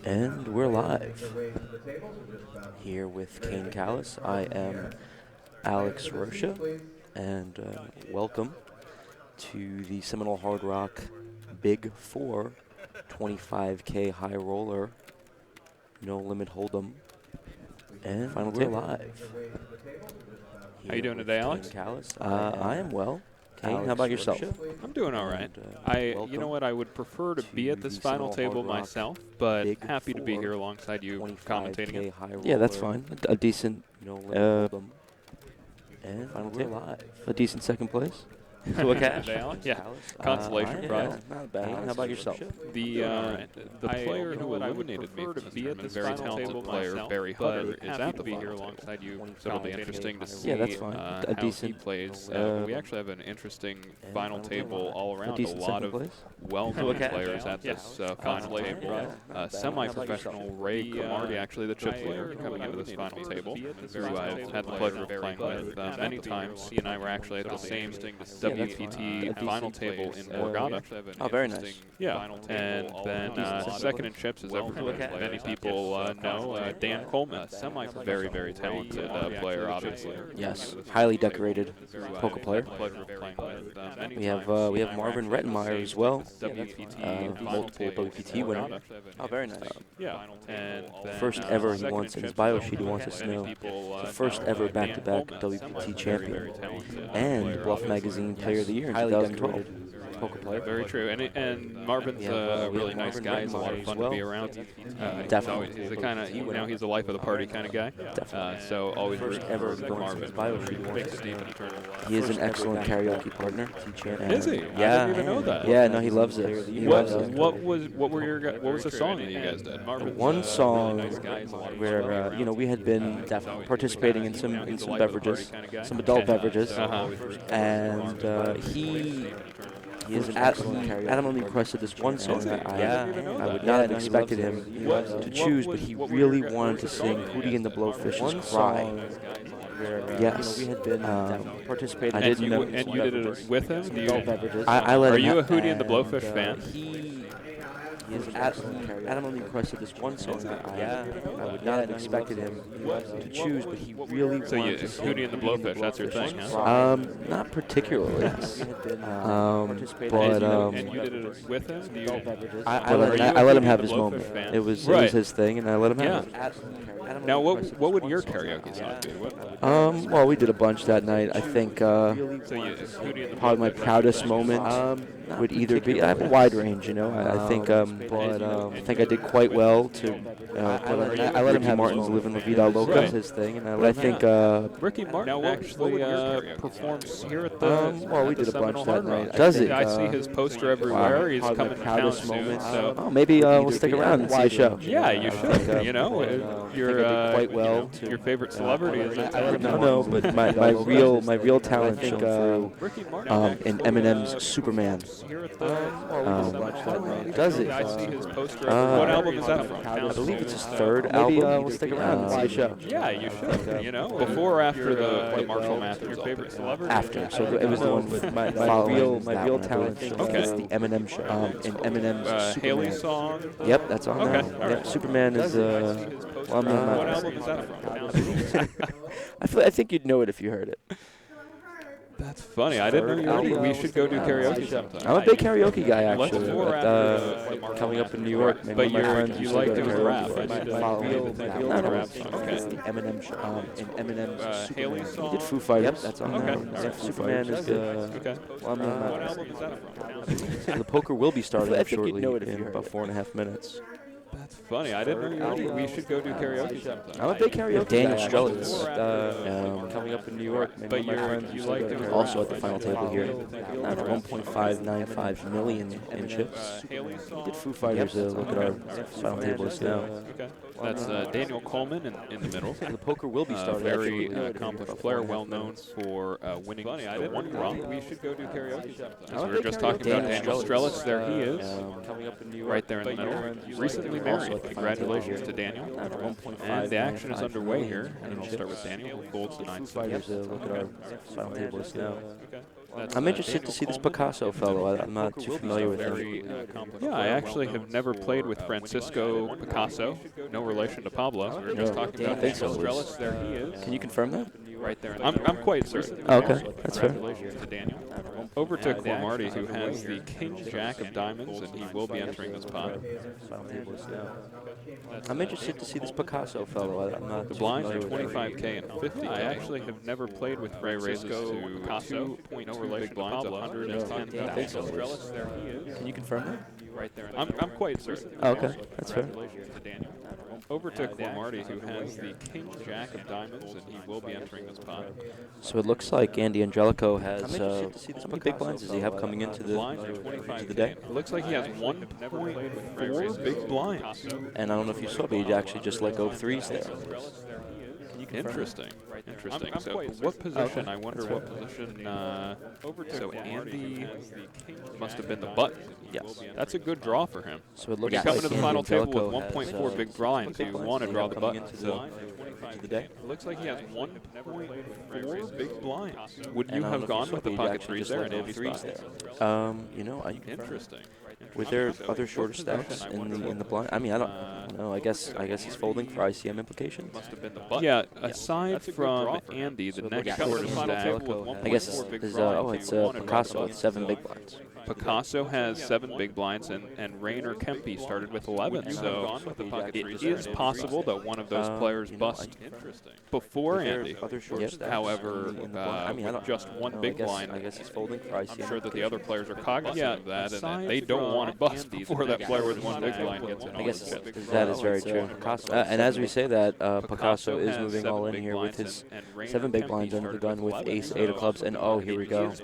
And we're live here with Kane Callis. I am Alex Rocha, and welcome to the Seminole Hard Rock Big Four 25K High Roller No Limit Hold'em. And Final we're table. live. How you doing today, Alex? Callis. I am well. Kane, how about yourself? I'm doing all right. You know what, I would prefer to be at this final table myself, but happy to be here alongside you commentating it. Yeah, that's fine. A decent, and we're live. A decent second place. To a cash. Yeah, consolation prize. Not bad. How about yourself? The player who eliminated me to be at this very talented player, Barry Hutter, is at the be here alongside you. So it'll be interesting to see that's fine. A how decent, he plays. We actually have an interesting final table all around. A lot of well-known players at this final table. Semi-professional Ray Cromartie, actually the chip player, coming into this final table, who I've had the pleasure of playing with many times. He and I were actually at the same WPT final table in Borgata. Oh, very nice. Yeah, and then second in chips, as many people know, Dan Coleman, very, very talented player, obviously. Yes, highly decorated poker player. We have Marvin Rettenmeyer as well, multiple WPT winner. Oh, very nice. Yeah, and first ever he wants in his bio sheet. He wants us to know the first ever back-to-back WPT champion and Bluff Magazine Player of the Year in 2012. Poker player. Very true, and Marvin's a really nice guy. He's a lot of fun to be around. Definitely. He's the kind of he's a life of the party kind of guy. Definitely. So always first ever Marvin. He is an excellent karaoke partner. Is he? Yeah. I didn't even know that. Yeah, no, he loves it. What was the song that you guys did? One song where we had been participating in some beverages, some adult beverages, and he is adamantly requested this one song that I would not have expected him to choose, but he really wanted to sing Hootie and the Blowfish's Cry. Yes, we had been participating. I didn't know. And you did it with him? I let him. Are you a Hootie and the Blowfish fan? He has adamantly requested this one song that I would not have expected him to choose, but he really wanted to sing. Hootie and the Blowfish, that's your thing, huh? Not particularly. And you did it with him? I let him have his moment. It was his thing, and I let him have it. Now, what would your karaoke song be? Well, we did a bunch that night. I think probably my proudest moment would either be. I have a wide range, I think I did quite well to. I let him have Martin's "Living La Vida Loca" his thing, and I think Ricky Martin actually performs here at the. Well, we did a bunch that night. Does he? I see his poster everywhere. He's coming to town soon. So maybe we'll stick around and see a show. Yeah, you should. You're quite well. Your favorite celebrity is. No, but my real talent shone through in Eminem's "Superman." Does he? I see his poster. What album is that from? I believe it's his third album. We'll stick around and see a show. Yeah, you should. Before or after the Marshall Mathers? Your favorite celebrity? After. So it was the one with my real talent. Okay. It's the Eminem show. In Eminem's Superman. Haley song. Yep, that's on there. Okay. Yep, Superman is. What album is that from? I think you'd know it if you heard it. That's funny. I didn't know we should go do karaoke sometime. I'm a big karaoke guy, actually. Coming up in New York. But you like to rap. Okay. It's the Eminem show. In Eminem's Haley song. He did Foo Fighters. Yep, that's on there. Okay. Superman is good. Okay. What album is that from? The poker will be starting shortly in about 4.5 minutes. That's funny. I didn't know we should go do karaoke sometime. I'm a big karaoke Daniel Strelitz, coming up in New York. But you like to also at the final table here. I have 1.595 million in chips. We did Foo Fighters. Look at our final table list now. Okay. That's Daniel Coleman in the middle. The poker will be starting. Very accomplished player, well known for winning the one round. We should go do karaoke sometime. As we were just talking about Daniel Strelitz, there he is, right there in the middle. Recently married. Congratulations to Daniel. And the action is underway here, and it'll start with Daniel, who folds the 9 Fighters. Look at our final table list now. I'm interested to see this Picasso fellow. I'm not too familiar with him. Yeah, I actually have never played with Francisco Picasso. No relation to Pablo. We were just talking about think so, Daniel Luis. Strellis. There he is. Can you confirm that? Right there. I'm quite certain. Oh, okay, that's fair. Congratulations to Daniel. Over to Marty, who has the King Jack of Diamonds, and he will be entering this pot. I'm interested to see this Picasso fellow. I'm not The too blinds are familiar with him. 25K and 50K. I actually have never played with Francisco Picasso. No relation to Pablo. 110,000. There he is. Can you confirm that? Right there. I'm quite certain. Oh, okay, that's fair. Congratulations to Daniel. Over to Marty, who has the King Jack of Diamonds, and he will be entering this pot. So it looks like Andy Angelico has how many big blinds does he have coming into the day? It looks like he has 1.4 big blinds. And I don't know if you saw, but he actually just let go of threes there. Interesting. Interesting. So what position? I wonder what position. So Andy must have been the button. Yes. That's a good draw for him. So it When looks you come like into the Andy final table Angelico with has, 1.4 big blinds, you want to draw the button. So into the day. it looks like he has 1.4 big blinds. Would you And I don't have know if gone saw, with the but he pocket actually threes just there let in go of Andy's threes spot? there. You know, Interesting. were there other shorter stacks in the blind? I mean, I don't know. I guess he's folding for ICM implications. Yeah, aside from Andy, the next shortest stack, I guess it's Picasso with 7 big blinds. Picasso has 7 big blinds, and Rainer Kempe started with 11. So it is possible that one of those players bust before Andy. However, with just one big blind, I guess he's folding for ICM. I'm sure that the other players are cognizant of that, and that they don't want to bust before that player with one big blind gets in. I guess that is very true. And as we say that, Picasso is moving all in here with his 7 big blinds under the gun with ace, 8 of clubs, and oh, here we go. And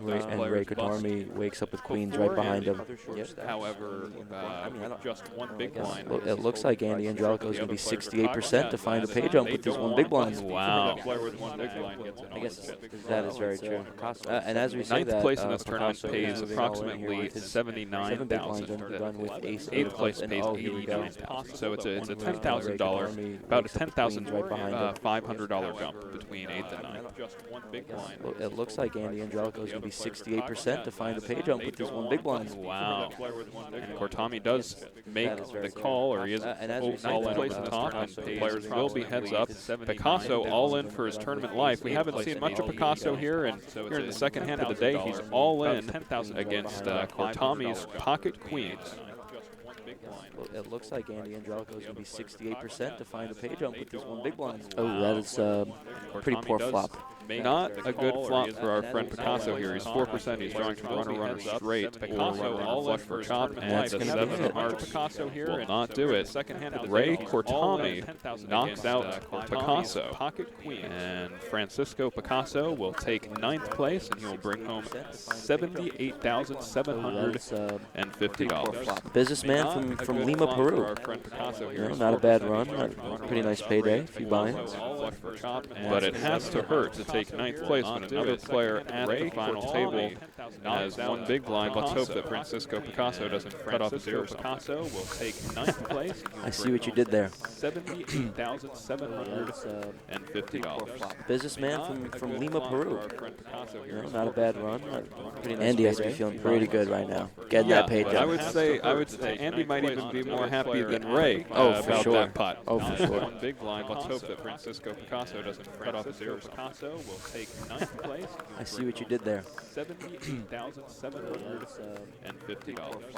Ray Kotarmi wakes up with queens right behind him. However, with just one big blind. It looks like Andy Angelico is going to be 68% to find a pay jump with his 1 big blind. Wow. I guess that is very true. And as we say that, ninth place in this tournament Picasso pays is moving all in here approximately with his 79,000. 7 big blinds under the gun with ace, 8 Eighth of place clubs, and pays oh, here we go. 89,000. So it's a $10,000, about a $10,500 jump between 8th and 9th. It looks like Andy Angelico is going to be 68% to find a pay jump with his 1 big blind. Wow. And Kotarmi does make the call, or he is all in place at the top, and players will be heads up. Picasso all in for his tournament life. We haven't seen much of Picasso here, and here in the second hand of the day, he's all in against Kotarmi's pocket queens. It looks like Andy Angelico is going to be 68% to find a pay jump with his 1 big blind. Oh, that is pretty poor flop. Not a good flop for our friend Picasso here. He's 4%. He's drawing from runner straight or runner flush for chop, and the 7 of hearts Picasso here will not do it. Ray Kotarmi knocks out Picasso, and Francisco Picasso will take 9th place, and he will bring home $78,750. Businessman from Lima, Peru. Not a bad run. Pretty nice payday, a few buy-ins. But it has to hurt to take 9th place when another player at the final table has 1 big blind. Let's hope that Francisco Picasso doesn't cut off a 0. Picasso will take 9th place. I see what you did there. $78,750. Businessman from Lima, Peru. Not a bad run. Andy has to be feeling pretty good right now. Getting that paid I would say Andy might even be more happy than Ray for about sure. that putt. Oh, for sure. 1 big blind. Let's hope that Francisco Picasso doesn't cut off a 0. Picasso will take 9th place. I see what you did there. $78,750. We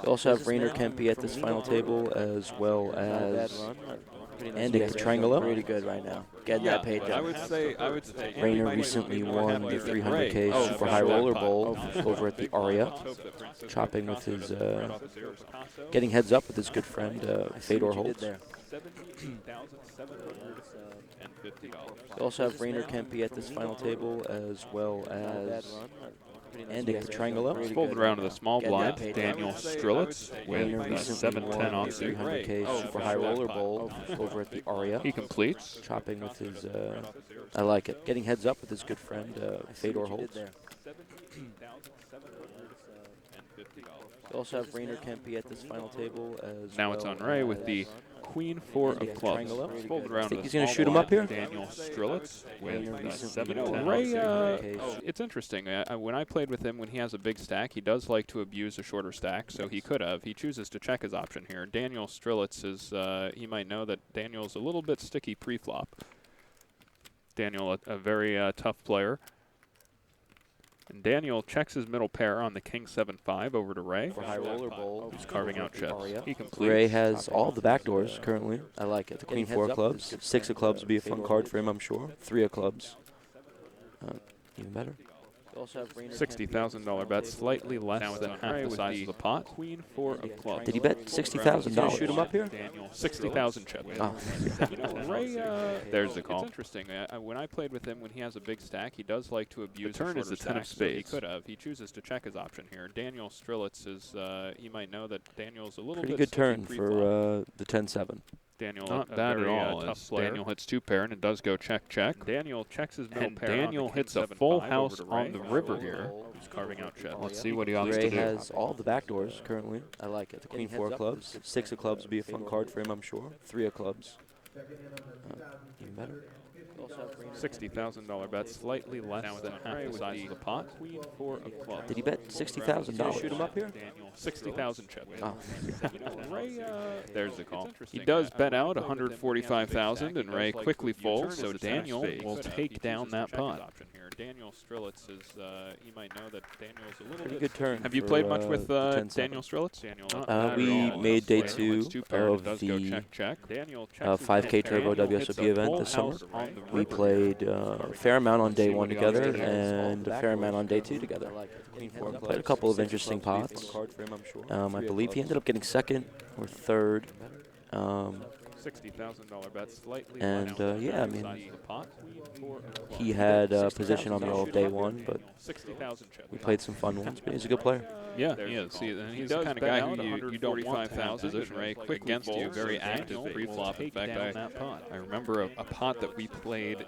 also have Rainer Kempe at this final table, as well as Andy Petrangelo. Pretty good right now. Getting that paid I job. would say Rainer recently won the 300K Super High Roller Bowl over at the Aria, chopping with his, getting heads up with his good friend Fedor Holtz. We also have Rainer Kempe at this final table, as well as Andy Petrangelo. Folded around to the small blind, Daniel Strellis Rainer with recently 7-10 won off the 300K Super High Roller Bowl over at the Aria. He completes. Chopping with his, I like it. Getting heads up with his good friend Fedor Holtz. We also have Rainer Kempe at this final table, as Now it's on Ray with the queen, 4 of clubs. Folded around. Think he's going to shoot him up here? Daniel Strelitz with 7 You know, Ray, it's interesting. When I played with him, when he has a big stack, he does like to abuse a shorter stack, so he could have. He chooses to check his option here. Daniel Strelitz is, he might know that Daniel's a little bit sticky pre-flop. Daniel, a very tough player. And Daniel checks his middle pair on the king 7-5 over to Ray. For high roller bowl, who's carving out chips. He completes. Ray has all the back doors currently. I like it. The queen 4 of clubs. 6 of clubs would be a fun card for him, I'm sure. 3 of clubs. Even better. $60,000 bet, slightly less than half the size of the pot. Queen 4 of clubs. Did he bet $60,000? Shoot him up here? Daniel, 60,000 chip. Oh. Ray, there's the call. It's interesting. When I played with him, when he has a big stack, he does like to abuse. The turn is the 10 of spades. So he could have. He chooses to check his option here. Daniel Strelitz is. He might know that Daniel's a little pretty bit good turn for the 10-7. Daniel, not bad at all. Tough player. Daniel hits 2 pair and it does go check check. Daniel checks his middle pair. Daniel hits a full house on the river here. He's carving out chips. Let's see what he opts to do. Ray has all the back doors currently. I like it. The queen 4 of clubs. 6 of clubs would be a fun card for him, I'm sure. 3 of clubs. Even better. $60,000 bet, slightly less than half the size of the pot. Queen 4 of clubs. Did he bet $60,000? Shoot him up here? Daniel, 60,000 chip. Oh. Ray, there's the call. He does bet out 145,000, and Ray quickly folds. So Daniel will take down that pot. Daniel Strelitz is. He might know that Daniel's a little pretty good turn. Have you played much with Daniel Strelitz? We made day 2 of the 5K Turbo WSOP event this summer. We played a fair amount on day 1 together and a fair amount on day 2 together. Played a couple of interesting pots. I believe he ended up getting 2nd or 3rd. $60,000 bet, slightly. And yeah, I mean, he had position on me all of day 1, but we played some fun ones. But he's a good player. Yeah, he is. He's the kind of guy who you don't want to have position Ray quick against you, very active pre-flop. In fact, I remember a pot that we played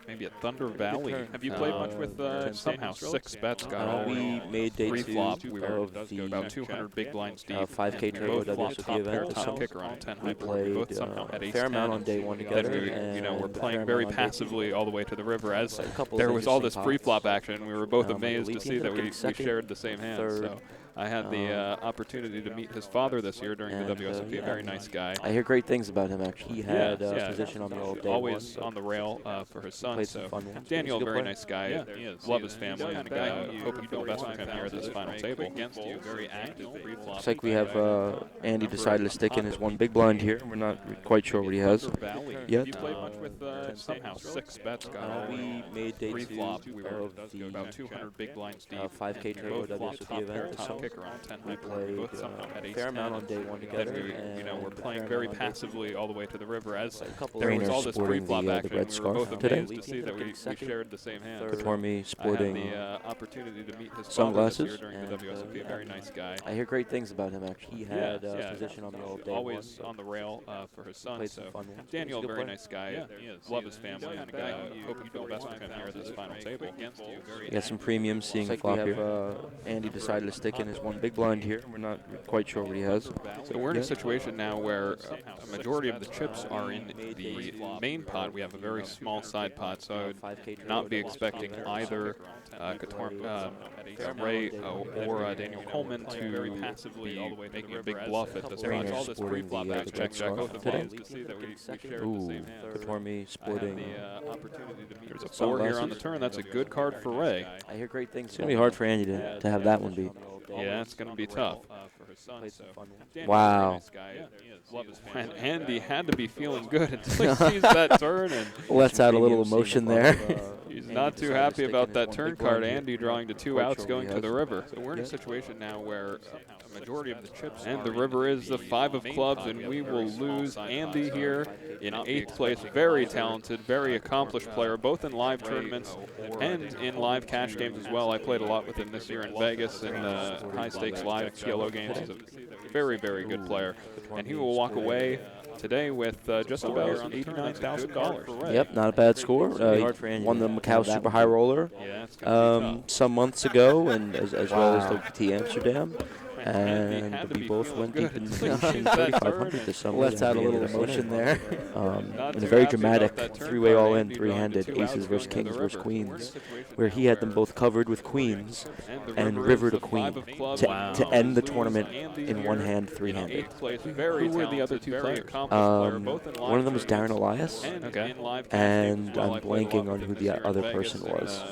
maybe at Thunder Valley. Have you played much with somehow 6 bets got all we made day 2 flop. We were about 200 big blinds deep. 5K Turbo WSOP event this summer. Kicker on 10 we played a fair amount on day 1 together. We're playing very passively all the way to the river as there was all this pre-flop action. We were both amazed to see that we shared the same hand. So I had the opportunity to meet his father this year during the WSOP. A very nice guy. I hear great things about him, actually. He had position on me all day. Always on the rail for his son. So Daniel, very nice guy. Yeah, he is. Love his family. Kind of guy. Hope you do best with him here at this final table. Against you, very active. Looks like we have Andy decided to stick in his 1 big blind here. We're not quite sure what he has yet. You played much with somehow 6 bets got all we made day 2 flop. We were about 200 big blinds deep. 5K Turbo WSOP event this summer. We played a fair amount on day 1 together. We're playing very passively all the way to the river as there was all this pre-flop action. red We were both today. amazed to see that we shared the same hand. Katormi sporting I had the opportunity to meet his sunglasses. father this year during the WSOP. A very nice guy. I hear great things about him, actually. He had position on me all day. Always on the rail for his son. So Daniel, very nice guy. Yeah, he is. Love his family. Kind of guy. Hope you do best with him here at this final table. We got some premium seeing flop here. Andy decided to stick in his 1 big blind here. We're not quite sure what he has. So we're in a situation now where a majority of the chips are in the main pot. We have a very small side pot, so I would not be expecting either Ray or Daniel Coleman to be making a big bluff at this point. All this pre-flop action. Check both of them to see that we shared the same hand. Katormi sporting There's a 4 here on the turn. That's a good card for Ray. I hear great things. It's going to be hard for Andy to have that one beat. Yeah, it's going to be tough. Wow. And Andy had to be feeling good until he sees that turn. And lets out a little emotion there. He's not too happy about that turn card. Andy drawing to 2 outs going to the river. So we're in a situation now where a majority of the chips and the river is the 5 of clubs, and we will lose Andy here in 8th place. Very talented, very accomplished player, both in live tournaments and in live cash games as well. I played a lot with him this year in Vegas in high-stakes live PLO games. He's a very, very good player, and he will walk away today with just about $89,000. Yep, not a bad score. He won the Macau Super High Roller some months ago, and as well as the T Amsterdam. And we both went deep in 3,500 this summer. Let's add a little emotion there. In a very dramatic three-way all-in, three-handed, aces versus kings versus queens, where he had them both covered with queens and river to queen to end the tournament in one hand, three-handed. Who were the other two players? One of them was Darren Elias, and I'm blanking on who the other person was.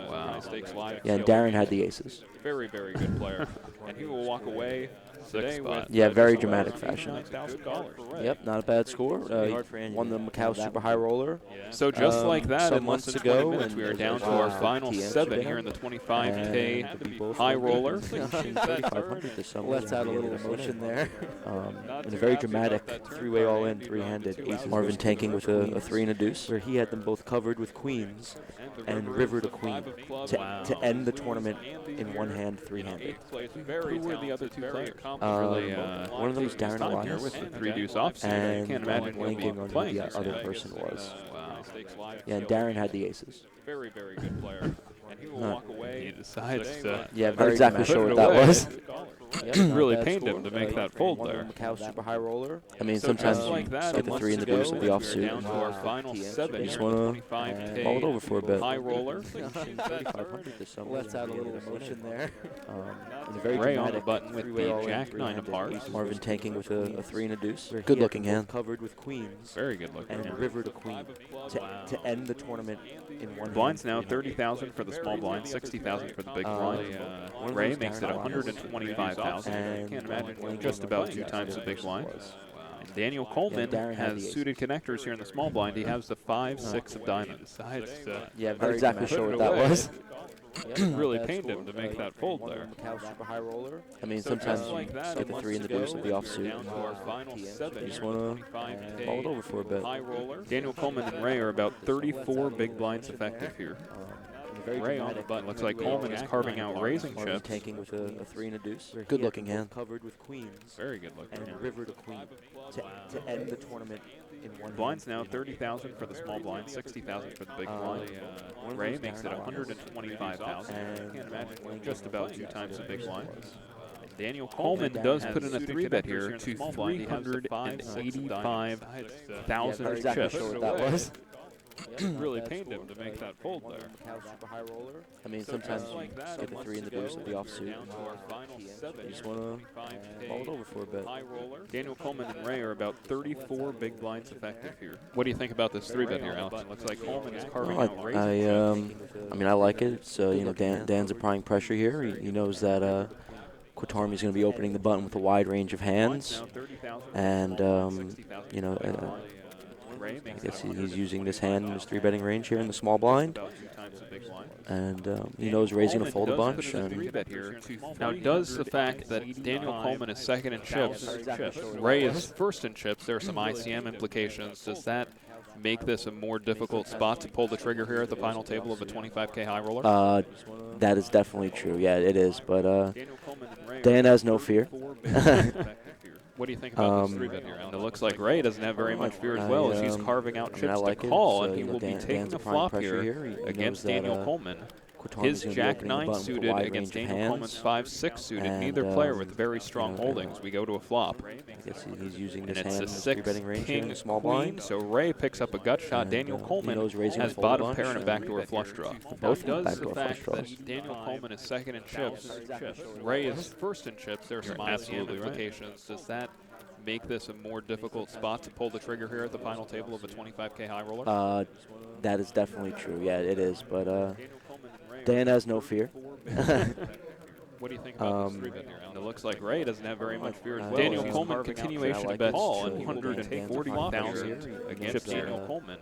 Yeah, and Darren had the aces. Very, very good player. And he will walk away today with yeah, very dramatic fashion. $9,000. Yep, not a bad score. He won the Macau Super High Roller. So just like that, some in less months than ago, 20 minutes, we are down to our final seven here in the 25K High Roller. Let's add a little emotion there. In a very dramatic three-way all-in, three-handed, Marvin tanking with a three and a deuce, where he had them both covered with queens and river to queen to end the tournament in one hand, three-handed. Who were the other two players? One of them was Darren Elias, with the three deuce offsuit. and I can't I'm imagine he'll be blanking on who playing the this other hand. person was. Wow. Yeah, and Darren had the aces. Very, very good player. And he will walk away. He decides to. Yeah, not exactly sure what that was. Really pained him to make that fold there. Macau Super High Roller. I mean, sometimes you get the three and the deuce with the offsuit. Down to our final seven. You just want to mull it over for a bit. High roller. Let's add a little emotion there. In a very Ray on the dramatic button with three-way the all-in, jack nine of three-handed, hearts. Marvin tanking with a three and a deuce. Good looking hand. Covered with queens Very good looking. and river to queen to end the tournament in one. Blinds now 30,000 for the small blind, 60,000 for the big blind. Ray makes it 125,000. I can't imagine just about two times the big blind. Daniel Coleman has suited connectors here in the small blind. He has the 5-6 of diamonds. Yeah, not exactly sure what that was. Really pained him to make that fold there. Macau Super High Roller. I mean, sometimes you get the three and the deuce with the offsuit. You just want to mull it over for a bit. Daniel Coleman and Ray are about 34 big blinds effective here. Ray on the button. Looks like Coleman is carving out raising chips. Tanking with a three and a deuce. Good looking hand. Covered with queens. Very good looking. And river to queen to end the tournament in one. Blinds now 30,000 for the small blind, 60,000 for the big blind. Ray makes it 125,000. I can't imagine just about two times the big blind. Daniel Coleman does put in a three bet here to 385,000 chips. That was. Really pained him to make that fold there. Super High Roller. I mean, sometimes you get the three and the deuce with the offsuit. You just want to mull it over for a bit. Daniel Coleman and Ray are about 34 big blinds effective here. What do you think about this three bet here, Alex? Looks like Coleman is carving out raising. I mean, I like it. It's, you know, Dan's applying pressure here. He knows that Quatormi's going to be opening the button with a wide range of hands, and you know. I guess he's using this hand in his three-betting range here in the small blind, and he knows Ray's going to fold a bunch. Now, does the fact that Daniel Coleman is second in chips, Ray is first in chips, there are some ICM implications. Does that make this a more difficult spot to pull the trigger here at the final table of a 25K high roller? That is definitely true. Yeah, it is. But Dan has no fear. What do you think about this three bet here, Alan? It looks like Ray doesn't have very much fear as well as he's carving out chips to call, and he will be taking a flop here against Daniel Coleman. His Jack 9 suited against Daniel Coleman's 5-6 suited. Neither player with very strong holdings. We go to a flop. I guess he's using and this it's hand a in 6 range king in the small queen. blind. So Ray picks up a gut shot. Daniel Coleman has bottom pair and a backdoor flush draw. Both does backdoor the fact flush that draws. Daniel Coleman is second in chips, Ray is first in chips. There are some ICM implications. Does that make this a more difficult spot to pull the trigger here at the final table of a 25K high roller? That is definitely true. Yeah, it is. But Dan has no fear. What do you think about this three bet here, Alan? It looks like Ray doesn't have very much fear as well. Daniel Coleman continuation bet all at 140,000 against Daniel Coleman.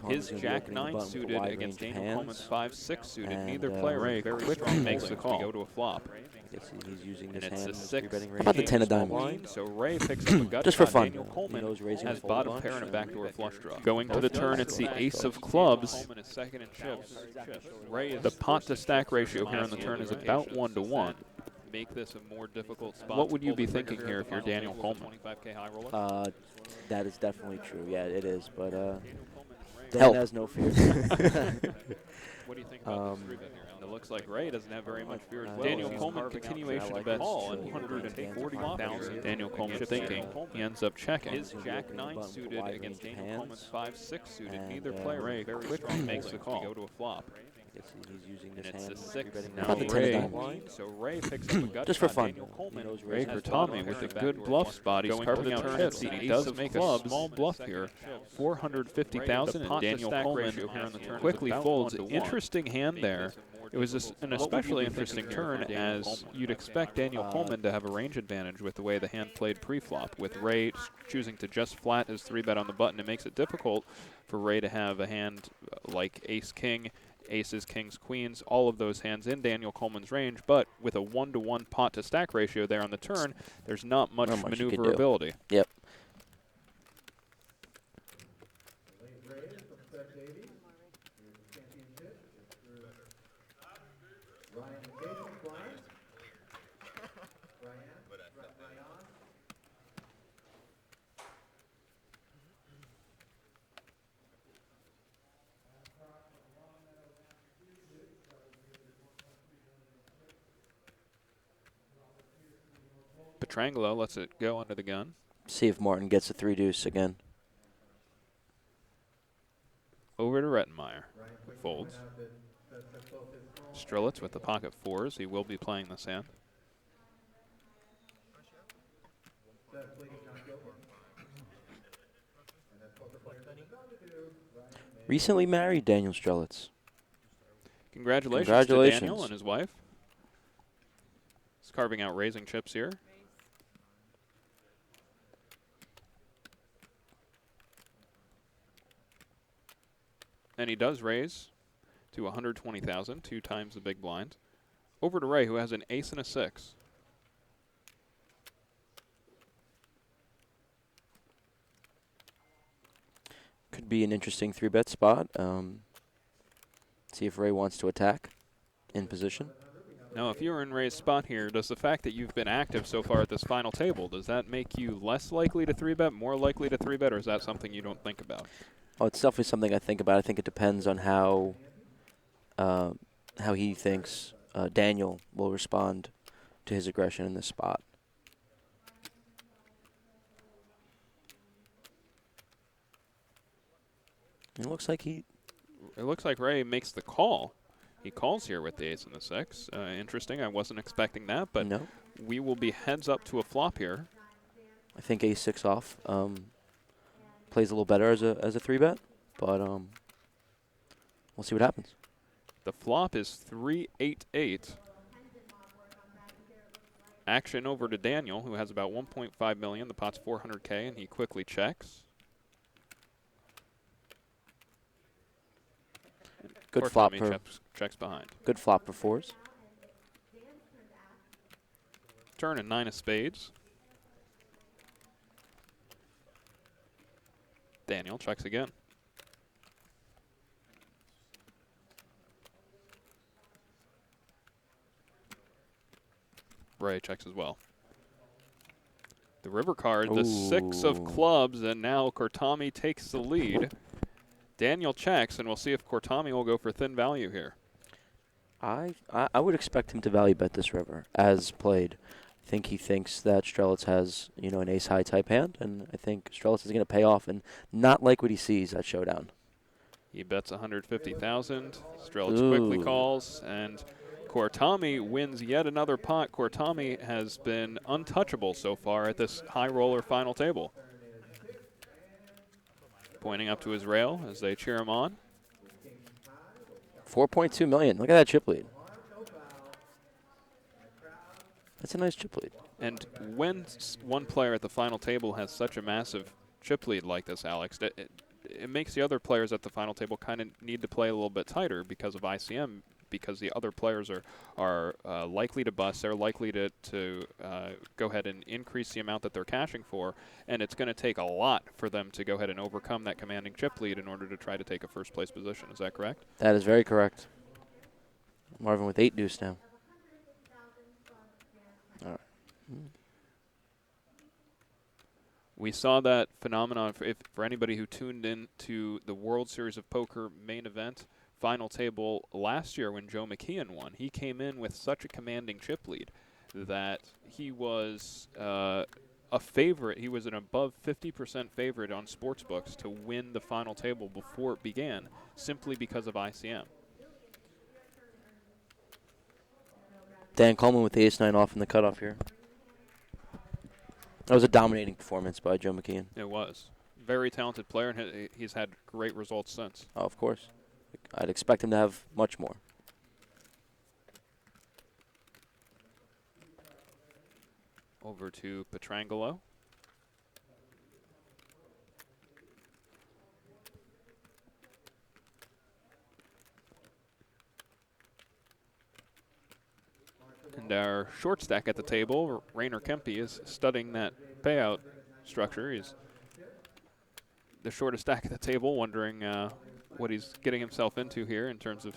His Jack 9 suited against Daniel Coleman's 5-6 suited. Neither player Ray quickly makes the call. We go to a flop. He's using And this it's hand a in 6. How about the 10 of Queen, diamonds? so Ray picks up a gut Just for shot. fun. Daniel Coleman He knows Ray's has gonna fold bottom a bunch pair and a and backdoor flush draw. Going to the turn, it's the ace of clubs. The pot to stack ratio here on the turn is about 1-to-1. Make this a more difficult spot. What would you be thinking here if you're Daniel Coleman? That is definitely true. Yeah, it is. But Help. has no fear. What do you think about this 3-bet here? It looks like Ray doesn't have very much fear as well. Daniel Coleman, continuation of bets, 240,000. Daniel Coleman thinking. He ends up checking. His Jack-9 suited against Daniel Coleman's 5-6 suited. Neither player Ray quickly makes the call. Go to a flop. He's using this And hand. it's a 6 About now. the Ray, 10-9. so Ray picks up a gut Just for shot. fun. Daniel Coleman, Ray Tommy with a good bluff spot. He's carving out chips. He does make a small bluff here. 450,000, and Daniel Coleman quickly folds. Interesting hand there. It was an especially interesting turn, as you'd expect Daniel Coleman to have a range advantage with the way the hand played pre-flop. With Ray choosing to just flat his 3-bet on the button, it makes it difficult for Ray to have a hand like ace-king, aces, kings, queens, all of those hands in Daniel Coleman's range, but with a 1-to-1 pot to stack ratio there on the turn, there's not much maneuverability. Yep. Petrangelo lets it go under the gun. See if Martin gets a 3-deuce again. Over to Rettenmeyer. Folds. Strelitz with the pocket fours. He will be playing this hand. Recently married Daniel Strelitz. Congratulations to Daniel and his wife. He's carving out raising chips here. And he does raise to 120,000, 2 times the big blind. Over to Ray, who has an ace and a 6. Could be an interesting 3-bet spot. See if Ray wants to attack in position. Now, if you were in Ray's spot here, does the fact that you've been active so far at this final table, does that make you less likely to 3-bet, more likely to 3-bet, or is that something you don't think about? Oh, it's definitely something I think about. I think it depends on how he thinks Daniel will respond to his aggression in this spot. It looks like Ray makes the call. He calls here with the ace and the 6. Interesting. I wasn't expecting that, but no. We will be heads up to a flop here. I think ace 6 off plays a little better as a 3-bet, but we'll see what happens. The flop is 3-8-8. Action over to Daniel, who has about 1.5 million. The pot's 400K, and he quickly checks. Good flop for checks behind. Good flop for 4s. Turn and 9 of spades. Daniel checks again. Ray checks as well. The river card, the 6 of clubs, and now Kortami takes the lead. Daniel checks, and we'll see if Kortami will go for thin value here. I would expect him to value bet this river as played. I think he thinks that Strelitz has, an ace-high type hand, and I think Strelitz is going to pay off and not like what he sees at showdown. He bets 150,000. Strelitz quickly calls, and Kortami wins yet another pot. Kortami has been untouchable so far at this high roller final table. Pointing up to his rail as they cheer him on. 4.2 million. Look at that chip lead. That's a nice chip lead. And when one player at the final table has such a massive chip lead like this, Alex, it makes the other players at the final table kind of need to play a little bit tighter because of ICM, because the other players are likely to bust. They're likely to go ahead and increase the amount that they're cashing for, and it's going to take a lot for them to go ahead and overcome that commanding chip lead in order to try to take a first place position. Is that correct? That is very correct. Marvin with 8 deuce now. All right. We saw that phenomenon for anybody who tuned in to the World Series of Poker main event final table last year when Joe McKeon won. He came in with such a commanding chip lead that he was a favorite. He was an above 50% favorite on sportsbooks to win the final table before it began, simply because of ICM. Dan Coleman with the ace-9 off in the cutoff here. That was a dominating performance by Joe McKeon. It was. Very talented player, and he's had great results since. Oh, of course. I'd expect him to have much more. Over to Pietrangelo. And our short stack at the table, Rainer Kempe, is studying that payout structure. He's the shortest stack at the table, wondering what he's getting himself into here in terms of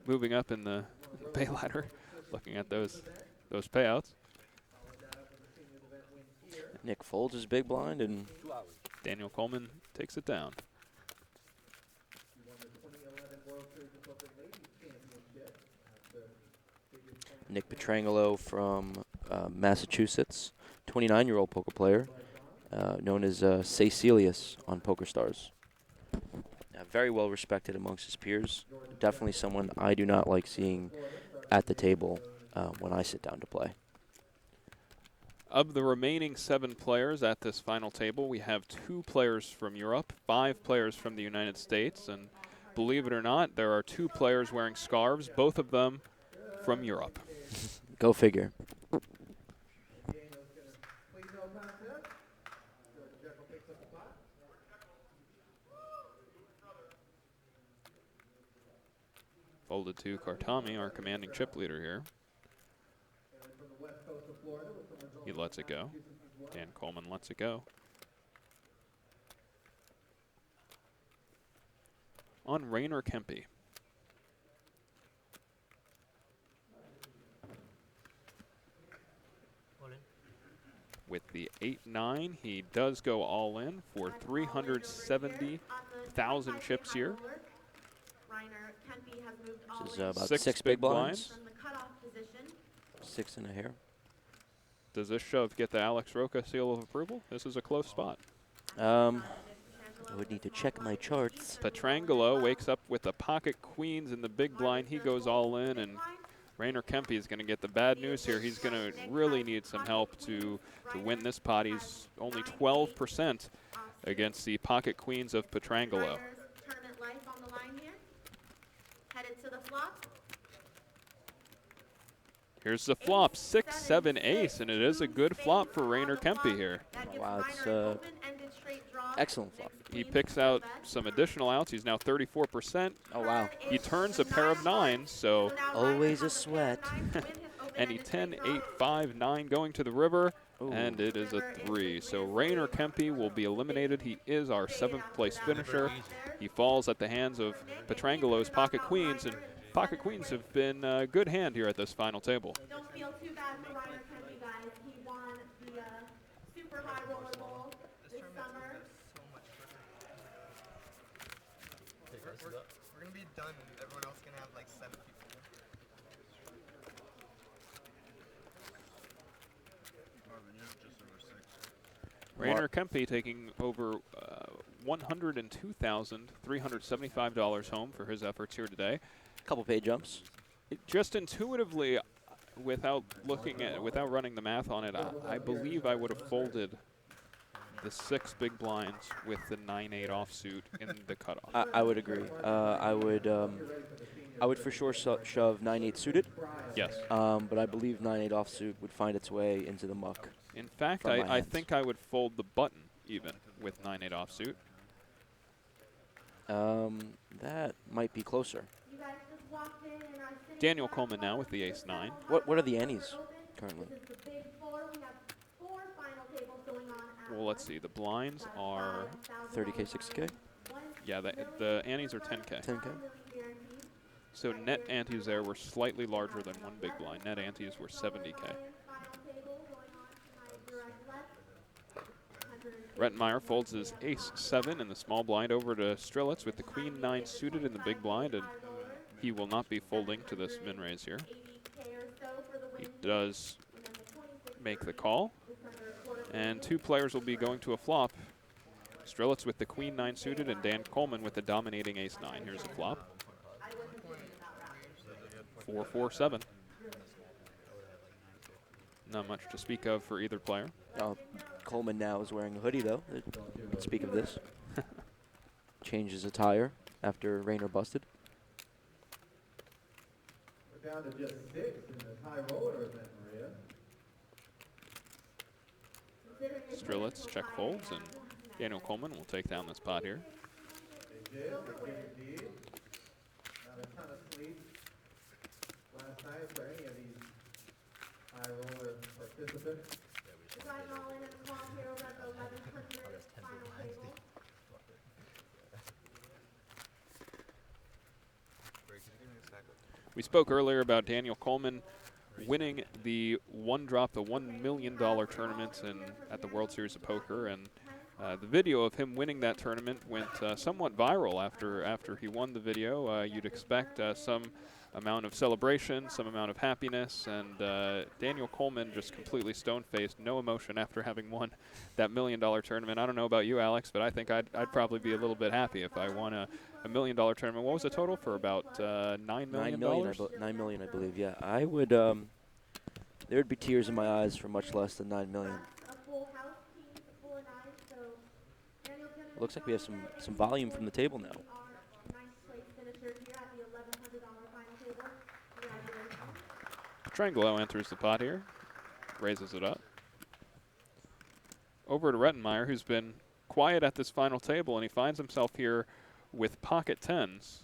moving up in the pay ladder, looking at those payouts. Nick folds his big blind, and Daniel Coleman takes it down. Nick Pietrangelo from Massachusetts, 29-year-old poker player, known as Cecilius on PokerStars. Very well respected amongst his peers. Definitely someone I do not like seeing at the table when I sit down to play. Of the remaining 7 players at this final table, we have 2 players from Europe, 5 players from the United States, and believe it or not, there are 2 players wearing scarves, both of them from Europe. Go figure. Folded to Kartami, our commanding chip leader here. He lets it go. Dan Coleman lets it go. On Rainer Kempe. With the 8-9, he does go all in for 370,000 chips here. This is about 6 big blinds. 6 and a hair. Does this shove get the Alex Roca seal of approval? This is a close spot. I would need to check my charts. Pietrangelo wakes up with the pocket queens in the big blind. He goes all in, and Rainer Kempe is going to get the bad news here. He's going to really need some help to win this pot. He's only 12% against the pocket queens of Pietrangelo. Here's the flop, 6-7 ace, and it is a good flop for Rainer Kempe here. Wow, it's excellent flop. He picks out some additional outs. He's now 34%. Oh, wow. He turns a pair of 9s, so always a sweat. and he 10-8-5-9 going to the river, and it is a 3. So Rainer Kempe will be eliminated. He is our 7th place finisher. He falls at the hands of Pietrangelo's pocket queens, and pocket queens have been a good hand here at this final table. Don't feel too bad for Rainer Kempe, guys. He won the Super High Roller Bowl this summer. We're going to be done. Everyone else is going to have like 7 people. Rainer Kempe taking over $102,375 home for his efforts here today. Couple pay jumps. Just intuitively, without running the math on it, I believe I would have folded the 6 big blinds with the 9-8 offsuit in the cutoff. I would agree. I would for sure shove 9-8 suited. Yes. But I believe 9-8 offsuit would find its way into the muck. In fact, I think I would fold the button even with 9-8 offsuit. That might be closer. Daniel Coleman now with the ace-9. What are the antes currently? Well, let's see. The blinds are 30K, 60K? Yeah, the antes are 10K. 10K? So net antes there were slightly larger than one big blind. Net antes were 70K. Rettenmeyer folds his ace-7 in the small blind over to Strelitz with the queen-9 suited in the big blind, and he will not be folding to this min-raise here. He does make the call, and two players will be going to a flop. Strelitz with the queen-9 suited and Dan Coleman with the dominating ace-9. Here's a flop. 4-4-7. Not much to speak of for either player. Coleman now is wearing a hoodie, though. Speak of this. Changed his attire after Rayner busted. We're down to just 6 in this high roller event, Maria. Strelitz check folds, and Daniel Coleman will take down this pot here. They did indeed. Not a ton of sleep last night for any of these high roller participants. We spoke earlier about Daniel Coleman winning the $1 million tournament at the World Series of Poker, and the video of him winning that tournament went somewhat viral after he won the video. You'd expect some amount of celebration, some amount of happiness, and Daniel Coleman just completely stone-faced, no emotion after having won that $1 million tournament. I don't know about you, Alex, but I think I'd probably be a little bit happy if I won a $1 million tournament. What was the total for about $9 million? $9 million, I believe. Yeah, I would. There would be tears in my eyes for much less than $9 million. Looks like we have some volume from the table now. Petrangelo enters the pot here, raises it up. Over to Rettenmeyer, who's been quiet at this final table, and he finds himself here with pocket tens.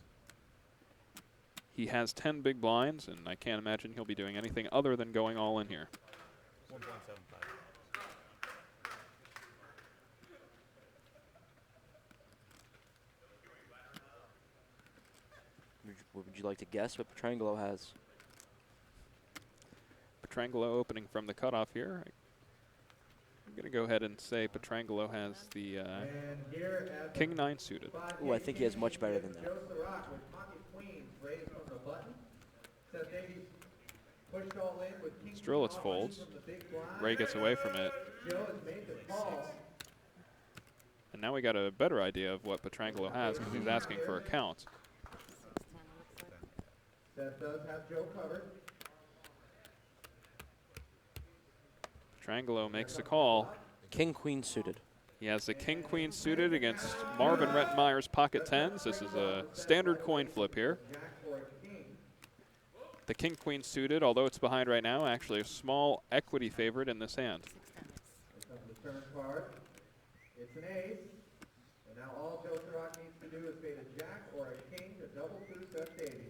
He has 10 big blinds, and I can't imagine he'll be doing anything other than going all in here. 1.75. Would you like to guess what Petrangelo has? Petrangelo opening from the cutoff here. I'm going to go ahead and say Petrangelo has the king-9 suited. Oh, I think he has much better than that. Strelitz folds. Ray gets away from it. And now we got a better idea of what Petrangelo has because he's asking for a count. That does have Joe covered. Petrangelo makes the call. King-queen suited. He has the king-queen suited against Marvin Rettenmeyer's pocket tens. This is a standard coin flip here. The king-queen suited, although it's behind right now, actually a small equity favorite in this hand. Here comes the turn card. It's an ace. And now all Joe Sirach needs to do is fade a jack or a king to double through Seth Davies.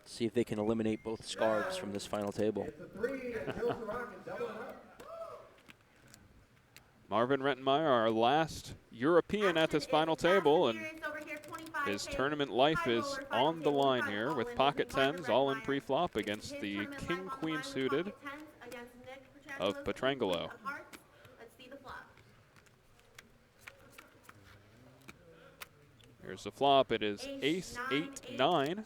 See if they can eliminate both scarves from this final table. It's a 3, and Joe Sirach is doubling up. Marvin Rettenmeyer, our last European at this final table, and his tournament life is on the line here with pocket tens all in pre-flop against the king-queen suited of Petrangelo. Here's the flop. It is ace, 8, 9.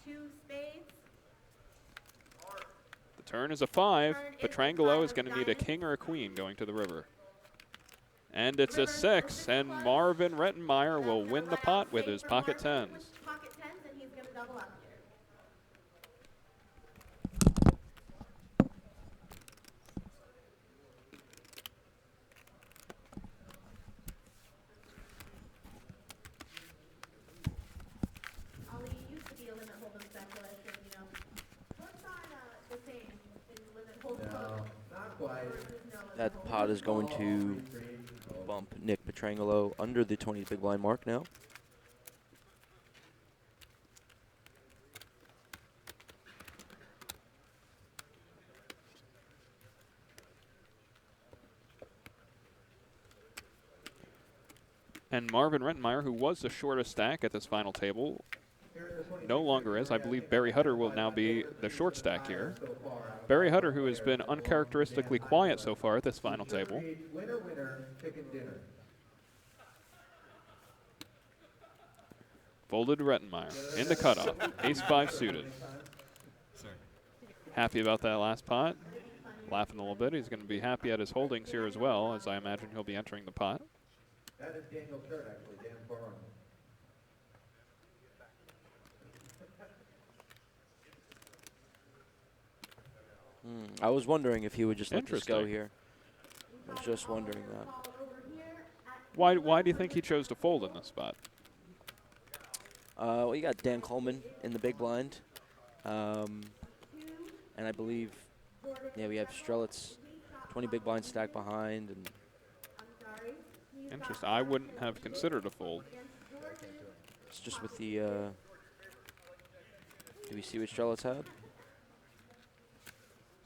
The turn is a 5. Petrangelo is going to need a king or a queen going to the river. And it's a 6, and Marvin Rettenmeyer will win the pot with his pocket tens. That pot is going to bump Nick Petrangelo under the 20 big blind mark now. And Marvin Rettenmeyer, who was the shortest stack at this final table, no longer is. I believe Barry Hutter will now be the short stack here. Barry Hutter, who has been uncharacteristically quiet so far at this final table. Winner, winner, chicken dinner. Folded Rettenmeyer in the cutoff. Ace-5 suited. Happy about that last pot. Laughing a little bit. He's going to be happy at his holdings here as well, as I imagine he'll be entering the pot. That is Daniel's shirt, actually. Dan borrowed it. I was wondering if he would just let this go here. I was just wondering that. Why do you think he chose to fold in this spot? Well, you got Dan Coleman in the big blind. And I believe, yeah, we have Strelitz, 20 big blinds stacked behind. And interesting. I wouldn't have considered a fold. It's just with the, do we see what Strelitz had?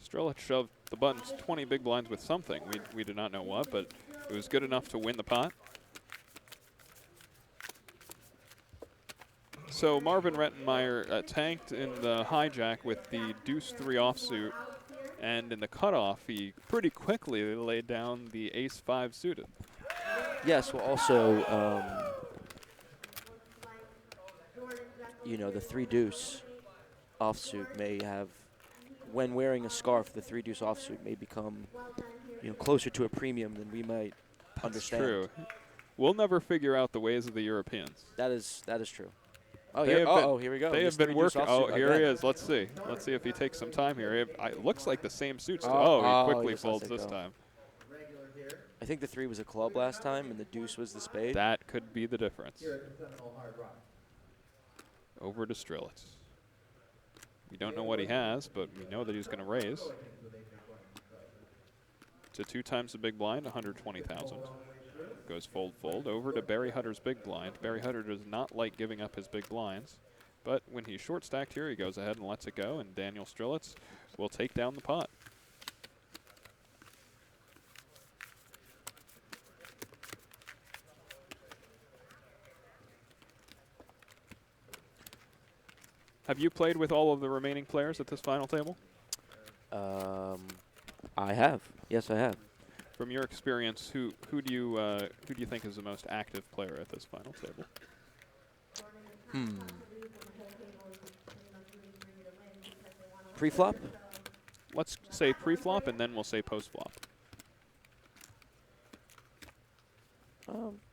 Strelitz shoved the buttons 20 big blinds with something. We did not know what, but it was good enough to win the pot. So Marvin Rettenmeyer tanked in the hijack with the deuce-3 offsuit, and in the cutoff, he pretty quickly laid down the ace-5 suited. Yes, well, also, you know, the 3-deuce offsuit may have, when wearing a scarf, the 3-deuce offsuit may become, you know, closer to a premium than we might understand. True. We'll never figure out the ways of the Europeans. That is true. Oh, here we go. They have been working. Oh, here he is. Let's see. Let's see if he takes some time here. It looks like the same suits. Oh, he quickly folds this time. I think the 3 was a club last time, and the deuce was the spade. That could be the difference. Here at the Seminole Hard Rock. Over to Strelitz. We don't know what he has, but we know that he's going to raise. To 2 times the big blind, 120,000. Goes fold, fold, over to Barry Hutter's big blind. Barry Hutter does not like giving up his big blinds, but when he's short stacked here, he goes ahead and lets it go, and Daniel Strelitz will take down the pot. Have you played with all of the remaining players at this final table? I have. Yes, I have. From your experience, who do you think is the most active player at this final table? Pre-flop? Let's say pre-flop, and then we'll say post-flop.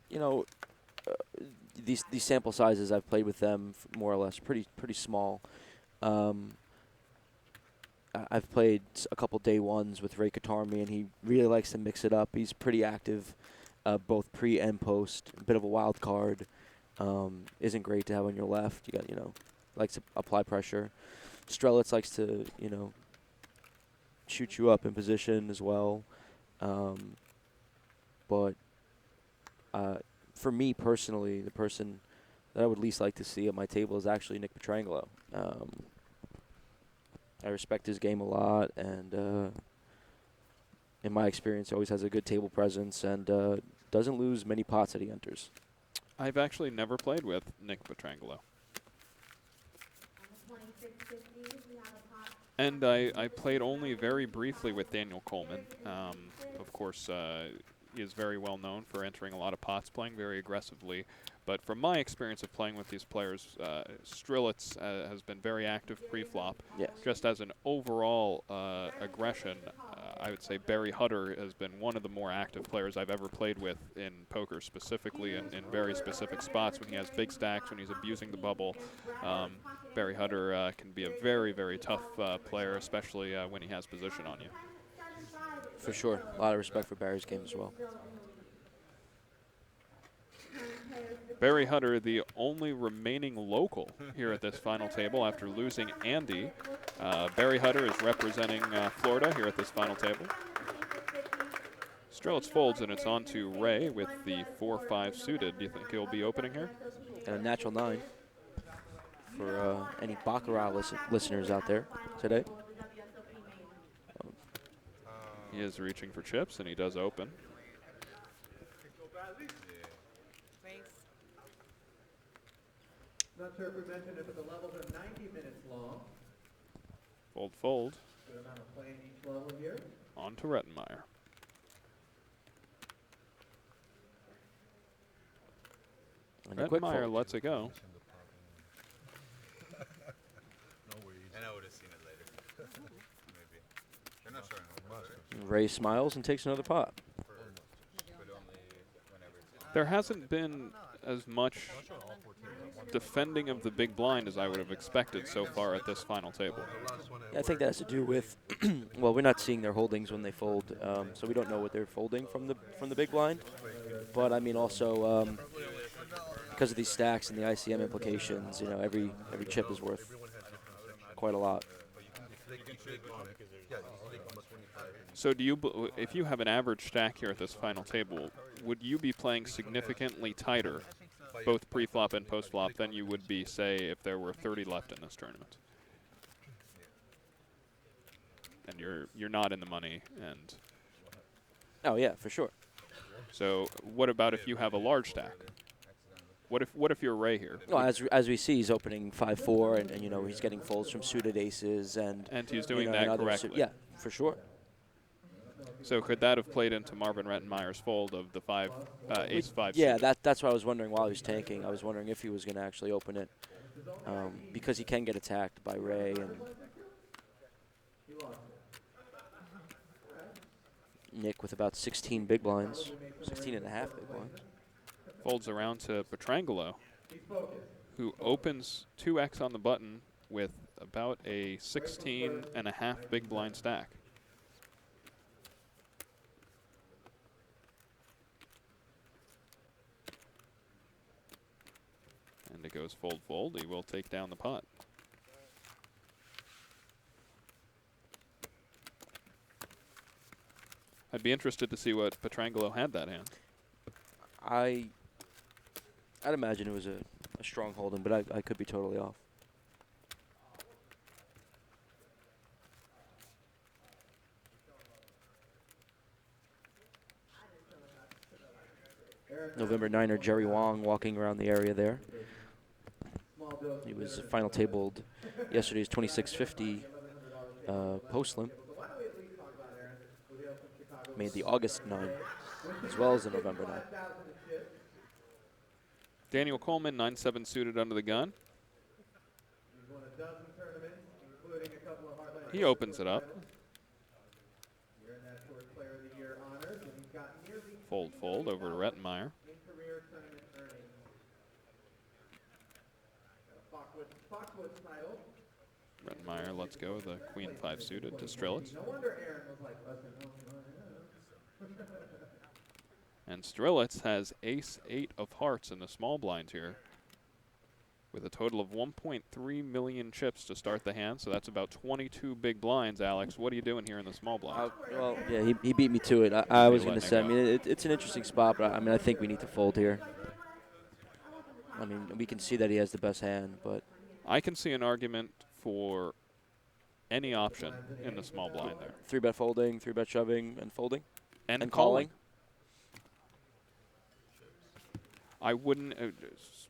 You know, these sample sizes I've played with them more or less pretty small. I've played a couple day ones with Ray Katarmi, and he really likes to mix it up. He's pretty active, both pre and post. A bit of a wild card. Isn't great to have on your left. You got, you know, likes to apply pressure. Strelitz likes to, you know, shoot you up in position as well. But for me personally, the person that I would least like to see at my table is actually Nick Petrangelo. I respect his game a lot, and in my experience, always has a good table presence and doesn't lose many pots that he enters. I've actually never played with Nick Petrangelo. And I played only very briefly with Daniel Coleman. Of course, he is very well known for entering a lot of pots, playing very aggressively. But from my experience of playing with these players, Strelitz has been very active pre-flop. Yes. Just as an overall aggression, I would say Barry Hutter has been one of the more active players I've ever played with in poker, specifically in very specific spots when he has big stacks, when he's abusing the bubble. Barry Hutter can be a very, very tough player, especially when he has position on you. For sure. A lot of respect for Barry's game as well. Barry Hutter, the only remaining local here at this final table after losing Andy. Barry Hutter is representing Florida here at this final table. Strelitz folds, and it's on to Ray with the 4-5 suited. Do you think he'll be opening here? And a natural 9 for any Baccarat listeners out there today. He is reaching for chips, and he does open. Not sure if we mentioned it, but the levels are 90 minutes long. Fold, fold. Good amount of playing each level here. On to Rettenmeyer. Rettenmeyer lets it go. And I would have seen it later. Maybe. They're not showing over, Ray smiles and takes another pot. but only whenever it's There hasn't been as much defending of the big blind as I would have expected so far at this final table. Yeah, I think that has to do with, well, we're not seeing their holdings when they fold, so we don't know what they're folding from the big blind. But I mean, also because of these stacks and the ICM implications, you know, every chip is worth quite a lot. So do you, if you have an average stack here at this final table, would you be playing significantly tighter, both pre-flop and post-flop, than you would be, say, if there were 30 left in this tournament? And you're not in the money, and Oh yeah, for sure. so what about if you have a large stack? What if you're Ray here? Well, as we see, he's opening 5-4, and you know he's getting folds from suited aces, and he's doing you know, that and other correctly. Yeah, for sure. So could that have played into Marvin Rettenmeyer's fold of the ace five? Yeah, suited? that's what I was wondering while he was tanking. I was wondering if he was going to actually open it, because he can get attacked by Ray, and Nick with about 16 big blinds, 16 and a half big blinds. Folds around to Petrangelo, who opens 2x on the button with about a 16 and a half big blind stack. And it goes fold, fold. He will take down the pot. I'd be interested to see what Petrangelo had that hand. I'd imagine it was a strong holding, but I could be totally off. November 9er Jerry Wong walking around the area there. He was final tabled yesterday's 2650 post-lim. Made the August 9 as well as the November 9. Daniel Coleman, 9-7 suited under the gun. He opens it up. Fold, fold over to Rettenmeyer. Rettenmeyer lets go of the Queen 5 suited to Strelitz. And Strelitz has ace 8 of hearts in the small blind here, with a total of 1.3 million chips to start the hand, so that's about 22 big blinds. Alex, what are you doing here in the small blind? Well, yeah, he beat me to it. I was going to say, I mean, it's an interesting spot, but I mean, I think we need to fold here. I mean, we can see that he has the best hand, but I can see an argument for any option in the small blind there. 3-bet folding, 3-bet shoving, and folding, and calling. I wouldn't.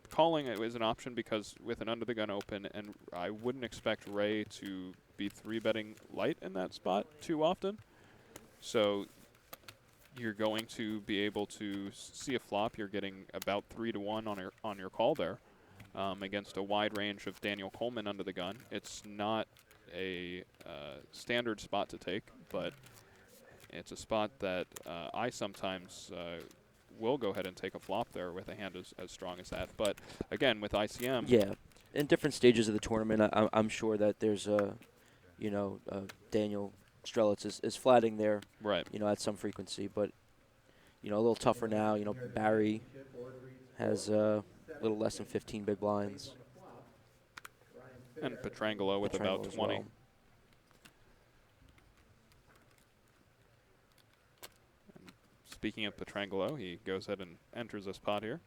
Calling is an option because with an under the gun open, and I wouldn't expect Ray to be 3-betting light in that spot too often. So you're going to be able to see a flop. You're getting about 3-1 on your call there against a wide range of Daniel Coleman under the gun. It's not a standard spot to take, but it's a spot that I sometimes will go ahead and take a flop there with a hand as strong as that. But again, with ICM, yeah, in different stages of the tournament, I'm sure that there's Daniel Strelitz is flatting there, right? You know, at some frequency, but you know, a little tougher now. You know, Barry has a little less than 15 big blinds, and Petrangelo with about 20. Well. Speaking of Petrangelo, he goes ahead and enters this pot here.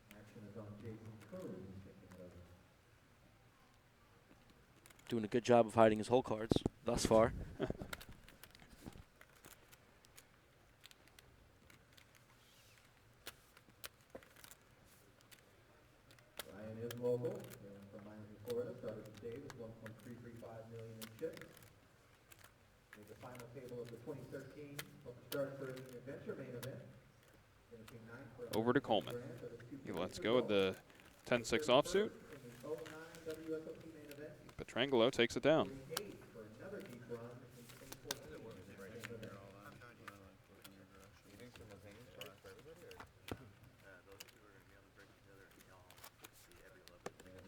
Doing a good job of hiding his hole cards thus far. Ryan is local, from Miami, Florida, started the day with 1.335 million in chips. With a table of the 2013 SHRPO Adventure main event. Finishing ninth for Over to Coleman. He lets go of the 10-6 offsuit. in the 09 WSOP main event. Petrangelo takes it down. 48 for another deep run in 2014 main event. You think simultaneous for everybody, or? And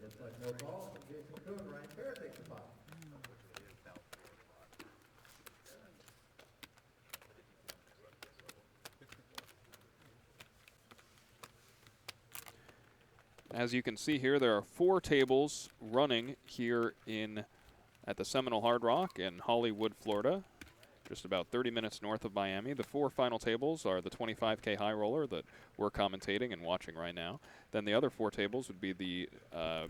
looks like no ball from Jason Kuhn. Ryan Fair takes the ball. As you can see here, there are 4 tables running here at the Seminole Hard Rock in Hollywood, Florida, just about 30 minutes north of Miami. The 4 final tables are the 25K high roller that we're commentating and watching right now. Then the other 4 tables would be the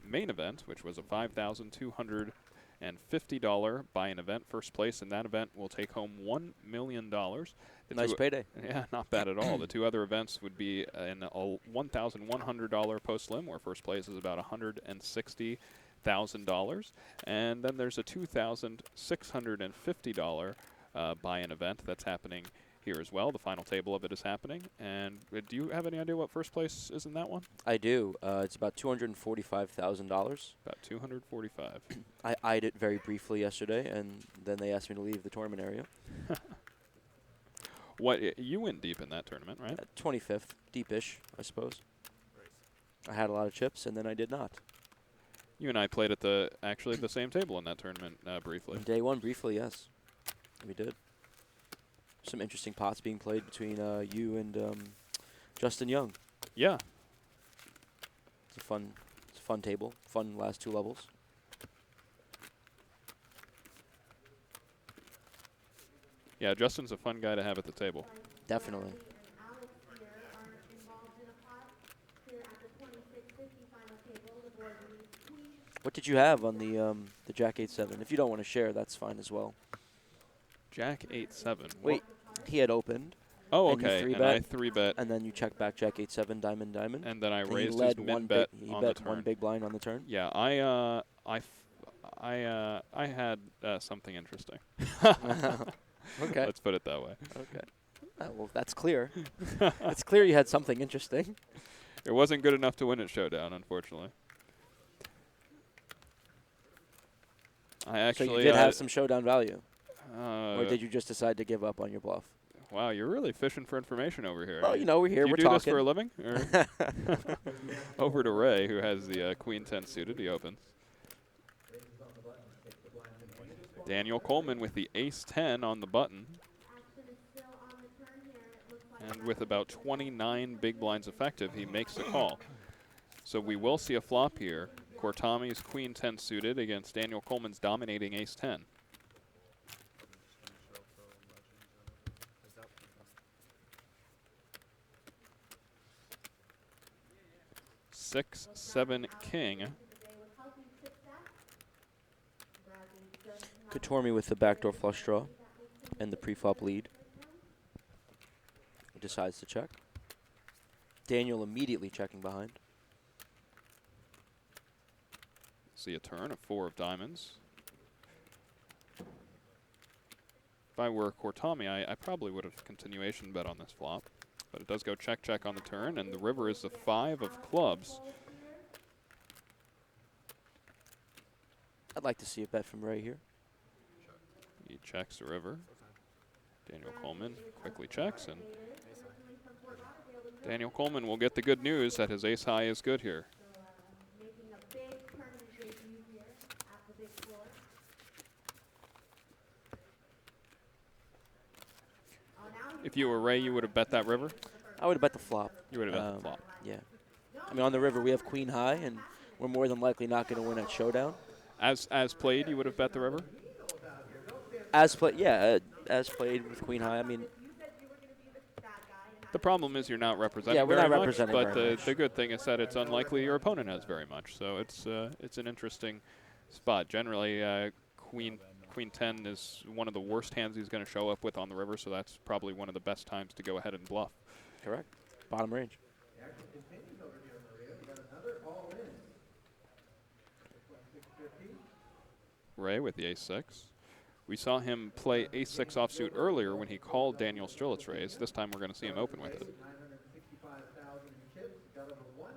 main event, which was a $5,250 buy-in event. First place in that event will take home $1 million. Nice payday. Yeah, not bad at all. The 2 other events would be in a $1,100 post-lim, where first place is about $160,000. And then there's a $2,650 buy-in event that's happening here as well. The final table of it is happening. And do you have any idea what first place is in that one? I do. It's about $245,000. About 245. I eyed it very briefly yesterday, and then they asked me to leave the tournament area. What you went deep in that tournament, right? 25th, deepish, I suppose. I had a lot of chips, and then I did not. You and I played at actually the same table in that tournament briefly. Day 1, briefly, yes, we did. Some interesting pots being played between you and Justin Young. Yeah. It's a fun table. Fun last 2 levels. Yeah, Justin's a fun guy to have at the table. Definitely. What did you have on the Jack 8-7? If you don't want to share, that's fine as well. Jack 8-7. Wait, he had opened. Oh, and okay. You And I 3-bet. And then you check back Jack 8-7, diamond, diamond. And then I and raised his min bet he on bet the turn. 1 big blind on the turn. Yeah, I had something interesting. Okay. Let's put it that way. Okay. Well, that's clear. It's clear you had something interesting. It wasn't good enough to win at Showdown, unfortunately. So you did have some showdown value, or did you just decide to give up on your bluff? Wow, you're really fishing for information over here. Well, you know, we're here. Do we're you do talking. this for a living? Or over to Ray, who has the Queen 10 suited. He opens. Daniel Coleman with the Ace 10 on the button. And with about 29 big blinds effective, he makes the call. So we will see a flop here. Kortami's Queen 10 suited against Daniel Coleman's dominating Ace 10. Six, 7, king. Katormi with the backdoor flush draw and the pre-flop lead. He decides to check. Daniel immediately checking behind. See a turn, a 4 of diamonds. If I were Kortami, I probably would have continuation bet on this flop. But it does go check, check on the turn, and the river is the 5 of clubs. I'd like to see a bet from Ray here. He checks the river. Daniel Coleman quickly checks, and Daniel Coleman will get the good news that his ace high is good here. If you were Ray, you would have bet that river? I would have bet the flop. You would have bet the flop. Yeah. I mean, on the river, we have queen high, and we're more than likely not going to win at showdown. As played, you would have bet the river? As played, yeah. As played with queen high, I mean. The problem is you're not representing yeah, we're very not much, representing but very much. The good thing is that it's unlikely your opponent has very much. So it's an interesting spot. Generally, Queen 10 is one of the worst hands he's going to show up with on the river, so that's probably one of the best times to go ahead and bluff. Correct. Bottom range. The action continues over here, Maria. We got another all-in. 650. Ray with the ace 6. We saw him play ace-6 offsuit earlier when he called Daniel Strilitz's raise. This time we're going to see him open with it. 965,000 chips, got over $1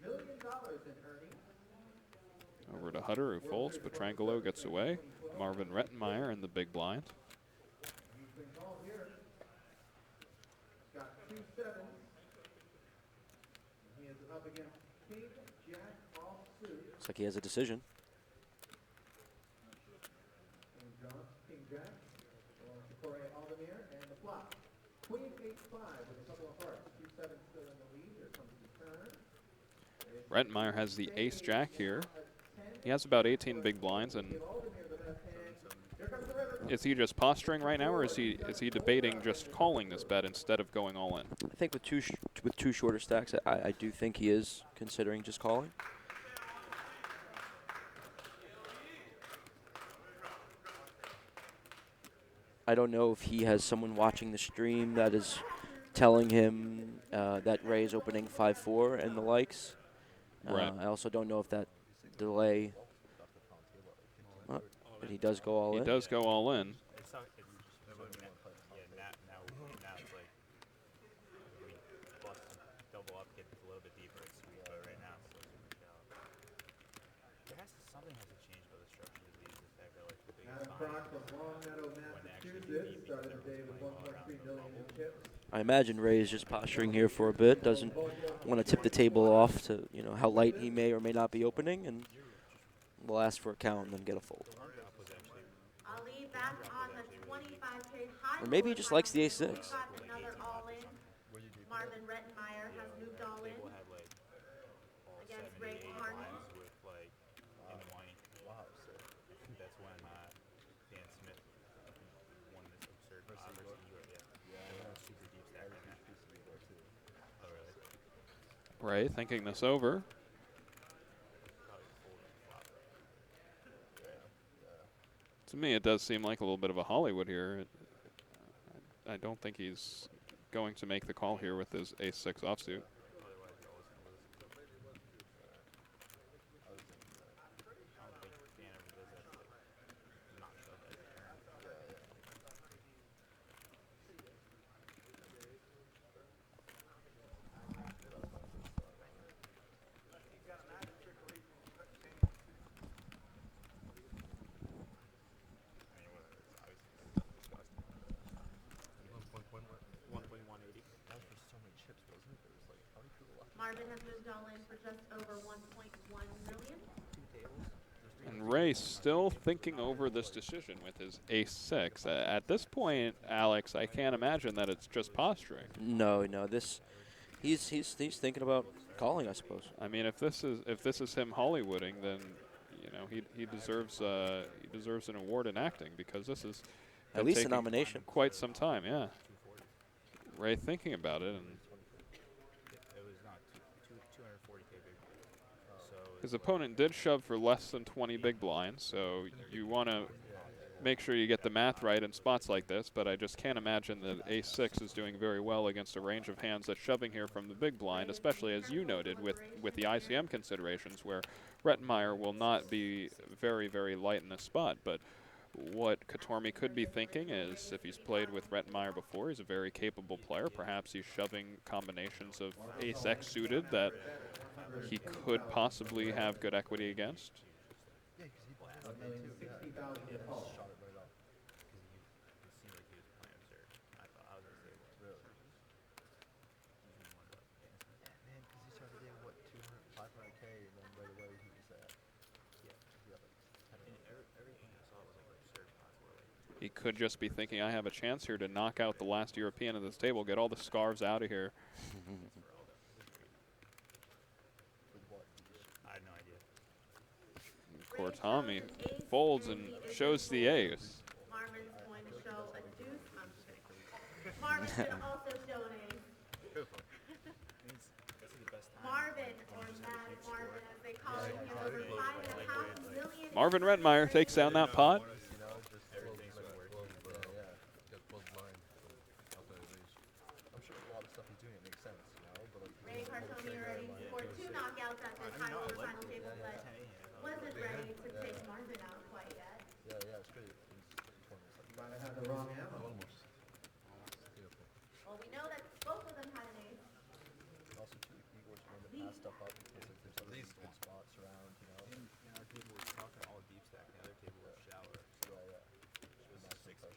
million in earnings. Over to Hutter, who folds. Petrangelo gets away. Marvin Rettenmeyer in the big blind. He's been called here. Got 2 sevens. He is up against King Jack offsuit. Looks like he has a decision. King Jack, Corey Aldemir, and the flop. Queen 8-5 with a couple of hearts. 2 sevens still in the lead. Here comes the turn. Rettenmeyer has the ace-jack here. He has about 18 big blinds, and is he just posturing right now, or is he debating just calling this bet instead of going all in? I think with two shorter stacks, I do think he is considering just calling. I don't know if he has someone watching the stream that is telling him that Ray is opening 5-4 and the likes. Right. I also don't know if that delay. But he does go all in. He does go all in. Now it's like we bust double up, get a little bit deeper, it's sweet, but right now it's something has to change about the structure of these. The fact that like the biggest Adam Crock from Long Meadow, Massachusetts, started the day with 1.3 million in chips. I imagine Ray is just posturing here for a bit. Doesn't want to tip the table off to how light he may or may not be opening, and we'll ask for a count and then get a fold. Ali back on the 25K high. Or maybe he just likes the ace-6. Got another all-in. Marvin Rettenmeyer has moved all in against Ray Harney. with like in the money. Wow, so I think that's when Dan Smith won this absurd versus super deep stack right now. Oh really? Ray thinking this over. To me, it does seem like a little bit of a Hollywood here. I don't think he's going to make the call here with his ace-6 offsuit. Marvin has moved all in for just over 1.1 million. And Ray still thinking over this decision with his ace-6. At this point, Alex, I can't imagine that it's just posturing. No, he's thinking about calling, I suppose. I mean, if this is him Hollywooding, then he deserves an award in acting, because this is at least a nomination. Quite some time, yeah. Ray thinking about it, and his opponent did shove for less than 20 big blinds, so you want to make sure you get the math right in spots like this, but I just can't imagine that ace-6 is doing very well against a range of hands that's shoving here from the big blind, especially as you noted with the ICM considerations, where Rettenmeyer will not be very, very light in this spot. But what Katormi could be thinking is, if he's played with Rettenmeyer before, he's a very capable player. Perhaps he's shoving combinations of ace-X suited that he could possibly have good equity against. He could just be thinking, I have a chance here to knock out the last European at this table, get all the scarves out of here. I had no idea. Of course, Tommy folds and shows the ace. Marvin's going to show a deuce. I'm just kidding. Marvin's going to also show an ace. Marvin, or Mad Marvin, as they call him, has over 5.5 million. Marvin Rettenmeyer takes down that pot. had the wrong ammo. Well, we know that both of them had an ace. Also, too, you always want to pass stuff up because if there's other good spots around, you know. In our table was talking all deep stack, and the other table was shallow. So Yeah, yeah. it was 6.5.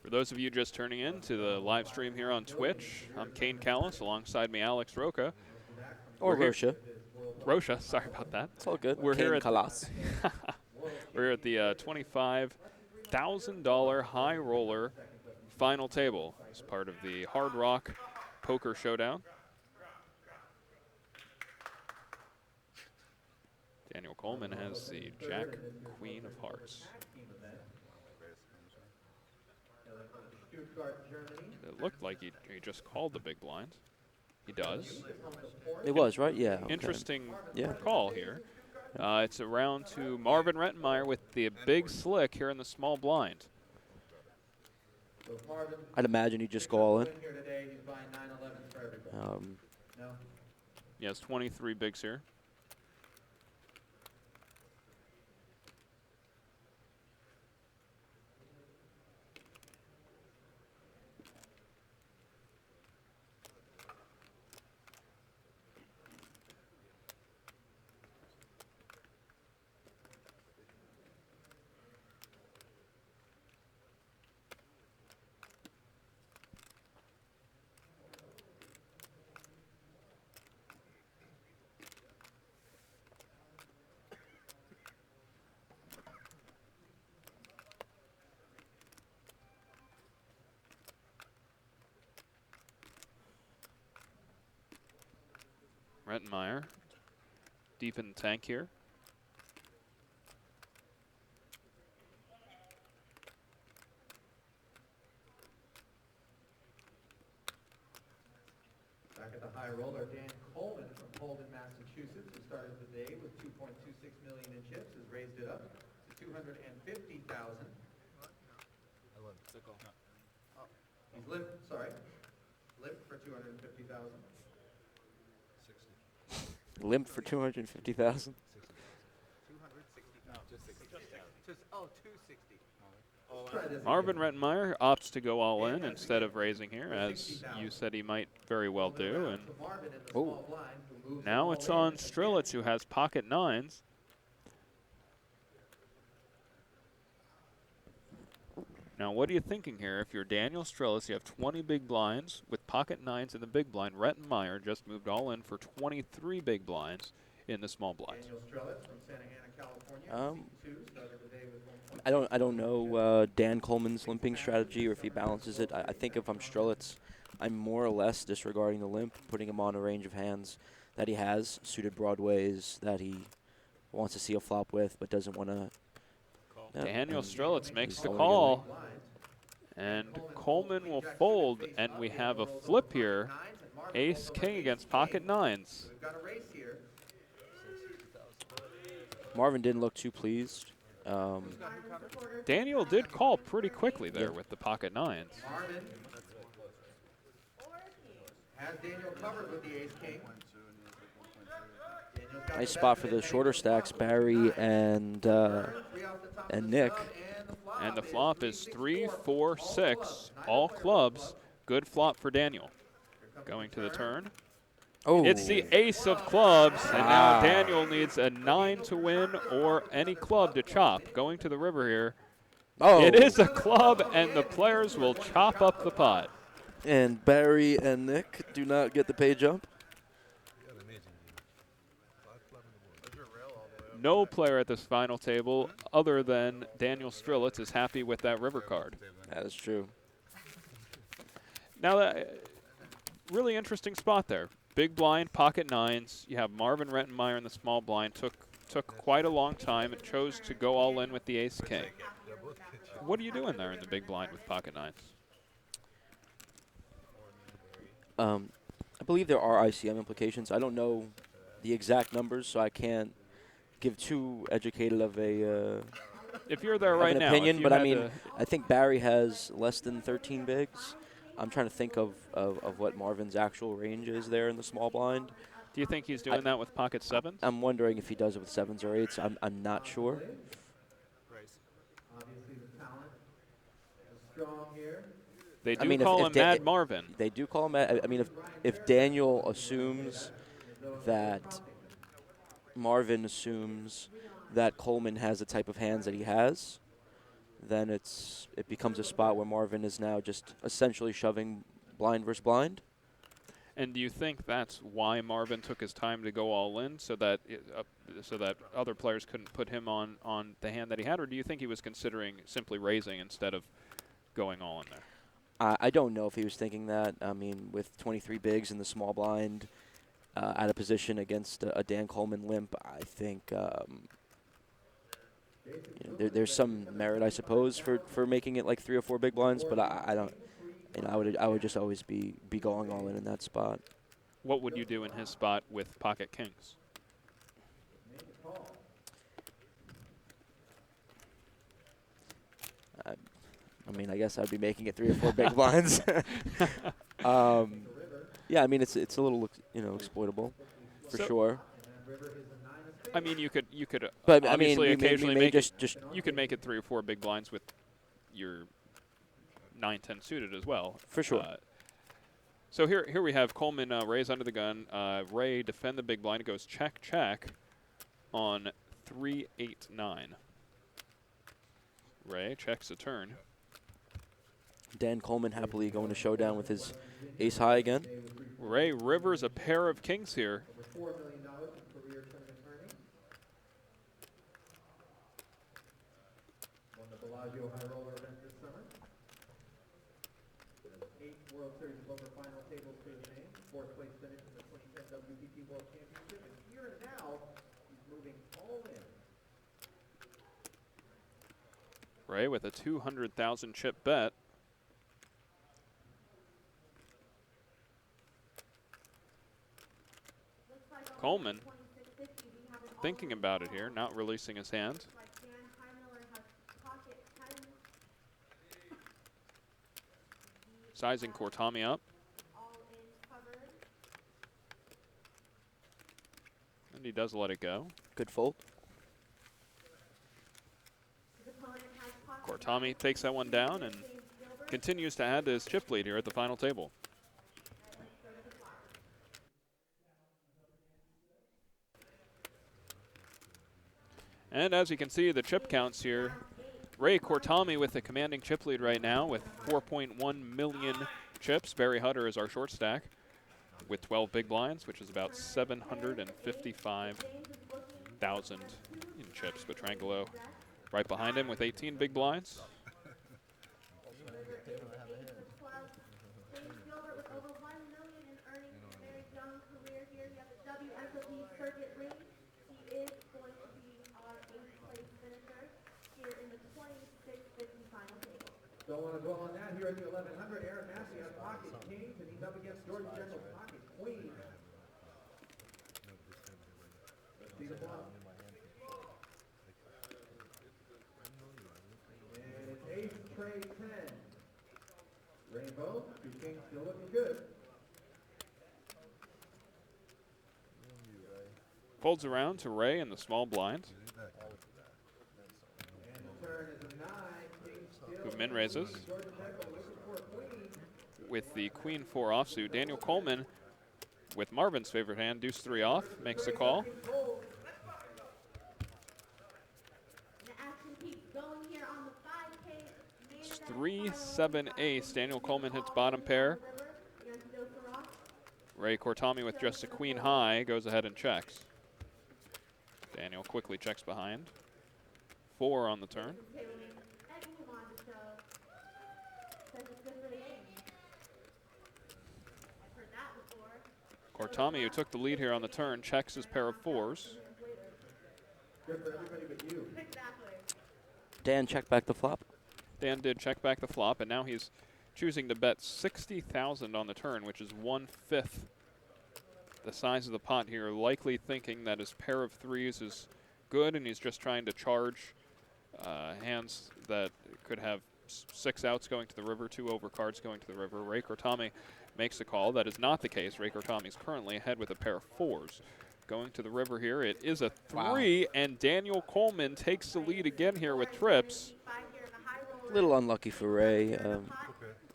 For those of you just turning in to the live stream here on Twitch, I'm Kane Callis. Alongside me, Alex Roca. Or We're Rosha. Rosha, sorry about that. It's all good. We're here at Kalas. we're here at the $25,000 high roller final table as part of the Hard Rock Poker Showdown. Daniel Coleman has the Jack Queen of Hearts. It looked like he just called the big blind. He does. It was, right? Yeah. Okay. Interesting Yeah. call here. It's around to Marvin Rettenmeyer with the big slick here in the small blind. I'd imagine he'd just go all in. He has 23 bigs here. Rettenmeyer deep in the tank here. Back at the high roller, Dan Coleman from Holden, Massachusetts, who started the day with 2.26 million in chips, has raised it up to 250,000. He's limped, sorry. Limped for 250,000. Limp for 250,000. 260. Marvin Rettenmeyer opts to go all in instead of raising here, as you said he might very well do. And now it's on Strelitz, who has pocket nines. Now, what are you thinking here? If you're Daniel Strelitz, you have 20 big blinds with pocket nines in the big blind. Rettenmeyer just moved all in for 23 big blinds in the small blinds. Daniel Strelitz from Santa Ana, California. I don't know Dan Coleman's limping strategy or if he balances it. I think if I'm Strelitz, I'm more or less disregarding the limp, putting him on a range of hands that he has, suited broadways that he wants to see a flop with but doesn't want to. Daniel Strelitz makes the call, and Coleman will fold, and we have a flip here. Ace-king against pocket nines. We've got a race here. Marvin didn't look too pleased. Daniel did call pretty quickly there with the pocket nines. Marvin has Daniel covered with the ace-king. Nice spot for the shorter stacks, Barry and Nick. And the flop is 3, 4, 6, all clubs. Good flop for Daniel. Going to the turn. Oh, It's the ace of clubs, and now Daniel needs a 9 to win or any club to chop. Going to the river here. Oh. It is a club, and the players will chop up the pot. And Barry and Nick do not get the pay jump. No player at this final table other than Daniel Strelitz is happy with that river card. That is true. Now, really interesting spot there. Big blind, pocket nines. You have Marvin Rettenmeyer in the small blind. Took quite a long time and chose to go all in with the ace-king. What are you doing there in the big blind with pocket nines? I believe there are ICM implications. I don't know the exact numbers, so I can't give too educated of a if you're there right an now, opinion. But I mean, I think Barry has less than 13 bigs. I'm trying to think of what Marvin's actual range is there in the small blind. Do you think he's doing that with pocket sevens? I'm wondering if he does it with sevens or eights. I'm not sure. strong here. They do I mean, call if him Mad Marvin. They do call him Mad. I mean, if Daniel assumes that Marvin assumes that Coleman has the type of hands that he has, then it becomes a spot where Marvin is now just essentially shoving blind versus blind. And do you think that's why Marvin took his time to go all in, so that other players couldn't put him on the hand that he had, or do you think he was considering simply raising instead of going all in there? I don't know if he was thinking that. I mean, with 23 bigs in the small blind, out of position against a Dan Coleman limp, I think there's some merit, I suppose, for making it like 3 or 4 big blinds. But I don't. I would just always be going all in that spot. What would you do in his spot with pocket kings? I mean, I guess I'd be making it 3 or 4 big blinds. Yeah, I mean, it's a little exploitable for sure. I mean, you could but obviously I mean, occasionally we may make you could make it 3 or 4 big blinds with your 9-10 suited as well. For sure. So here we have Coleman raise under the gun. Ray defend the big blind. It goes check check on 3-8-9. Ray checks a turn. Dan Coleman happily going to showdown with his ace high again. Ray rivers a pair of kings here. Over $4 million in career tournament earnings. Won the Bellagio High Roller event this summer. 8 World Series Poker final tables to his name. 4th place finish in the 2010 WPT World Championship. And here and now, he's moving all in. Ray with a 200,000 chip bet. Coleman thinking about it here, not releasing his hand. Sizing Kortami up. And he does let it go. Good fold. Kortami takes that one down and continues to add to his chip lead here at the final table. And as you can see, the chip counts here. Ray Kortami with the commanding chip lead right now with 4.1 million chips. Barry Hutter is our short stack with 12 big blinds, which is about 755,000 in chips. Petrangelo right behind him with 18 big blinds. Don't want to dwell on that here at the 1100. Aaron Massey has pocket kings, and he's up against George General's pocket queen. Let's see the flop. And it's ace, trade 10. Rainbow, 2 kings still looking good. Folds around to Ray in the small blind. And the turn is a 9. Who min raises with the Queen 4 offsuit. Daniel Coleman with Marvin's favorite hand, deuce 3 off, makes the call. It's 3-7 ace. Daniel Coleman hits bottom pair. Ray Kortami with just a queen high goes ahead and checks. Daniel quickly checks behind. 4 on the turn. Kortami, who took the lead here on the turn, checks his pair of 4s. Dan checked back the flop. Dan did check back the flop, and now he's choosing to bet 60,000 on the turn, which is 1/5 the size of the pot here, likely thinking that his pair of 3s is good, and he's just trying to charge hands that could have 6 outs going to the river, 2 overcards going to the river. Ray Kortami makes the call. That is not the case. Ray Kortami is currently ahead with a pair of 4s. Going to the river here, it is a 3, and Daniel Coleman takes the lead again here with trips. A little unlucky for Ray.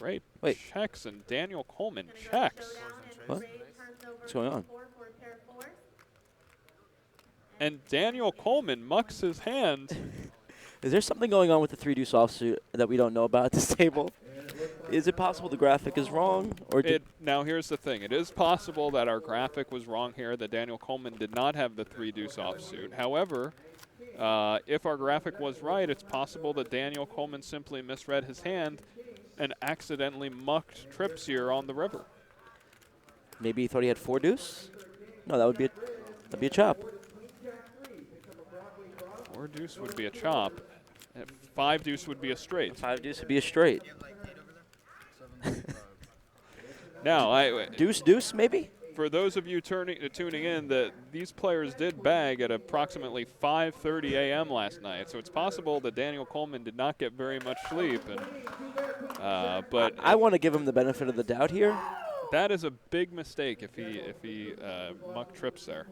Ray Wait. checks and Daniel Coleman checks. What? What's going on? And Daniel Coleman mucks his hand. Is there something going on with the 3-deuce offsuit that we don't know about at this table? Is it possible the graphic is wrong? Or Now, here's the thing. It is possible that our graphic was wrong here, that Daniel Coleman did not have the 3-deuce offsuit. However, if our graphic was right, it's possible that Daniel Coleman simply misread his hand and accidentally mucked trips here on the river. Maybe he thought he had 4-deuce? No, that'd be a chop. 4-deuce would be a chop. 5-deuce would be a straight. 5-deuce would be a straight. Now, Deuce, maybe? For those of you tuning in, that these players did bag at approximately 5:30 a.m. last night, so it's possible that Daniel Coleman did not get very much sleep. And but I want to give him the benefit of the doubt here. That is a big mistake if he muck trips there.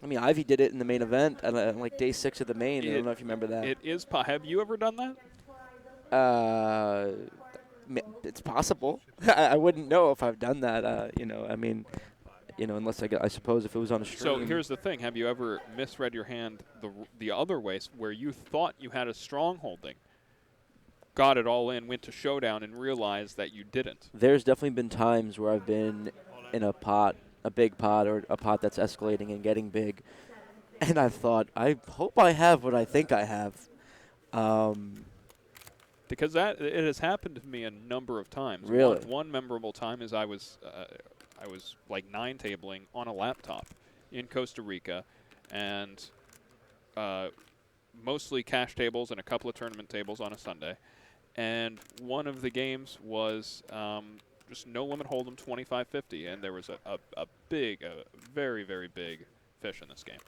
I mean, Ivy did it in the main event at like day 6 of the main. I don't know if you remember that. It is. Have you ever done that? It's possible. I wouldn't know if I've done that. You know, I mean, you know, unless I suppose if it was on a stream. So here's the thing: have you ever misread your hand the other way, where you thought you had a strong holding, got it all in, went to showdown, and realized that you didn't? There's definitely been times where I've been in a pot, a big pot, or a pot that's escalating and getting big, and I've thought, I hope I have what I think I have. Because it has happened to me a number of times. Really? One memorable time is I was like 9-tabling on a laptop in Costa Rica, and mostly cash tables and a couple of tournament tables on a Sunday. And one of the games was just no limit hold'em 25-50, and there was a very, very big fish in this game.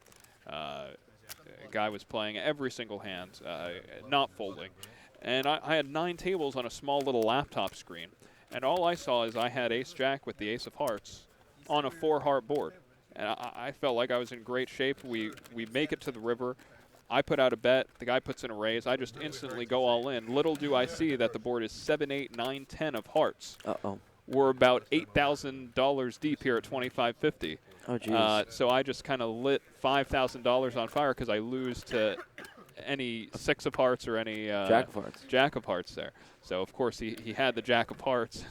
A guy was playing every single hand, not folding. And I had 9 tables on a small little laptop screen. And all I saw is I had ace-jack with the ace of hearts on a 4-heart board. And I felt like I was in great shape. We make it to the river. I put out a bet. The guy puts in a raise. I just instantly go all in. Little do I see that the board is 7, 8, 9, 10 of hearts. Uh-oh. We're about $8,000 deep here at 25-50. Oh, geez. So I just kind of lit $5,000 on fire because I lose to any 6 of hearts or any jack of hearts there. So of course he had the jack of hearts.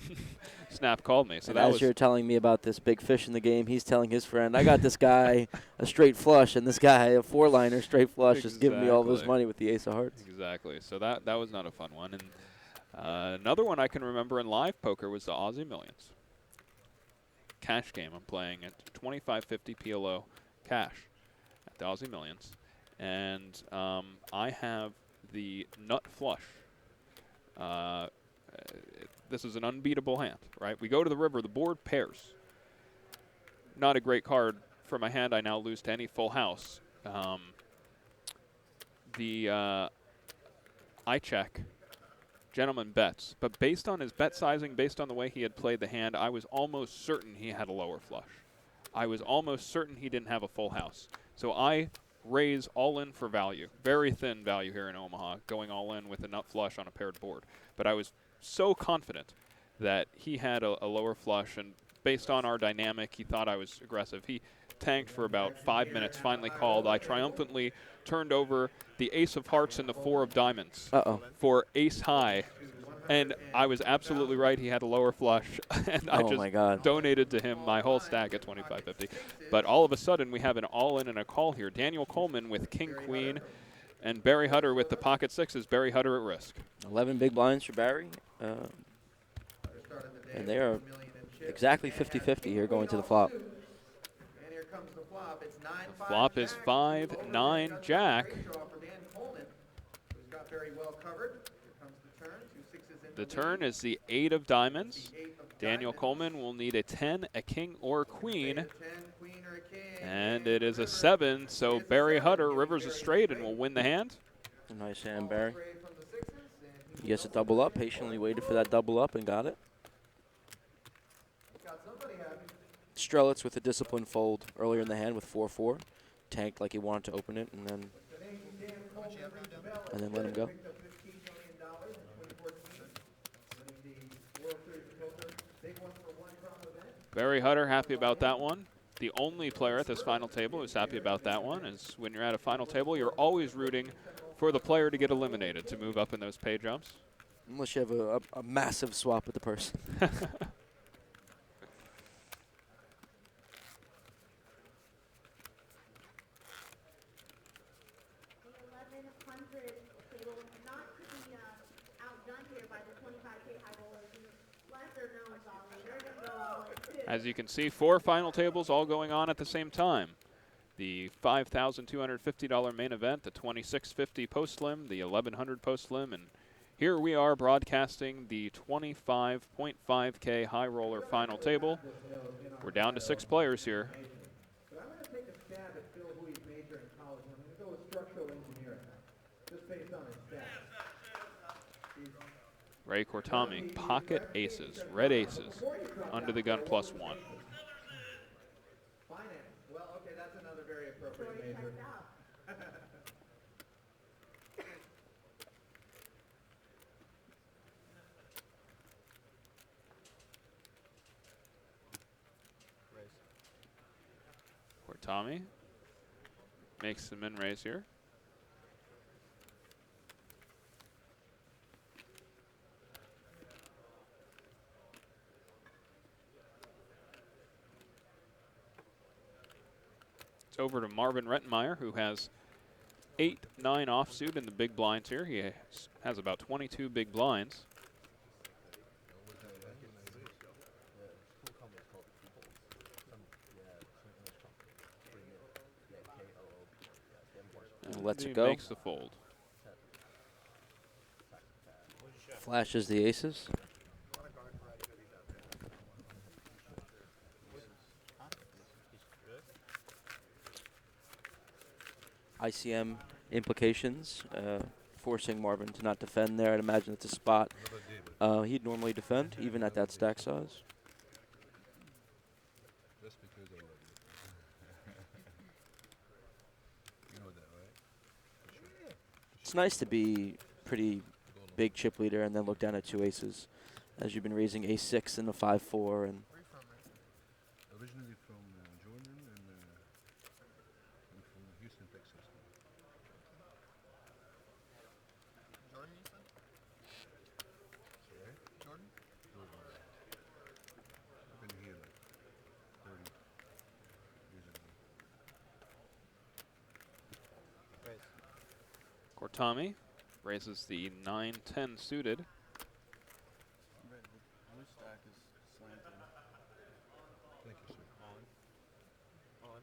Snap called me. So and as you're telling me about this big fish in the game, he's telling his friend, I got this guy a straight flush, and this guy a 4-liner straight flush, just giving me all this money with the ace of hearts. Exactly. So that was not a fun one. And another one I can remember in live poker was the Aussie Millions cash game. I'm playing at 25-50 PLO cash at the Aussie Millions. And I have the nut flush. This is an unbeatable hand, right? We go to the river. The board pairs. Not a great card for my hand. I now lose to any full house. I check. Gentleman bets. But based on his bet sizing, based on the way he had played the hand, I was almost certain he had a lower flush. I was almost certain he didn't have a full house. So I raise all in for value. Very thin value here in Omaha, going all in with a nut flush on a paired board. But I was so confident that he had a lower flush, and based on our dynamic, he thought I was aggressive. He tanked for about 5 minutes, finally called. I triumphantly turned over the ace of hearts and the 4 of diamonds for ace high. And I was absolutely right. He had a lower flush, and I just donated to him my whole stack at 25-50. But all of a sudden, we have an all-in and a call here. Daniel Coleman with king-queen, and Barry Hutter with the pocket sixes. Barry Hutter at risk. 11 big blinds for Barry. And they are exactly 50-50 here going to the flop. And here comes the flop. It's 9, The flop is 5-9 jack. Very well covered. Here comes the turn. 2 6s in The turn is the 8 of diamonds. Daniel Coleman will need a 10, a king, or a queen. And it is a 7, so Barry Hutter rivers a straight and will win the hand. A nice hand, Barry. He gets a double up, patiently waited for that double up and got it. Strelitz with a discipline fold earlier in the hand with 4-4. Tanked like he wanted to open it, and then let him go. Barry Hutter happy about that one. The only player at this final table who's happy about that one is when you're at a final table, you're always rooting for the player to get eliminated, to move up in those pay jumps. Unless you have a massive swap with the person. As you can see, 4 final tables all going on at the same time. The $5,250 main event, the $2,650 post-slim, the $1,100 post-slim, and here we are broadcasting the 25.5K high roller final table. We're down to 6 players here. But I'm going to take a stab at Phil, who he's majored in college. I'm going to go with structural engineering, just based on his stats. Ray Cortami, pocket aces, red aces, under the gun +1. Finance. Well, okay, that's another very appropriate major. Cortami makes the min raise here. It's over to Marvin Rettenmeyer, who has 8-9 offsuit in the big blinds here. He has about 22 big blinds. And lets He it go. makes the fold. Flashes the aces. ICM implications, forcing Marvin to not defend there. I'd imagine it's a spot he'd normally defend, even at that stack size. Just because I love you. You know that, right? Sure. It's nice to be pretty big chip leader and then look down at 2 aces, as you've been raising a6 and a 5-4. And Originally from Jordan and from Houston, Texas. Jordan, you said? Sorry? Jordan? Jordan. I've been here like 30 years ago. Cortami raises the 9-10 suited. Blue stack is slanted. Thank you, sir. On.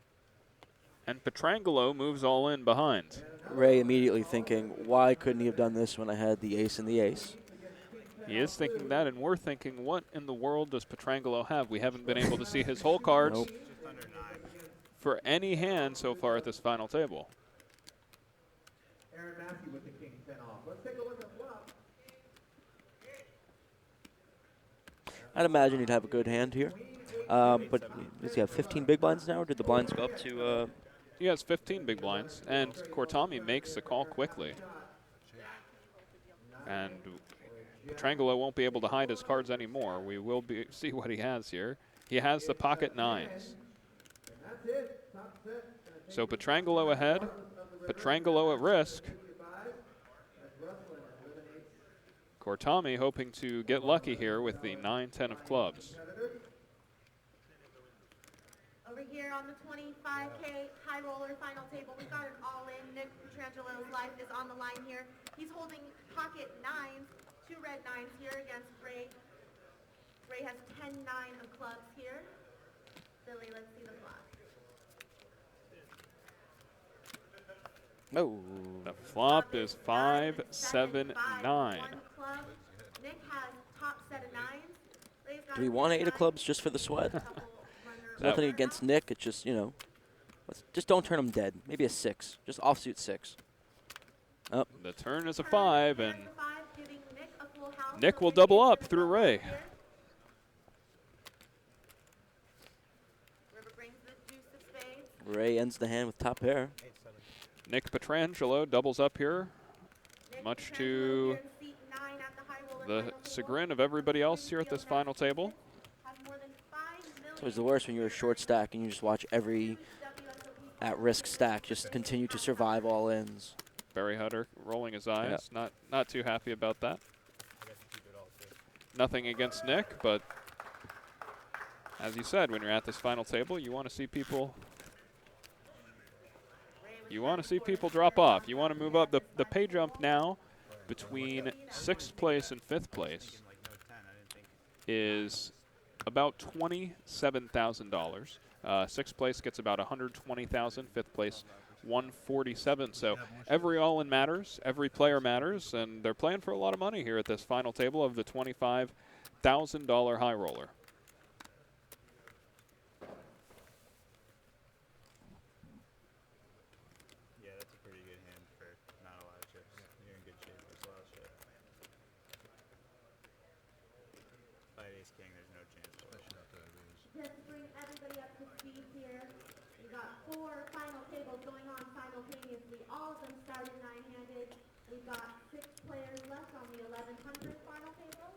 And Petrangelo moves all in behind. Ray immediately thinking, why couldn't he have done this when I had the ace and the ace? He is thinking that, and we're thinking, what in the world does Petrangelo have? We haven't been able to see his whole cards Nope. Just under 9. for any hand so far at this final table. Aaron Massey with the king 10 off. Let's take a look at flop. I'd imagine he'd have a good hand here. But does he have 15 big blinds now, or did the blinds go up to... He has 15 big blinds, and Cortami makes the call quickly. And Petrangelo won't be able to hide his cards anymore. We will see what he has here. He has the pocket 9s. So Petrangelo ahead, Petrangelo at risk. Cortami hoping to get lucky here with the 9-10 of clubs. Over here on the 25K high roller final table, we got an all-in. Nick Petrangelo's life is on the line here. He's holding pocket 9s, 2 red 9s here against Ray. Ray has 10-9 of clubs here. Billy, let's see the flop. Oh. The flop is 5-7-9. Nick has top set of 9s. Ray's got Do we want 8 of clubs just for the sweat? Nothing against Nick. It's just, you know, just don't turn him dead. Maybe a 6. Just offsuit 6. Oh. The turn is a 5, and Nick will double up through Ray. Ray ends the hand with top pair. Nick Petrangelo doubles up here, Nick much Petrangelo to here in seat 9 at the high roller the final table. chagrin of everybody else here at this final table. Has more than 5 million It's always the worst when you're a short stack and you just watch every at-risk stack just continue to survive all ins. Barry Hutter rolling his eyes, not too happy about that. Nothing against Nick, but as you said, when you're at this final table, you want to see people. You want to see people drop off. You want to move up. The pay jump now between 6th place and 5th place is about $27,000. 6th place gets about $120,000. 5th place, $147,000. So every all-in matters. Every player matters, and they're playing for a lot of money here at this final table of the $25,000 high roller. Yeah, that's a pretty good hand for not a lot of chips. You're in good shape for a lot of shit. Fight ace king, there's no chance. Just to bring everybody up to speed here, we got 4 final tables going on simultaneously. All of them started 9-handed. We've got 6 players left on the 1100 final table.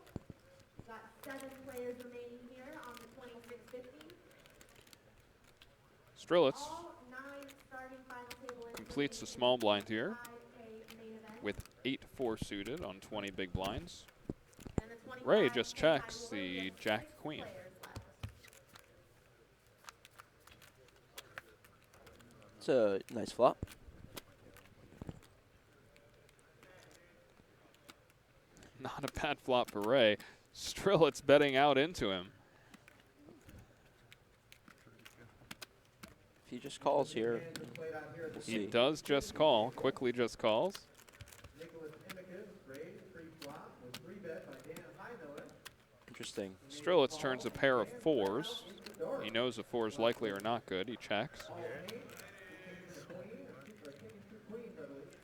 We've got 7 players remaining here on the 2650. Strelitz All 9 starting final table completes the small blind here 5K main event. with 8-4 suited on 20 big blinds. And the 25K Ray just high checks roller the with Jack 6 Queen. players left. It's a nice flop. Not a bad flop for Ray. Strelitz betting out into him. If he just calls here, we'll He see. does just call, quickly just calls. Nicholas Imicus raised pre-flop with 3-bet by Dan Highmiller. Interesting. Strelitz turns a pair of 4s. He knows a 4 is likely or not good. He checks.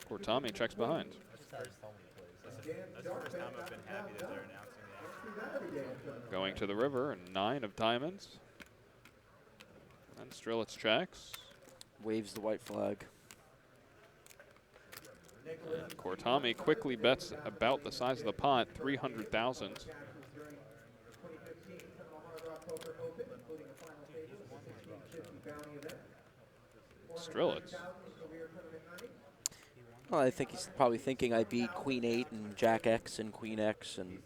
Poor Tommy checks behind. That's the first time I've been happy that they're announcing the Going to the river, 9 of diamonds. And Strelitz checks. Waves the white flag. And Kortami quickly bets about the size of the pot, 300,000. During the 2015 Seminole Hard Rock Poker Open, including a final table of the 1650 bounty event. Strelitz. 430,000 career tournament earnings. Well, I think he's probably thinking I beat Queen 8 and Jack X and Queen X, and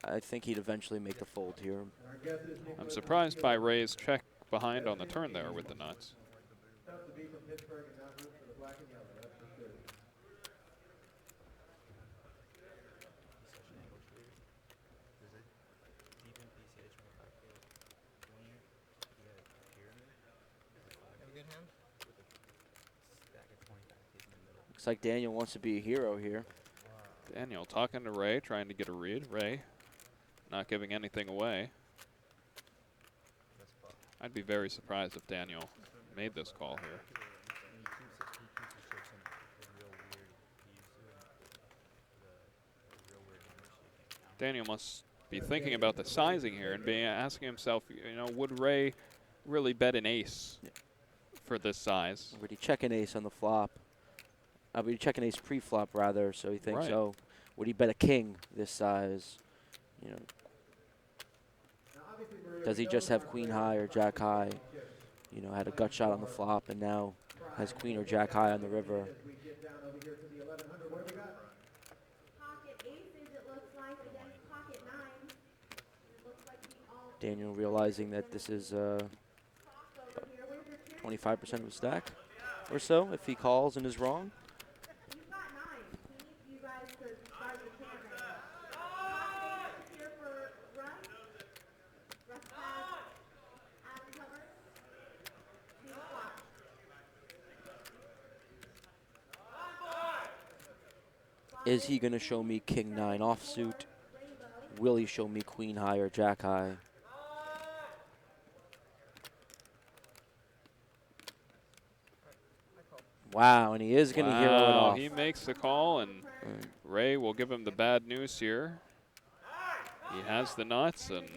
I think he'd eventually make the fold here. I'm surprised by Ray's check behind on the turn there with the nuts. Tough to be from Pittsburgh and not root for the black and yellow, that's for sure. Looks like Daniel wants to be a hero here. Daniel talking to Ray, trying to get a read. Ray not giving anything away. I'd be very surprised if Daniel made this call here. Daniel must be thinking about the sizing here and asking himself, you know, would Ray really bet an ace for this size? Would he check an ace on the flop? Would he check an ace pre-flop rather? So he thinks, Right. oh, would he bet a king this size? You know, does he just have queen high or jack high? You know, had a gut shot on the flop and now has queen or jack high on the river. Pocket aces, it looks like, against pocket nines. It looks like we all Daniel realizing that this is crossover here. Where's your two? 25% of the stack or so if he calls and is wrong. You've got nines. We need you guys to start the chant right now. Pocket aces here for Russ. Russ has Adam covered. Two flop. Is he going to show me king 9 offsuit? Will he show me queen high or jack high? Wow, and he is going to hero it off. He makes the call, and Ray will give him the bad news here. He has the nuts, and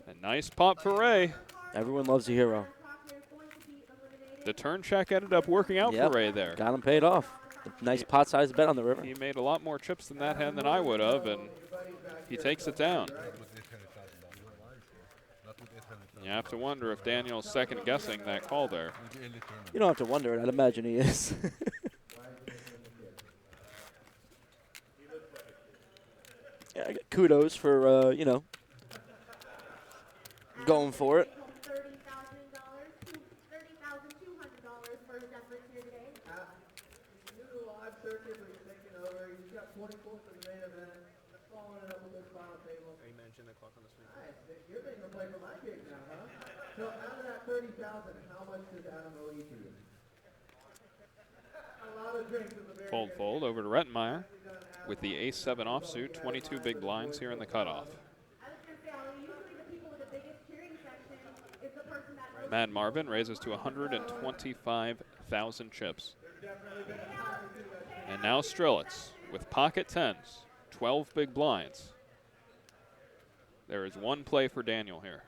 a nice pop for Ray. Everyone loves a hero. The turn check ended up working out for Ray there. Got him paid off. A nice pot-sized bet on the river. He made a lot more chips than that hand than I would have, and he takes it down. You have to wonder if Daniel's second-guessing that call there. You don't have to wonder it. I'd imagine he is. Yeah, I get kudos for, you know, going for it. $30,200 for his efforts here today. New live circuit was taken over. He's got 24 for the main event. Following it up with this final table. Are you managing the clock on the screen? Nice. You're making a play for my gig now, huh? So out of that 30,000, how much does Adam owe you? A lot of drinks in the very Fold over to Rettenmeyer with the ace-7 offsuit, 22 big blinds here in the cutoff. I was going to say, usually the people with the biggest cheering section is the person that Mad Marvin raises to 125,000 chips. And now Strelitz with pocket tens, 12 big blinds. There is one play for Daniel here.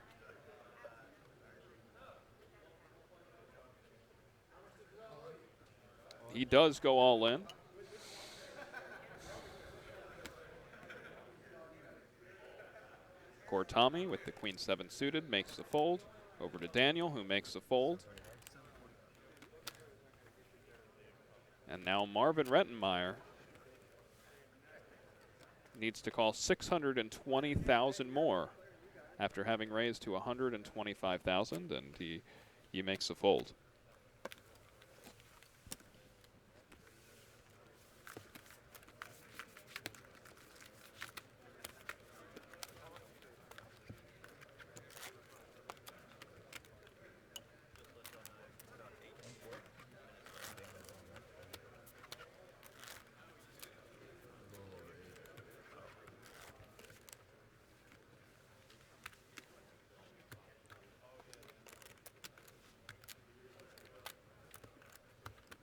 He does go all in. Kortami with the queen-7 suited makes the fold. Over to Daniel, who makes the fold. And now Marvin Rettenmeyer needs to call 620,000 more after having raised to 125,000, and he makes the fold.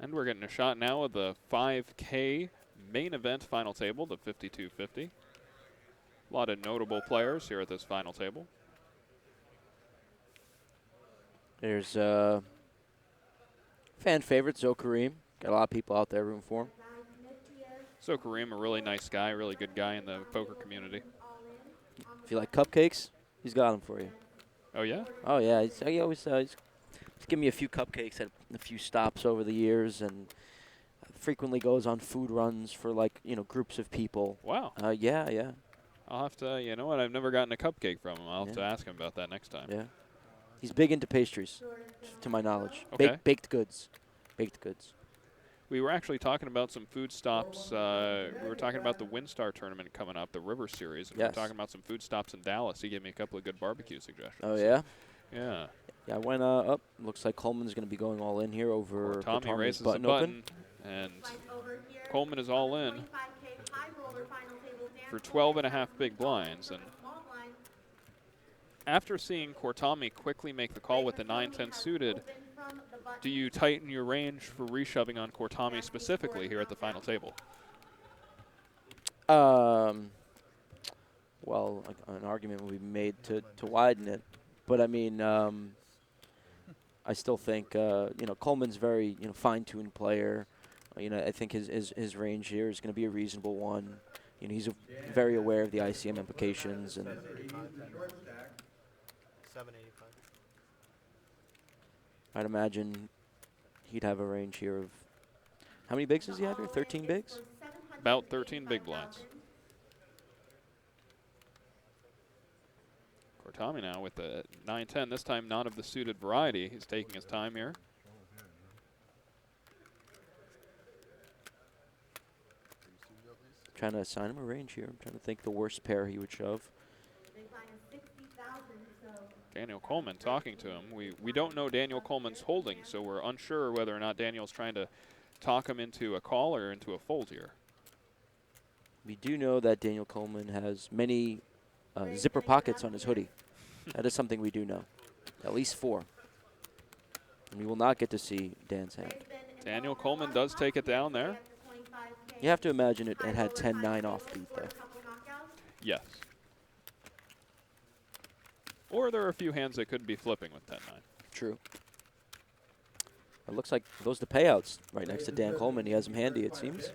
And we're getting a shot now of the 5K main event final table, the 5250. A lot of notable players here at this final table. There's fan favorite, Zoe Kareem. Got a lot of people out there rooting for him. So Kareem, a really nice guy, really good guy in the poker community. If you like cupcakes, he's got them for you. Oh, yeah? Oh, yeah. He always he's given me a few cupcakes at a few stops over the years, and frequently goes on food runs for, like, you know, groups of people. Wow. Yeah. I'll have to, you know what, I've never gotten a cupcake from him. I'll have to ask him about that next time. Yeah. He's big into pastries, to my knowledge. Okay. Baked goods. Baked goods. We were actually talking about some food stops. We were talking about the WinStar tournament coming up, the River Series. And we were talking about some food stops in Dallas. He gave me a couple of good barbecue suggestions. Oh, yeah? Yeah. Yeah, I went up. Looks like Coleman's going to be going all in here over Tommy raises button the button, open. and Coleman is all in for 12.5 big blinds. And after seeing Kortami quickly make the call with the 9-10 suited, do you tighten your range for reshoving on Kortami specifically here at the final table? Well, an argument will be made to widen it, but I mean, I still think you know, Coleman's very, you know, fine-tuned player. You know, I think his range here is going to be a reasonable one. You know, he's very aware of the ICM implications, and 785. I'd imagine he'd have a range here of, how many bigs does he have here? 13 bigs? About 13 big blinds. Kortami now with the 9-10, this time not of the suited variety. He's taking his time here. Trying to assign him a range here. I'm trying to think the worst pair he would shove. Daniel Coleman talking to him. We don't know Daniel Coleman's holding, so we're unsure whether or not Daniel's trying to talk him into a call or into a fold here. We do know that Daniel Coleman has many zipper pockets on his hoodie. That is something we do know. At least 4. And we will not get to see Dan's hand. Daniel Coleman does take it down there. You have to imagine it had 10-9 offbeat, though. Yes. Or there are a few hands that could be flipping with 10-9. True. It looks like those are the payouts right next to Dan Coleman. He has them handy, it seems.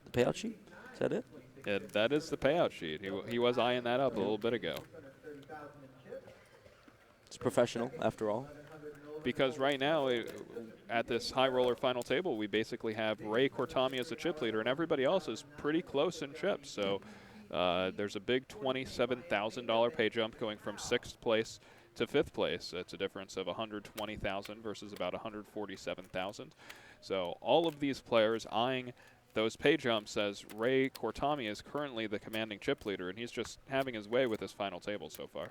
The payout sheet? Is that it? Yeah, that is the payout sheet. He was eyeing that up a little bit ago. It's professional, after all. Because right now, at this high roller final table, we basically have Ray Cortami as the chip leader, and everybody else is pretty close in chips. So there's a big $27,000 pay jump going from 6th place to 5th place. It's a difference of $120,000 versus about $147,000. So all of these players eyeing those pay jumps as Ray Cortami is currently the commanding chip leader, and he's just having his way with his final table so far.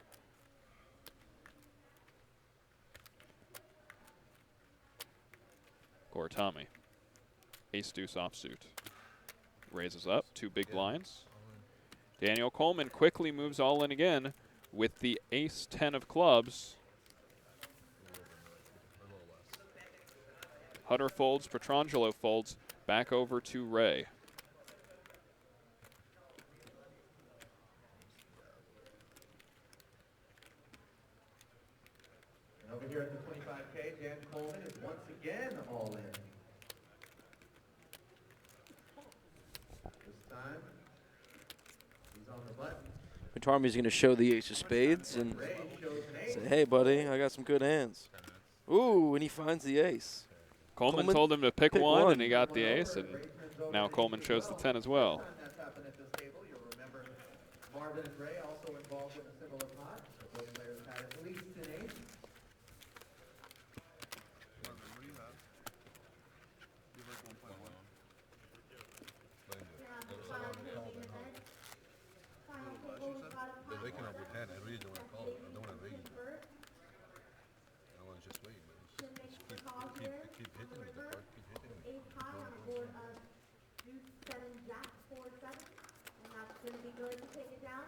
Cortami, ace-deuce offsuit. Raises up, 2 big blinds. Daniel Coleman quickly moves all in again with the ace-10 of clubs. Hutter folds, Petrangelo folds, back over to Ray. And over here at the 25K, Dan Coleman is once again all in. This time, he's on the button. Cortami's going to show the ace of spades and say, hey, buddy, I got some good hands. Ooh, and he finds the ace. Coleman told him to pick one, and he got the ace, and now Coleman shows the 10 as well. That's happened at this table. You'll remember Marvin and Ray also involved in a similar pot. Both players had at least an ace. They're waking up with 10. I really don't want to call it. I don't want to wait. I want to just wait. But keep hitting me. The card keep hitting me. Ace high on a board of deuce, 7, jack, 4, 7. And that's going to be good to take it down.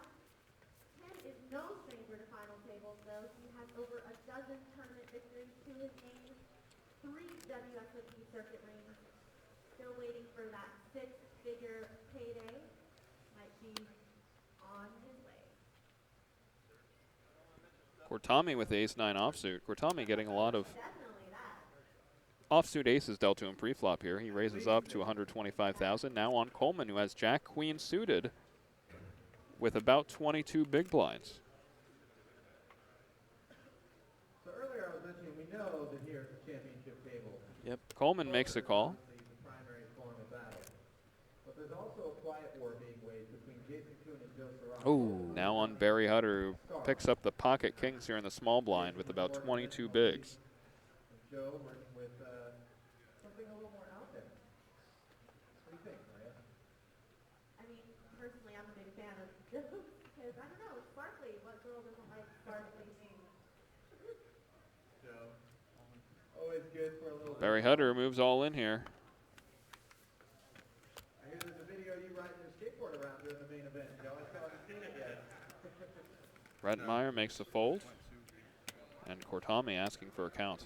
Ken is no stranger to final tables, though. He has over a dozen tournament victories to his name, 3 WSOP circuit rings. Still waiting for that 6-figure payday. Might be on his way. Cortami with the ace-9 offsuit. Cortami getting a lot of Definitely that. offsuit aces dealt to him pre-flop here. He raises up to $125,000. Now on Coleman, who has Jack-Queen suited with about 22 big blinds. So earlier I was mentioning we know that here at the championship table, Yep. Coleman makes a call. the primary form of battle. But there's also a quiet war being waged between Jason Kuhn and Joe Serrano. Ooh. Now on Barry Hutter, who picks up the pocket kings here in the small blind with about 22 bigs. And Joe working with something a little more out there. What do you think, Maria? I mean, personally, I'm a big fan of Joe, because I don't know, it's sparkly. What girl doesn't like sparkly things? Joe. Always good for a little Barry Hutter moves all in here. I hear there's a video of you riding your skateboard around during the main event, Joe. I still haven't seen it yet. Rettenmeyer makes a fold. And Cortami asking for a count.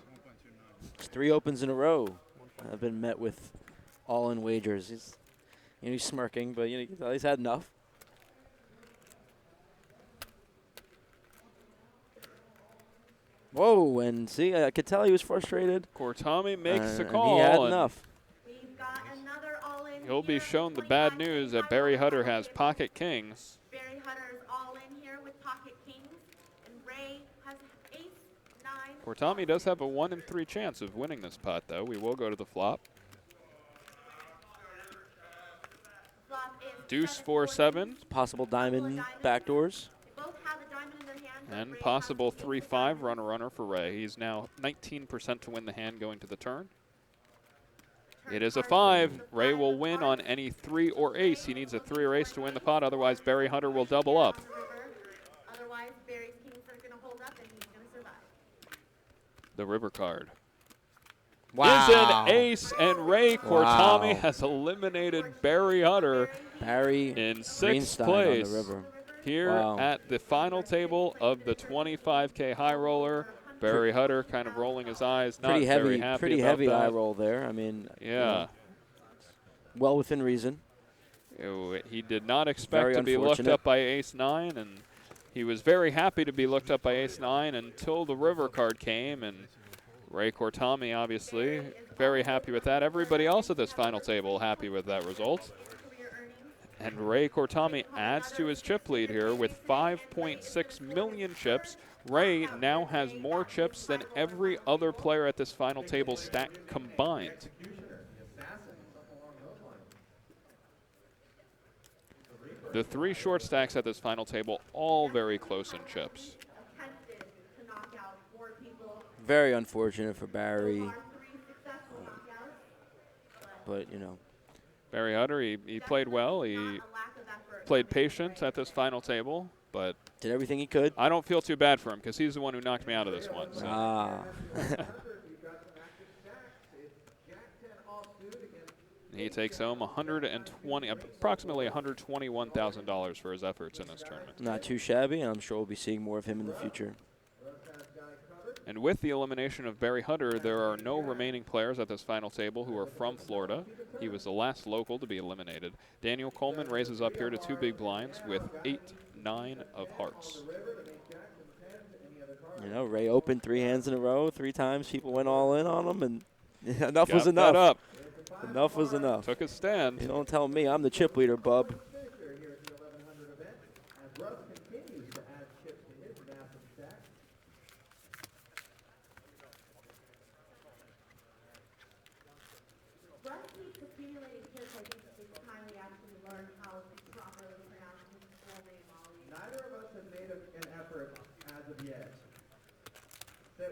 It's 3 opens in a row. I've been met with all-in wagers. He's smirking, but you can tell he's had enough. Whoa, and see, I could tell he was frustrated. Cortami makes a And call. he had and We've enough. got another all-in he'll be here shown with the bad 25K news that high Barry roller Hutter final has table. pocket kings. Barry Hutter's all in here with pocket kings, and Ray has ace, 9. Cortami does have a 1 in 3 chance of winning this pot, though. We will go to the flop. Flop is Deuce 7, 4, 7. Possible diamond backdoors. They both have a diamond in their hand, but And Ray possible has the ace 3-5 of diamonds. runner for Ray. He's now 19% to win the hand going to the turn. Turn It is a card 5. is the Ray five will of win hearts. on any 3 or ace. He needs a 3 or ace to win the pot, otherwise Barry Hutter will double up. On the river. Otherwise, Barry's kings are going to hold up, and he's going to survive. The river card Wow. is an ace, and Ray Cortami Wow. has eliminated Barry Hutter Barry in 6th Greenstein place on the river. here Wow. at the final table of the 25K high roller. Barry Hutter kind of rolling his eyes, not Pretty very heavy, happy pretty about heavy that. eye roll there. I mean, Yeah. well within reason. He did not expect Very to be looked unfortunate. up by ace-9, and he was very happy to be looked up by ace-9 until the river card came, and Ray Cortami, obviously, very happy with that. Everybody else at this final table happy with that result. And Ray Cortami adds to his chip lead here with 5.6 million chips. Ray now has more chips than every other player at this final table stack combined. The 3 short stacks at this final table, all very close in chips. Very unfortunate for Barry. But, you know. Barry Hutter, he played well. He played patient at this final table, but did everything he could. I don't feel too bad for him because he's the one who knocked me out of this one. So. He takes home approximately $121,000 for his efforts in this tournament. Not too shabby, and I'm sure we'll be seeing more of him in the future. And with the elimination of Barry Hutter, there are no remaining players at this final table who are from Florida. He was the last local to be eliminated. Daniel Coleman raises up here to 2 big blinds with 8-9 of hearts. You know, Ray opened 3 hands in a row, 3 times. People went all in on him, and enough was enough. That up. Enough was enough. Took a stand. You don't tell me. I'm the chip leader, bub.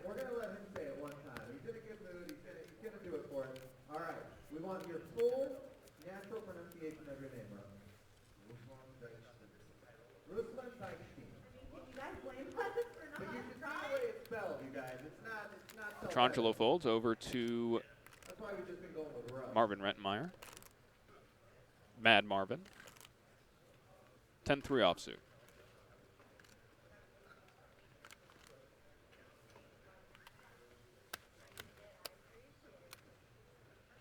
We're going to let him say it one time. He's in a good mood. He's going to do it for us. All right. We want your full natural pronunciation of your name, bro. Ruslan Dykstein. You guys blame us for not. But you should see the way it's spelled, you guys. It's not Trangelo folds over to that's why we've just been going with Russ. Marvin Rettenmeyer. Mad Marvin. 10-3 offsuit.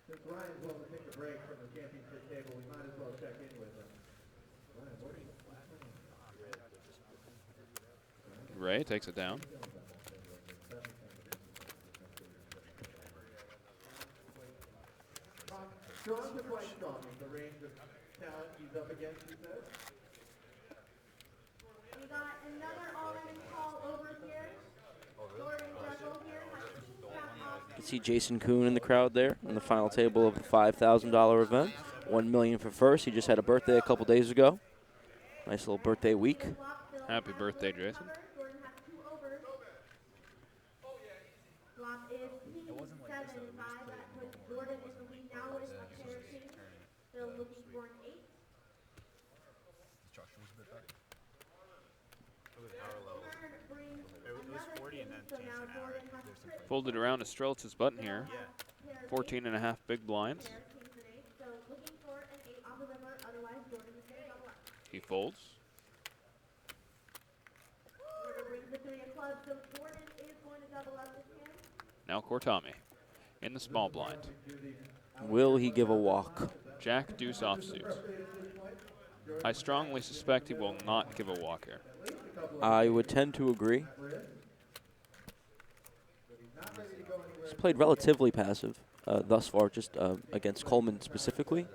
Since Ryan's willing to take a break from the championship table, we might as well check in with him. Ryan, what are you Ray takes it down. Strong to quite strong is the range of talent he's up against, he says. We got another all-in call over here. Jordan Juggle here. You can see Jason Kuhn in the crowd there on the final table of the $5,000 event. $1 million for first. He just had a birthday a couple days ago. Nice little birthday week. Happy birthday, Jason. Flop is P75. That puts Jordan in the lead now with a pair of kings. Still looking for an 8. It was 40 and then changed an hour. Folded around to Strelitz's button here. 14.5 big blinds. He folds. Now Cortami in the small blind. Will he give a walk? Jack deuce offsuit. I strongly suspect he will not give a walk here. I would tend to agree. He's played relatively passive thus far, just against Coleman specifically.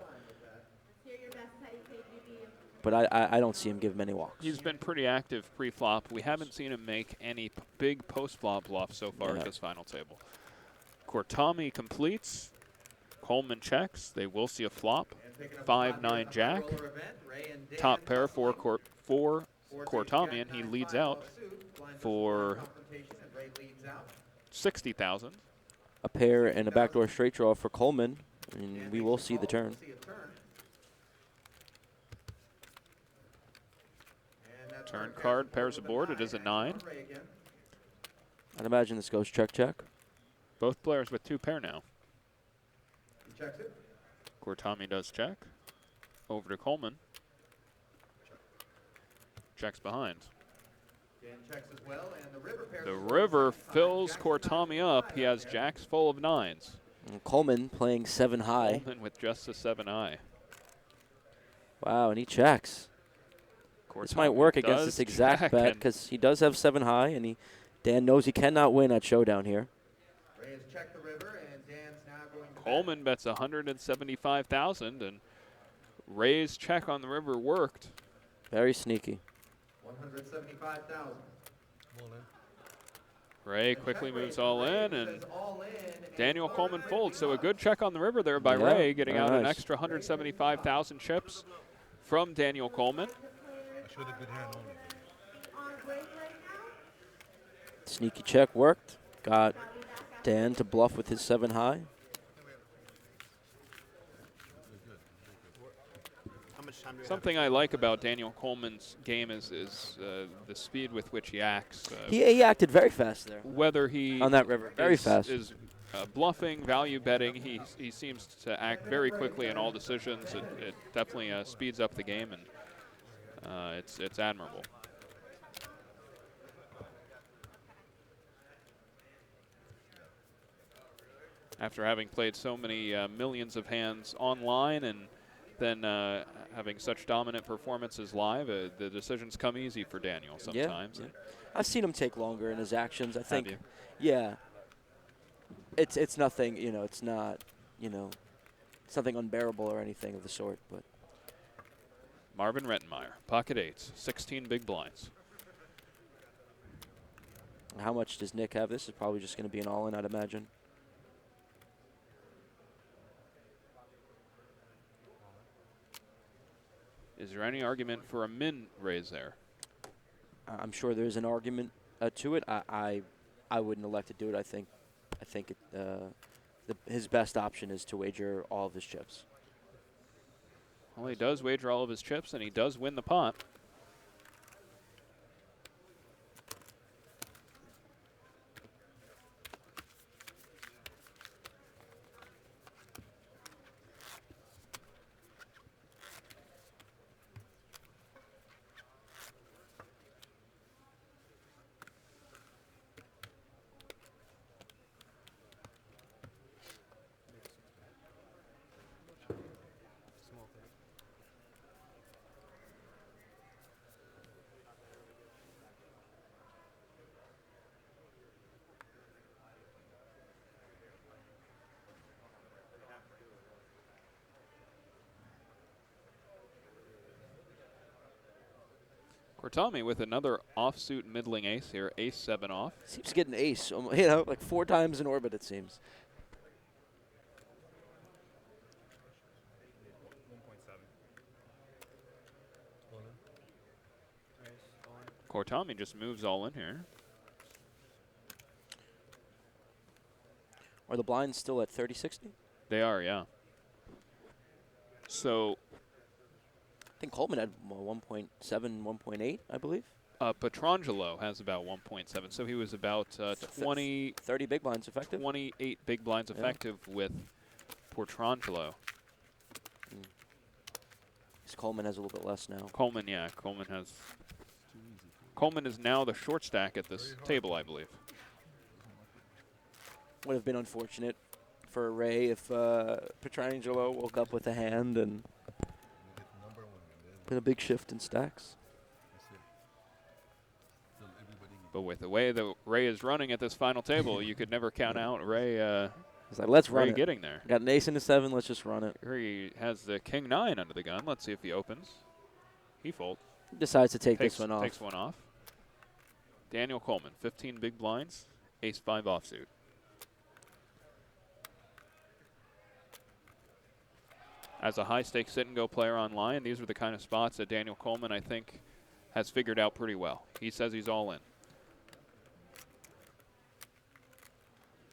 But I don't see him give many walks. He's been pretty active pre-flop. We haven't seen him make any big post-flop bluffs so far at this final table. Cortami completes. Coleman checks. They will see a flop. 5-9 Jack. Top pair for Cortami, and he leads out for 60,000. A pair and a backdoor straight draw for Coleman, and we will see the turn. Turn card pairs aboard. It is a 9. I'd imagine this goes check, check. Both players with 2 pair now. He checks it. Cortami does check. Over to Coleman. Checks behind. Dan checks as well, and the river pairs. The river fills Cortami up. He has jacks full of 9s. And Coleman playing 7 high. Coleman with just a 7 high. Wow, and he checks. This might work against this exact bet because he does have 7 high, and Dan knows he cannot win at showdown here. Ray is Coleman bets 175,000, and Ray's check on the river worked. Very sneaky. 175,000. Ray quickly moves all in, and Daniel Coleman folds. So a good check on the river there by Ray, getting out an extra 175,000 chips from Daniel Coleman. I showed a good hand only. Sneaky check worked. Got Dan to bluff with his 7 high. Something I like about Daniel Coleman's game is the speed with which he acts. He acted very fast there. Whether he on that river, very fast. Is bluffing, value betting, he seems to act very quickly in all decisions. It definitely speeds up the game, and it's admirable. After having played so many millions of hands online and then having such dominant performances live, the decisions come easy for Daniel sometimes. Yeah. I've seen him take longer in his actions. I think, Have you? yeah, it's nothing. It's not, it's nothing unbearable or anything of the sort. But Marvin Rettenmeyer, pocket 8s, 16 big blinds. How much does Nick have? This is probably just going to be an all-in, I'd imagine. Is there any argument for a min raise there? I'm sure there's an argument to it. I wouldn't elect to do it. I think his best option is to wager all of his chips. Well, he does wager all of his chips, and he does win the pot. Cortami with another offsuit middling ace here, ace-7 off. Seems to get an ace, like 4 times in orbit, it seems. 1.7. Cortami just moves all in here. Are the blinds still at 30-60? They are, yeah. So I think Coleman had 1.7, 1.8, I believe. Petrangelo has about 1.7, so he was about 30 big blinds effective. 28 big blinds effective with Petrangelo. Coleman has a little bit less now. Coleman is now the short stack at this table, I believe. Would have been unfortunate for Ray if Petrangelo woke up with a hand and put a big shift in stacks. But with the way that Ray is running at this final table, you could never count out Ray. He's like, let's run Ray it. getting there. Got an ace and a 7. Let's just run it. Here he has the king-9 under the gun. Let's see if he opens. He folds. Decides to take this one off. Takes one off. Daniel Coleman, 15 big blinds, ace-5 offsuit. As a high-stakes sit-and-go player online, these are the kind of spots that Daniel Coleman, I think, has figured out pretty well. He says he's all in.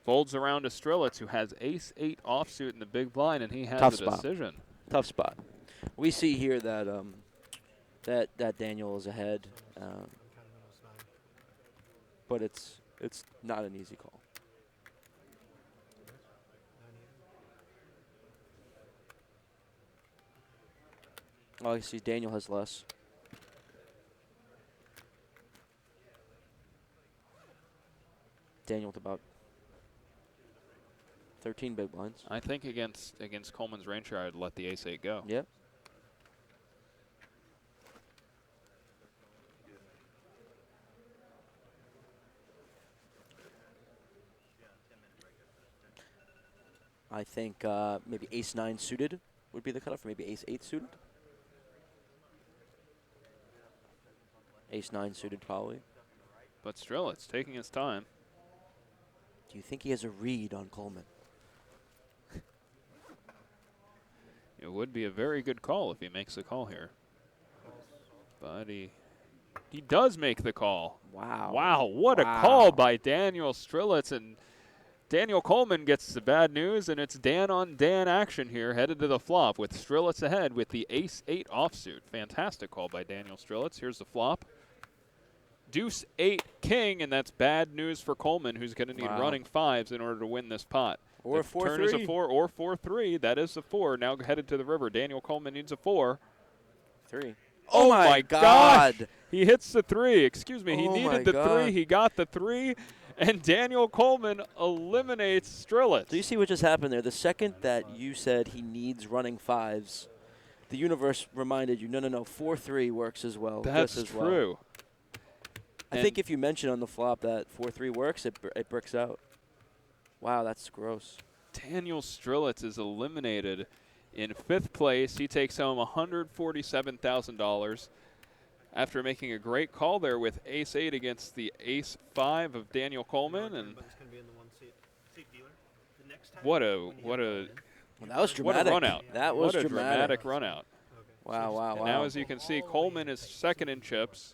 Folds around to Strelitz, who has ace-8 offsuit in the big blind, and he has a decision. Tough spot. We see here that that Daniel is ahead, but it's not an easy call. Oh, I see Daniel has less. Daniel with about 13 big blinds. I think against Coleman's range here, I'd let the ace-8 go. Yep. I think maybe ace-9 suited would be the cutoff, or maybe ace-8 suited. Ace-9 suited, probably. But Strelitz taking his time. Do you think he has a read on Coleman? It would be a very good call if he makes the call here. But he does make the call. Wow. Wow, what a call by Daniel Strelitz. And Daniel Coleman gets the bad news, and it's Dan on Dan action here, headed to the flop with Strelitz ahead with the ace-8 offsuit. Fantastic call by Daniel Strelitz. Here's the flop. Deuce-8 king, and that's bad news for Coleman, who's going to need running 5s in order to win this pot. Or the turn is a 4 or 4-3. That is a 4. Now headed to the river. Daniel Coleman needs a 4. 3. Oh my God! He hits the 3. Excuse me. He needed the 3. He got the 3. And Daniel Coleman eliminates Strelitz. Do you see what just happened there? The second that you said he needs running 5s, the universe reminded you, no, 4-3 works as well. That's true. I think if you mention on the flop that 4-3 works, it bricks out. Wow, that's gross. Daniel Strelitz is eliminated in 5th place. He takes home $147,000 after making a great call there with ace-8 against the ace-5 of Daniel Coleman. And what a well, that was dramatic. What a run out. That was what a dramatic run out. Wow. And now, as you can see, Coleman is second in chips.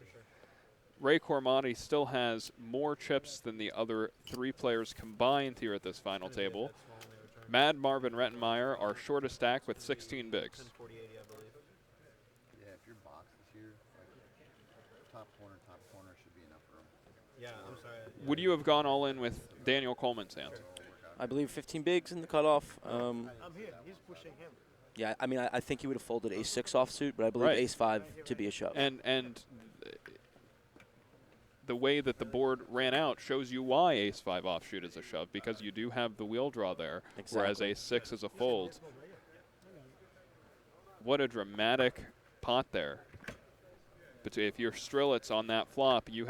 Ray Cormati still has more chips than the other 3 players combined here at this final table. Mad Marvin Rettenmeyer, our shortest stack with 16 bigs. Yeah, if your box is here, top corner should be enough room. Yeah, I'm sorry. Would you have gone all in with Daniel Coleman's hand? I believe 15 bigs in the cutoff. I'm here. He's pushing him. Yeah, I mean, I think he would have folded ace-6 offsuit, but I believe ace-5 to be a shove. And the way that the board ran out shows you why ace-5 offshoot is a shove, because you do have the wheel draw there, whereas ace-6 is a fold. What a dramatic pot there. But if you're Strelitz on that flop, you're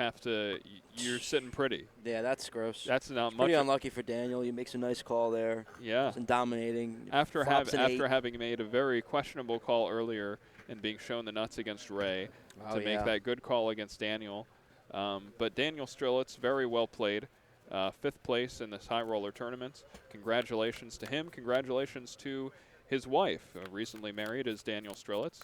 sitting pretty. Yeah, that's gross. That's not much. Pretty unlucky for Daniel. He makes a nice call there. Yeah. And dominating. After having made a very questionable call earlier and being shown the nuts against Ray to make that good call against Daniel. But Daniel Strelitz, very well played. 5th place in this high roller tournament. Congratulations to him. Congratulations to his wife, recently married, is Daniel Strelitz.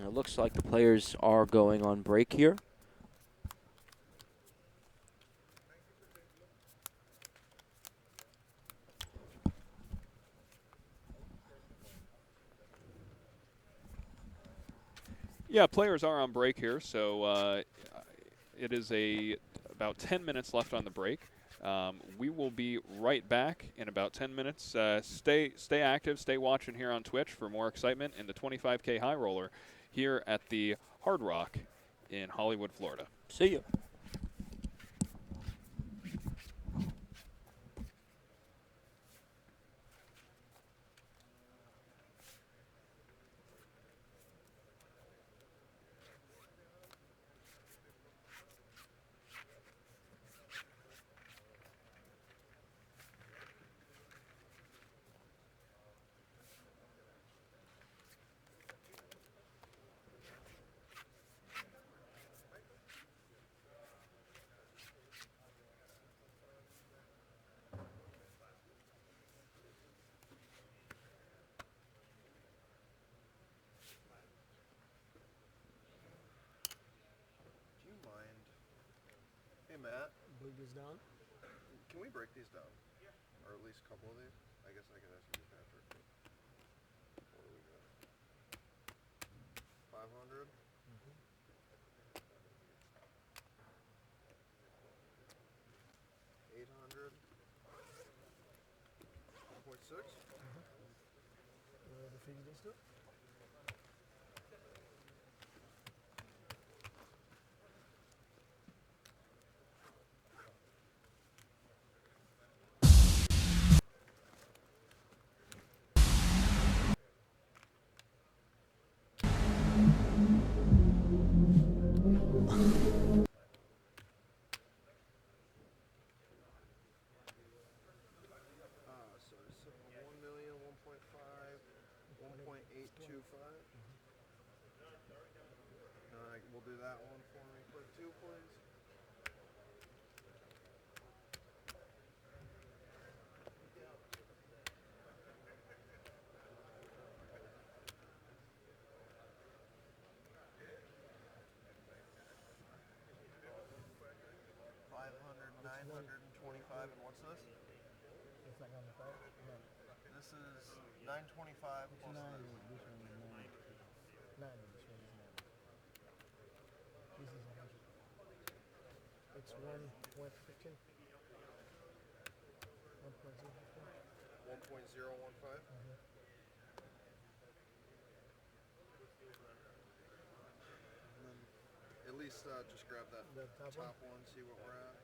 It looks like the players are going on break here. Yeah, players are on break here, so it is about 10 minutes left on the break. We will be right back in about 10 minutes. Stay active, stay watching here on Twitch for more excitement in the 25K High Roller here at the Hard Rock in Hollywood, Florida. See you. Matt, Break this down. can we break these down? Yeah. Or at least a couple of these? I guess I could ask you after. What do we got? 500? 800? 1.6? The figure this up. 525. We'll do that one for me, quick too, please. $500, $925, and what's this? It's like on the side? No. This is $925 plus Nine. this. This one is nine. Nine. This one is nine. This is 100. It's 1.15. 1.015. 1.015. At least just grab that The top one, see what we're at.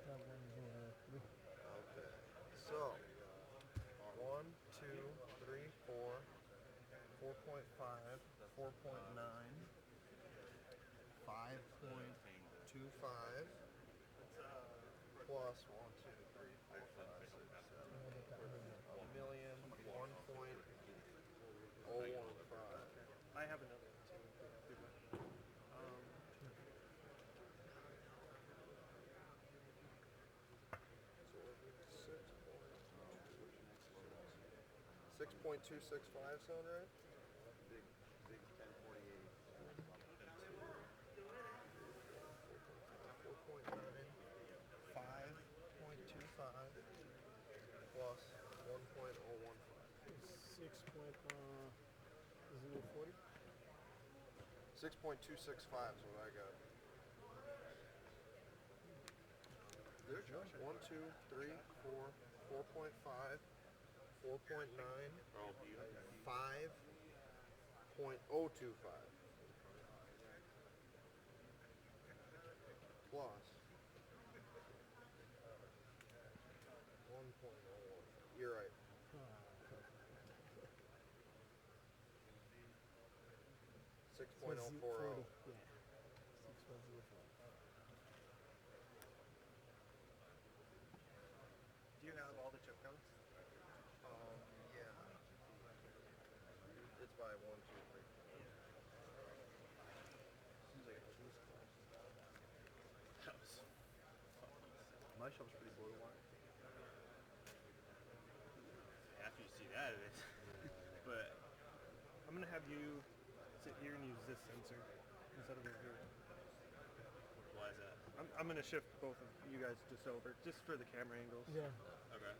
Top one is over 3. Okay. So, 1, 2, 3, 4, 4.5, 4.9, 5.25, plus 1, 2, 3, 4, 5, 6, 7, 1 million, 1.015. I have another one too. $6.265 sound right? Big 1048. 4.9, 5.25 plus 1.015. 6.040. 6.265 is what I got. There, Josh. 1, 2, 3, 4, 4.5, 4.9, 5.025 plus 1.01. You're right. 6.040. Yeah. 6.040. Do you have all the chip counts? Yeah. It's by 1, 2, 3. Seems like a cheese close. My shelf's pretty borderline. After you see that, it is. But I'm gonna have you sit here and use this sensor instead of over here. Why is that? I'm gonna shift both of you guys just over, just for the camera angles. Yeah. Okay.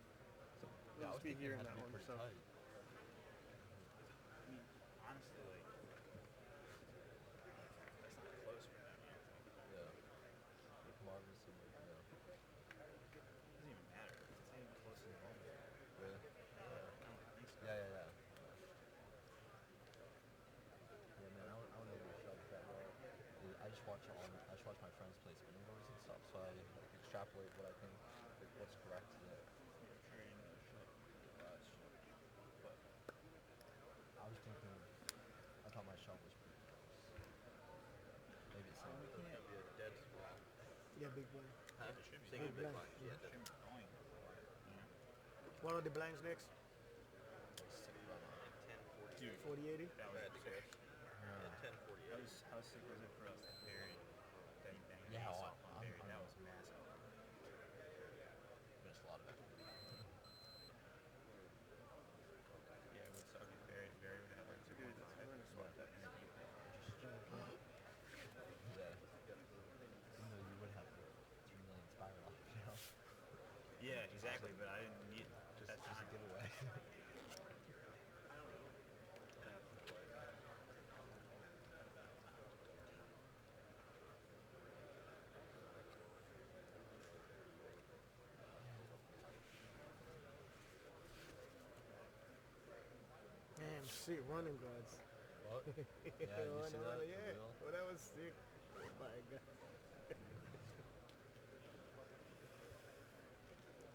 So we'll just be here in that one. So. I mean, honestly, like, that's not close for them. Yeah. Marvin's similar, yeah. It doesn't even matter. It's not even close to normal. Really? I don't think so. Yeah. Yeah, man, I don't know your shelves that well. I just watch my friends play spinning boards and stuff, so I like, extrapolate what I think, like, what's correct. Yeah. But I was thinking, I thought my shelf was pretty close. Maybe it's not. It's gonna be a dead spot. Yeah, big one. Huh? It should be. Single big Blank. line. Yeah, It should be going. One of the blanks next. Dude, 4080. that was sick. At 10:48. How sick was it for us to bury that Yeah, ace I- off on I'm- Barry? I'm- That was massive. There's a lot of activity. Yeah, it would suck if Barry would have like 2 points. I'm gonna swap that. Yeah. Even though you would have 3 million spiral off, you know? Yeah, exactly, but I didn't need Just a giveaway. Damn, shit, running guards. What? Yeah, you see that? The Yeah. wheel? Well, that was sick. Oh my god.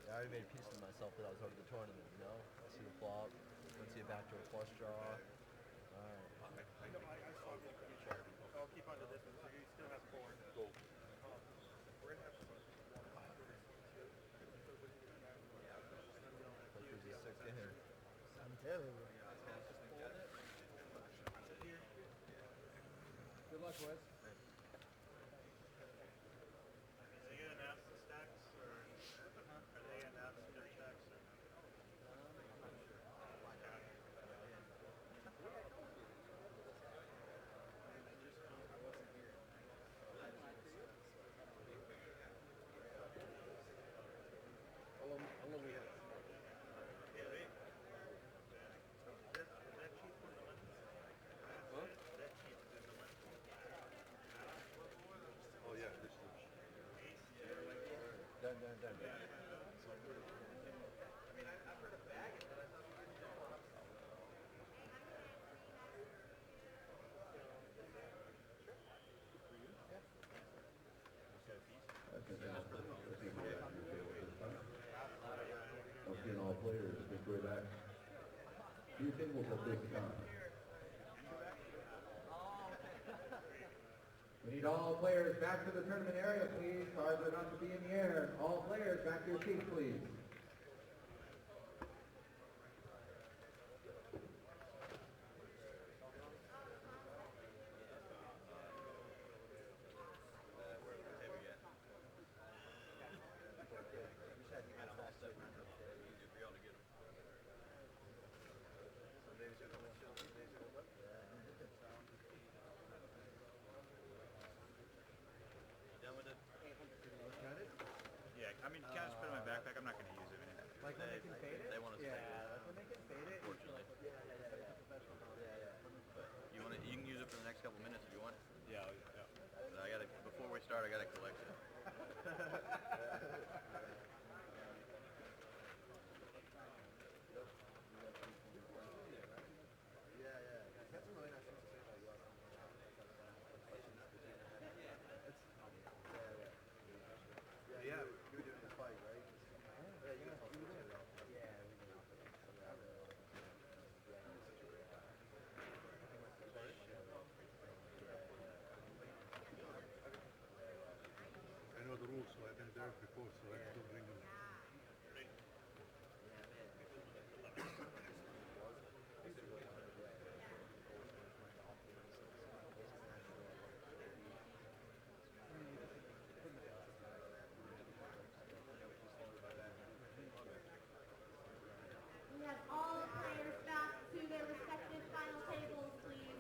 Yeah, I already made peace with myself that I was out of the tournament, you know? I see the flop, don't see a backdoor flush draw. Alright. I'll keep on to this one, so you still have 4. Go. We're gonna have some. Like there's a 6 in here. I'm telling you. luck, boys. Are they gonna announce the stacks, or are they gonna announce their stacks, or no? How long we have? Yeah, they. Is that cheap for the month? Huh? Is that cheap for the month? Oh yeah, this is. Done. Okay, all players, make way back. Few tables will face the count. We need all players back to the tournament area, please. Cards are not to be in the air. All players back to your seats, please. Done with it? Yeah, I mean, can I just put it in my backpack? I'm not gonna use it anymore. Like when they can fade it? They want us to Yeah, take it. like when they can fade it. Unfortunately. But you can use it for the next couple minutes if you want. Yeah. But before we start, I gotta collect it. Yeah, you were doing this fight, right? I know the rules, so I've been there before, so I have to bring them. We have all players back to their respective final tables, please.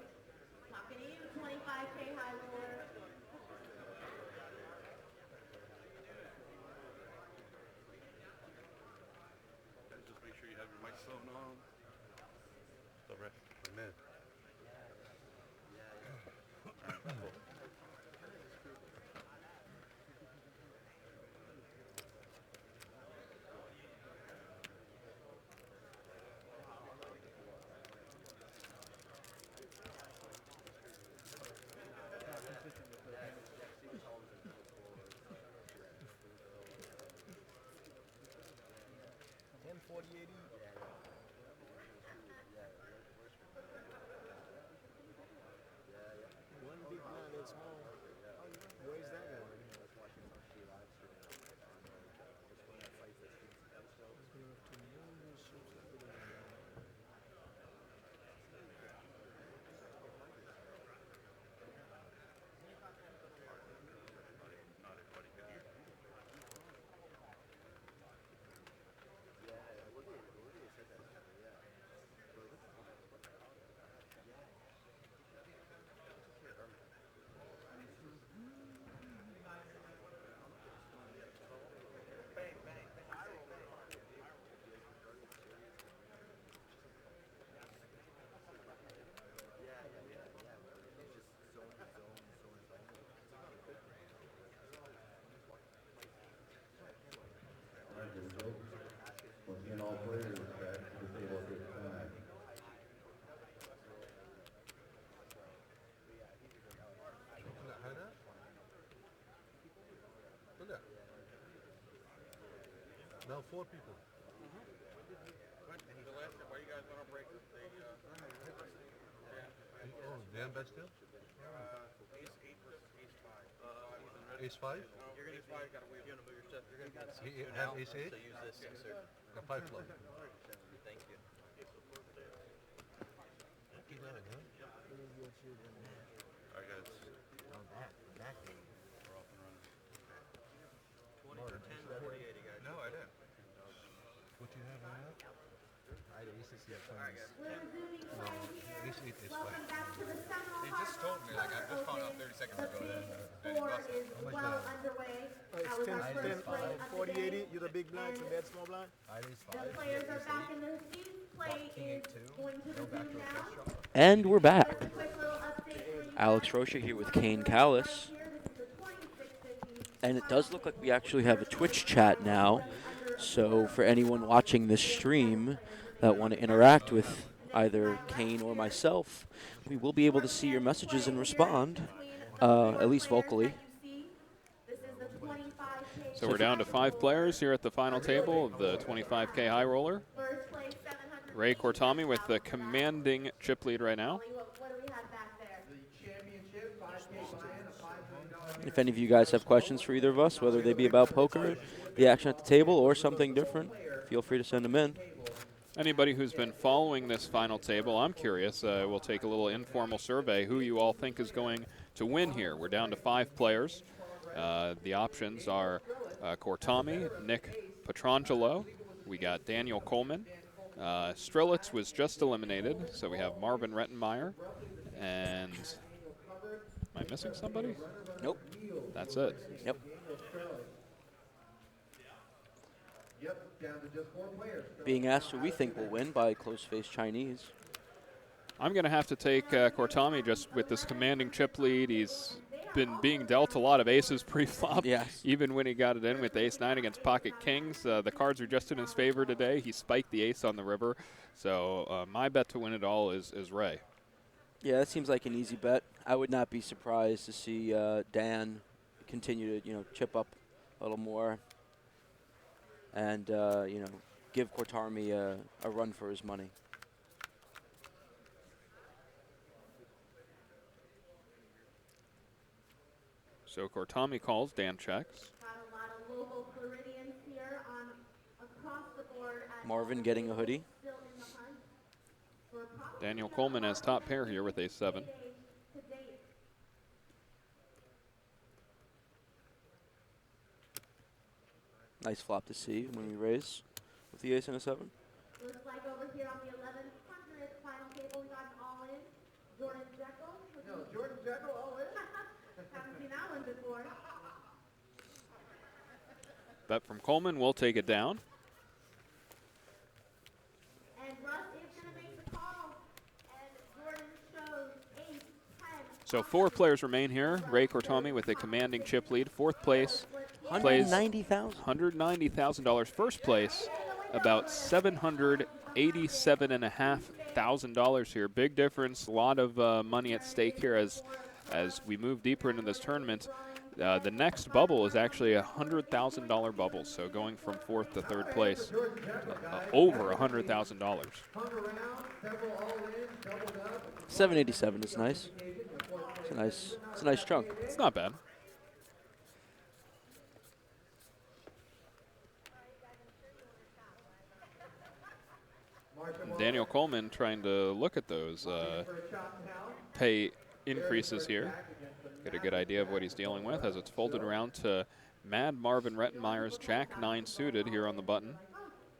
Talking to you, 25K high roller. Just make sure you have your microphone on. The rest, my man. One big blind and small. Where's that going? Not everybody can hear. All right, here we go. Once again, all players back to the table at this time. لا هذا طلع. Now 4 people. Why you guys wanna break the Oh, the ambassador? ace 8 versus ace 5? Ace 5? You're gonna ace 5, gotta wheel. You're gonna move your stuff. You're gonna He have ace 8? So use this insert. A 5 flop. Thank you. 59, huh? Alright guys. acting. We're off and running. 20 for 10, 48, you guys. No, I didn't. What you have right now? I had aces, he had Alright, queens. guys. We're resuming play here. Ace eight is Welcome fine. back to the Seminole. He just told me, like, I just found out 30 seconds The ago big that he four lost it. is How much well that? underway. It's That was 10, our 10, first play of the 40, day. 80. You're the big blind, some And bad small blind. I had ace the five. players are ace back eight, in the seats. Play king is eight two. going to Go back resume to a now. flush shot. And we're back. Just a quick little update for you Alex guys. Rocha here with Kane Callis. Right here, this is the 2650 And it does look like we actually have a Twitch chat now. So for anyone watching this stream that want to interact with either Kane or myself, we will be able to see your messages and respond, at least vocally. So we're down to 5 players here at the final table of the 25K high roller. Ray Cortami with the commanding chip lead right now. What do we have back there? The championship, 5K buy-in, a $5 million. If any of you guys have questions for either of us, whether they be about poker, the action at the table, or something different, feel free to send them in. Anybody who's been following this final table, I'm curious. We'll take a little informal survey who you all think is going to win here. We're down to 5 players. The options are Cortami, Nick Petrangelo. We got Daniel Coleman. Strelitz was just eliminated, so we have Marvin Rettenmeyer. And am I missing somebody? Nope. That's it. Yep. Yep, down to just 4 players. Being asked who we think will win by close-faced Chinese. I'm going to have to take Cortami just with this commanding chip lead. He's been being dealt a lot of aces pre-flop. Yes. Even when he got it in with ace-9 against pocket kings. The cards are just in his favor today. He spiked the ace on the river. So my bet to win it all is Ray. Yeah, that seems like an easy bet. I would not be surprised to see Dan continue to, chip up a little more and, give Cortami a run for his money. So Cortami calls, Dan checks. Got a lot of local Floridians here on across the board. Marvin getting a hoodie. Still in the hunt for probably Daniel Coleman has top pair here with ace-7. to date. Nice flop to see when we raise with the ace and a 7. Looks like over here on the 1100 final table, we got an all-in. Jordan Jekyll. No, Jordan Jekyll, all in. Haven't seen that one before. Bet from Coleman, we'll take it down. And Russ is going to make the call. And Jordan shows ace, 10. So 4 players remain here. Ray Cortami with a commanding chip lead. 4th place plays $190,000. $190,000. First place, about $787,500 here. Big difference. A lot of money at stake here as we move deeper into this tournament. The next bubble is actually a $100,000 bubble. So going from 4th to 3rd place, over $100,000. Hung around, several all-in, doubled up. 787 is nice. It's a nice chunk. It's not bad. Daniel Coleman trying to look at those pay increases here. Get a good idea of what he's dealing with as it's folded around to Mad Marvin Rettenmeyer's Jack-9 suited here on the button.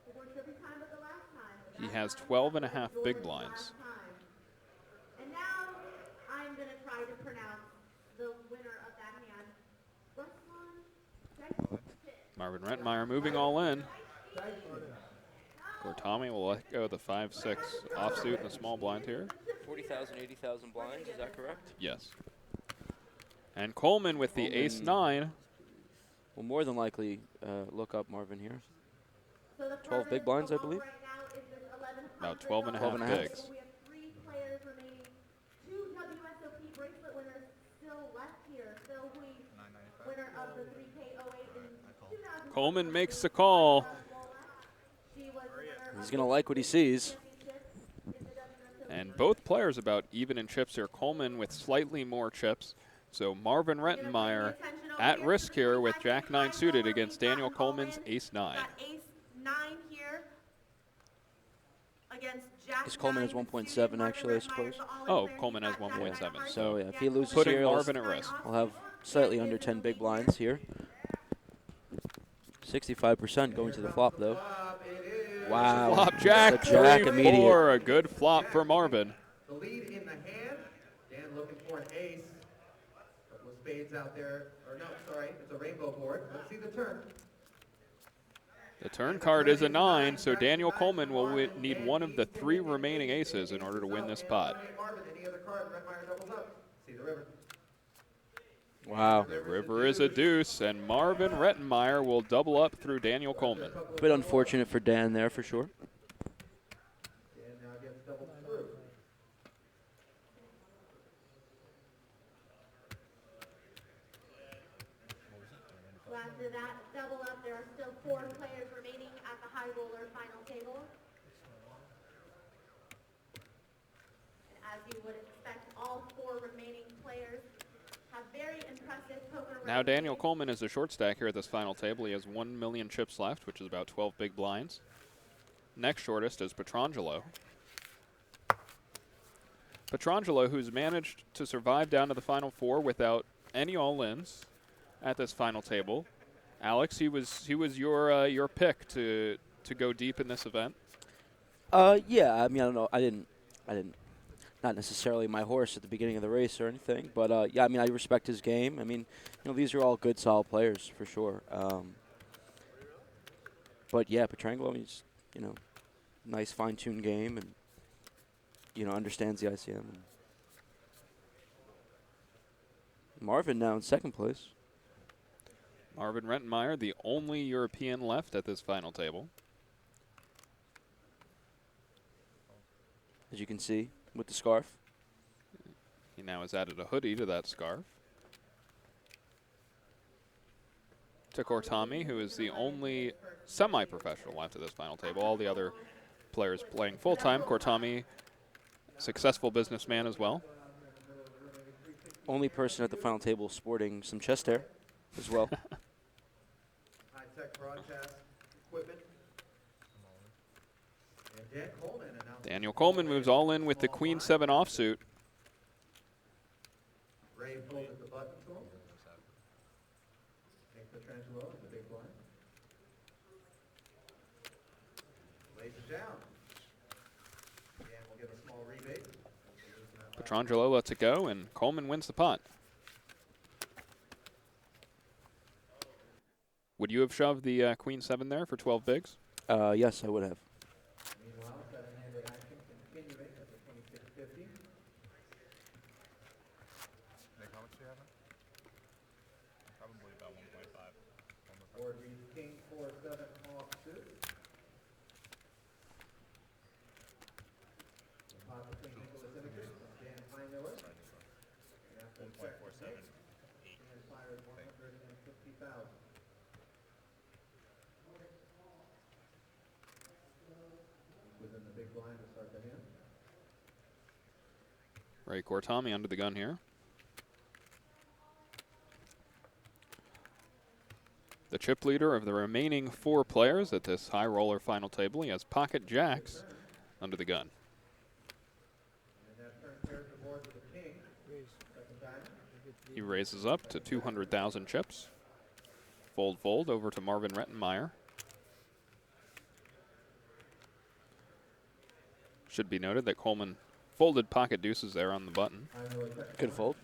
It works every time but the last time. He has 12.5 big blinds. And now I'm going to try to pronounce the winner of that hand. Ruslan Marvin Rettenmeyer moving all in. Cortami will let go of the 5-6 offsuit in the small blind here. 40,000, 80,000 blinds, is that correct? Yes. And Coleman with the Coleman. ace-9. We'll more than likely look up Marvin here. So the 12 big blinds, I believe. right now is this 1100 About 12.5 12 and a half. bigs. We have 3 players remaining. 2 WSOP bracelet winners still left here. Phil Hui, winner of the 3K08 in 2000. Coleman makes the call. She was the winner He's going to like what he sees. And both players about even in chips here. Coleman with slightly more chips. So Marvin Rettenmeyer at risk here with Jack-9 suited against Daniel Coleman's ace-9. Got ace-9 here against Jack. This Coleman has 1.7 actually, I suppose. Oh, Coleman has 1.7. So yeah, if he loses Putting here, Marvin at risk. we'll have slightly under 10 big blinds here. 65% going to the flop, though. Wow. Flop jack, It's a jack 3-4, immediate. a good flop for Marvin. The lead in the hand. Dan looking for an ace. Couple of spades out there. Or no, sorry, it's a rainbow board. Let's see the turn. The turn card is a 9, so Daniel Coleman will need one of the 3 remaining aces in order to win this pot. Any other card, Retmeyer doubles up. See the river. Wow. The river is a deuce, and Marvin Rettenmeyer will double up through Daniel Coleman. A bit unfortunate for Dan there, for sure. And now gets doubled through. So after that double up, there are still 4 players remaining at the high roller final table. And as you would expect, all 4 remaining players have very impressive poker Now Daniel ratings. Coleman is a short stack here at this final table. He has 1 million chips left, which is about 12 big blinds. Next shortest is Petrangelo. Petrangelo, who's managed to survive down to the final 4 without any all-ins at this final table. Alex, he was your pick to go deep in this event. Yeah, I mean, I don't know. I didn't, not necessarily my horse at the beginning of the race or anything, but yeah, I mean, I respect his game. I mean, these are all good, solid players for sure. But yeah, Petrangelo, he's, nice fine-tuned game and, understands the ICM. And Marvin now in second place. Marvin Rettenmeyer, the only European left at this final table. As you can see with the scarf. He now has added a hoodie to that scarf. To Kortami, who is the only semi-professional left at this final table. All the other players playing full-time. Kortami, successful businessman as well. Only person at the final table sporting some chest hair as well. High-tech broadcast equipment. And Dan Coleman announced. Daniel Coleman moves all in with the Queen 7 offsuit. Ray pulled at the button to him. Take Petrangelo in the big blind. Lays it down. Dan will get a small rebate. Petrangelo lets it go, and Coleman wins the pot. Would you have shoved the Queen 7 there for 12 bigs? Yes, I would have. Meanwhile, seven-handed action continuing at the 2650. Nick, how much do you have? Probably about 1.5. Board reads king 4-7 offsuit. The pot between Nicholas Immigrant and Dan Heinmiller. And after the check, 1.47. Dan fires 150,000. Within the big blind to start the hand. Ray Kortami under the gun here. The chip leader of the remaining 4 players at this high roller final table. He has pocket jacks under the gun. And that turn pairs the board with the king. Second time. He raises up to 200,000 chips. Fold, fold over to Marvin Rettenmeyer. Should be noted that Coleman folded pocket deuces there on the button. Good fold.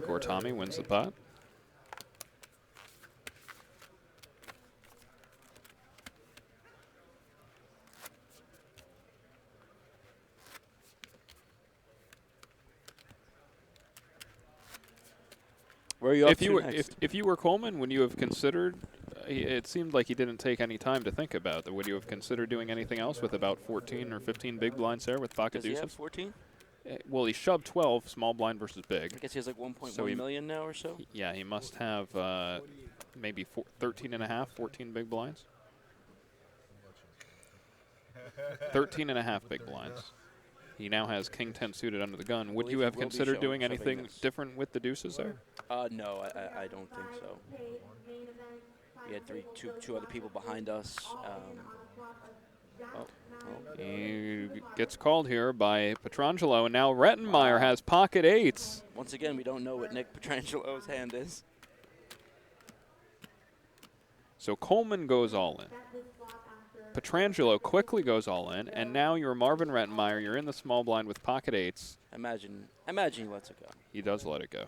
Kortami wins the pot. Where are you up If you to were next? if you were Coleman, would you have considered? It seemed like he didn't take any time to think about that. Would you have considered doing anything else with about 14 or 15 big blinds there with pocket Does he deuces? have 14? Well, he shoved 12 small blind versus big. I guess he has like 1.1 So he- million now or so. Yeah, he must have maybe 13 and a half, 14 big blinds. 13 and a half big blinds. He now has king 10 suited under the gun. Would Believe you he have will be considered showing doing something anything next. different with the deuces there? No, I don't think so. We had two other people behind us. He gets called here by Petrangelo, and now Rettenmeyer has pocket eights. Once again, we don't know what Nick Petrangelo's hand is. So Coleman goes all in. Petrangelo quickly goes all in, and now you're Marvin Rettenmeyer. You're in the small blind with pocket eights. Imagine he lets it go. He does let it go.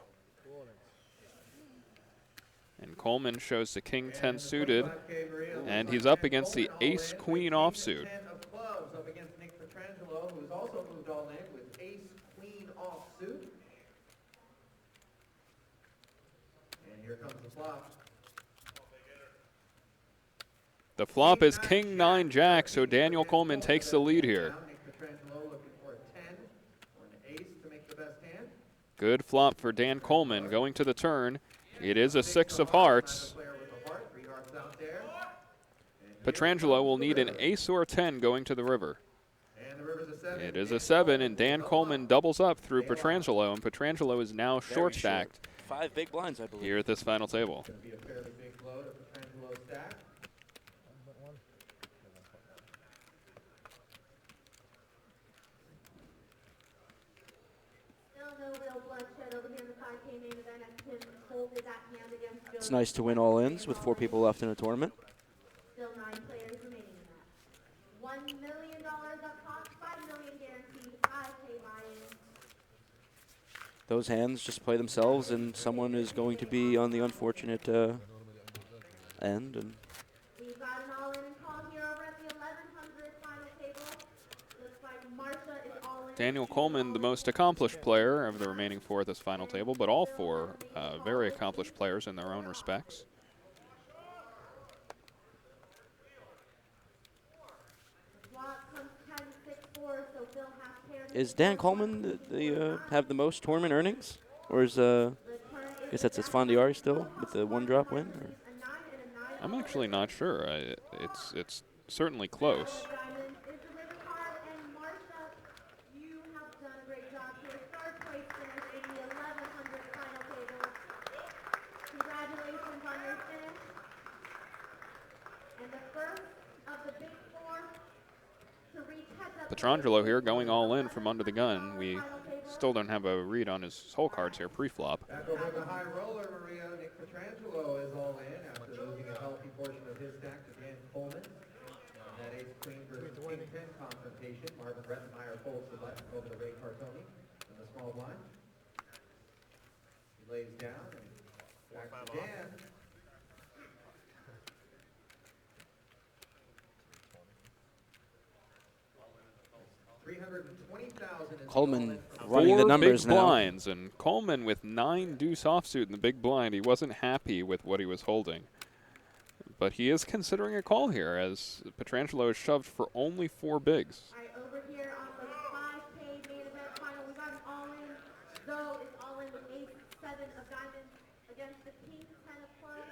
And Coleman shows the king 10 suited, and he's up against the ace queen offsuit. 10 of clubs up against Nick Petrangelo, who's also moved all in with ace queen offsuit. And here comes the flop. The flop is king 9 jack, so Daniel Coleman takes the lead here. Nick Petrangelo looking for a 10 or an ace to make the best hand. Good flop for Dan Coleman going to the turn. It is a 6 of hearts. Petrangelo will need an ace or 10 going to the river. It is a 7, and Dan Coleman doubles up through Petrangelo, and Petrangelo is now short stacked. 5 big blinds, I believe. Here at this final table. Be a fairly big blow to Petrangelo's stack. It's nice to win all ins with 4 people left in a tournament. Still 9 players remaining in that. $1 million up top, $5 million guaranteed, 5K buy-in. Those hands just play themselves, and someone is going to be on the unfortunate end. And We've got an all-in and call here over at the 1100 final table. Looks like Marsha is all in. Daniel Coleman, the most accomplished player of the remaining 4 at this final table, but all 4 very accomplished players in their own respects. is Dan Coleman have the most tournament earnings, or is I guess that's Esfandiari still with the 1-drop win? Or? I'm actually not sure. It's certainly close. Petrangelo here going all in from under the gun. We still don't have a read on his hole cards here pre-flop. Back over the high roller, Maria. Nick Petrangelo is all in after losing a healthy portion of his stack to Dan Coleman. In that ace-queen versus king-10 confrontation, Marvin Rettenmeyer folds the button over the Ray Cartoni in the small blind. He lays down and back to Dan. Coleman running the numbers big now. Blinds, and Coleman with 9 deuce offsuit in the big blind. He wasn't happy with what he was holding. But he is considering a call here as Petrangelo is shoved for only 4 bigs. All right, over here on the 5K main event final, we got an all-in. Though it's all-in with ace-7 of diamonds against the king-10 of clubs.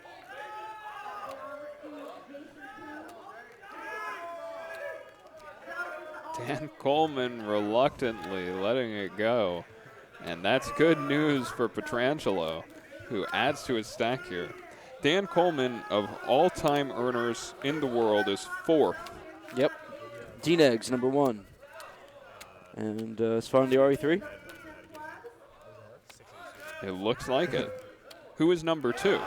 Dan Coleman reluctantly letting it go. And that's good news for Petrangelo, who adds to his stack here. Dan Coleman, of all-time earners in the world, is 4th. Yep. D-Negs, number 1. And Esfandiari 3. It looks like it. Who is number 2?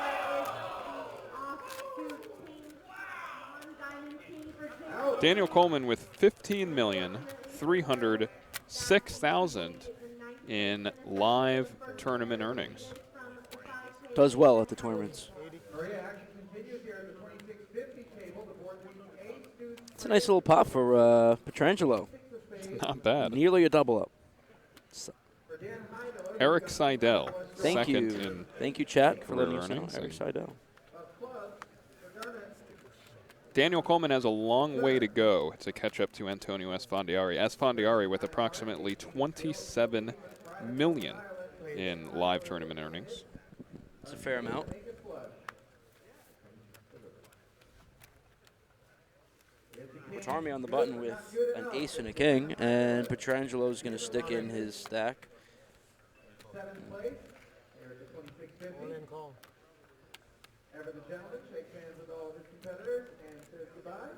Daniel Coleman with 15,306,000 in live tournament earnings. Does well at the tournaments. It's a nice little pop for Petrangelo. Not bad. Nearly a double up. Eric Seidel. Thank you. Thank you, chat, for letting us know. Earnings. Eric Seidel. Daniel Coleman has a long way to go to catch up to Antonio Esfandiari. Esfandiari with approximately 27 million in live tournament earnings. It's a fair amount. Charmy on the button with an ace and a king, and Petrangelo's going to stick in his stack. 7th place, here at the 2650. Ever the gentleman shakes hands with all of his competitors and says goodbye.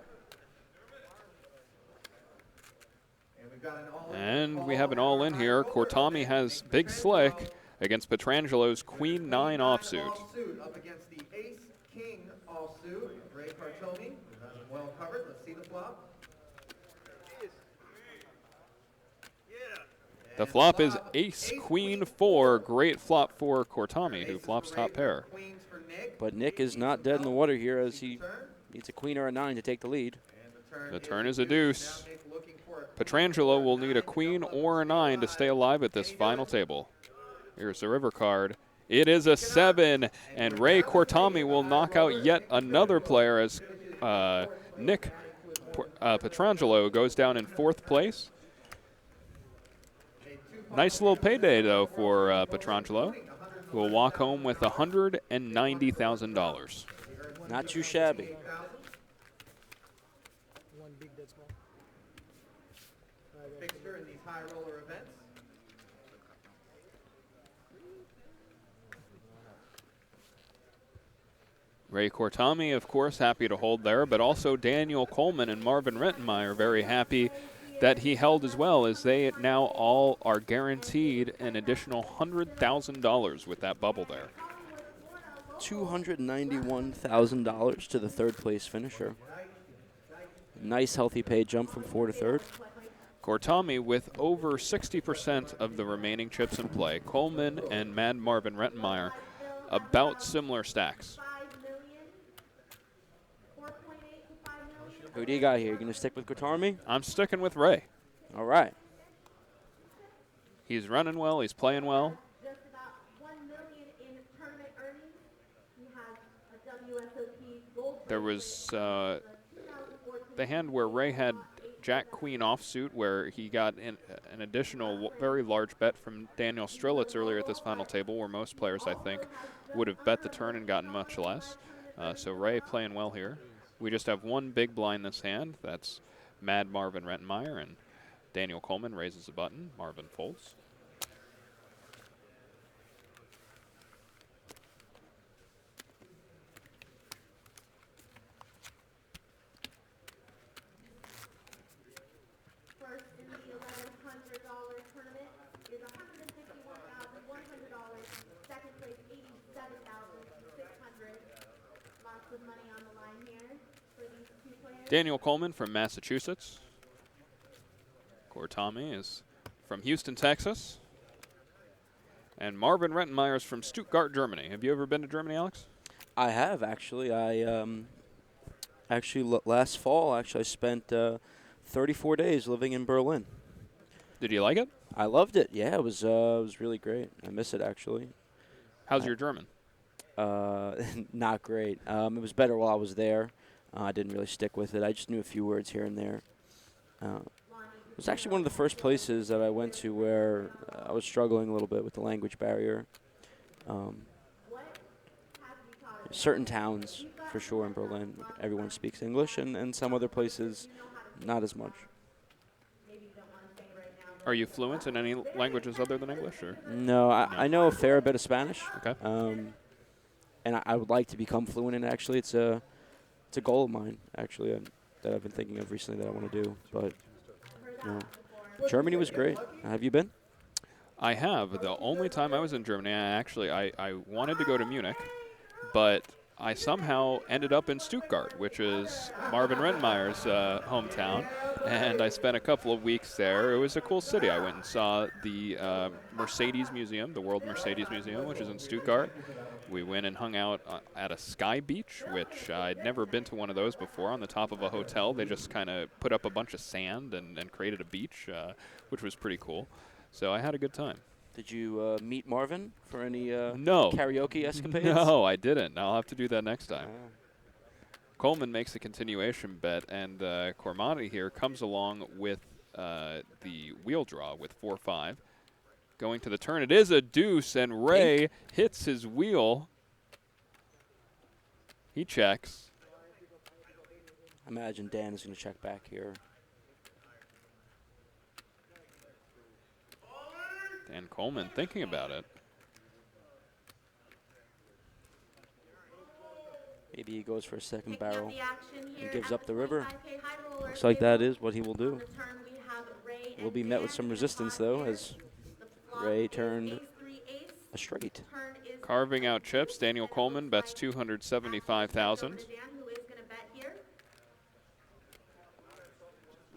And we go And we have an all-in here. Cortami has Big Slick against Petrangelo's Queen 9 offsuit. Up against the Ace King offsuit. Ray Cortami has him well covered. Let's see the flop. The flop is Ace Queen 4. Great flop for Cortami, who flops top pair. But Nick is not dead in the water here, as he needs a queen or a 9 to take the lead. The turn is a deuce. Petrangelo will need a queen or a 9 to stay alive at this final table. Here's the river card. It is a 7, and Ray Cortami will knock out yet another player as Nick Petrangelo goes down in 4th place. Nice little payday, though, for Petrangelo, who will walk home with $190,000. Not too shabby. Fixture in these high roller events. Ray Cortami, of course, happy to hold there, but also Daniel Coleman and Marvin Rettenmeyer very happy that he held as well, as they now all are guaranteed an additional $100,000 with that bubble there. $291,000 to the 3rd place finisher. Nice healthy pay jump from 4 to 3rd. Cortami with over 60% of the remaining chips in play. Coleman and Mad Marvin Rettenmeyer about similar stacks. Who do you got here? You going to stick with Cortami? I'm sticking with Ray. All right. He's running well. He's playing well. Just about $1 million in tournament earnings. He has a WSOP gold. There was the hand where Ray had Jack Queen offsuit, where he got an additional very large bet from Daniel Strelitz earlier at this final table, where most players, I think, would have bet the turn and gotten much less. So Ray playing well here. We just have one big blind this hand. That's Mad Marvin Rettenmeyer, and Daniel Coleman raises a button. Marvin folds. First in the $1,100 tournament is $151,100. Second place, $87,600. Lots of money on the line here for these 2 players. Daniel Coleman from Massachusetts. Cortami is from Houston, Texas. And Marvin Rettenmeyer is from Stuttgart, Germany. Have you ever been to Germany, Alex? I have, actually. Last fall, I spent 34 days living in Berlin. Did you like it? I loved it. Yeah, it was really great. I miss it, actually. How's your German? Not great. It was better while I was there. I didn't really stick with it. I just knew a few words here and there. It was actually one of the first places that I went to where I was struggling a little bit with the language barrier. Certain towns, for sure, in Berlin, everyone speaks English, and some other places, not as much. Are you fluent in any languages other than English? Or? No, I know a fair bit of Spanish. Okay. And I would like to become fluent in it. Actually, it's a goal of mine, actually, that I've been thinking of recently that I want to do. But no. Germany was great. Have you been? I have. The only time I was in Germany, I wanted to go to Munich, but I somehow ended up in Stuttgart, which is Marvin Rettenmeyer's hometown, and I spent a couple of weeks there. It was a cool city. I went and saw the Mercedes Museum, the World Mercedes Museum, which is in Stuttgart. We went and hung out at a sky beach, which I'd never been to one of those before, on the top of a hotel. They just kind of put up a bunch of sand and created a beach, which was pretty cool. So I had a good time. Did you meet Marvin for any no. karaoke escapades? No, I didn't. I'll have to do that next time. Coleman makes a continuation bet, and Cormati here comes along with the wheel draw with 4-5. Going to the turn, it is a deuce, and Ray hits his wheel. He checks. I imagine Dan is going to check back here. Dan Coleman thinking about it. Maybe he goes for a second barrel and and gives up the river. Looks like that is what he will do. On the turn, we have Ray will be met with some resistance, though, as Ray turned a straight. Carving out chips, Daniel Coleman bets 275,000.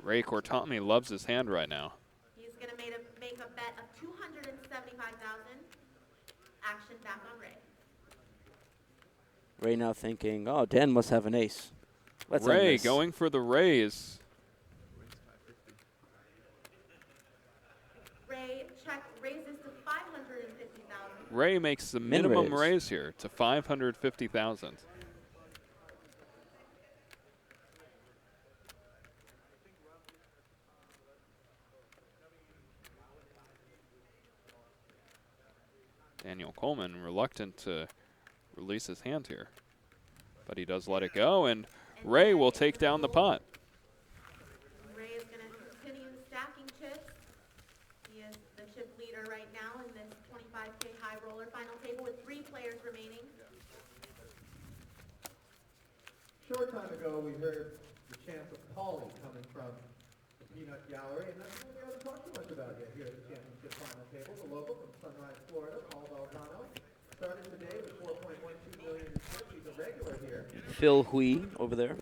Ray Kortami loves his hand right now. He's going to make a bet of 275,000. Action back on Ray. Ray now thinking, oh, Dan must have an ace. Let's Ray going for the raise. Ray raises to 550,000. Ray makes the minimum raise here to 550,000. Daniel Coleman reluctant to release his hand here, but he does let it go, and Ray will take down the pot. Ray is going to continue stacking chips. He is the chip leader right now in this 25K high roller final table with 3 players remaining. Short time ago, we heard the chants of Polly coming from the Peanut Gallery, and that's what we haven't talked too much about yet here at the championship final table. The local from Sunrise, Florida, Paul Valcano, started today with 4.12 million in chips. He's a regular here. Phil Hui over there,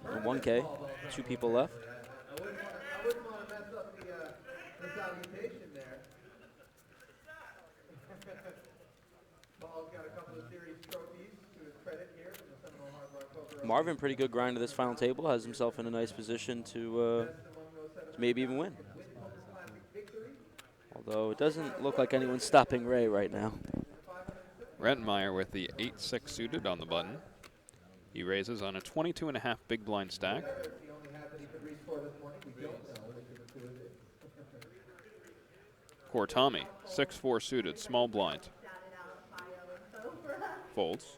1K, 2 people left. I wouldn't want to mess up the salutation there. Paul's got a couple of series trophies to his credit here from the Seminole Hard Rock Poker. Marvin, pretty good grind to this final table, has himself in a nice position to maybe even win. Although it doesn't look like anyone's stopping Ray right now. Rettenmeyer with the 8-6 suited on the button. He raises on a 22.5 big blind stack. Kortami, 6-4 suited, small blind. Folds.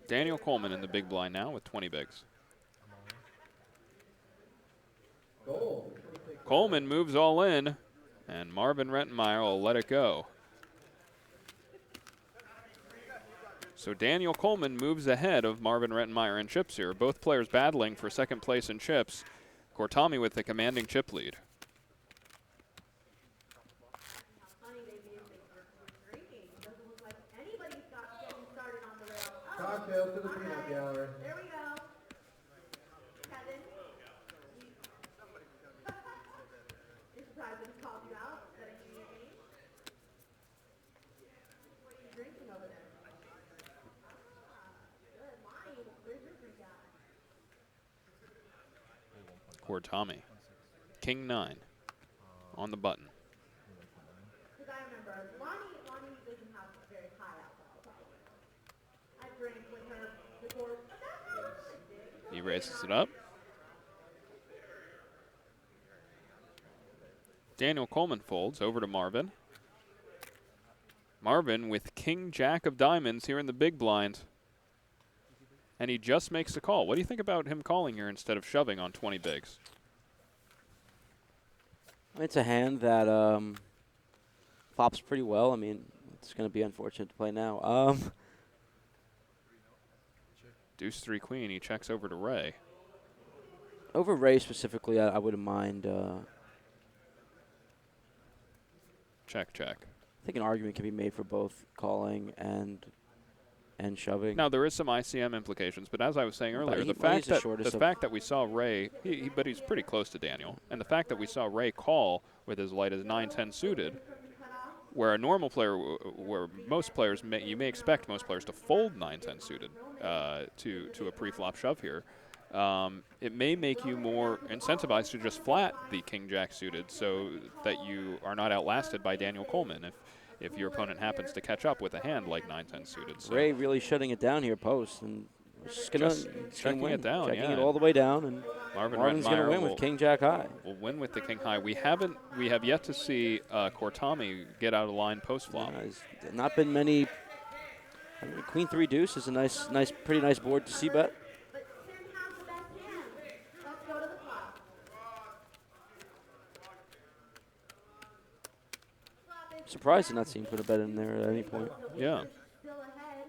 Daniel Coleman in the big blind now with 20 bigs. Coleman moves all in, and Marvin Rettenmeyer will let it go. So Daniel Coleman moves ahead of Marvin Rettenmeyer in chips here. Both players battling for second place in chips. Kortami with the commanding chip lead. Cocktail to the Peanut Gallery. There we go. Kevin. You're surprised that he called you out? That I knew your name? What are you drinking over there? Good. Wine. Where's your drink at? Kortami. King 9 on the button. Because I remember, Lonnie doesn't have a very high alcohol problem. I drank with her before. He raises it up. Daniel Coleman folds over to Marvin. Marvin with King Jack of diamonds here in the big blind. And he just makes the call. What do you think about him calling here instead of shoving on 20 bigs? It's a hand that flops pretty well. I mean, it's going to be unfortunate to play now. Deuce 3 queen, he checks over to Ray. Over Ray specifically, I wouldn't mind. Check. I think an argument can be made for both calling and shoving. Now there is some ICM implications, but as I was saying earlier, the fact that we saw Ray, but he's pretty close to Daniel, and the fact that we saw Ray call with as light as 9-10 suited, where a normal player, where most players, you may expect most players to fold 9-10 suited to a pre-flop shove here. It may make you more incentivized to just flat the King-Jack suited so that you are not outlasted by Daniel Coleman if your opponent happens to catch up with a hand like 9-10 suited. So Ray really shutting it down here post, and just checking win. it down, checking it all the way down, and Marvin's going to win with King Jack high. Will win with the King high. We have yet to see Kortami get out of line post flop. Yeah, there's not been many. I mean, Queen 3 deuce is a pretty nice board to see bet. But Tim has the best hand. Let's go to the flop. Surprised to not see him put a bet in there at any point. Yeah. Still ahead.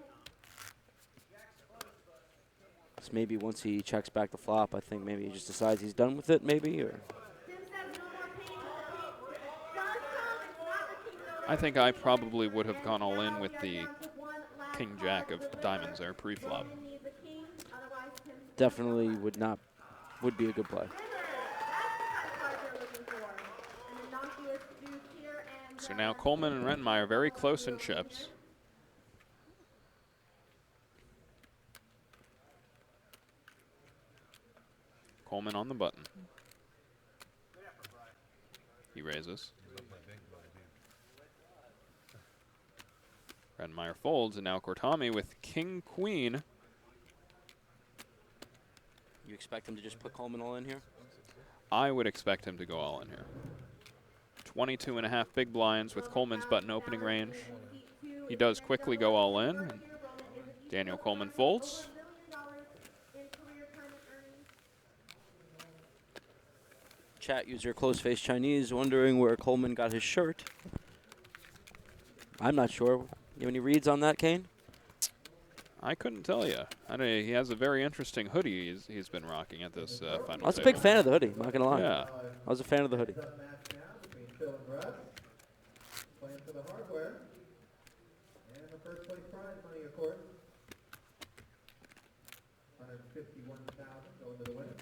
So maybe once he checks back the flop, I think maybe he just decides he's done with it, maybe, or. I think I probably would have gone all in with the king jack of diamonds there pre-flop. Definitely would be a good play. So now Coleman and Rettenmeyer very close in chips. Coleman on the button. He raises. Rettenmeyer folds, and now Kortami with king queen. You expect him to just put Coleman all in here? I would expect him to go all in here. 22.5 big blinds with Coleman's button opening range. He does quickly go all in. And Daniel Coleman folds. Chat user Close Face Chinese wondering where Coleman got his shirt. I'm not sure. You have any reads on that, Kane? I couldn't tell you. He has a very interesting hoodie he's been rocking at this final I was a table. big fan of the hoodie, not going to lie. Yeah. I was a fan of the hoodie. Playing for the hardware. And the first place prize money, of course. $151,000 going to the winner.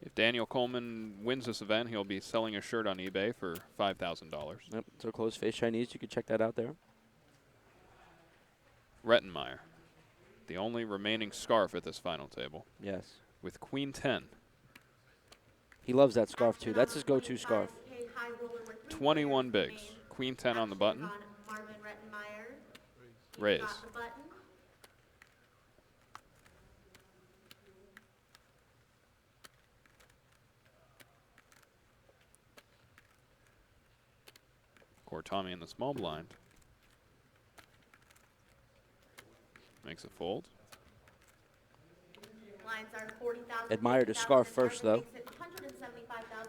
If Daniel Coleman wins this event, he'll be selling a shirt on eBay for $5,000. Yep, so Close Face Chinese, you can check that out there. Rettenmeyer, the only remaining scarf at this final table. Yes. With queen 10. He loves that scarf too. That's his go-to scarf. 21 bigs. Queen 10 on the button. Raise. Kortami in the small blind. Makes a fold. Admired his scarf first, though.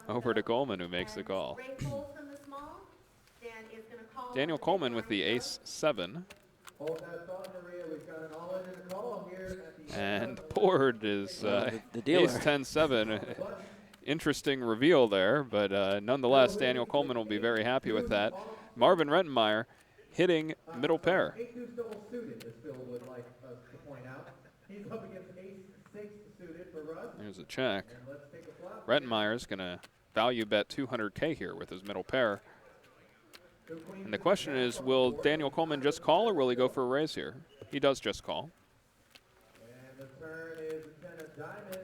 Over to Coleman, who makes the call. Daniel Coleman with the ace-7. And board is ace-10-7. Interesting reveal there, but nonetheless, Daniel Coleman will be very happy with that. Marvin Rettenmeyer hitting middle pair. There's a check. Rettenmeyer's going to value bet 200K here with his middle pair. And the question is, will Daniel Coleman just call, or will he go for a raise here? He does just call. And the turn is 10 of diamonds.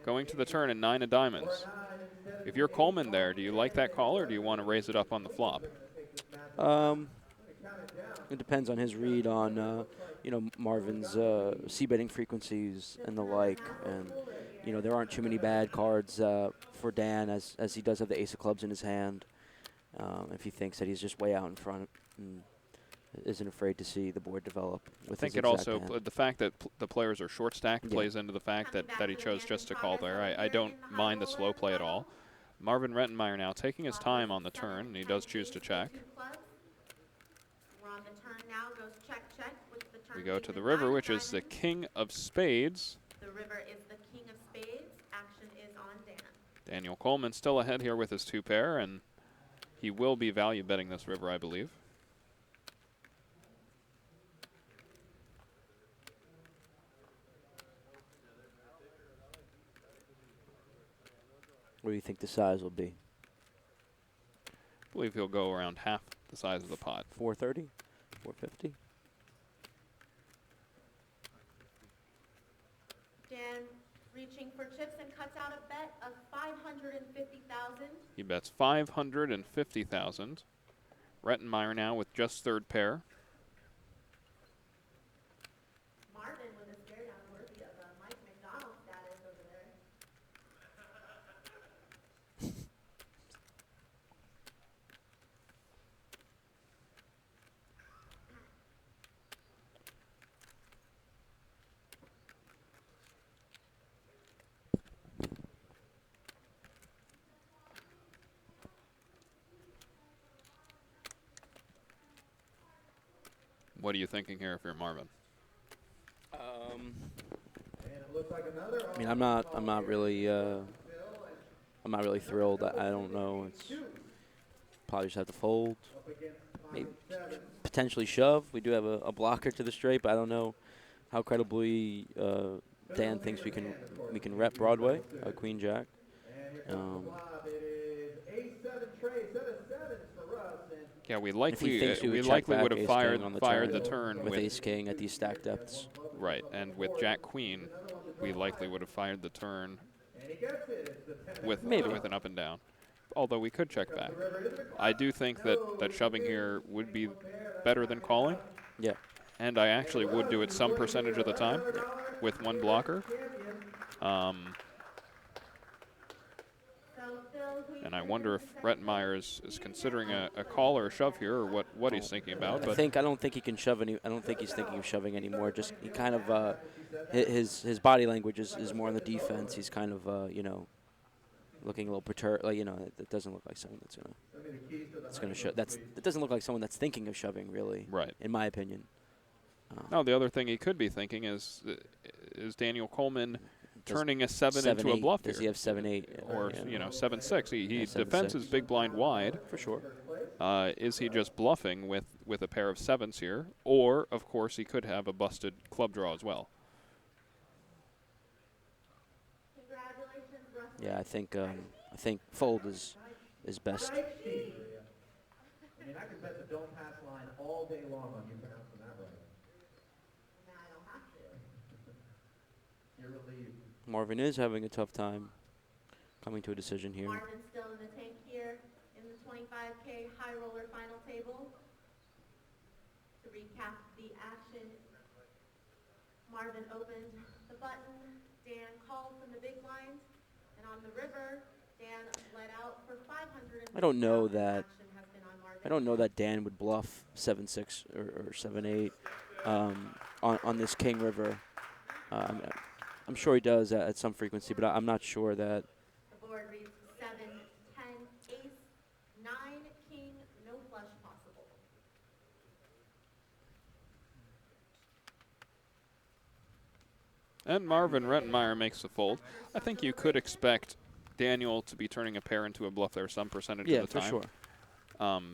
Going to the turn in 9 of diamonds. If you're Coleman there, do you like that call, or do you want to raise it up on the flop? It depends on his read on, Marvin's c-betting frequencies and the like. And, there aren't too many bad cards for Dan, as he does have the ace of clubs in his hand. If he thinks that he's just way out in front and isn't afraid to see the board develop. I think it also, the fact that the players are short stacked plays into the fact that he chose just to call there. I don't mind the slow play at all. Marvin Rettenmeyer now taking his time on the turn, and he does choose to check. We go to the river, which is the king of spades. The river is the king of spades. Action is on Dan. Daniel Coleman still ahead here with his 2 pair, and he will be value betting this river, I believe. What do you think the size will be? I believe he'll go around half the size of the pot. 430? 450? Dan reaching for chips and cuts out a bet of 550,000. He bets 550,000. Rettenmeyer now with just 3rd pair. Marvin with a stare down worthy of a Mike McDonald status over there. What are you thinking here if you're Marvin? I mean, I'm not really thrilled. I don't know. It's probably just have to fold. Maybe potentially shove. We do have a blocker to the straight, but I don't know how credibly Dan thinks we can rep Broadway, Queen Jack. Yeah, we likely would have fired the turn with Ace King at these stack depths. Right, and with Jack Queen, we likely would have fired the turn with an up and down. Although we could check back. I do think that shoving here would be better than calling. Yeah. And I actually would do it some percentage of the time with one blocker. And I wonder if Rettenmeier is considering a call or a shove here, or what he's thinking about. But I don't think he can shove any. I don't think he's thinking of shoving anymore. Just he kind of his body language is more on the defense. He's kind of you know, looking a little perturbed. Like, you know, it doesn't look like someone that's gonna shove. It doesn't look like someone that's thinking of shoving, really. Right. In my opinion. No, the other thing he could be thinking is Daniel Coleman turning a 7 into a bluff here. Does he have 7-8? Or, you know, 7-6. He defends his big blind wide. For sure. Is he just bluffing with a pair of 7s here? Or, of course, he could have a busted club draw as well. Yeah, I think fold is best. I mean, I could bet the don't pass line all day long on you pronouncing that right. Nah, I don't have to. You're relieved. Marvin is having a tough time coming to a decision here. Marvin's still in the tank here in the 25K high roller final table. To recap the action, Marvin opened the button, Dan called from the big blind, and on the river, Dan let out for 500. I don't know that Dan would bluff 7-6 or 7-8 on this King River. I'm sure he does at some frequency, but I'm not sure that. The board reads 7, 10, ace, 9, king, no flush possible. And Marvin Rettenmeier makes the fold. I think you could expect Daniel to be turning a pair into a bluff there some percentage of the time. Yeah, for sure.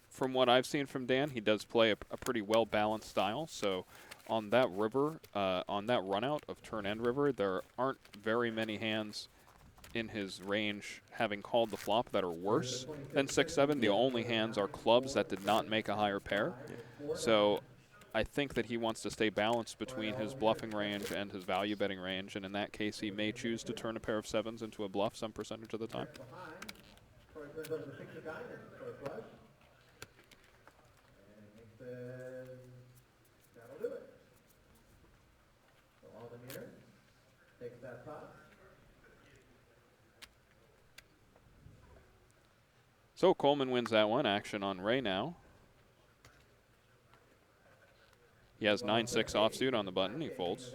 From what I've seen from Dan, he does play a pretty well-balanced style. So on that river, on that run-out of turn-end river, there aren't very many hands in his range having called the flop that are worse than 6-7. The only hands are clubs that did not make a higher pair. So I think that he wants to stay balanced between his bluffing range and his value betting range, and in that case, he may choose to turn a pair of 7s into a bluff some percentage of the time. That'll do it. So Aldermere takes that pot. So Coleman wins that one. Action on Ray now. He has 9-6 offsuit on the button. He folds.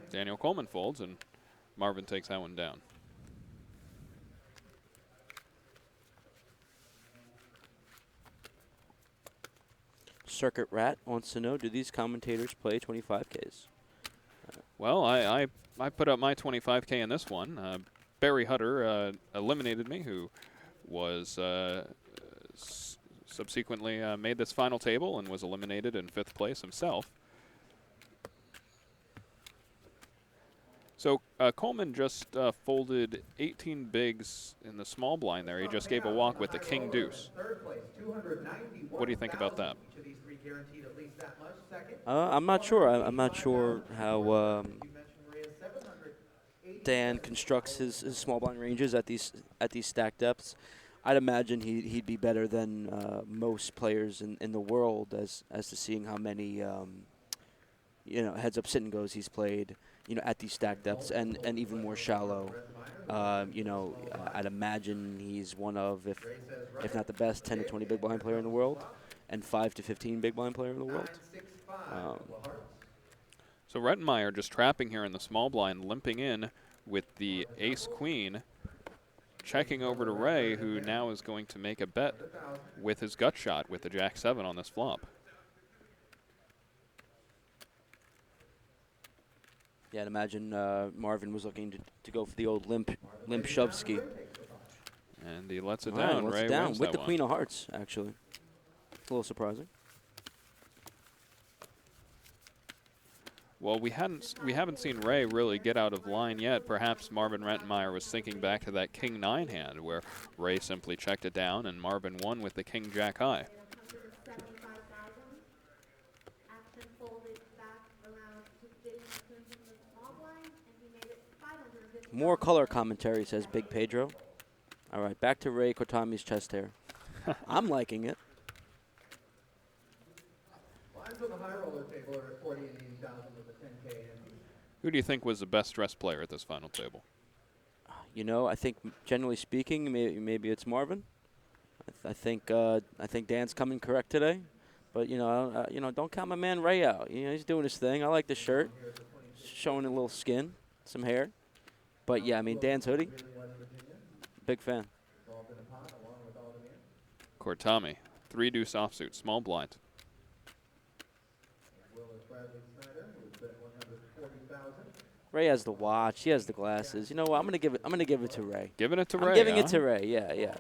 Daniel Coleman folds, and Marvin takes that one down. Circuit Rat wants to know, do these commentators play 25Ks? Well, I put up my 25K in this one. Barry Hutter eliminated me, who was subsequently made this final table and was eliminated in 5th place himself. So Coleman just folded 18 bigs in the small blind there. He just gave a walk with the king deuce. What do you think about that? I'm not sure. I'm not sure how Dan constructs his small blind ranges at these stack depths. I'd imagine he'd be better than most players in the world as to seeing how many heads up sit and goes he's played at these stack depths and even more shallow. I'd imagine he's one of, if not the best, 10 to 20 big blind player in the world, and 5 to 15 big blind player in the world. So Rettenmeier just trapping here in the small blind, limping in with the ace-queen, checking over to Ray, who now is going to make a bet with his gut shot with the Jack-7 on this flop. Yeah, I'd imagine Marvin was looking to go for the old limp shove ski. And he lets it All right, down. lets Ray it down wins with that the Queen of Hearts, actually. A little surprising. Well, we haven't seen Ray really get out of line yet. Perhaps Marvin Rettenmeyer was thinking back to that King-9 hand where Ray simply checked it down and Marvin won with the King-Jack high. More color commentary, says Big Pedro. All right, back to Ray Kotami's chest hair. I'm liking it. Lines on the high roller table are at 40 and 80,000 with the 10K. Who do you think was the best dressed player at this final table? You know, I think generally speaking, maybe it's Marvin. I think Dan's coming correct today, but you know, don't count my man Ray out. You know, he's doing his thing. I like the shirt, showing a little skin, some hair. But yeah, I mean Dan's hoodie, big fan. Kortami, 3-deuce offsuit, small blind. Ray has the watch. He has the glasses. You know what? I'm gonna give it to Ray. Giving it to Ray. I'm giving huh? it to Ray. Yeah, yeah.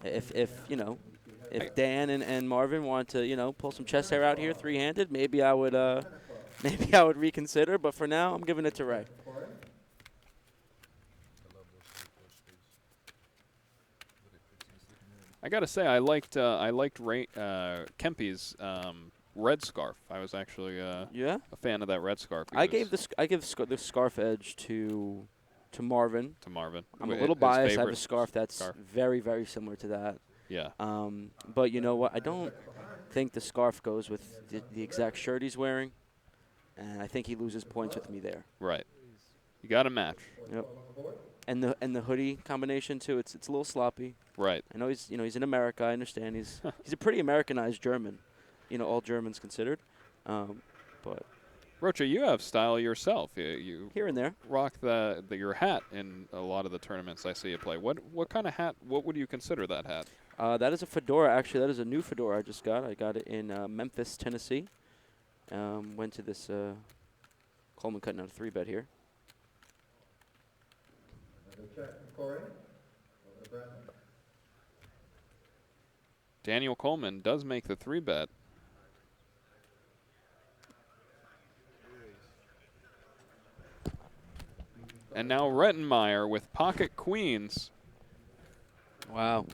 If you know, if Dan and Marvin want to, you know, pull some chest hair out here, three-handed, maybe I would reconsider. But for now, I'm giving it to Ray. I gotta say, I liked Ray Kempy's red scarf. I was actually a fan of that red scarf. I give the scarf edge to Marvin. To Marvin. I'm a little biased. I have a scarf that's very, very similar to that. Yeah. But you know what? I don't think the scarf goes with the exact shirt he's wearing, and I think he loses points with me there. Right. You got to match. Yep. And the hoodie combination too. It's a little sloppy. Right. I know he's in America. I understand he's a pretty Americanized German. You know, all Germans considered. But Rocha, you have style yourself. You here and there rock your hat in a lot of the tournaments I see you play. What kind of hat? What would you consider that hat? That is a fedora. Actually, that is a new fedora I just got. I got it in Memphis, Tennessee. Went to this Coleman cutting out a 3-bet here. Daniel Coleman does make the 3-bet. And now Rettenmeyer with pocket queens. Wow.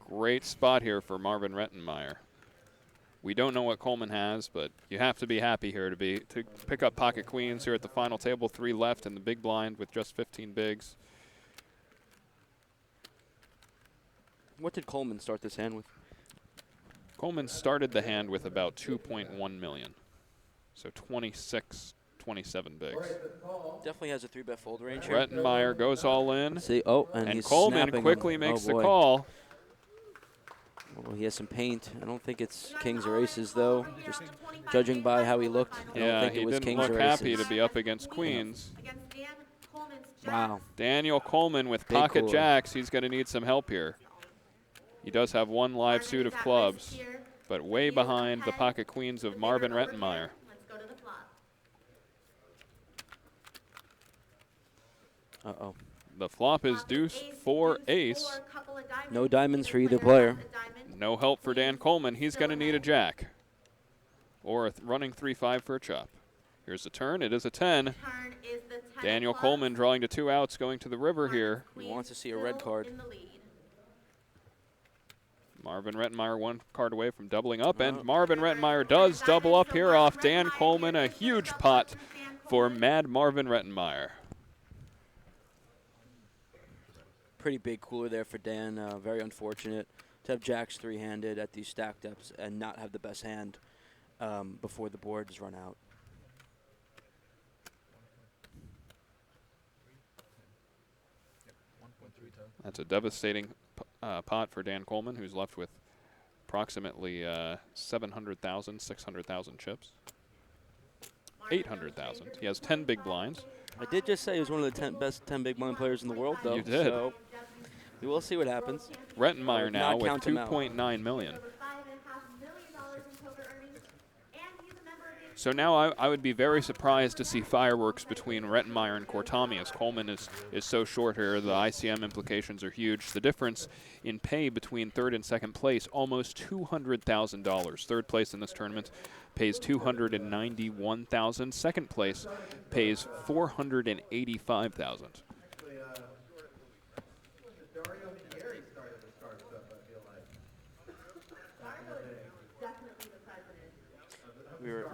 Great spot here for Marvin Rettenmeyer. We don't know what Coleman has, but you have to be happy here to pick up pocket queens here at the final table. 3 left in the big blind with just 15 bigs. What did Coleman start this hand with? Coleman started the hand with about 2.1 million. So 26, 27 bigs. Definitely has a 3-bet fold range here. Rettenmeyer goes all in. See, and he's Coleman quickly makes the call. Well, he has some paint. I don't think it's kings or aces, though. Just judging by how he looked, I don't think it was kings or aces. He didn't look happy to be up against queens. Wow. Daniel Coleman with pocket jacks. He's going to need some help here. He does have 1 live suit of clubs, but way behind the pocket queens of Marvin Rettenmeyer. Uh-oh. The flop is deuce 4 ace. No diamonds for either player. No help for Dan Coleman. He's going to need a jack. Or a running 3-5 for a chop. Here's the turn. It is a 10. Daniel Coleman drawing to 2 outs, going to the river here. He wants to see a red card. Marvin Rettenmeyer 1 card away from doubling up, and Marvin Rettenmeyer does double up here off Dan Coleman. A huge pot for Mad Marvin Rettenmeyer. Pretty big cooler there for Dan. Very unfortunate to have jacks 3-handed at these stack depths and not have the best hand before the boards run out. That's a devastating pot for Dan Coleman, who's left with approximately 700,000, 600,000 chips. $800,000. He has 10 big blinds. I did just say he was one of the best 10 big blind players in the world, though. You did. So we will see what happens. Rettenmeyer now with count him out. $2.9 million. Over $5.5 million in poker earnings, and he's a member of the So now I would be very surprised to see fireworks between Rettenmeyer and Cortami, as Coleman is so short here. The ICM implications are huge. The difference in pay between third and second place, almost $200,000. Third place in this tournament pays $291,000. Second place pays $485,000.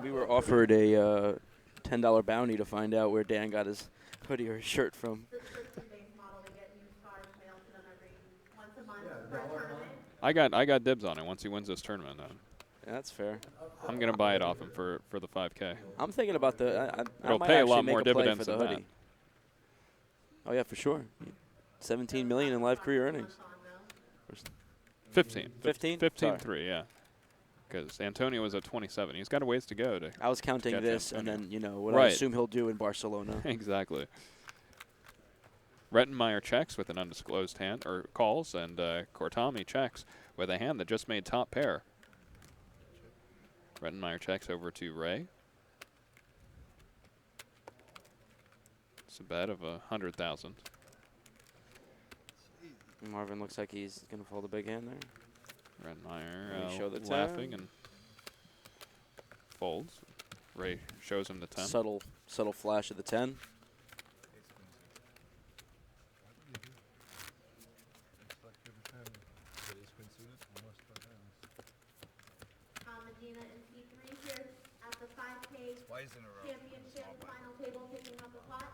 We were offered a $10 bounty to find out where Dan got his hoodie or his shirt from. I got dibs on it once he wins this tournament. Yeah, that's fair. I'm gonna buy it off him for the 5K. I'm thinking about the. I It'll might pay a actually lot make more play dividends for the than hoodie. Oh yeah, for sure. 17 million in live career earnings. 15. 15? 15-3, yeah. Because Antonio was at 27. He's got a ways to go. I was counting get this, Antonio. and then what I Right. assume he'll do in Barcelona. Exactly. Rettenmeyer checks with an undisclosed hand, or calls, and Cortami checks with a hand that just made top pair. Rettenmeyer checks over to Ray. It's a bet of $100,000. Marvin looks like he's going to fold a big hand there. Rettenmeyer show the laughing 10. and folds. Ray shows him the 10. Subtle flash of the 10. Medina and C3 here at the 5K championship final table picking up a pot.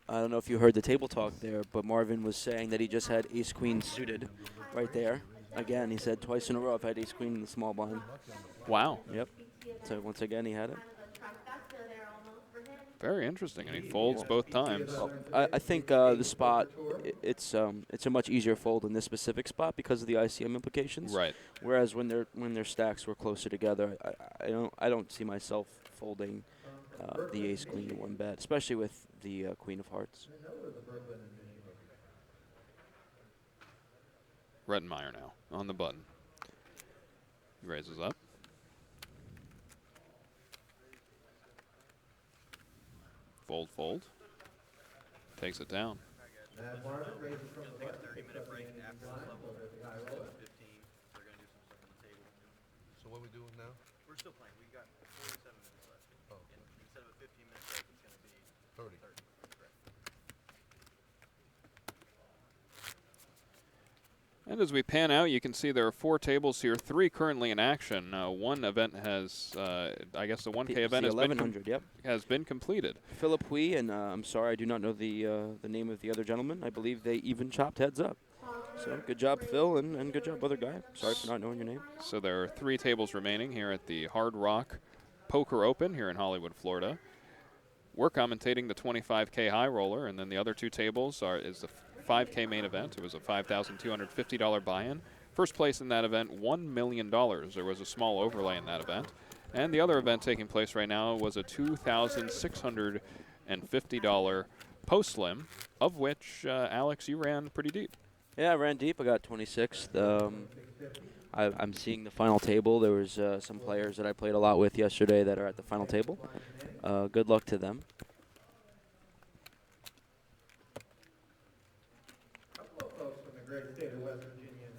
I don't know if you heard the table talk there, but Marvin was saying that he just had ace-queen suited right there. Again, he said twice in a row I've had ace-queen in the small blind. Wow. Yep. So once again, he had it. Very interesting, and he folds both times. Well, I think the spot, it's a much easier fold in this specific spot because of the ICM implications. Right. Whereas when their stacks were closer together, I don't see myself folding the ace queen in one bet, especially with the queen of hearts. Rettenmeyer now on the button. He raises up. Fold, fold. Takes it down. Matt Marvin raises from the button, picks up the blind over at the high roller. So what we doing now? We're still playing. We got 47 minutes left. Oh, And instead of a 15-minute break, it's going to be 30. 30. Correct. And as we pan out, you can see there are 4 tables here, 3 currently in action. One event has, I guess the 1K event the has 1100, yep. has been completed. Philip Hui and I'm sorry, I do not know the name of the other gentleman. I believe they even chopped heads up. So good job, Phil, and good job, other guy. Sorry for not knowing your name. So there are 3 tables remaining here at the Hard Rock Poker Open here in Hollywood, Florida. We're commentating the 25K high roller, and then the other 2 tables is the 5K main event. It was a $5,250 buy-in. First place in that event, $1 million. There was a small overlay in that event. And the other event taking place right now was a $2,650 post-slim, of which, Alex, you ran pretty deep. Yeah, I ran deep. I got 26th. I'm seeing the final table. There was some players that I played a lot with yesterday that are at the final table. Good luck to them.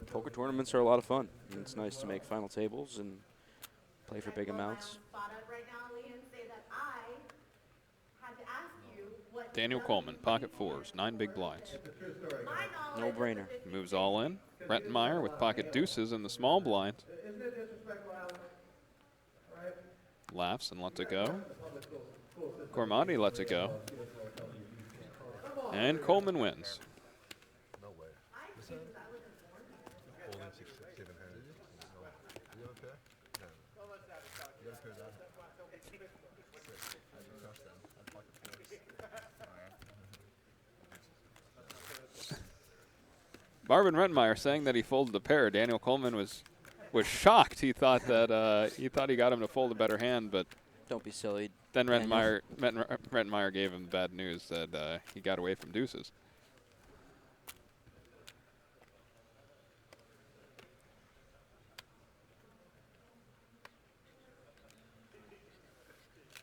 Poker tournaments are a lot of fun. And it's nice to make final tables and play for big amounts. Daniel Coleman, pocket 4s, 9 big blinds. No brainer. Moves all in. Rettenmeyer with pocket deuces in the small blind. Laughs and lets it go. Cormati lets it go. And Coleman wins. No way. Holding 6, 7 handed. No way. You okay? No. You gotta clear that. Marvin Rettenmeyer saying that he folded the pair. Daniel Coleman was shocked. He thought that he got him to fold a better hand, but Don't be silly. Then Rettenmeyer gave him bad news that he got away from deuces.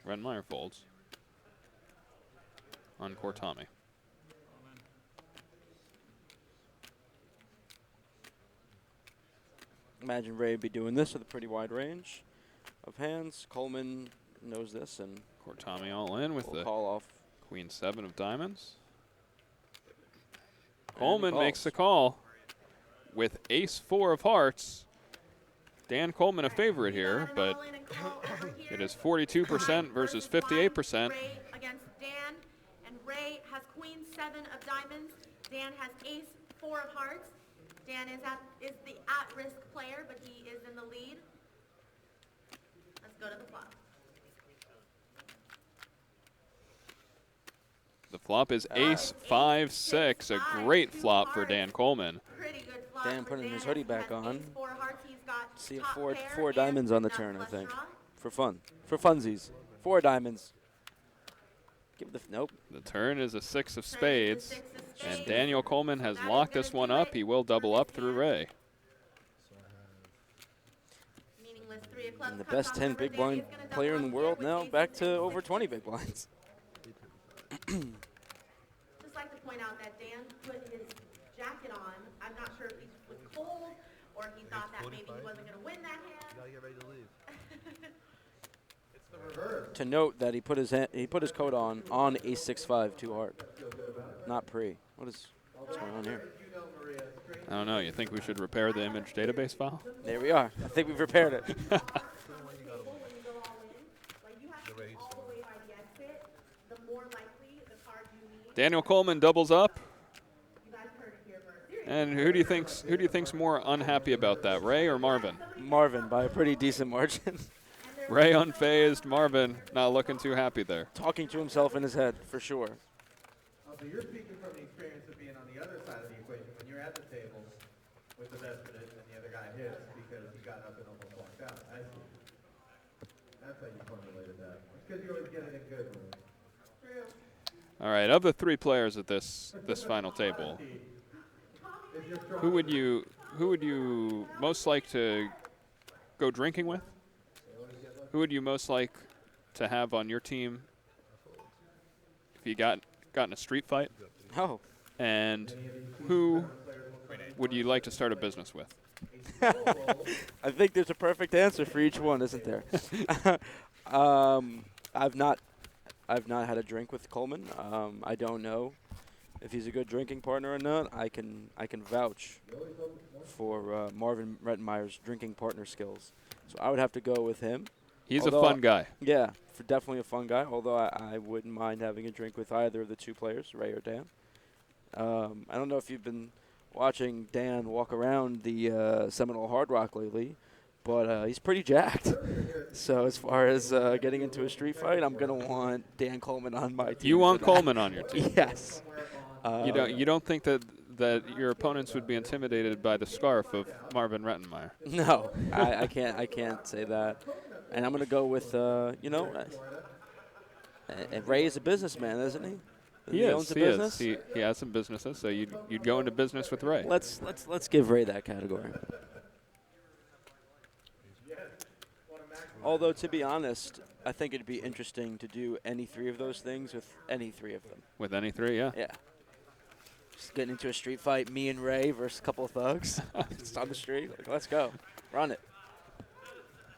Rettenmeyer folds on Kortami. Imagine Ray would be doing this with a pretty wide range of hands. Coleman knows this, and Kortami all in with the call off. Queen 7 of diamonds. Coleman makes the call with ace 4 of hearts. Dan Coleman a favorite here, but it is 42% versus 58%. Ray against Dan, and Ray has Queen 7 of diamonds. Dan has ace 4 of hearts. Dan is the at-risk player, but he is in the lead. Let's go to the flop. The flop is ace 5-6, a great flop for Dan Coleman. Pretty good flop. Dan putting his hoodie back on. See top four pair diamonds on the and turn, I flush think, draw. for fun, for funsies. 4 diamonds. Give the nope. The turn is a 6 of Turn is a spades, 6 of and spades. Daniel Coleman has That is locked gonna this one do up. it He will double for up this through hand. Ray. Meaningless 3 of clubs And the comes best off 10 number. big Dan blind is gonna double player in up the here world with now, aces back and to over sixes. 20 big blinds. Just like to point out that Dan put his jacket on. I'm not sure if he was cold or he thought that maybe he wasn't going to win that hand. You gotta get ready to leave. It's the reverse. To note that he put his coat on ace 6-5 too hard, not pre. What's going on here? You know, Maria, straight I don't know. You think we should repair the image database file? There we are. I think we've repaired it. When you go all in, like you have to be all the way by the exit, the more likely the card you need. Daniel Coleman doubles up. You guys heard it here first. And who do you think's more unhappy about that, Ray or Marvin? Marvin by a pretty decent margin. Ray unfazed, Marvin not looking too happy there. Talking to himself in his head, for sure. So you're speaking from the experience of being on the other side of the equation when you're at the table with the best position and the other guy hits because he got up and almost walked out. I see. That's how you formulated that. It's because you always get it in good ones. True. All right, of the 3 players at this final table, who would you most like to go drinking with? Who would you most like to have on your team if you got in a street fight? Oh. And who would you like to start a business with? I think there's a perfect answer for each one, isn't there? I've not had a drink with Coleman. I don't know if he's a good drinking partner or not. I can vouch for Marvin Rettenmeyer's drinking partner skills. So I would have to go with him. He's a fun guy. Yeah, definitely a fun guy, although I wouldn't mind having a drink with either of the 2 players, Ray or Dan. I don't know if you've been watching Dan walk around the Seminole Hard Rock lately, but he's pretty jacked. So as far as getting into a street fight, I'm going to want Dan Coleman on my team. You want Coleman on your team? Yes. You don't think that your opponents would be intimidated by the scarf of Marvin Rettenmeyer? No, I can't say that. And I'm going to go with, Ray is a businessman, isn't he? He owns a business. He has some businesses, so you'd go into business with Ray. Let's give Ray that category. Although, to be honest, I think it'd be interesting to do any 3 of those things with any 3 of them. With any 3, yeah. Yeah. Just getting into a street fight, me and Ray versus a couple of thugs. Just on the street. Like, let's go. Run it.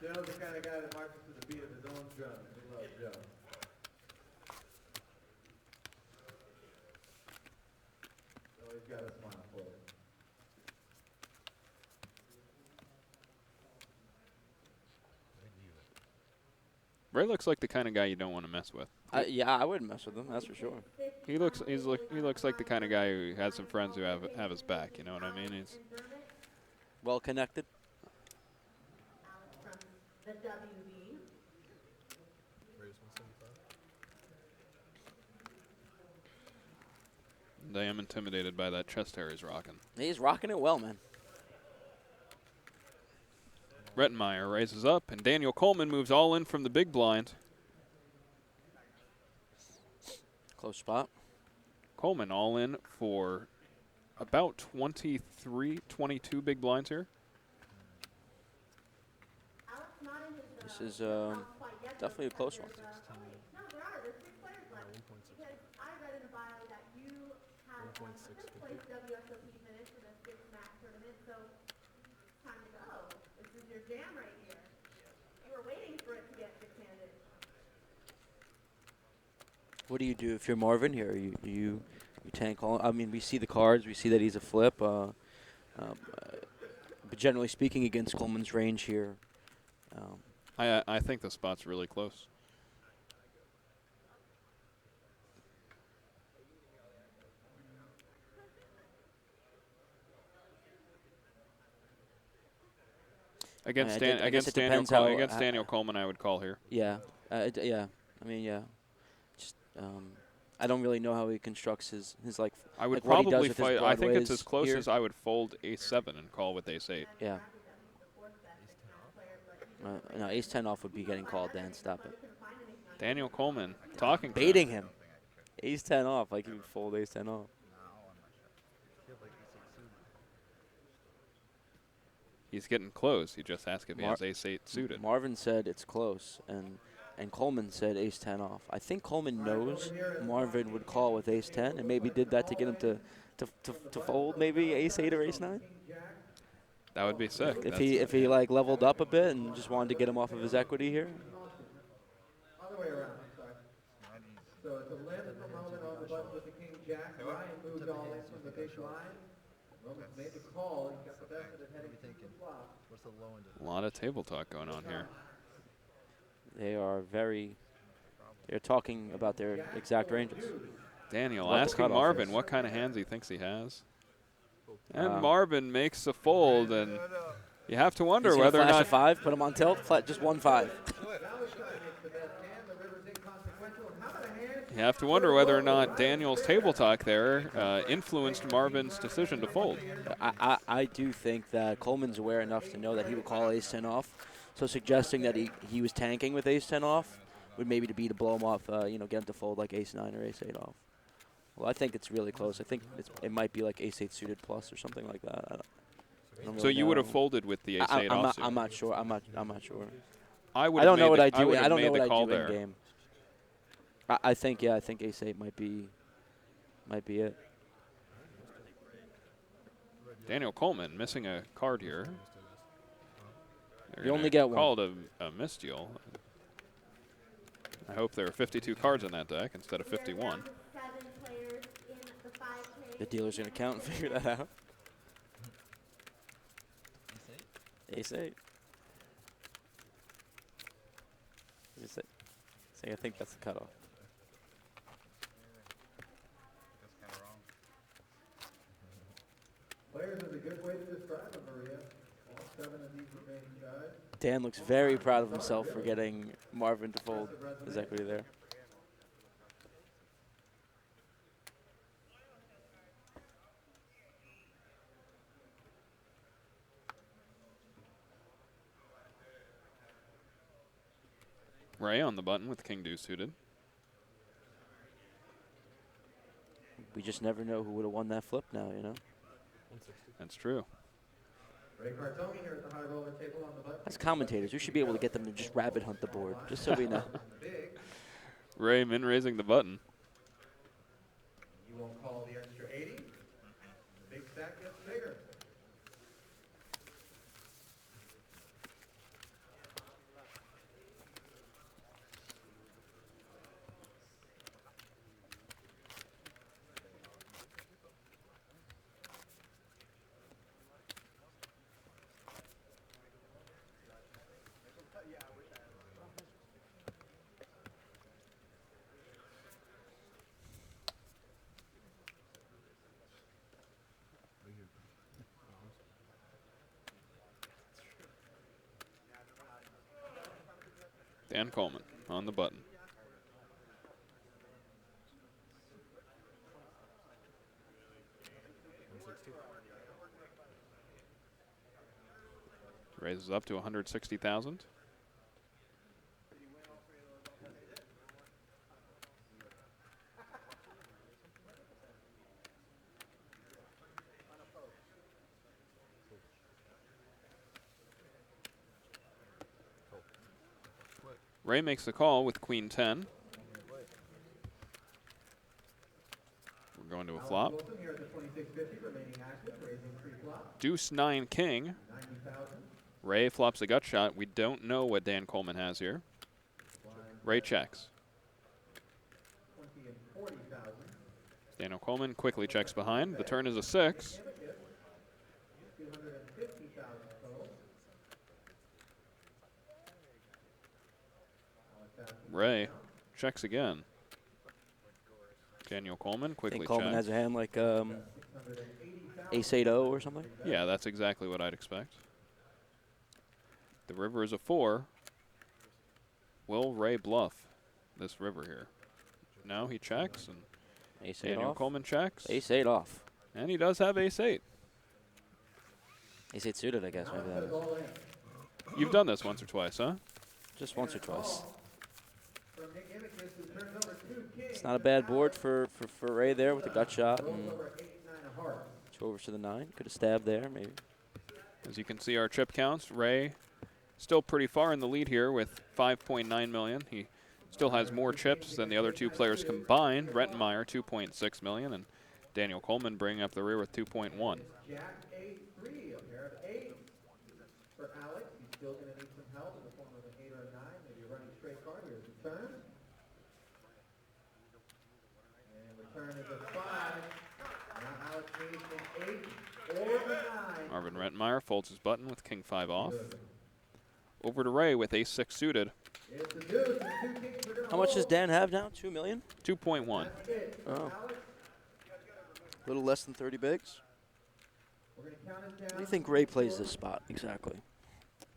Joe's the kind of guy that marches to the beat of his own drum. We love Joe. Always got a smile for it. Ray looks like the kind of guy you don't want to mess with. Yeah, I wouldn't mess with him. That's for sure. He looks like the kind of guy who has some friends who have his back. You know what I mean? He's Well connected. The WB. I am intimidated by that chest hair he's rocking. He's rocking it well, man. Rettenmeyer raises up, and Daniel Coleman moves all in from the big blind. Close spot. Coleman all in for about 23, 22 big blinds here. This is definitely a close one. No, there are. There's 6 players left. Because I read in the bio that you had won the 5th place WSOP finish in a 6-match tournament, so it's time to go. This is your jam right here. You were waiting for it to get 6-handed. What do you do if you're Marvin here? You tank all. I mean, we see the cards. We see that he's a flip. But generally speaking, against Coleman's range here, I think the spot's really close. Against Daniel Coleman, I would call here. Yeah, yeah. I mean, yeah. Just I don't really know how he constructs his like. I would like what he does probably with his fight. I think it's broadways as close here. as I would fold ace-7 and call with ace-8. Yeah. No, ace-10 off would be getting called. Dan, stop it. Daniel Coleman talking. Baiting him. Ace-10 off, like he would fold ace-10 off. He's getting close. He just asked if he has ace-8 suited. Marvin said it's close, and Coleman said ace-10 off. I think Coleman knows Marvin would call with ace-10 and maybe did that to get him to fold maybe ace-8 or ace-9. That would be sick. If he like leveled up a bit and just wanted to get him off of his equity here. Other way around, sorry. So it's a limb at the moment on the button with the king jack. Ryan moved all in from the big blind. Roman's made the call. He's got the best of it heading to the flop. What's the low end of A lot of table talk going on here. They're talking about their exact ranges. Daniel asking Marvin what kind of hands he thinks he has. And Marvin makes a fold, and you have to wonder whether or not. Flash a 5, put him on tilt, flat, just 1 5. You have to wonder whether or not Daniel's table talk there influenced Marvin's decision to fold. I do think that Coleman's aware enough to know that he would call ace-10 off. So suggesting that he was tanking with ace-10 off would maybe be to blow him off, get him to fold like ace-9 or ace-8 off. Well, I think it's really close. I think it might be like ace-8 suited plus or something like that. I don't So really you know. would have folded with the ace-8 off. I'm not sure. I'm not sure. I don't know what I do. I don't know what I do there. in game. I think ace-8 might be it. Daniel Coleman missing a card here. You only get one. Called a misdeal. I hope there are 52 cards in that deck instead of 51. The dealer's going to count and figure that out. Ace-8. Ace-8. See, I think that's the cutoff. That's kind of wrong. Players is a good way to describe them, Maria. All 7 of these remaining guys. Dan looks very proud of himself for getting Marvin to fold his equity there. Ray on the button with king deuce suited. We just never know who would have won that flip now, you know? That's true. Ray Cartoni here at the high roller table on the button. As commentators, we should be able to get them to just rabbit hunt the board, just so we know. Ray min raising the button. You won't call the extra 80. The big stack gets bigger. Dan Coleman on the button. Raises up to 160,000. Ray makes the call with queen 10. We're going to a flop. Deuce 9 king. Ray flops a gut shot. We don't know what Dan Coleman has here. Ray checks. Daniel Coleman quickly checks behind. The turn is a 6. Ray checks again. Daniel Coleman quickly checks. Coleman has a hand like ace-8-0 or something? Yeah, that's exactly what I'd expect. The river is a 4. Will Ray bluff this river here? No, he checks, and ace-8 Daniel off. Coleman checks. Ace-8 off. And he does have ace-8. Ace-8 suited, I guess. Maybe that is. You've done this once or twice, huh? Just once or twice. It's not a bad board for Ray there with the gut shot. And 2 overs to the 9. Could have stabbed there, maybe. As you can see, our chip counts. Ray still pretty far in the lead here with 5.9 million. He still has more chips than the other 2 players combined. Rettenmeyer, 2.6 million, and Daniel Coleman bringing up the rear with 2.1. Jack A3, a pair of 8s for Alex. He's still going to need some help in the form of an 8 or a 9. Maybe a running straight card. Here's the turn. And the turn is a 5. Now Alex needs an 8 or a 9. Marvin Rettenmeyer folds his button with king 5 off. Over to Ray with ace-6 suited. How much does Dan have now? 2 million? 2.1. Oh. A little less than 30 bigs. What do you think Ray plays this spot exactly?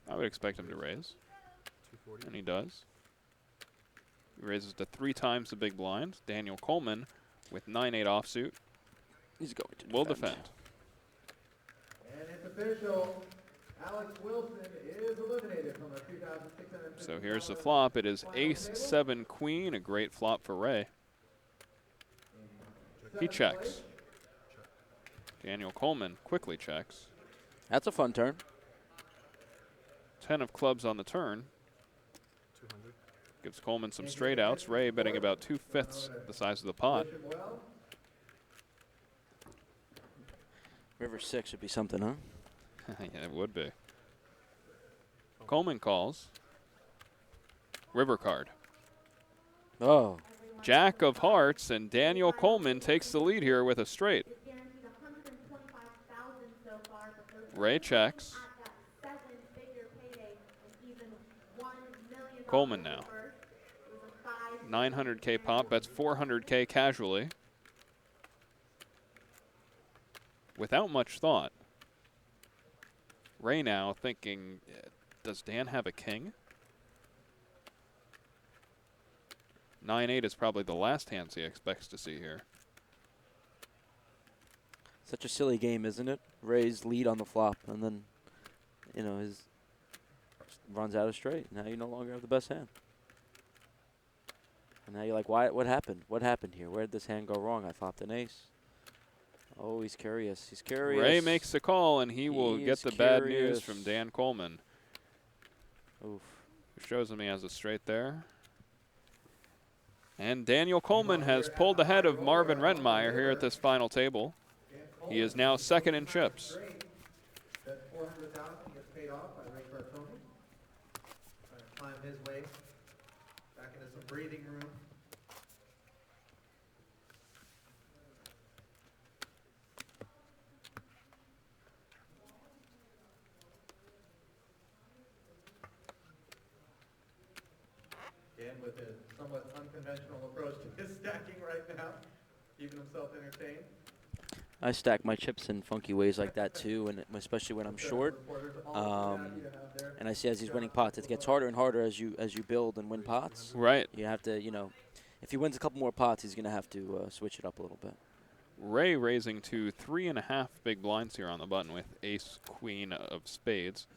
I would expect him to raise. And he does. He raises to 3 times the big blind. Daniel Coleman with 9-8 offsuit. He's going to will defend. And it's official. Alex Wilson is eliminated from a 2,650. So here's the flop. It is ace-7 queen, a great flop for Ray. He checks. Daniel Coleman quickly checks. That's a fun turn. 10 of clubs on the turn. Gives Coleman some straight outs. Ray betting about 2/5 the size of the pot. River 6 would be something, huh? Yeah, it would be. Coleman calls. River card. Oh. Jack of hearts, and Daniel Coleman takes the lead here with a straight. Ray checks. Coleman now. 900K pop, bets 400K casually. Without much thought. Ray now thinking, does Dan have a king? 9-8 is probably the last hands he expects to see here. Such a silly game, isn't it? Ray's lead on the flop, and then, you know, his runs out of straight. Now you no longer have the best hand. And now you're like, why? What happened? What happened here? Where did this hand go wrong? I flopped an ace. Oh, he's curious. He's curious. Ray makes the call, and he will get the bad news from Dan Coleman. Oof. Who shows him he has a straight there. And Daniel Coleman has pulled ahead of Marvin Rettenmeyer here at this final table. He is now second in chips. That's 400,000 gets paid off by Ray SHRPO. Trying to climb his way back into some breathing room. Again, with a somewhat unconventional approach to his stacking right now, keeping himself entertained. I stack my chips in funky ways like that too, and especially when I'm short. And I see as he's winning pots, it gets harder and harder as you build and win pots. Right. You have to, you know, if he wins a couple more pots, he's going to have to switch it up a little bit. Ray raising to 3.5 big blinds here on the button with ace, queen of spades.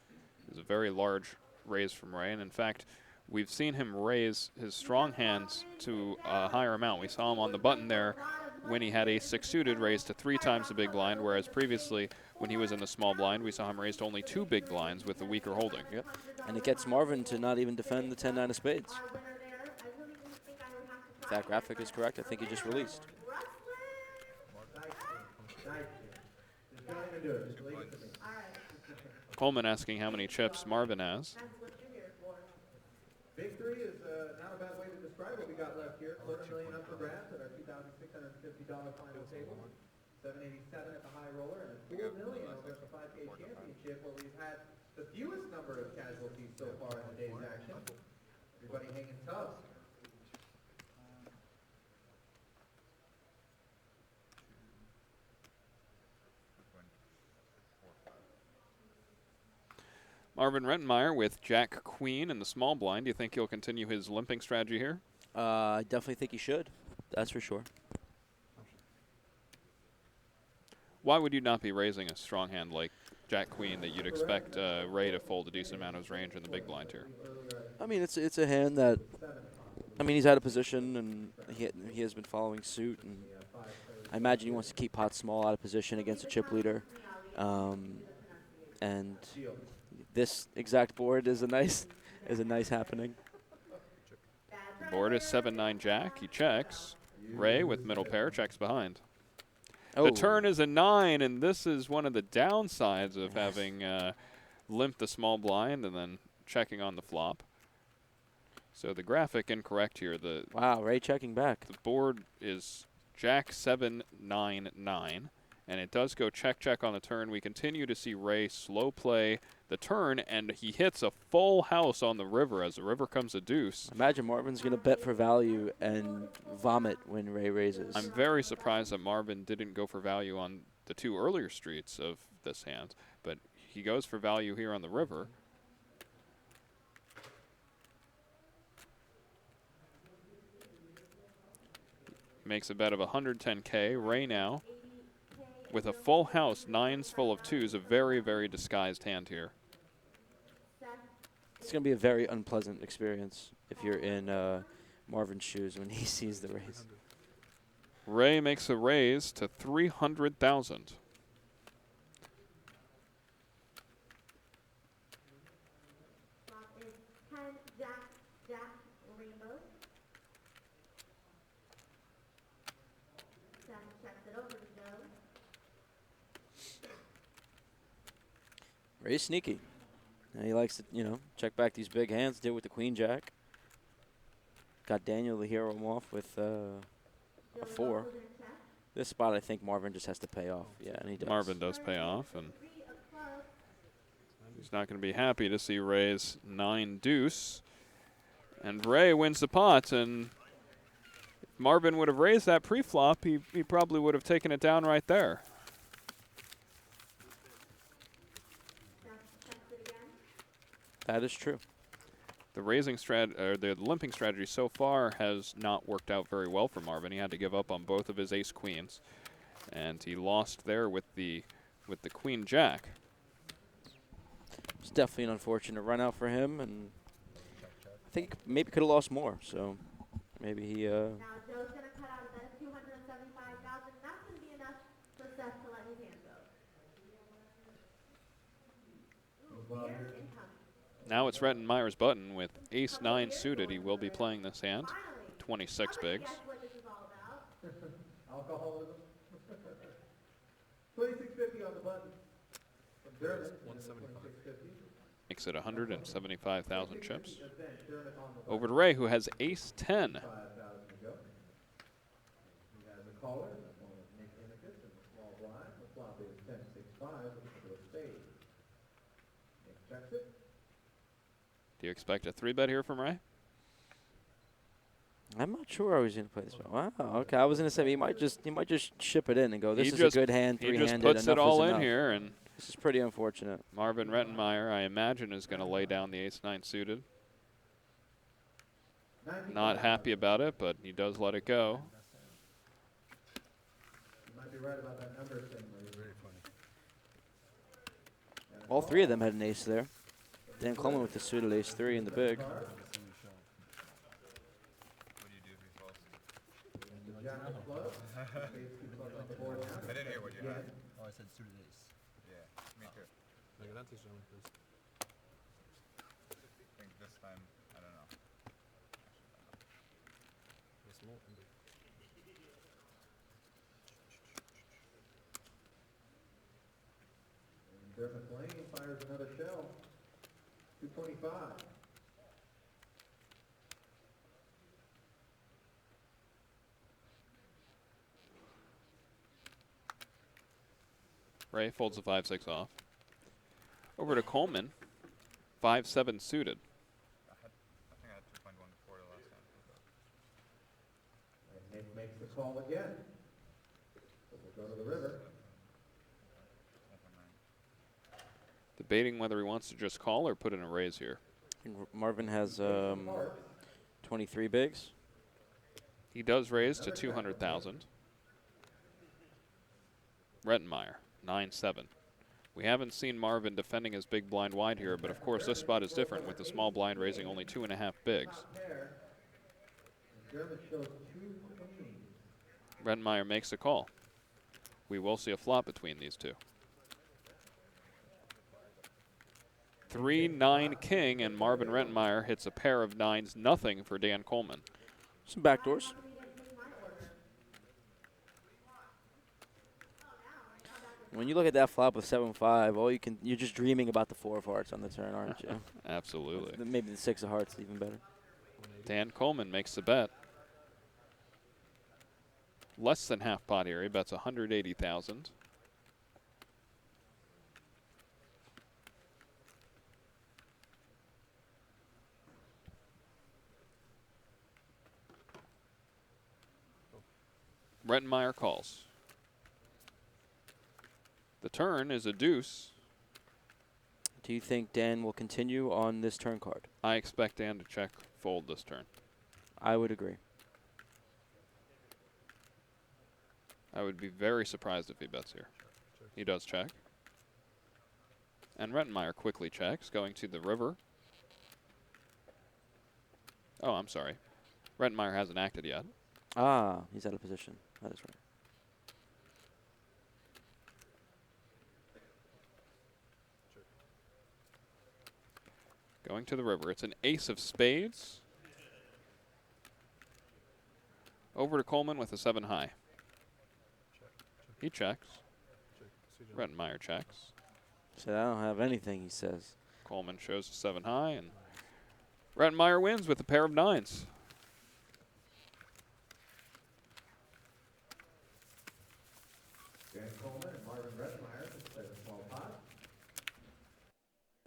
It's a very large raise from Ray, and in fact, we've seen him raise his strong hands to a higher amount. We saw him on the button there when he had ace-6 suited, raised to 3 times the big blind, whereas previously, when he was in the small blind, we saw him raised to only 2 big blinds with the weaker holding. Yep. And it gets Marvin to not even defend the 10-9 of spades. If that graphic is correct, I think he just released. Coleman asking how many chips Marvin has. Big three is not a bad way to describe what we got left here. $250,000 up for grabs at our $2,650 final table. 787 at the high roller and $4 million over at the 5K championship, where we've had the fewest number of casualties so far in the day's action. Everybody hanging tough. Marvin Rettenmeyer with Jack Queen in the small blind. Do you think he'll continue his limping strategy here? I definitely think he should. That's for sure. Why would you not be raising a strong hand like Jack Queen that you'd expect Ray to fold a decent amount of his range in the big blind here? I mean, it's a hand that, I mean, he's out of position and he has been following suit, and I imagine he wants to keep pot small out of position against a chip leader, and this exact board is a nice happening. The board is 7-9 Jack. He checks. Ray with middle pair checks behind. Oh. The turn is a 9, and this is one of the downsides of having limped the small blind and then checking on the flop. So the graphic incorrect here. Wow, Ray checking back. The board is Jack 7-9-9, and it does go check on the turn. We continue to see Ray slow play the turn, and he hits a full house on the river as the river comes a deuce. Imagine Marvin's going to bet for value and vomit when Ray raises. I'm very surprised that Marvin didn't go for value on the 2 earlier streets of this hand, but he goes for value here on the river. Makes a bet of 110K. Ray now with a full house, 9s full of 2s, a very, very disguised hand here. It's going to be a very unpleasant experience if you're in Marvin's shoes when he sees the raise. Ray makes a raise to 300,000. Ray's sneaky. And he likes to, check back these big hands. Did with the Queen Jack. Got Daniel to hero him off with a 4. This spot, I think Marvin just has to pay off. Yeah, and he does. Marvin does pay off, and he's not going to be happy to see Ray's 9 deuce. And Ray wins the pot, and if Marvin would have raised that pre-flop, he probably would have taken it down right there. That is true. The raising the limping strategy so far has not worked out very well for Marvin. He had to give up on both of his ace queens, and he lost there with the Queen Jack. It's definitely an unfortunate run out for him, and I think maybe could have lost more. So maybe he. Now Joe's gonna cut out a bet of 275,000. That's gonna be enough for Seth to let his hand go. Ooh, here's income. Now it's Rettenmeyer's button with ace-9 suited. He will be playing this hand. 26 bigs. Alcoholism. 2650 on the button. Observe it. 175. Makes it 175,000 chips. Over to Ray, who has ace-10. 5,000 to go. He has a caller in the form of Nick Innicus in the small blind. The flop is 10-6-5 with a spade. Nick checks it. Do you expect a 3-bet here from Ray? I'm not sure how he's going to play this one. Wow. Okay, I was going to say he might just ship it in and go. This is a good hand, 3-handed. He just puts it all in here, and this is pretty unfortunate. Marvin Rettenmeyer, I imagine, is going to lay down the ace-9 suited. Not happy about it, but he does let it go. You might be right about that number thing. Very funny. All 3 of them had an ace there. Dan Coleman with the suited ace-3 in the big. What do you do if he falls? Jack of clubs. I didn't hear what you had. Oh, I said suited ace. Yeah, me too. Adelante, Sean, please. I think this time, I don't know. Small. Dermot Blaine fires another shell. 225. Ray folds the 5-6 off. Over to Coleman. 5-7 suited. I think I had 2.1 before the last time. And Nick makes the call again. So we'll go to the river. Debating whether he wants to just call or put in a raise here. I think Marvin has 23 bigs. He does raise to 200,000. Rettenmeyer, 9-7. We haven't seen Marvin defending his big blind wide here, but of course this spot is different with the small blind raising only 2.5 bigs. Rettenmeyer makes a call. We will see a flop between these two. 3-9 king, and Marvin Rettenmeyer hits a pair of nines, nothing for Dan Coleman. Some backdoors. When you look at that flop with 7-5, you're just dreaming about the 4 of hearts on the turn, aren't you? Absolutely. Maybe the 6 of hearts is even better. Dan Coleman makes the bet. Less than half pot here. He bets 180,000. Rettenmeyer calls. The turn is a deuce. Do you think Dan will continue on this turn card? I expect Dan to check fold this turn. I would agree. I would be very surprised if he bets here. He does check. And Rettenmeyer quickly checks, going to the river. Oh, I'm sorry. Rettenmeyer hasn't acted yet. Ah, he's out of position. That is right. Going to the river. It's an ace of spades. Over to Coleman with a 7 high. He checks. Rettenmeyer checks. Said, I don't have anything, he says. Coleman shows a 7 high, and Rettenmeyer wins with a pair of nines. Dan Coleman and Marvin Rettenmeyer play the small pot.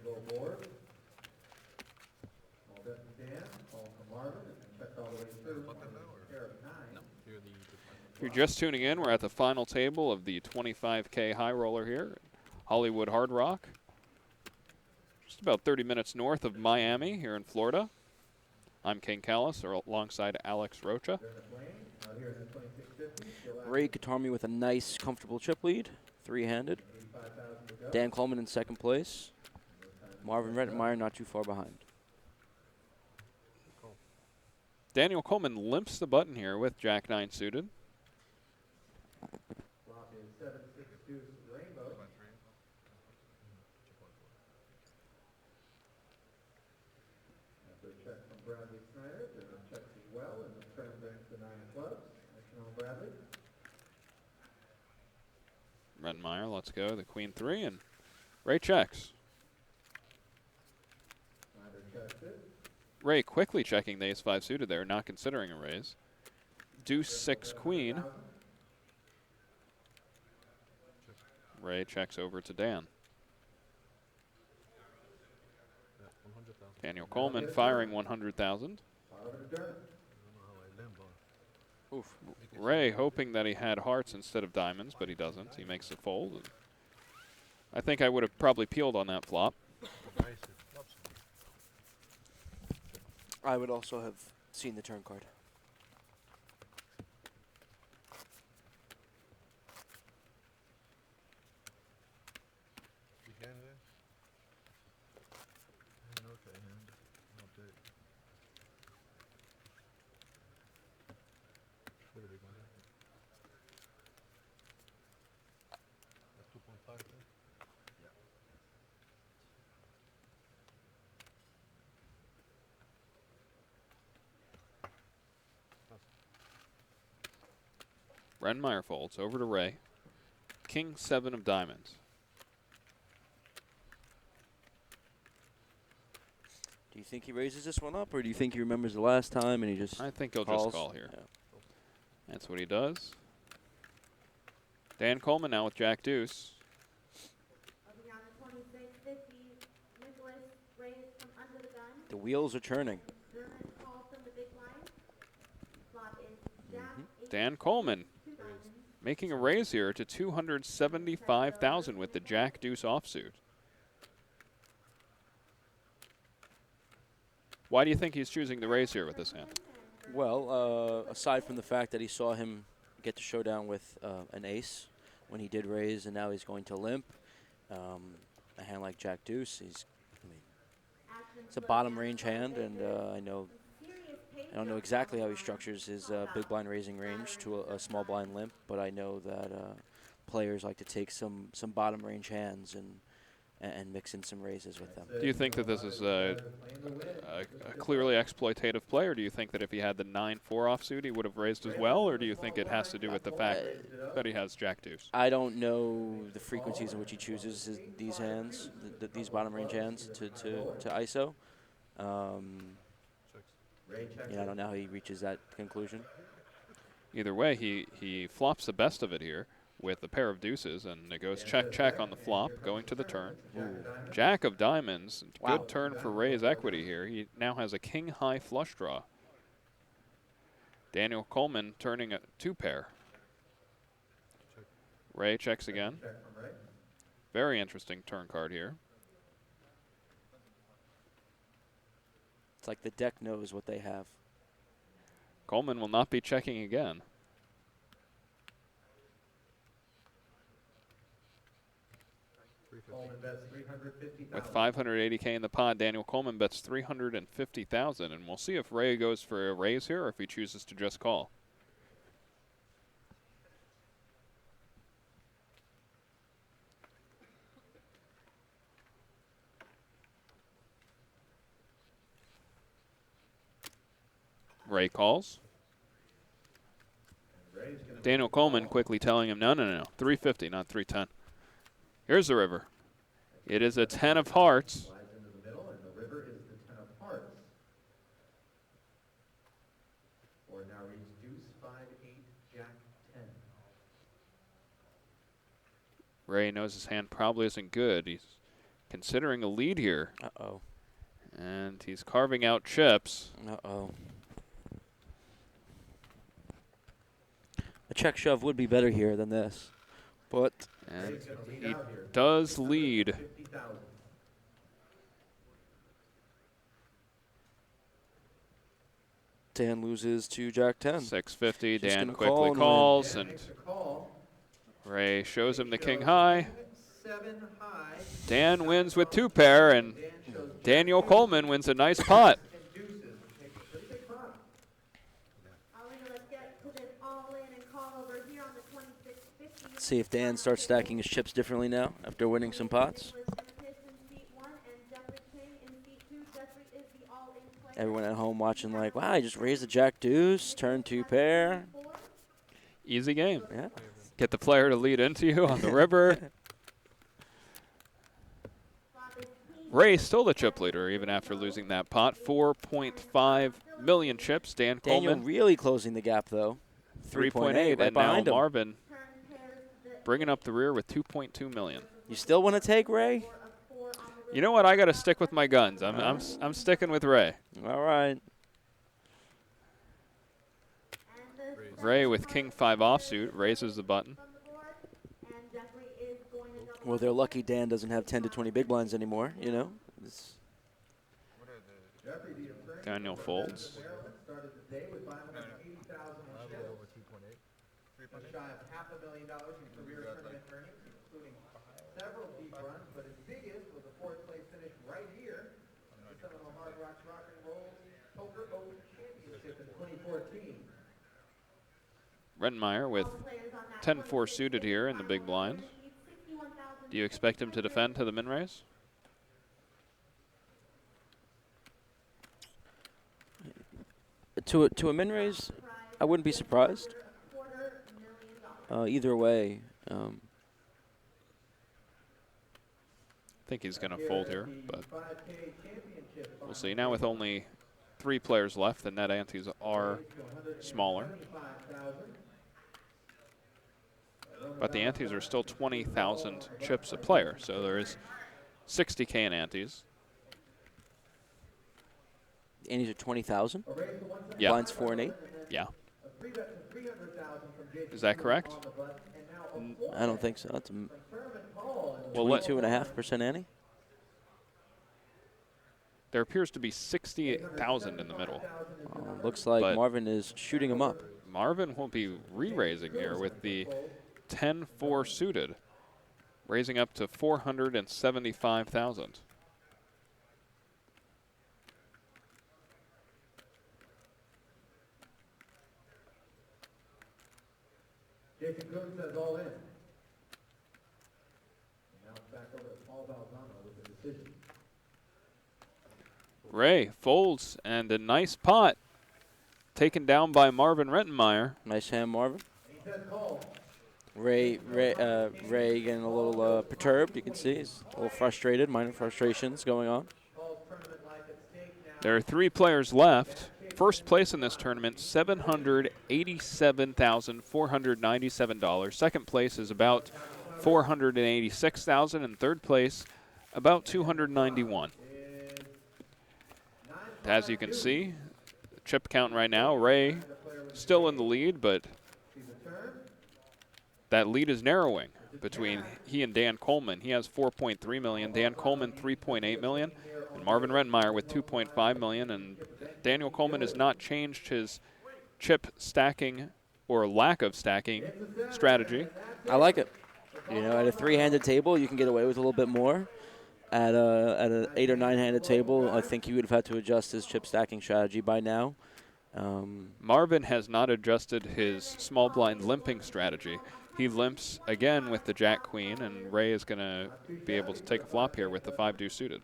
Go board. Small bet from Dan, call from Marvin, and checked all the way through. Pair of nine. If you're just tuning in, we're at the final table of the 25K high roller here at Hollywood Hard Rock. Just about 30 minutes north of Miami here in Florida. I'm King Callis, alongside Alex Rocha. Ray Katarmi with a nice, comfortable chip lead, 3-handed. Dan Coleman in second place. Marvin Rettenmeyer not too far behind. Daniel Coleman limps the button here with Jack-9 suited. Flop is 7-6 deuce rainbow. After a check from Bradley Snyder, there are checks as well, and the turn brings the 9 of clubs. National Bradley. Rettenmeyer, let's go, the Queen 3, and Ray checks. Snyder checks it. Ray quickly checking the ace-5 suited there, not considering a raise. Deuce 6 Queen. Ray checks over to Dan. Daniel Coleman firing 100,000. Oof. Ray hoping that he had hearts instead of diamonds, but he doesn't. He makes a fold. And I think I would have probably peeled on that flop. I would also have seen the turn card. Redmeyer folds over to Ray. King 7 of diamonds. Do you think he raises this one up, or do you think he remembers the last time and he just I think he'll calls? just call here. Yeah. That's what he does. Dan Coleman now with Jack Deuce. Opening on the 2650, Nicholas raised from under the gun. The wheels are turning. German call from the big blind. Flop is Jack. Dan Coleman making a raise here to 275,000 with the Jack Deuce offsuit. Why do you think he's choosing the raise here with this hand? Well, aside from the fact that he saw him get the showdown with an ace when he did raise, and now he's going to limp. A hand like Jack Deuce, it's a bottom range hand, and I don't know exactly how he structures his big blind raising range to a small blind limp, but I know that players like to take some bottom range hands and mix in some raises with them. Do you think that this is a clearly exploitative play, or do you think that if he had the 9-4 offsuit, he would have raised as well, or do you think it has to do with the fact that he has Jack Deuce? I don't know the frequencies in which he chooses these hands, these bottom range hands to ISO. I don't know how he reaches that conclusion. Either way, he flops the best of it here with a pair of deuces, and it goes check on the flop, going to the turn. Ooh. Jack of diamonds, wow. Good turn for Ray's equity here. He now has a king-high flush draw. Daniel Coleman turning a 2-pair. Ray checks again. Very interesting turn card here. It's like the deck knows what they have. Coleman will not be checking again. With 580K in the pot, Daniel Coleman bets 350,000, and we'll see if Ray goes for a raise here or if he chooses to just call. Ray calls. Daniel Coleman quickly telling him, no, 350, not 310. Here's the river. It is a 10 of hearts. Ray knows his hand probably isn't good. He's considering a lead here. Uh-oh. And he's carving out chips. Uh-oh. A check shove would be better here than this, but and he does lead. Dan loses to Jack 10. 650. Dan quickly calls, and Ray shows him the king high. Dan wins with 2-pair, and Daniel Coleman wins a nice pot. See if Dan starts stacking his chips differently now after winning some pots. Everyone at home watching like, wow, I just raised the Jack Deuce, turn 2-pair. Easy game. Yeah. Get the player to lead into you on the river. Ray still the chip leader even after losing that pot. 4.5 million chips. Dan Daniel Coleman really closing the gap though. 3.8 right and now behind him. Marvin bringing up the rear with 2.2 million. You still want to take Ray? You know what? I got to stick with my guns. I'm sticking with Ray. All right. Ray with king 5 offsuit raises the button. Well, they're lucky Dan doesn't have 10 to 20 big blinds anymore, you know. Daniel folds. Shy of $500,000 in career tournament earnings, including several deep runs, but his biggest was a 4th place finish right here in the Seminole Hard Rocks Rock and Roll Poker Open Championship in 2014. Redmeyer with 10-4 suited here in the big blind. Do you expect him to defend to the min raise? To a min raise, I wouldn't be surprised. either way. I think he's going to fold here, but we'll see. Now with only 3 players left, the net antes are smaller. But the antes are still 20,000 chips a player, so there is 60K in antes. Antes are 20,000? Yeah. Blinds 4 and 8? Yeah. Is that correct? I don't think so. That's a Well, 22.5% ante. There appears to be 68,000 in the middle. Looks like But Marvin is shooting him up. Marvin will be re-raising here with the 10-4 suited, raising up to 475,000. Jason Coon says all in. And now it's back over to Paul Valzano with the decision. Ray folds, and a nice pot taken down by Marvin Rettenmeyer. Nice hand, Marvin. He says call. Ray getting a little perturbed. You can see he's a little frustrated. Minor frustrations going on. Paul's tournament life at stake now. There are 3 players left. First place in this tournament, $787,497. Second place is about $486,000, and third place about $291. As you can see, the chip count right now, Ray still in the lead, but that lead is narrowing between he and Dan Coleman. He has 4.3 million, Dan Coleman 3.8 million, and Marvin Rettenmeyer with 2.5 million. And Daniel Coleman has not changed his chip stacking or lack of stacking strategy. I like it. You know, at a 3-handed table, you can get away with a little bit more. At an 8 or 9-handed table, I think he would have had to adjust his chip stacking strategy by now. Marvin has not adjusted his small blind limping strategy. He limps again with the Jack Queen, and Ray is going to be able to take a flop here with the 5-deuce suited.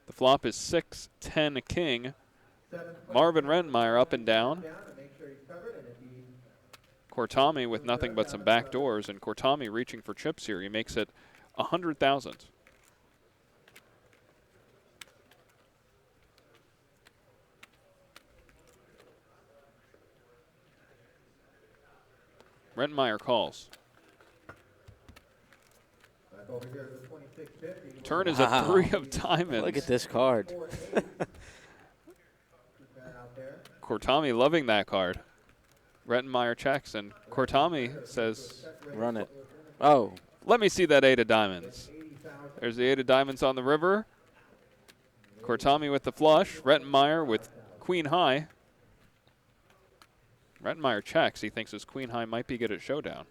The flop is 6-10 king. Marvin Rettenmeyer up and down. Kortami with nothing but some back doors, and Kortami reaching for chips here. He makes it 100,000. Rettenmeyer calls. Turn is a 3 of diamonds. Look at this card. Kortami loving that card. Rettenmeyer checks, and Kortami says, run it. Oh. Let me see that 8 of diamonds. There's the 8 of diamonds on the river. Kortami with the flush. Rettenmeyer with queen high. Rettenmeyer checks. He thinks his queen high might be good at showdown.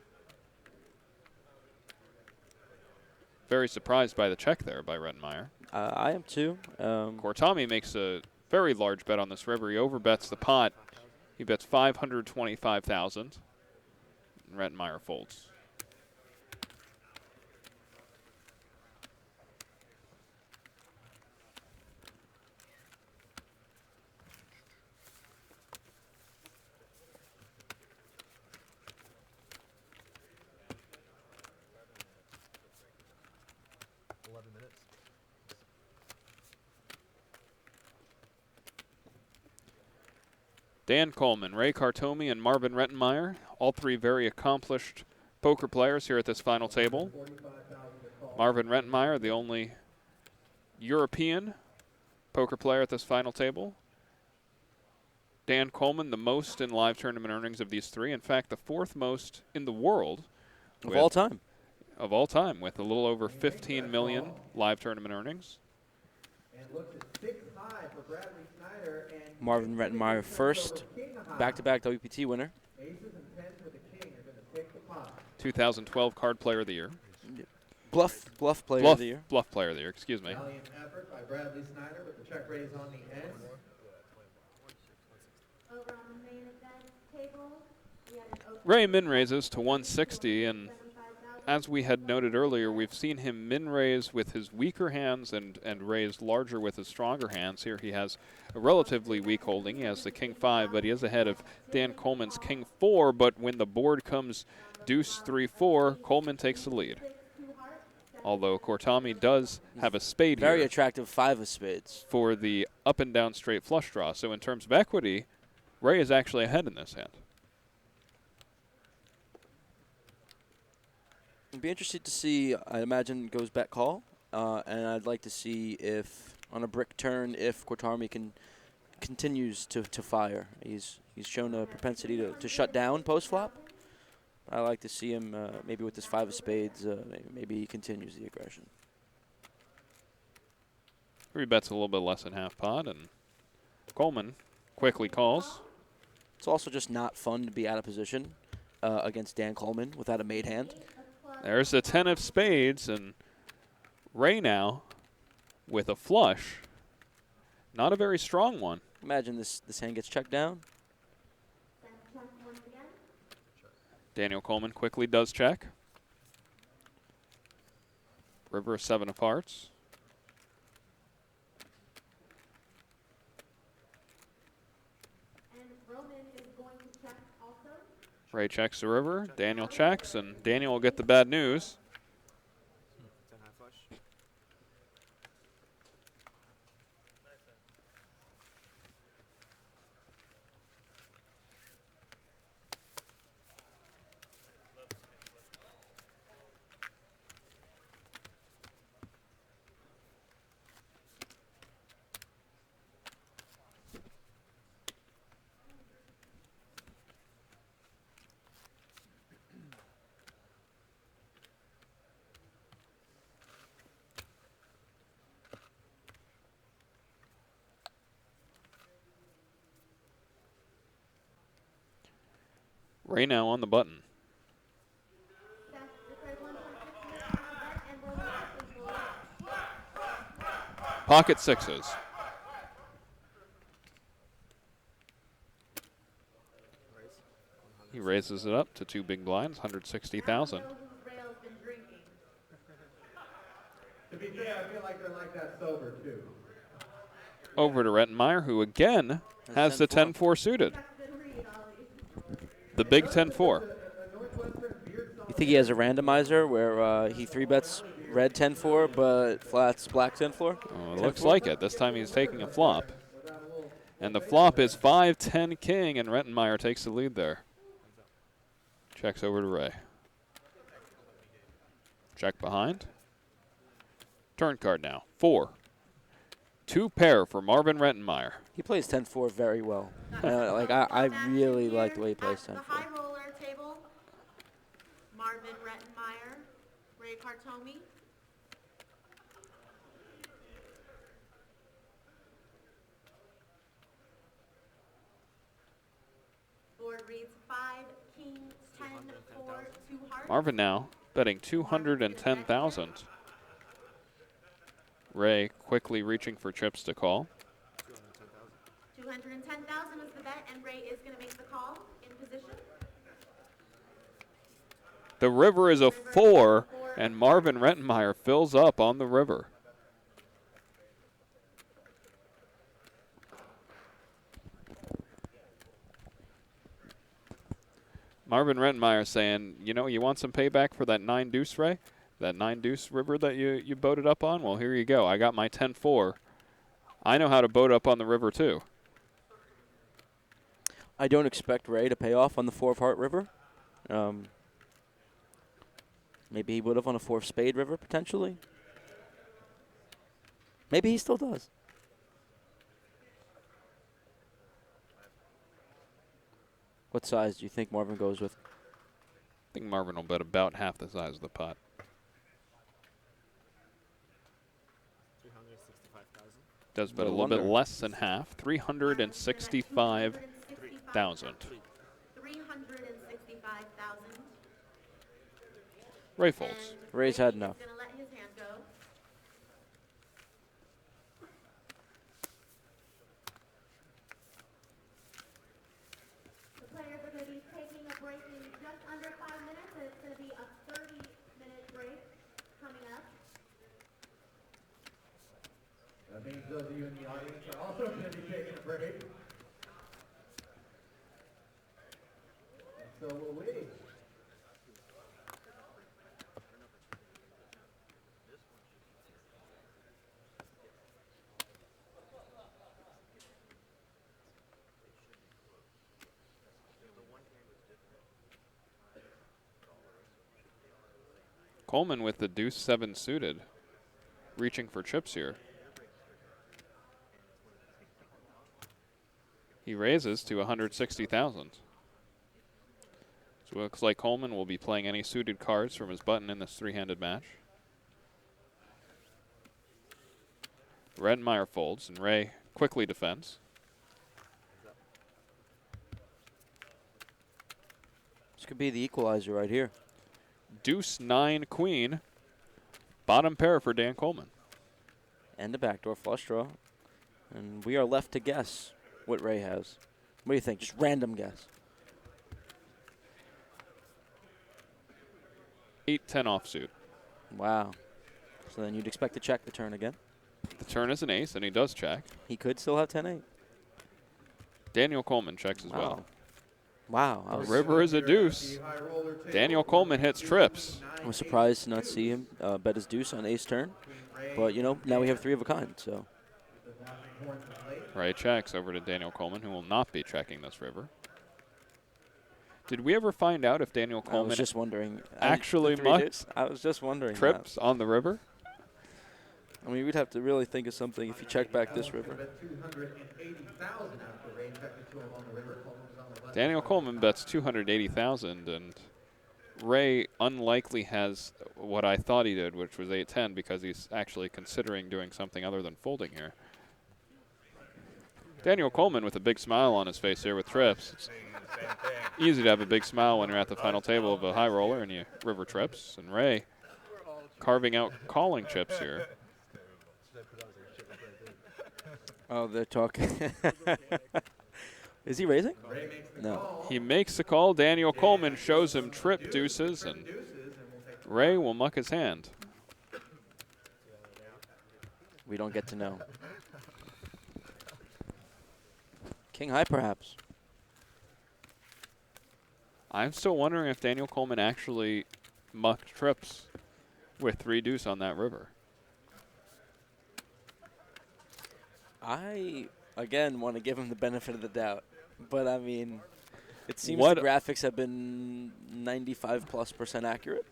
Very surprised by the check there by Rettenmeyer. I am too. Kortami makes a very large bet on this river. He overbets the pot. He bets 525,000. Rettenmeyer folds. Dan Coleman, Ray Kartomi, and Marvin Rettenmeyer, all 3 very accomplished poker players here at this final table. Marvin Rettenmeyer, the only European poker player at this final table. Dan Coleman, the most in live tournament earnings of these 3. In fact, the 4th most in the world. Of all time. Of all time, with a little over 15 million live tournament earnings. Marvin Rettenmeyer, first back-to-back WPT winner. 2012 Card Player of the Year. Bluff Player of the Year. Bluff Player of the Year, excuse me. Valiant effort by Bradley Snyder with the check raise on the end. Over on the main event table, we had an open Ray min raises to 160, and as we had noted earlier, we've seen him min-raise with his weaker hands and raise larger with his stronger hands. Here he has a relatively weak holding. He has the king 5, but he is ahead of Dan Coleman's king 4. But when the board comes deuce 3-4, Coleman takes the lead. Although Kortami does have a spade Very here. attractive 5 of spades. For the up and down straight flush draw. So in terms of equity, Ray is actually ahead in this hand. I'd be interested to see, I imagine, goes bet call. And I'd like to see if, on a brick turn, if Kortami continues to fire. He's shown a propensity to shut down post-flop. I like to see him, maybe with this 5 of spades, maybe he continues the aggression. 3 bets a little bit less than half pot, and Coleman quickly calls. It's also just not fun to be out of position against Dan Coleman without a made hand. There's the 10 of spades, and Ray now with a flush. Not a very strong one. Imagine this hand gets checked down. Daniel Coleman quickly does check. River 7 of hearts. And Roman is going to check also. Ray checks the river. Daniel checks, and Daniel will get the bad news. Ray now on the button. Pocket 6s. He raises it up to 2 big blinds, 160,000. To be fair, I feel like they're like that sober, too. Over to Rettenmeyer, who again has the 10-4 suited. The big 10-4. You think he has a randomizer where he 3-bets red 10-4, but flats black 10-4? Oh, it looks like it. This time he's taking a flop. And the flop is 5-10 king, and Rettenmeyer takes the lead there. Checks over to Ray. Check behind. Turn card now. 4. 2 pair for Marvin Rettenmeyer. He plays 10-4 very well. I really like the way he plays 10-4. The high roller table, Marvin Rettenmeyer, Ray Kortami. Board reads 5, king, 10, 4, 2 hearts. Marvin now betting 210,000. Ray quickly reaching for chips to call. 210,000 is the bet, and Ray is going to make the call in position. The river is a 4, and Marvin Rettenmeyer fills up on the river. Marvin Rettenmeyer saying, you know, you want some payback for that 9-deuce, Ray? That 9-deuce river that you boated up on? Well, here you go. I got my 10-4. I know how to boat up on the river, too. I don't expect Ray to pay off on the 4 of heart river. Maybe he would have on a 4 of spade river, potentially. Maybe he still does. What size do you think Marvin goes with? I think Marvin will bet about half the size of the pot. 365,000. Does bet a little bit less than half, 365,000. 365,000. Ray folds. Ray's had enough. He's going to let his hand go. The players are going to be taking a break in just under 5 minutes, and it's going to be a 30-minute those of you in the audience are also going to be taking a break. And so will we. Coleman with the deuce 7 suited, reaching for chips here. He raises to 160,000. So it looks like Coleman will be playing any suited cards from his button in this three-handed match. Redmeyer folds, and Ray quickly defends. This could be the equalizer right here. Deuce 9 queen. Bottom pair for Dan Coleman. And a backdoor flush draw. And we are left to guess what Ray has. What do you think? Just random guess. 8-10 offsuit. Wow. So then you'd expect to check the turn again. The turn is an ace, and he does check. He could still have 10-8. Daniel Coleman checks as well. Wow. River is a deuce. Daniel Coleman hits trips. I was surprised to not see him bet his deuce on ace turn. But, you know, now we have 3 of a kind, so. Ray checks over to Daniel Coleman, who will not be checking this river. Did we ever find out if Daniel Coleman I was just wondering. actually mucked I was just wondering trips on the river? I mean, we'd have to really think of something if you check back this river. Daniel Coleman bets 280,000, and Ray unlikely has what I thought he did, which was 8-10, because he's actually considering doing something other than folding here. Daniel Coleman with a big smile on his face here with trips. It's easy to have a big smile when you're at the final table of a high roller and you river trips. And Ray carving out calling chips here. Oh, they're talking. Is he raising? No. He makes the call. Daniel Coleman shows him trip deuces, and Ray will muck his hand. We don't get to know. King high, perhaps. I'm still wondering if Daniel Coleman actually mucked trips with 3 deuce on that river. I, again, want to give him the benefit of the doubt. But, I mean, it seems What the graphics have been 95+% accurate.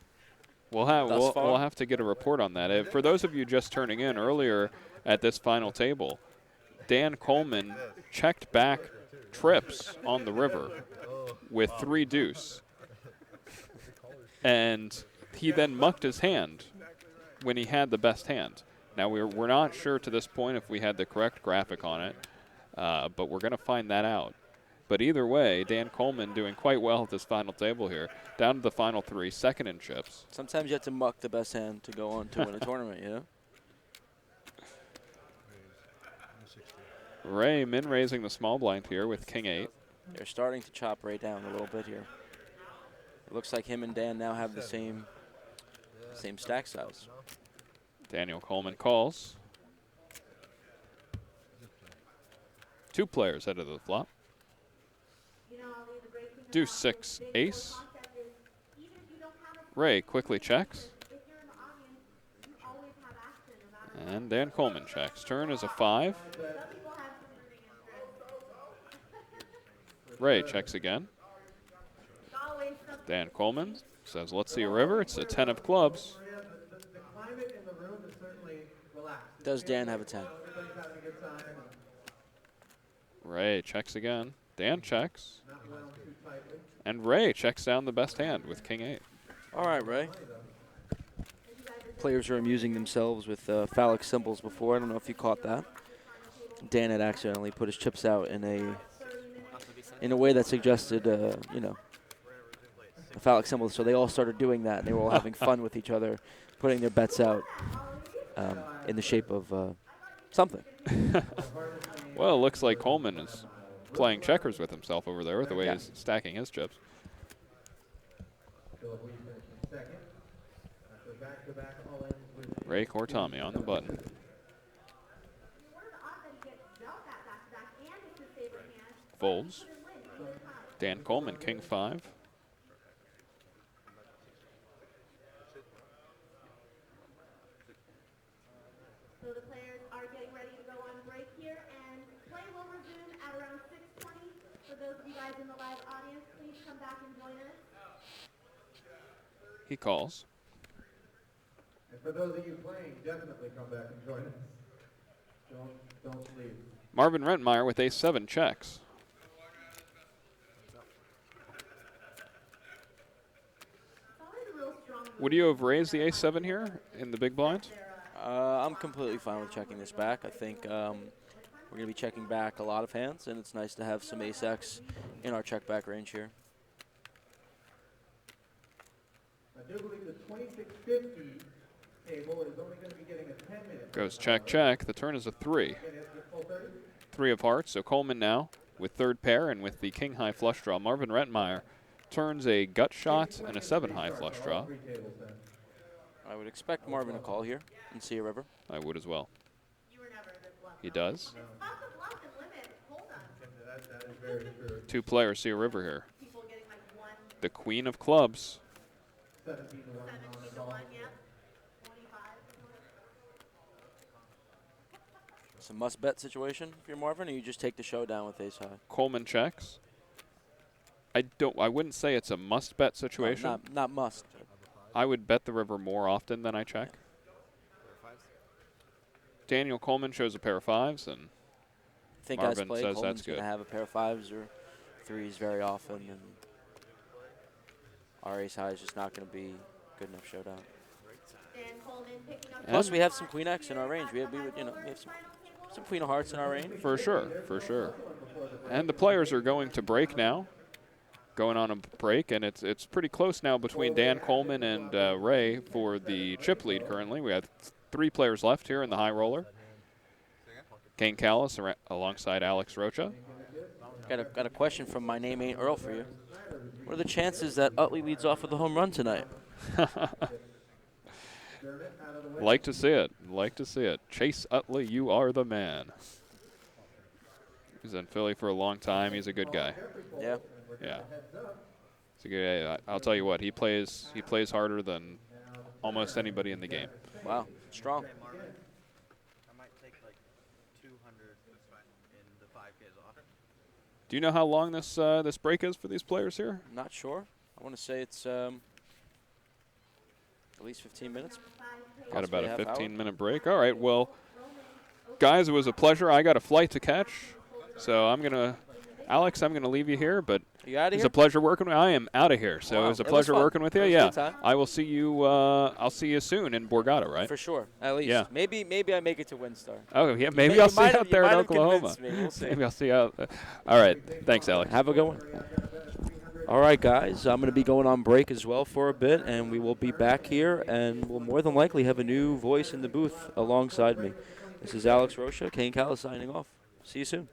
We'll have to get a report on that. For those of you just turning in earlier at this final table, Dan Coleman checked back trips on the river with 3 deuce. And he then mucked his hand when he had the best hand. Now, we're not sure to this point if we had the correct graphic on it, but we're going to find that out. But either way, Dan Coleman doing quite well at this final table here. Down to the final 3, second in chips. Sometimes you have to muck the best hand to go on to win a tournament, you know? Ray min-raising the small blind here with king 8. They're starting to chop Ray down a little bit here. It looks like him and Dan now have the same stack size. Daniel Coleman calls. 2 players head of the flop. Deuce 6 ace. Ray quickly checks. And Dan Coleman checks. Turn is a 5. Ray checks again. Dan Coleman says, let's see a river. It's a 10 of clubs. Does Dan have a 10? Ray checks again. Dan checks. And Ray checks down the best hand with king 8. All right, Ray. Players are amusing themselves with phallic symbols before. I don't know if you caught that. Dan had accidentally put his chips out in a way that suggested, you know, a phallic symbol. So they all started doing that, and they were all having fun with each other, putting their bets out in the shape of something. Well, it looks like Coleman is playing checkers with himself over there with the way he's stacking his chips. Ray Cortami on the button. folds. Dan Coleman, king 5. So the players are getting ready to go on break here, and play will resume at around 6:20. For those of you guys in the live audience, please come back and join us. He calls. And for those of you playing, definitely come back and join us. Don't leave. Marvin Rentmeyer with ace-7 checks. Would you have raised the ace-7 here in the big blind? I'm completely fine with checking this back. I think we're going to be checking back a lot of hands, and it's nice to have some ace-X in our check back range here. I do believe the 2650 table is only going to be getting a 10-minute. Goes check, check. The turn is a 3. 3 of hearts. So Coleman now with third pair and with the king high flush draw. Marvin Rentmeyer turns a gut shot and a 7 high flush draw. I would expect Marvin to call here and see a river. I would as well. He does. 2 players see a river here. The queen of clubs. 17 to 1 on the It's a must bet situation if you're Marvin, or you just take the showdown with ace high. Coleman checks. I wouldn't say it's a must bet situation. No, not must. I would bet the river more often than I check. Daniel Coleman shows a pair of 5s, and I think Marvin as play, says Coleman's that's going good. to have a pair of 5s or 3s very often, and our ace high is just not going to be good enough showdown. Plus, we have some queen X in our range. We have some queen of hearts in our range. For sure, for sure. And the players are going to break now. Going on a break, and it's pretty close now between Dan Coleman and Ray for the chip lead currently. We have 3 players left here in the high roller. Kane Callis alongside Alex Rocha. Got a question from My Name Ain't Earl for you. What are the chances that Utley leads off with a home run tonight? Like to see it. Like to see it. Chase Utley, you are the man. He's in Philly for a long time. He's a good guy. Yeah. Yeah. He's a good guy. I'll tell you what, he plays harder than almost anybody in the game. Wow. Strong. I might take like 200 in the 5Ks off. Do you know how long this this break is for these players here? Not sure. I want to say it's at least 15 minutes. Got about a Possibly half 15-minute break. All right, well, guys, it was a pleasure. I got a flight to catch, so Alex, I'm gonna leave you here, but you out of it's here? a pleasure working with you. I am out of here, so Wow. it was a It was pleasure fun. working with you. It was a Yeah, good time. I will see you. I'll see you soon in Borgata, right? For sure, at least. Yeah. Maybe I make it to WinStar. Oh yeah, maybe I'll see you out there in Oklahoma. Convinced me. We'll see. Maybe I'll see you out. All right, thanks, Alex. Have a good one. All right, guys, I'm going to be going on break as well for a bit, and we will be back here, and we'll more than likely have a new voice in the booth alongside me. This is Alex Rocha, Kane Callis signing off. See you soon.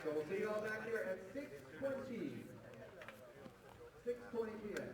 So we'll see you all back here at 6:20. 6:20 p.m.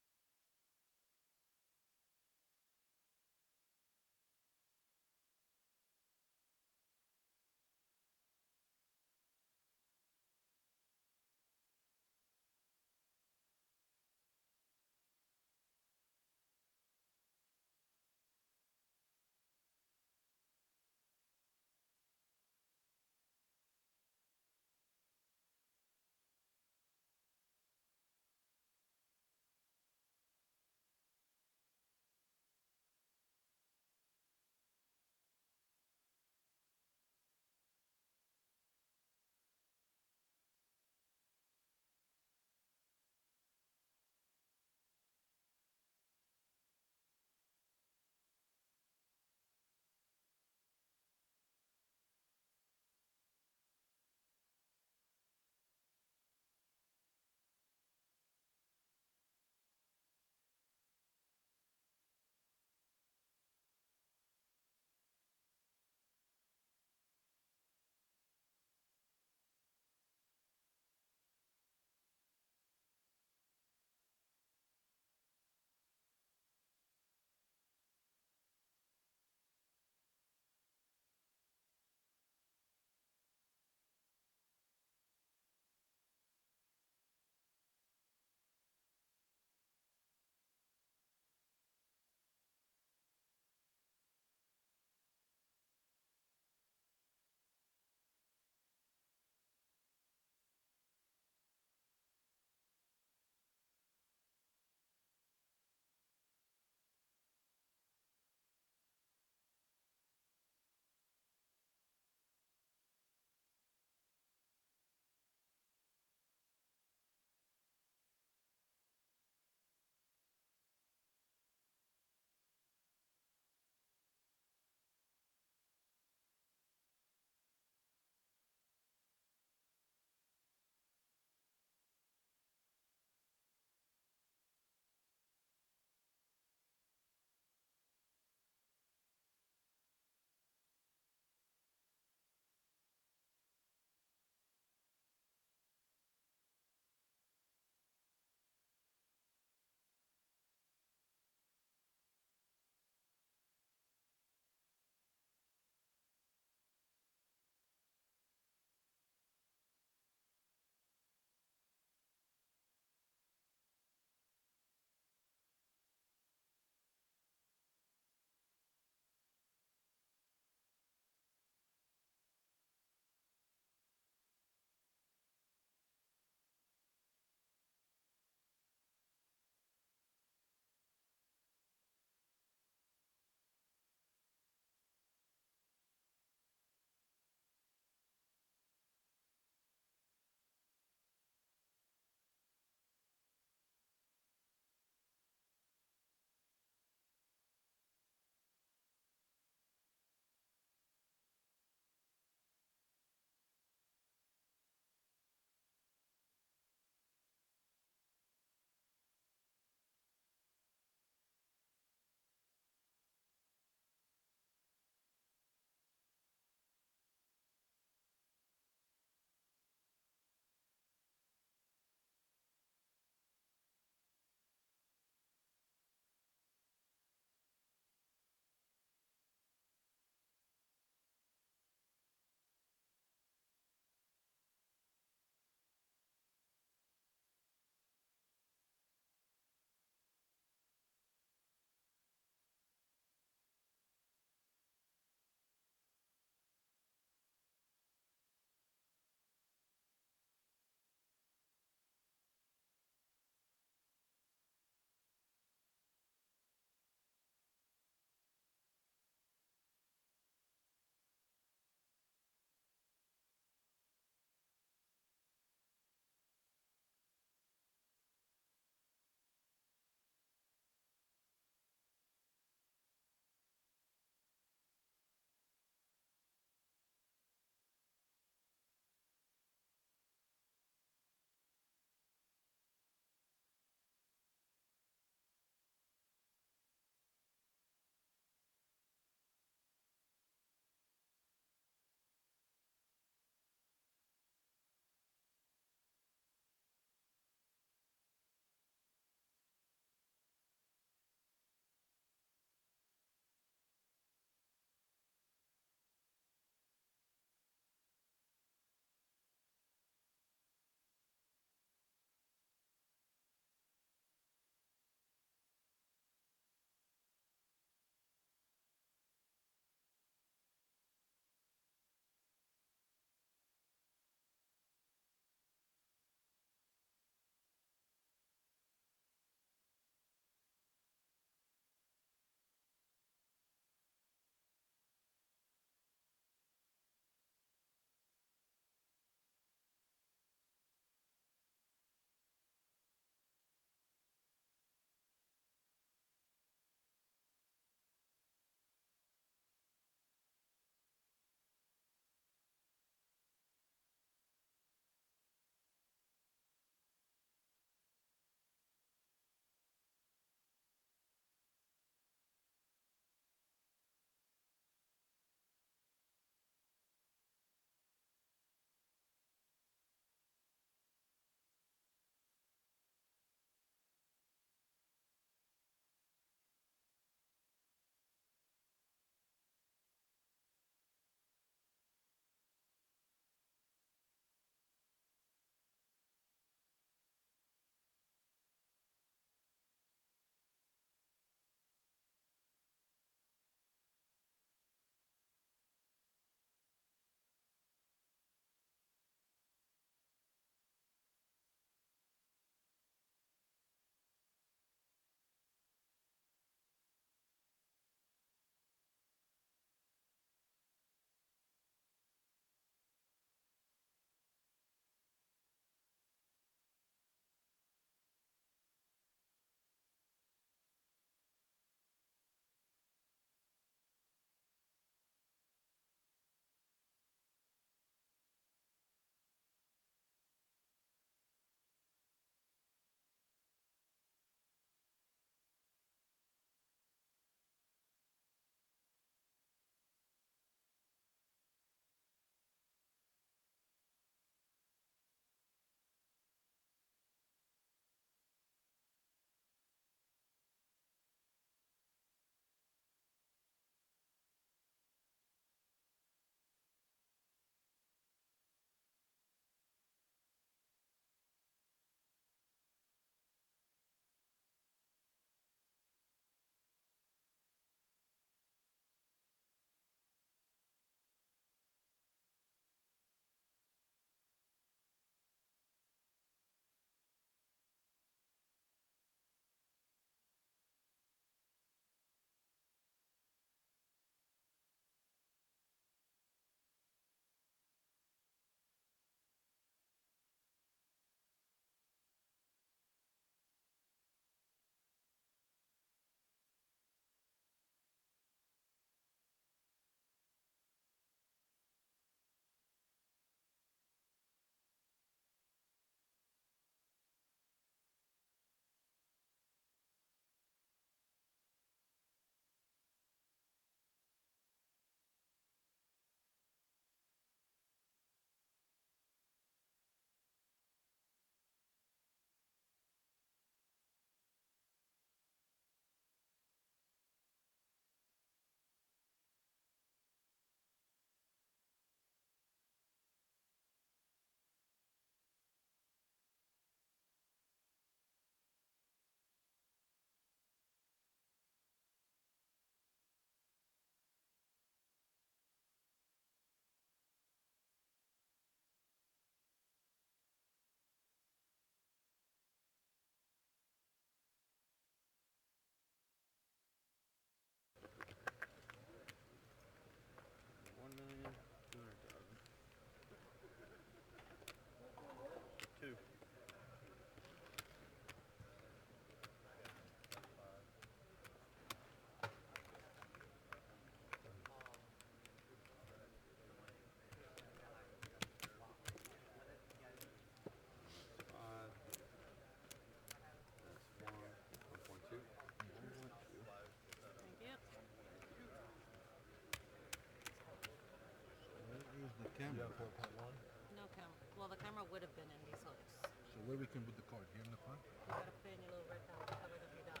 camera. You have 4.1? No camera. Well, the camera would have been in these hooks. So where we can put the card? Here in the front? You gotta put in your little red dot, cover up your dot.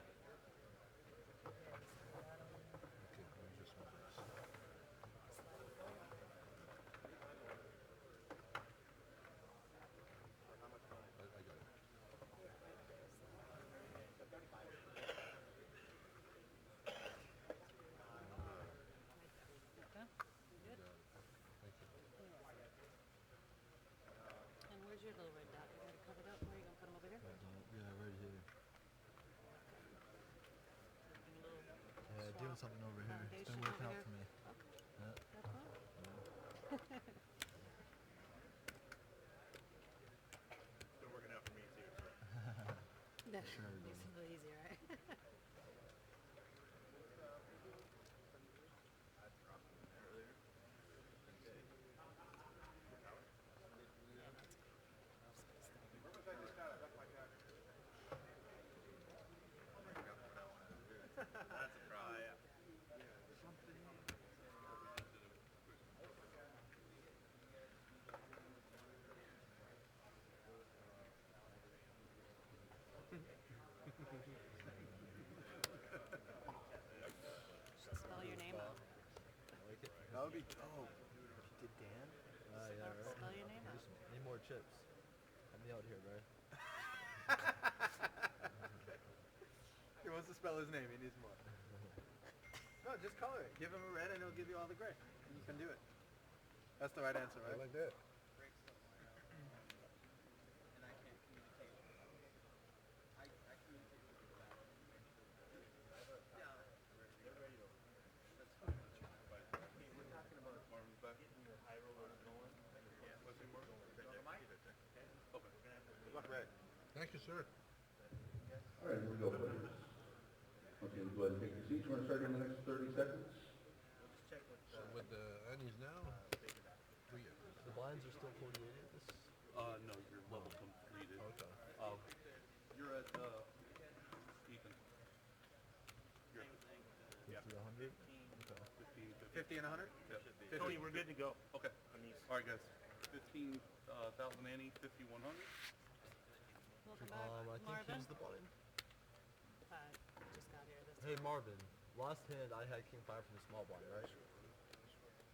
Okay, let me just move this. I got it. Okay? Good? Thank you. And where's your little red dot? You got it covered up? Where are you gonna put them over here? Yeah, right here. And a little Yeah, doing something over here. It's foundation been working over out here. for me. Okay, Yeah. that's fine. It's been working out for me too. That Sure, makes it a little easier, right? That's a problem. Should spell your name out. That would be dope. Did Dan? Yeah, right. Spell your name out. Just need more chips. Help me out here, bro. He wants to spell his name. He needs more. No, just color it. Give him a red and he'll give you all the gray. And you can do it. That's the right answer, I right? like that. And I can't communicate. I communicate with you back. Yeah. That's fine. Okay, we're talking about Marvin's back. Your high roller going. Yeah. What's it more? Okay. Good luck, Red. Thank you, sir. All right, here we go, please. Okay, go ahead and take your seats. We're going to start in the next 30 seconds. So with the Annie's now, we The blinds are still 48 at this? No, your level completed. okay. You're at, Ethan. You're at 50 to 100? 50 Okay. and 100? Yeah. Tony, we're good to go. Okay. On these. All right, guys. 15,000 Annie, 5100. Welcome back, I think Marvin. here's the button. Just got here this Hey, time. Marvin. Last hand, I had king 5 from the small blind, right?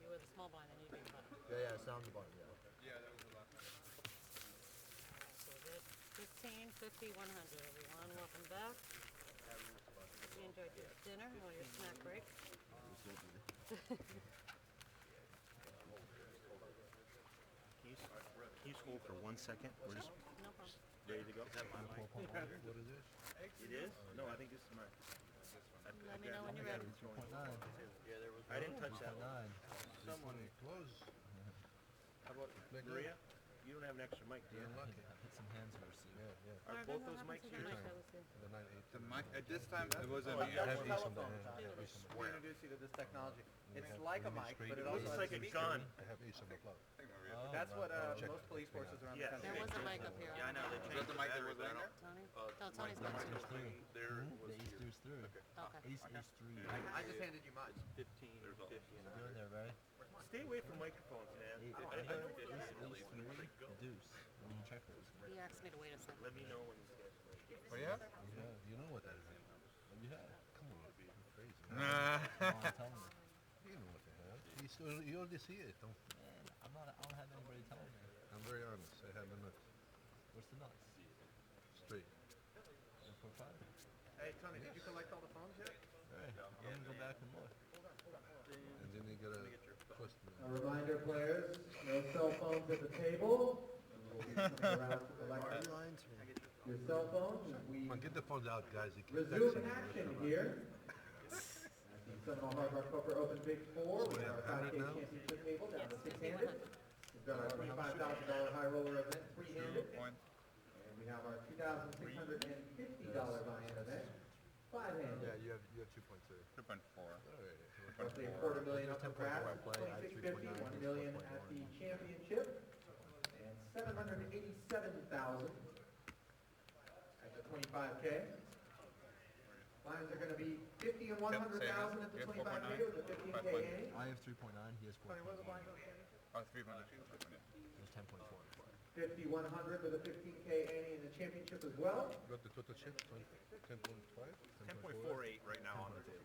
You were the small blind and you big blind. Yeah, sound the button, yeah. Yeah, that was the last one. So good. 15, 50, 100, everyone. Welcome back. You enjoyed your dinner or your snack break? Can you hold for 1 second? We're just No problem. ready to go. Is that my mic? What is this? It is? No, I think this is mine. Let me know when you're ready. 3.9. Yeah, there was. I didn't touch that one. 3.9. Someone. Close. How about Maria? You don't have an extra mic, do you? You're lucky. Hit some hands first. Yeah, yeah. Are Marvin, both what those happened mics to the yours? mic that was here? The 9/8. The mic, at this time, it wasn't. Oh, yeah. I have these on the telephone. hand. I have these on the We're cloud. introduce you to this technology. It's have- like a we need mic, straight but it to also Looks has like a a speaker. gun. I have ace on the cloud. Oh, That's what Check most it. police forces around Yeah. the There country. was a mic up here. Yeah, I know. They Is that changed the mic that was in there? Tony? Oh, Tony's got two. There The was ace here. deuce through. Okay. Ace 3. I just handed you mine. 15, 50. Doing there, right? Stay away from microphones, man. Ace 3, the deuce. When you check those. He asked me to wait a second. Let me know when you guys are ready. Oh yeah? Yeah, you know what that is. Yeah. Come on, you're crazy. Come on, tell me. You know what they have. You already see it. Don't. Man, I don't have anybody telling me. I'm very honest. I have enough What's the nuts? straight. 4.5. Hey, Tony, did you collect all the phones yet? Alright, I'm gonna go back and look. And then you gotta twist A reminder, players, no cell phones at the table. We'll be coming around to collect your cell phones as we Come on, get the phones out, guys. You keep resume texting me. action here. As the Seminole Hard Rock Poker Open Big Four with our 5K now? championship table down to 6-handed. We've got our $25,000 high roller event 3-handed. And we have our $2,650 buy-in event 5-handed. Yeah, you have 2.2. 2.4. Alright. Roughly a $250,000 up for 10.4 grabs, I play, I had 2650, 3.9, $1 million he's at the 4.1. championship, and $787,000 at the 25K. Lines are going to be 50 and 100,000 at the 25K with the 15K Annie. I have 3.9, he has 4.1. 300. There's 10.4. 5,100 with a 15K ante in the championship as well. Got the total chip, 10.5? 10.48 right now on the table.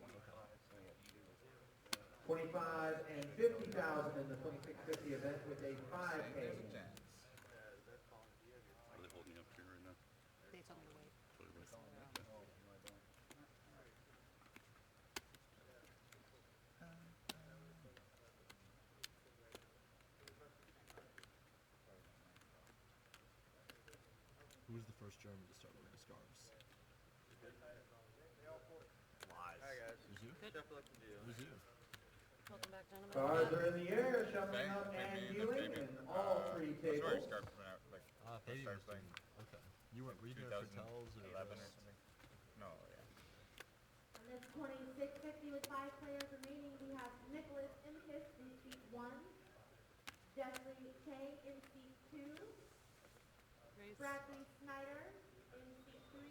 25 and 50,000 in the 2650 event with a 5K. Are they holding up here right now? They told me to wait. Who was the first German to start wearing scarves? Lies. Hi guys. It was you? Good. It was you. Welcome back, gentlemen. Cards are in the air, shuffling up and dealing in all three tables. Baby was doing, okay. You were you doing it for tells or 11 or something? No, yeah. On this 2650 with 5 players remaining, we have Nicholas Imkis in seat 1, Jeffrey Kay in seat 2, Raise. Bradley Snyder in seat 3,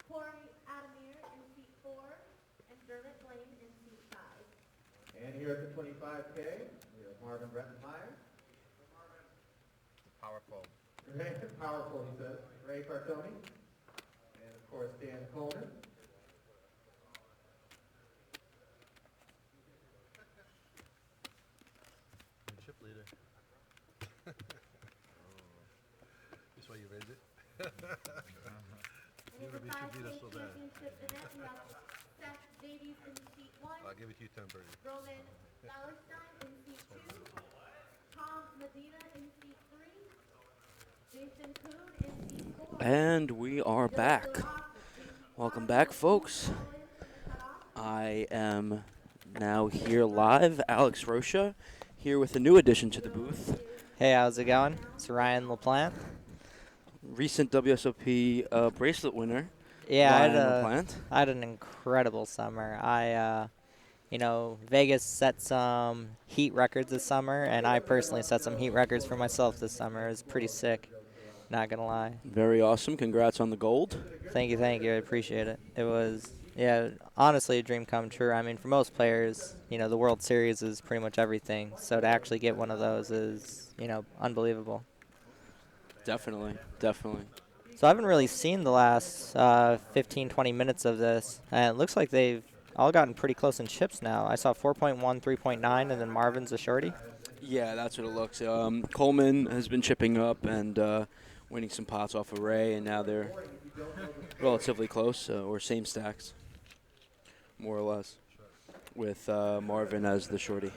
Corey Adamir in seat 4, and Dermot Blaine in seat 5. And here at the 25K, we have Marvin Rettenmeyer. Powerful. Powerful, he says. Ray Cartoni. And of course, Dan Coleman. chip leader. That's why you raise it? And in the 5K championship event, we have Seth Davies in seat 1, I'll give it to you 10 birdie. Roman Ballerstein in seat 2, Tom Medina in seat 3, Jason Kuhn in seat 4. And we are back. Welcome back, folks. I am now here live, Alex Rocha, here with a new addition to the booth. Hey, how's it going? It's Ryan LaPlante. Recent WSOP bracelet winner. Yeah, Ryan LaPlante. I had an incredible summer. Vegas set some heat records this summer, and I personally set some heat records for myself this summer. It was pretty sick, not gonna lie. Very awesome. Congrats on the gold. Thank you. I appreciate it. It was, honestly a dream come true. I mean, for most players, the World Series is pretty much everything. So to actually get one of those is, unbelievable. Definitely. So I haven't really seen the last 15, 20 minutes of this, and it looks like they've all gotten pretty close in chips now. I saw 4.1, 3.9, and then Marvin's a shorty. Yeah, that's what it looks. Coleman has been chipping up and winning some pots off of Ray, and now they're relatively close, or same stacks, more or less, with Marvin as the shorty.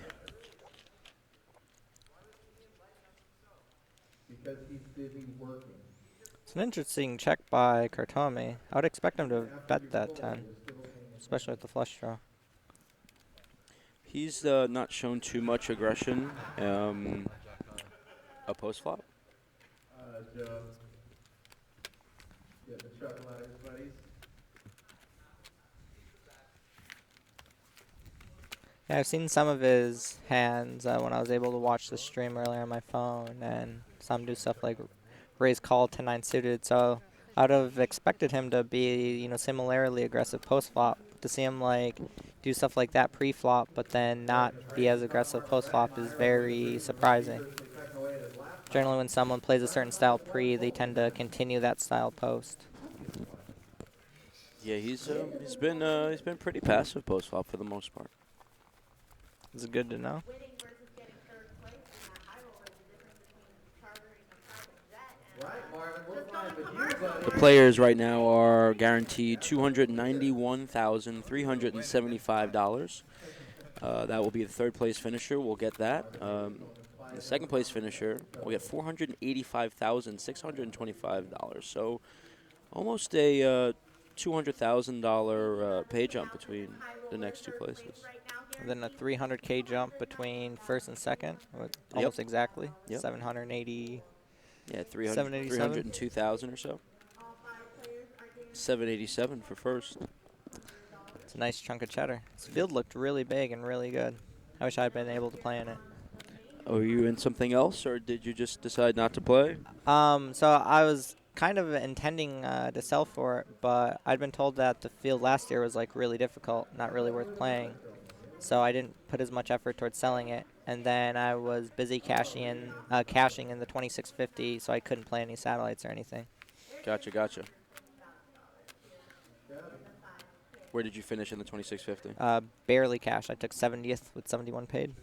Because he's busy working. It's an interesting check by Cartome. I would expect him to bet that 10, especially with the flush draw. He's not shown too much aggression a post flop. Joe. Get the chuckle out of his buddies. Yeah, I've seen some of his hands when I was able to watch the stream earlier on my phone, and some do stuff like raise call 10-9 suited. So I would have expected him to be, similarly aggressive post flop. To see him do stuff like that pre flop, but then not be as aggressive post flop is very surprising. Generally, when someone plays a certain style pre, they tend to continue that style post. Yeah, he's been pretty passive post flop for the most part. It's good to know. The players right now are guaranteed $291,375. That will be the third place finisher. We'll get that. The second place finisher will get $485,625. So almost a $200,000 pay jump between the next two places. And then a $300K jump between first and second, almost exactly. 780. Yeah, 302,000 or so. 787 for first. It's a nice chunk of cheddar. This field looked really big and really good. I wish I had been able to play in it. Oh, are you in something else, or did you just decide not to play? So I was kind of intending to sell for it, but I'd been told that the field last year was really difficult, not really worth playing. So I didn't put as much effort towards selling it. and then I was busy cashing in the 2650, so I couldn't play any satellites or anything. Gotcha, gotcha. Where did you finish in the 2650? Barely cashed. I took 70th with 71 paid.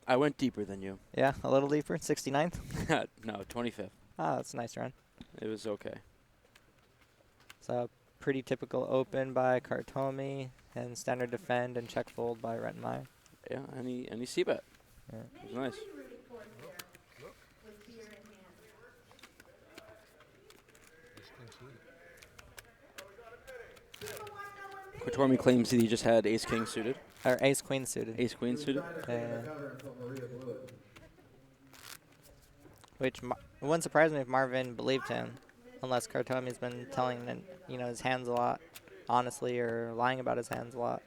I went deeper than you. Yeah, a little deeper. 69th? No, 25th. Oh, that's a nice run. It was okay. So pretty typical open by Kartomi, and standard defend and check fold by Rettenmeyer. Yeah, any c-bet. Yeah. It was nice. Kotormi claims that he just had ace-king suited. Or ace-queen suited. Ace-queen suited? Yeah. Which it wouldn't surprise me if Marvin believed him, unless Kartomi's been telling his hands a lot, honestly, or lying about his hands a lot.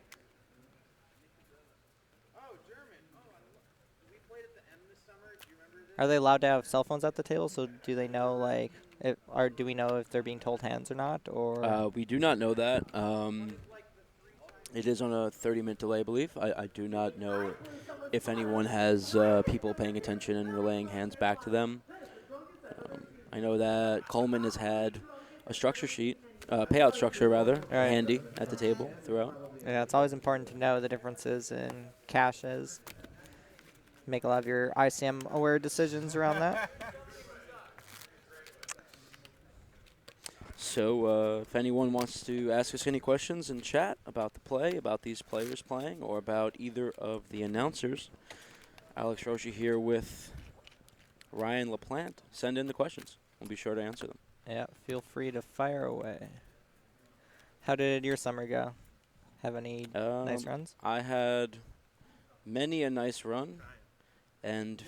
Are they allowed to have cell phones at the table? So do they know, like, or do we know if they're being told hands or not? Or we do not know that. It is on a 30-minute delay, I believe. I do not know if anyone has people paying attention and relaying hands back to them. I know that Coleman has had a structure sheet, payout structure rather, handy at the table throughout. Yeah, it's always important to know the differences in caches. Make a lot of your ICM-aware decisions around that. So if anyone wants to ask us any questions in chat about the play, about these players playing, or about either of the announcers, Alex Rocha here with Ryan LaPlante. Send in the questions. We'll be sure to answer them. Yeah, feel free to fire away. How did your summer go? Have any nice runs? I had many a nice run, and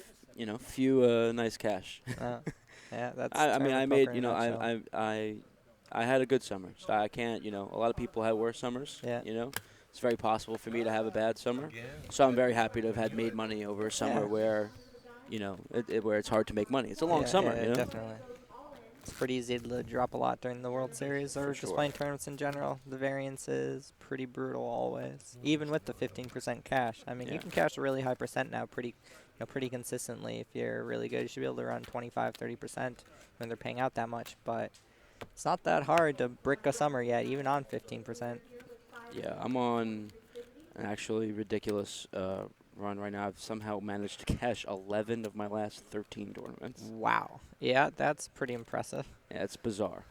few nice cash. Yeah, that's. I mean, I made I had a good summer. So I can't, a lot of people had worse summers. Yeah. It's very possible for me to have a bad summer. So I'm very happy to have had made money over a summer where, where it's hard to make money. It's a long summer, Definitely. It's pretty easy to drop a lot during the World Series or just playing tournaments in general. The variance is pretty brutal always, even with the 15% cash. I mean, you can cash a really high percent now pretty consistently if you're really good. You should be able to run 25, 30% when they're paying out that much, but it's not that hard to brick a summer yet, even on 15%. Yeah, I'm on an actually ridiculous run right now. I've somehow managed to cash 11 of my last 13 tournaments. Wow. Yeah, that's pretty impressive. Yeah, it's bizarre.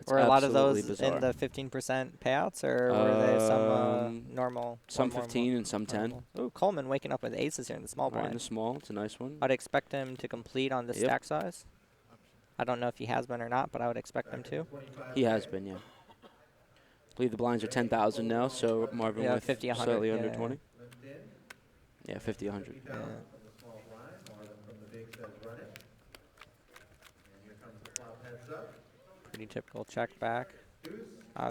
Were a lot of those in the 15% payouts, or were they some normal? Some 15 and some 10. Oh, Coleman waking up with aces here in the small blind. Right in the small, it's a nice one. I'd expect him to complete on the stack size. I don't know if he has been or not, but I would expect him to. He has been, yeah. I believe the blinds are 10,000 now, so Marvin with 50, 100, slightly under 20. Yeah, 50, 100. Yeah. Pretty typical check back.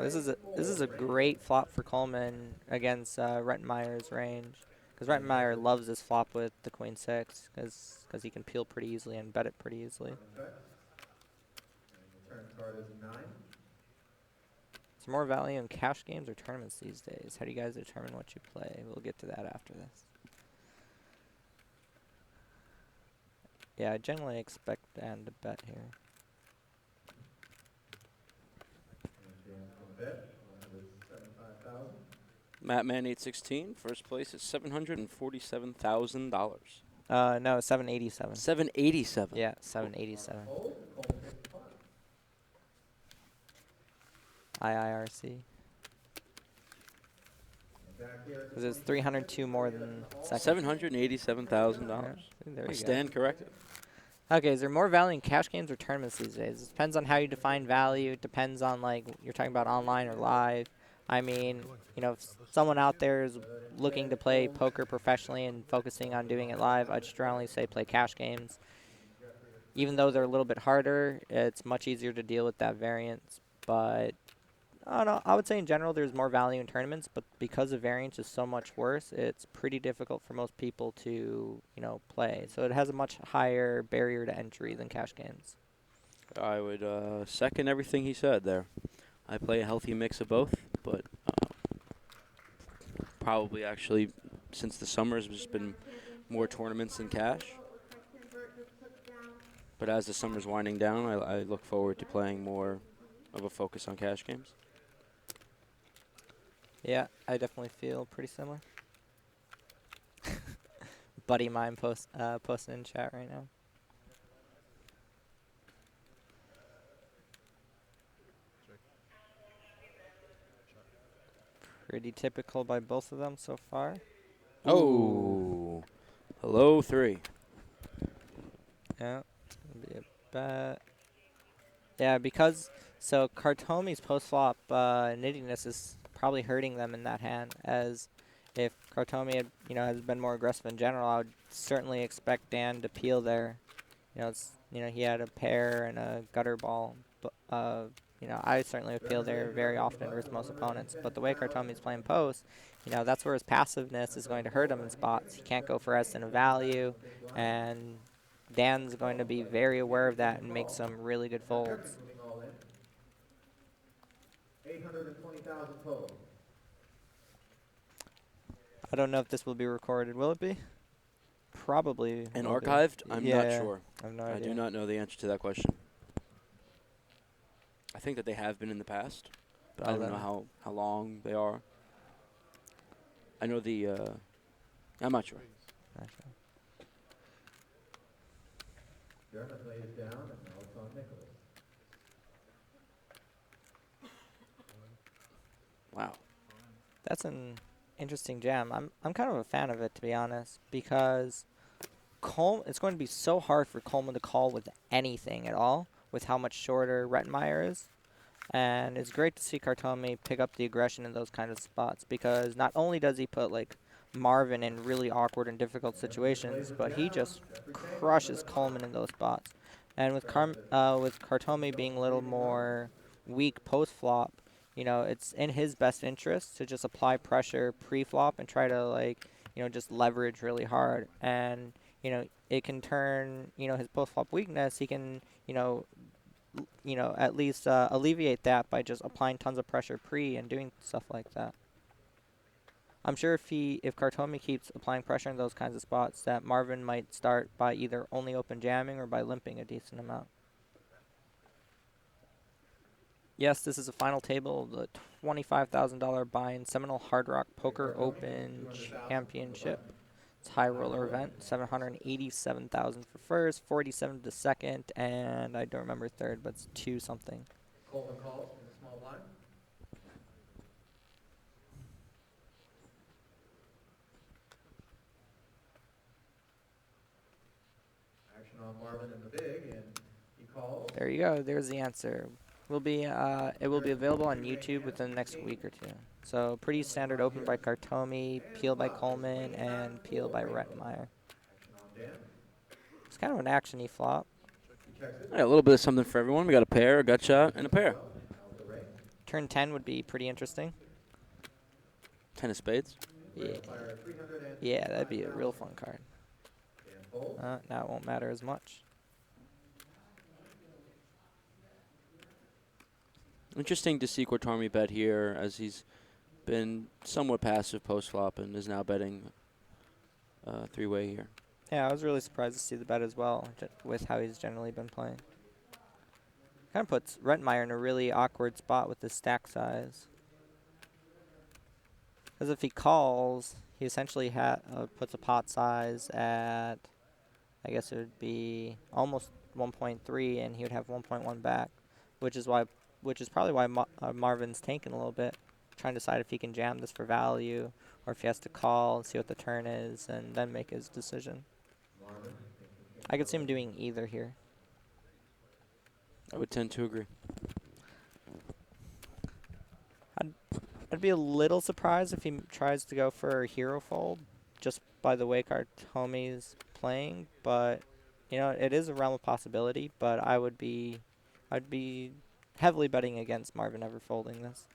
This is a great flop for Coleman against Rettenmeyer's range, because Rettenmeyer loves this flop with the queen six because he can peel pretty easily and bet it pretty easily. Is there more value in cash games or tournaments these days? How do you guys determine what you play? We'll get to that after this. Yeah, I generally expect Dan to bet here. Matt Man 816, first place is $747,000. No, 787. 787. Yeah, 787. IIRC. Because it's 302 more than second. $787,000. There I you stand corrected. Okay, is there more value in cash games or tournaments these days? It depends on how you define value. It depends on, like, you're talking about online or live. I mean, if someone out there is looking to play poker professionally and focusing on doing it live, I'd strongly say play cash games. Even though they're a little bit harder, it's much easier to deal with that variance. But I don't know. I would say in general there's more value in tournaments, but because the variance is so much worse, it's pretty difficult for most people to, play. So it has a much higher barrier to entry than cash games. I would second everything he said there. I play a healthy mix of both, but probably actually since the summer has just been more tournaments than cash. But as the summer's winding down, I look forward to playing more of a focus on cash games. Yeah, I definitely feel pretty similar. Buddy of mine posting in chat right now. Pretty typical by both of them so far. Oh, hello 3. Yeah, be a bet. Yeah, because so Kartomi's post flop nittiness is probably hurting them in that hand. As if Kartomi had, has been more aggressive in general, I would certainly expect Dan to peel there. He had a pair and a gutter ball, but I certainly would peel there very often versus most opponents. But the way Kartomi's playing post, that's where his passiveness is going to hurt him in spots. He can't go for S in a value, and Dan's going to be very aware of that and make some really good folds. 820,000 total. I don't know if this will be recorded. Will it be? Probably. And archived? I'm not sure. I have no idea. I do not know the answer to that question. I think that they have been in the past, but I don't know how long they are. I know the. I'm not sure. Dermot lays down, and now it's on Nicholas. Wow. That's an interesting jam. I'm kind of a fan of it, to be honest, because it's going to be so hard for Coleman to call with anything at all, with how much shorter Rettenmeyer is. And it's great to see Kartomi pick up the aggression in those kind of spots, because not only does he put like Marvin in really awkward and difficult situations, but he just crushes Coleman in those spots. And with Kartomi being a little more weak post flop, it's in his best interest to just apply pressure pre-flop and try to just leverage really hard. And it can turn his post flop weakness. He can at least alleviate that by just applying tons of pressure pre and doing stuff like that. I'm sure if Kartomi keeps applying pressure in those kinds of spots, that Marvin might start by either only open jamming or by limping a decent amount. Yes, this is a final table of the $25,000 buy-in Seminole Hard Rock Poker Open Championship. It's high roller event. $787,000 for first, $47,000 to second, and I don't remember third, but it's 2 something. Coleman calls from the small blind. Action on Marvin in the big, and he calls. There you go. There's the answer. It will be available on YouTube within the next week or 2. So pretty standard open by Kartomi, peel by Coleman, and peel by Rettenmeyer. It's kind of an action-y flop. Yeah, a little bit of something for everyone. We got a pair, a gut shot, and a pair. Turn 10 would be pretty interesting. 10 of spades. Yeah, that'd be a real fun card. Now it won't matter as much. Interesting to see Kartomi bet here, as he's been somewhat passive post-flop and is now betting 3-way here. Yeah, I was really surprised to see the bet as well, with how he's generally been playing. Kind of puts Rettenmeyer in a really awkward spot with his stack size. Because if he calls, he essentially puts a pot size at, I guess it would be almost 1.3, and he would have 1.1 back, which is probably why Marvin's tanking a little bit, trying to decide if he can jam this for value or if he has to call and see what the turn is and then make his decision. I could see him doing either here. I would tend to agree. I'd be a little surprised if he tries to go for a hero fold just by the way Kartomi's playing, but it is a realm of possibility, but I'd be heavily betting against Marvin ever folding this.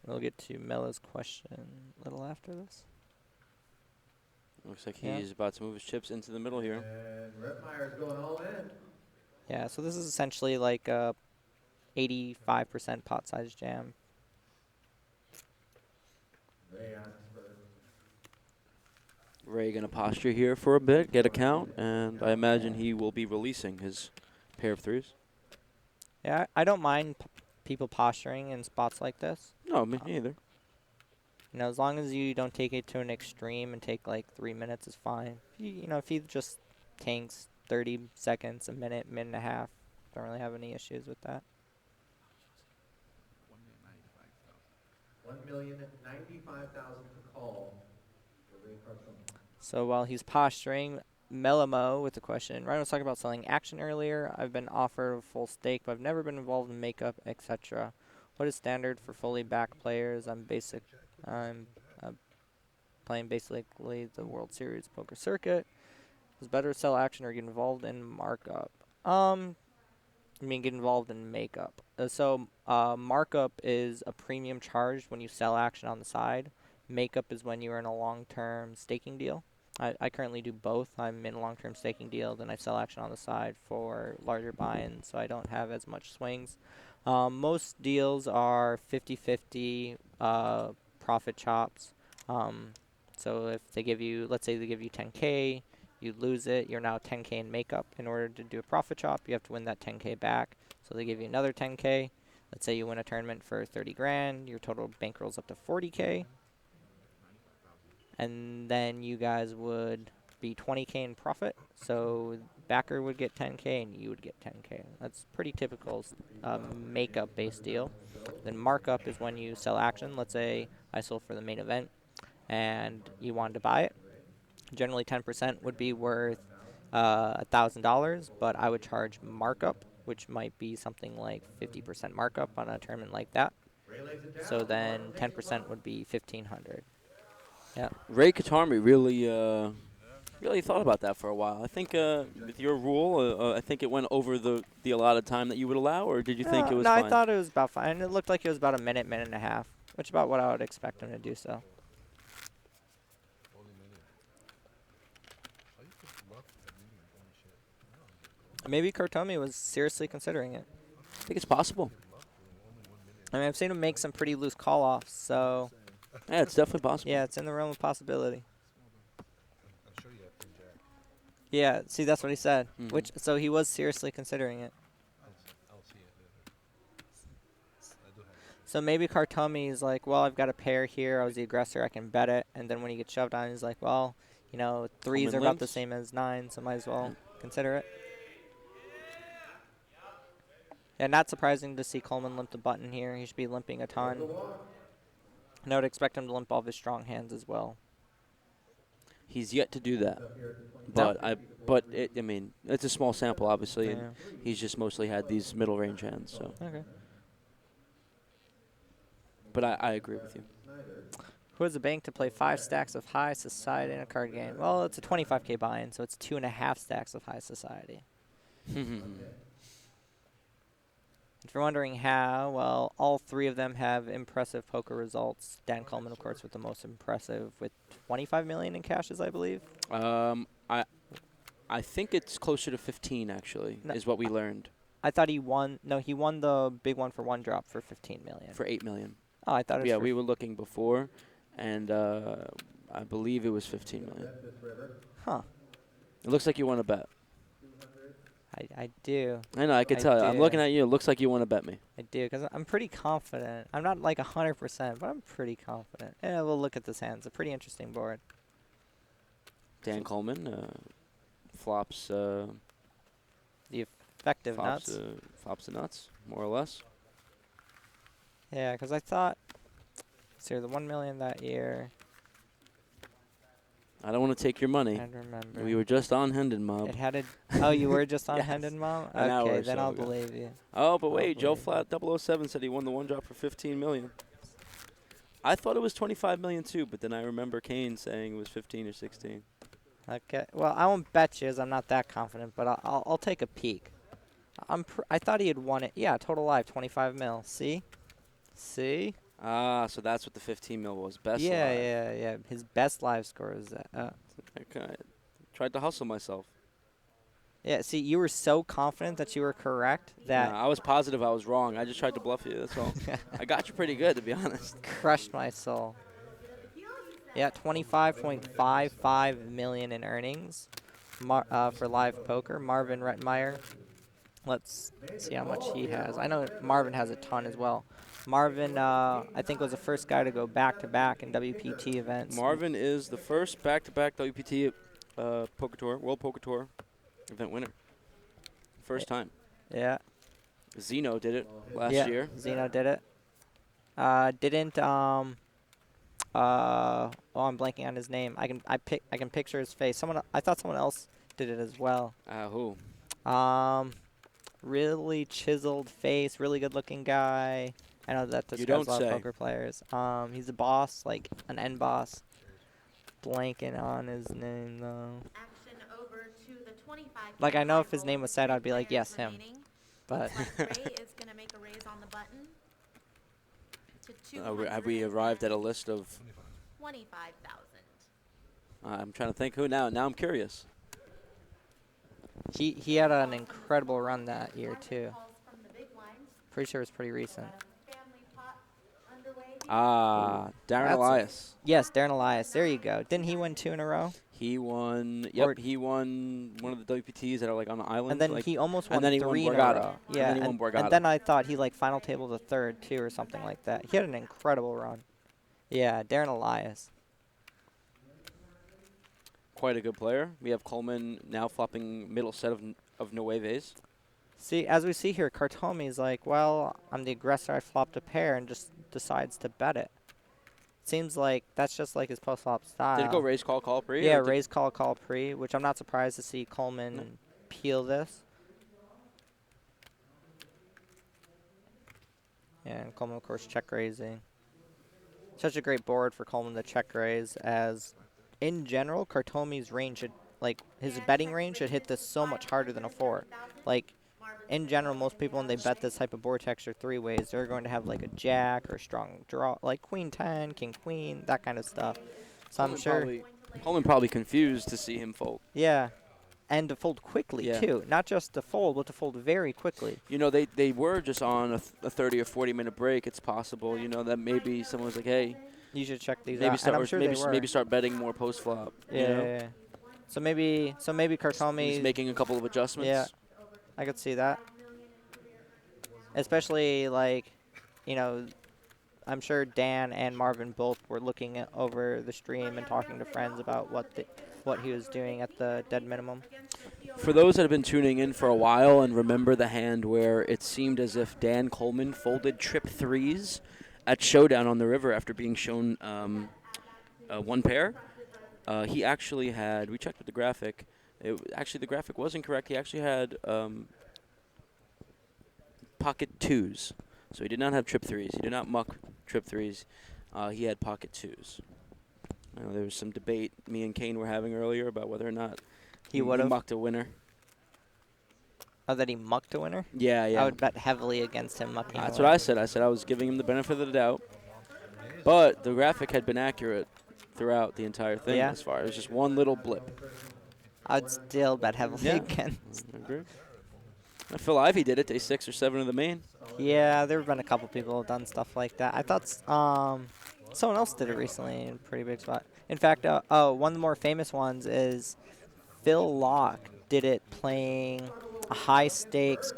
We'll get to Mella's question a little after this. Looks like Yeah. he's about to move his chips into the middle here. And Rettmeyer's going all in. Yeah, so this is essentially like a 85% pot size jam. Ray asks for Ray going to posture here for a bit, get a count, and I imagine he will be releasing his pair of threes. Yeah, I don't mind people posturing in spots like this. No, me neither. You know, as long as you don't take it to an extreme and take like 3 minutes is fine. You know, if he just tanks 30 seconds, a minute, minute and a half, don't really have any issues with that. 1,095,000 to call for Ray Carson. So while he's posturing, Melamo with the question. Ryan was talking about selling action earlier. I've been offered a full stake, but I've never been involved in makeup, etc. What is standard for fully back players? I'm playing basically the World Series poker circuit. Is better to sell action or get involved in markup? I mean, get involved in makeup. Markup is a premium charged when you sell action on the side. Makeup is when you're in a long-term staking deal. I currently do both. I'm in a long-term staking deal, then I sell action on the side for larger buy-ins, so I don't have as much swings. Most deals are 50-50 profit chops. So if they give you, let's say they give you 10K, you lose it, you're now 10K in makeup. In order to do a profit chop, you have to win that 10K back. So they give you another 10K. Let's say you win a tournament for 30 grand, your total bankroll's up to 40K. And then you guys would be 20K in profit. So backer would get 10K and you would get 10K. That's pretty typical makeup-based deal. Then markup is when you sell action. Let's say I sold for the main event and you wanted to buy it. Generally 10% would be worth $1,000, but I would charge markup, which might be something like 50% markup on a tournament like that. So then 10% would be $1,500. Yeah. Ray Katami really thought about that for a while. I think with your rule, I think it went over the allotted time that you would allow, or did you think it was no, fine? I thought it was about fine. It looked like it was about a minute, minute and a half, which is about what I would expect him to do so. Maybe Kartomi was seriously considering it. I think it's possible. I mean, I've seen him make some pretty loose call-offs, so... Yeah, it's definitely possible. Yeah, it's in the realm of possibility. Yeah, see, that's what he said. So he was seriously considering it. So maybe Kartomi's like, well, I've got a pair here. I was the aggressor. I can bet it. And then when he gets shoved on, he's like, well, you know, threes are about the same as nines, so might as well consider it. Yeah, not surprising to see Coleman limp the button here. He should be limping a ton. And I would expect him to limp all of his strong hands as well. He's yet to do that. But I mean, it's a small sample, obviously, and he's just mostly had these middle range hands. So. Okay. But I agree with you. Who has a bank to play 5 stacks of high society in a card game? Well, it's a 25K buy-in, so it's 2.5 stacks of high society. If you're wondering how, well, all 3 of them have impressive poker results. Dan Coleman, of course, with the most impressive, with 25 million in cashes, I believe. I think it's closer to 15, actually, is what we learned. I thought he won. No, he won the big one for one drop for 15 million. For 8 million. Oh, I thought it was. Yeah, we were looking before, and I believe it was 15 million. Huh. It looks like you want to bet. I do. I know, I can tell. I'm looking at you. It looks like you want to bet me. I do, because I'm pretty confident. I'm not like 100%, but I'm pretty confident. Yeah, we'll look at this hand. It's a pretty interesting board. Dan Coleman flops. The effective nuts. Flops the nuts, more or less. Yeah, because I thought. So the 1 million that year. I don't want to take your money. I remember. We were just on Hendon Mob. It had a. Oh, you were just on Yes. Hendon Mob? An hour Okay, or then so I'll ago. believe you. Oh, but wait, Joe Flat 007 said he won the one drop for 15 million. I thought it was 25 million too, but then I remember Kane saying it was 15 or 16. Okay. Well, I won't bet you, as I'm not that confident, but I'll take a peek. I thought he had won it. Yeah, total live 25 mil. See? See? Ah, so that's what the 15 mil was. Best yeah, live. yeah. His best live score is that. I kinda tried to hustle myself. Yeah, see, you were so confident that you were correct that Nah, I was positive I was wrong. I just tried to bluff you. That's all. I got you pretty good, to be honest. crushed my soul. Yeah, 25.55 million in earnings for live poker. Marvin Rettenmeyer. Let's see how much he has. I know Marvin has a ton as well. Marvin, I think, was the first guy to go back-to-back in WPT events. Marvin is the first back-to-back WPT Poker Tour, World Poker Tour event winner. First time. Yeah. Zeno did it last year. Zeno did it. Didn't oh, I'm blanking on his name. I can picture his face. I thought someone else did it as well. Who? Really chiseled face, really good-looking guy. I know that describes a lot of poker players. He's a boss, like an end boss. Blanking on his name though. Action over to the 25. Like I know if his name was said, I'd be like, yes, him. Ray But is gonna make a raise on the button. To have we arrived at a list of 25,000. I'm trying to think who now. Now I'm curious. he had an incredible run that year too. Pretty sure it's pretty recent. Darren Elias. Yes, Darren Elias. There you go. Didn't he win 2 in a row? He won. Yep, he won one of the WPTs that are like on the island. And then like, he almost won and then he 3 won in a Borgata. row. Yeah, and then he won Borgata. And then I thought he like final tabled a third too or something like that. He had an incredible run. Yeah, Darren Elias. Quite a good player. We have Coleman now flopping middle set of Nueves. See, as we see here, Kartomi's like, well, I'm the aggressor. I flopped a pair and just decides to bet it. Seems like that's just like his post-flop style. Did it go raise, call, call, pre? Yeah, raise, call, call, pre, which I'm not surprised to see Coleman peel this. Yeah, and Coleman, of course, check raising. Such a great board for Coleman to check raise, as in general, Kartomi's range should, like, his betting range should hit this so much harder than a 4. Like, in general, most people, when they bet this type of board texture 3-ways, they're going to have, like, a jack or a strong draw, like Queen 10, King Queen, that kind of stuff. So I'm sure Coleman probably confused to see him fold. Yeah. And to fold quickly, too. Not just to fold, but to fold very quickly. You know, they were just on a 30 or 40-minute break. It's possible, you know, that maybe someone was like, hey. You should check these maybe out. Start, and I'm sure maybe start betting more post-flop. Yeah, you know? yeah. So maybe Kartomi. He's making a couple of adjustments. Yeah, I could see that. Especially, like, you know, I'm sure Dan and Marvin both were looking over the stream and talking to friends about what he was doing at the dead minimum. For those that have been tuning in for a while and remember the hand where it seemed as if Dan Coleman folded trip 3s at Showdown on the River after being shown one pair, he actually had, we checked with the graphic, actually the graphic was incorrect. He actually had pocket 2s. So he did not have trip 3s. He did not muck trip 3s. He had pocket 2s. I know there was some debate me and Kane were having earlier about whether or not he mucked a winner. Oh, that he mucked a winner? Yeah, yeah. I would bet heavily against him mucking a winner. That's what I said. I said I was giving him the benefit of the doubt. But the graphic had been accurate throughout the entire thing as far. It was just one little blip. I'd still bet heavily against. I agree. Phil Ivey did it day 6 or 7 of the main. Yeah, there have been a couple people who have done stuff like that. I thought someone else did it recently in a pretty big spot. In fact, one of the more famous ones is Phil Locke did it playing a high-stakes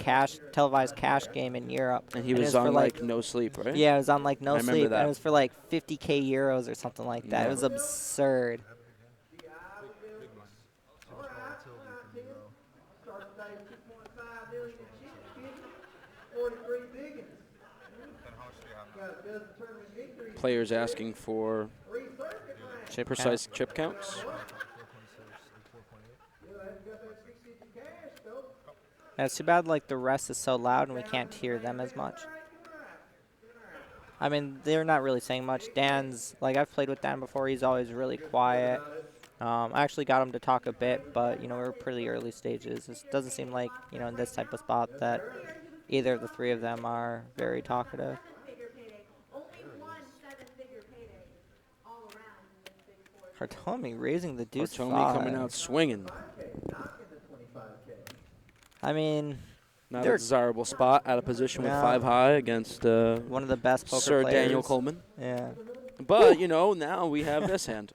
televised cash game in Europe. And he was on, like, no sleep, right? Yeah, it was on, like, no I sleep. remember that. And it was for, like, 50K euros or something like that. Yeah. It was absurd. Players asking for precise chip counts. Yeah, it's too bad, like, the rest is so loud and we can't hear them as much. I mean, they're not really saying much. Dan's, like, I've played with Dan before. He's always really quiet. I actually got him to talk a bit, but, you know, we're pretty early stages. It doesn't seem like, you know, in this type of spot that either of the three of them are very talkative. Hartomi raising the deuce Hartomi 5. coming out swinging. 5K, not in the 25K. I mean, Not they're a desirable spot, out of position with No. 5 high against one of the best poker Sir players. Daniel Coleman. Yeah. But, you know, now we have this hand.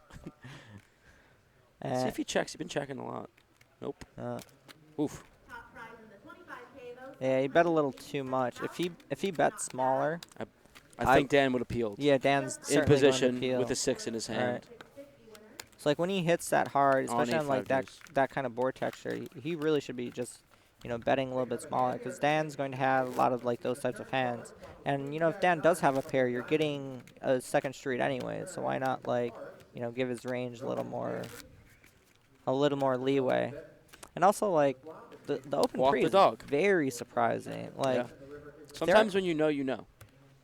Let's see Uh, if he checks. He's been checking a lot. Nope. Oof. Top prize in the 25K though. yeah, he bet a little too much. If he bet smaller, I think Dan would have peeled. yeah, Dan's In certainly going to position peel. with a 6 in his hand. Right. So like when he hits that hard, On especially on like 8-5 that deuce. that kind of board texture, he really should be just betting a little bit smaller because Dan's going to have a lot of like those types of hands. And if Dan does have a pair, you're getting a second street anyway. So why not like give his range a little more leeway. And also like the open Walk pre the is dog. very surprising. Like Sometimes when you know, you know.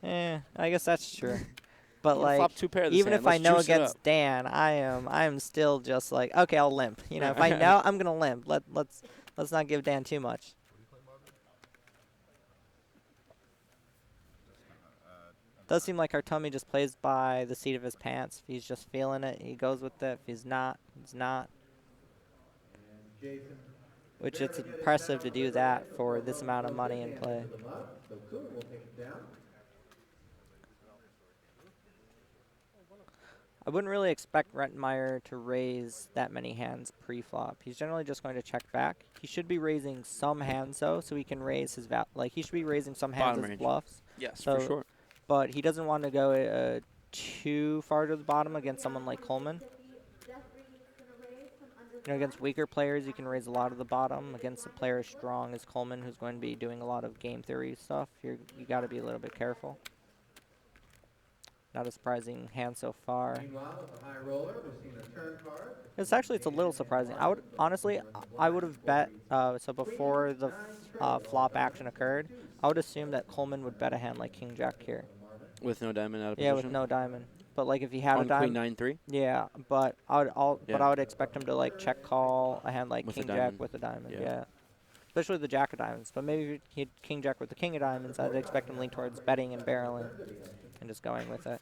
I guess that's true. But You like, flop 2 pair this even hand. if I Let's know juice it against up. Dan, I am still just like, okay, I'll limp. If I know, I'm gonna limp. Let's not give Dan too much. Does seem like Hartomi just plays by the seat of his pants. If he's just feeling it, he goes with it. If he's not, he's not. Which it's impressive to do that for this amount of money in play. So Kuhn will take it down. I wouldn't really expect Rettenmeyer to raise that many hands pre-flop. He's generally just going to check back. He should be raising some hands though, so he can raise his he should be raising some hands Bottom as range. bluffs. Yes, So, for sure. But he doesn't want to go too far to the bottom against someone like Coleman. Against weaker players, you can raise a lot of the bottom. Against a player as strong as Coleman, who's going to be doing a lot of game theory stuff, you got to be a little bit careful. Not a surprising hand so far. Meanwhile, with the high roller, we're seeing a turn card. It's a little surprising. I would have bet so before the flop action occurred, I would assume that Coleman would bet a hand like King Jack here. With no diamond out of Yeah, position. with no diamond. But like if he had a On diamond, Queen 9-3. yeah. But I Yeah. would expect him to like check call a hand like With a King Jack diamond. with a diamond. Yeah. Yeah. Especially the Jack of diamonds. But maybe if he had King Jack with the King of diamonds, I'd expect him to lean towards betting and barreling, and just going with it.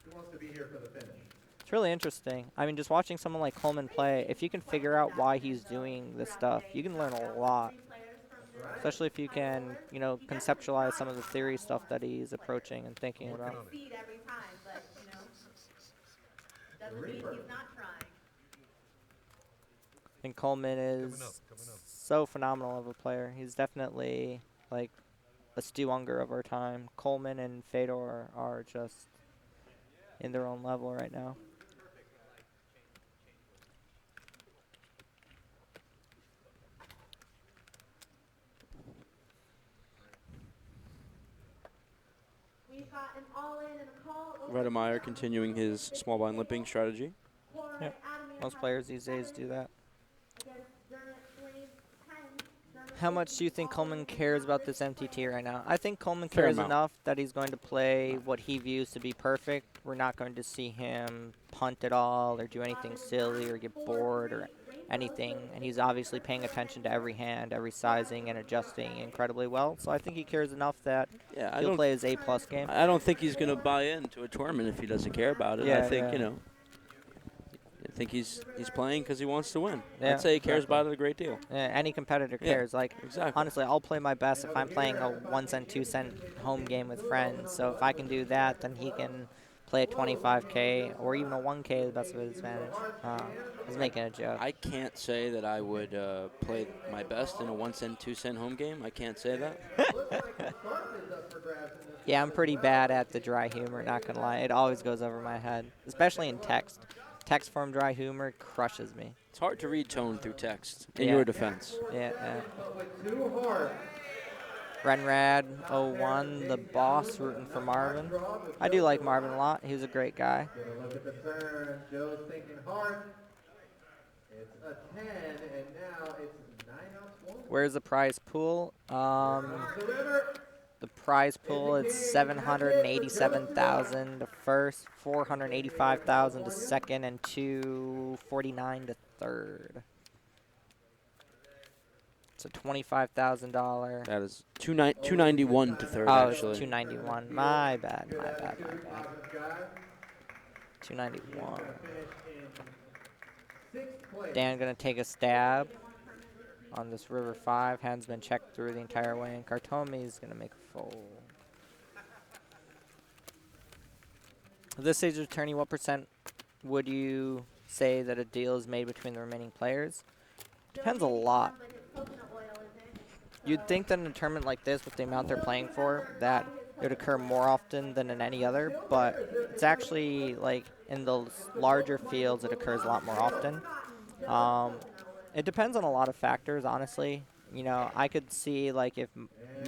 Who wants to be here for the finish? It's really interesting. I mean, just watching someone like Coleman play, if you can figure out why he's doing this stuff, you can learn a lot. Especially if you can, conceptualize some of the theory stuff that he's approaching and thinking about. Succeed every time, but doesn't mean he's not trying. And Coleman is so phenomenal of a player. He's definitely like a Stu Unger of our time. Coleman and Fedor are just in their own level right now. We've got an all-in and a call. Rettenmeyer continuing his small blind limping strategy. Yep. Most players these days do that. How much do you think Coleman cares about this MTT right now? I think Coleman Fair cares amount. enough that he's going to play what he views to be perfect. We're not going to see him punt at all or do anything silly or get bored or anything. And he's obviously paying attention to every hand, every sizing, and adjusting incredibly well. So I think he cares enough that he'll play his A-plus game. I don't think he's going to buy into a tournament if he doesn't care about it. Yeah, I think, yeah. I think he's playing because he wants to win. Yeah, I'd say he cares exactly. about it a great deal. Yeah, any competitor Yeah, cares. Like, exactly. honestly, I'll play my best if I'm playing a 1 cent, 2 cent home game with friends. So if I can do that, then he can play a 25K or even a 1K, that's of his advantage. I was making a joke. I can't say that I would play my best in a 1 cent, 2 cent home game. I can't say that. Yeah, I'm pretty bad at the dry humor, not going to lie. It always goes over my head, especially in text. Text form dry humor crushes me. It's hard to read tone through text in Yeah. your defense. Yeah, yeah. With 2 hearts. Renrad 01, the boss, rooting for Marvin. I do like Marvin a lot. He was a great guy. Get a look at the turn. Joe's thinking hard. It's a 10, and now it's 9 outs 1. Where's the prize pool? The river. The prize pool is 787,000 to first, 485,000 to second, and 249 to third. It's a $25,000. That is 291 to third, Oh, it's actually. 291. My bad. My bad. My bad. 291. Finish in 6th place. Dan gonna take a stab on this river 5. Hand's been checked through the entire way, and Kartomi's gonna make a fold. At this stage of the tourney, what percent would you say that a deal is made between the remaining players? Depends a lot. You'd think that in a tournament like this, with the amount they're playing for, that it would occur more often than in any other, but it's actually, like, in those larger fields, it occurs a lot more often. It depends on a lot of factors, honestly. You know, I could see, like, if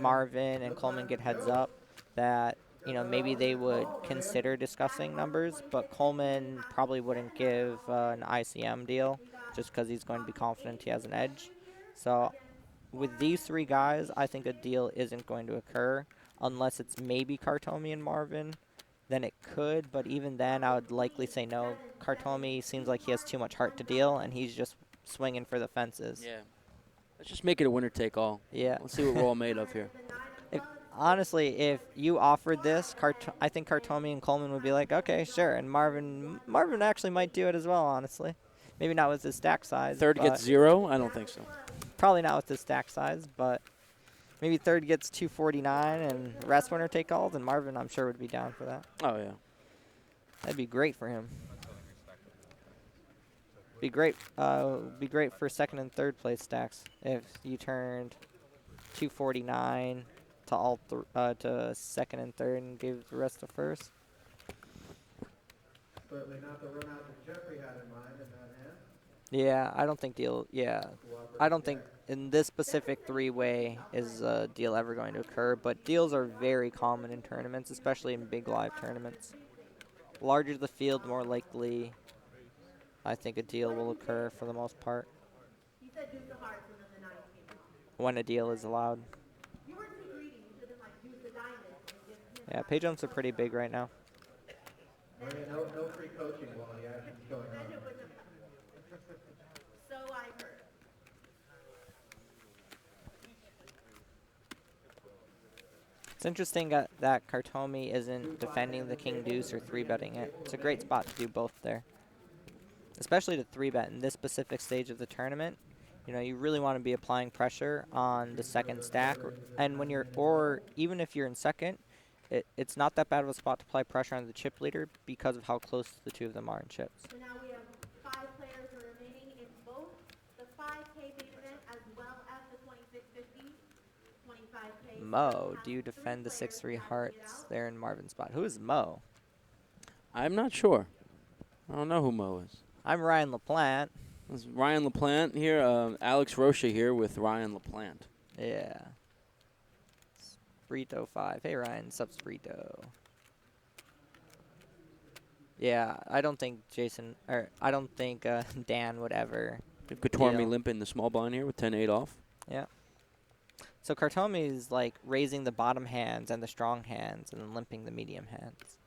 Marvin and Coleman get heads up, that, you know, maybe they would consider discussing numbers, but Coleman probably wouldn't give an ICM deal just because he's going to be confident he has an edge. So with these 3 guys, I think a deal isn't going to occur unless it's maybe Kartomi and Marvin. Then it could, but even then, I would likely say no. Kartomi seems like he has too much heart to deal, and he's just swinging for the fences. Yeah. Let's just make it a winner-take-all. Yeah. Let's see what we're all made of here. Honestly, if you offered this, I think Kartomi and Coleman would be like, okay, sure. And Marvin actually might do it as well, honestly. Maybe not with his stack size. Third gets 0? I don't think so. Probably not with his stack size, but maybe third gets 249 and rest winner take alls, and Marvin, I'm sure, would be down for that. Oh, yeah. That'd be great for him. Be great for second and third place stacks if you turned 249 to all to second and third and gave the rest to first. Certainly not the run out that Jeffrey had in mind in that hand. Yeah, I don't think deal. Yeah, I don't think in this specific 3-way is a deal ever going to occur. But deals are very common in tournaments, especially in big live tournaments. Larger the field, more likely, I think a deal will occur for the most part. When a deal is allowed. Yeah, pay jumps are pretty big right now. No free coaching while the action's going on. So I heard. It's interesting that Kartomi isn't defending the king deuce or 3-betting it. It's a great spot to do both there. Especially to 3-bet in this specific stage of the tournament. You know, you really want to be applying pressure on the second stack. And when you're, or even if you're in second, it's not that bad of a spot to apply pressure on the chip leader because of how close the 2 of them are in chips. So now we have 5 players who are remaining in both the 5K main event as well as the 2650, 25K. Mo, do you defend the 6-3 hearts there in Marvin's spot? Who is Mo? I'm not sure. I don't know who Mo is. I'm Ryan LaPlante. This is Ryan LaPlante here. Alex Rocha here with Ryan LaPlante. Yeah. Sprito 5. Hey, Ryan. Sup, Sprito. Yeah, I don't think Dan would ever. Katormi limping the small blind here with 10-8 off. Yeah. So Kartomi is like raising the bottom hands and the strong hands and then limping the medium hands.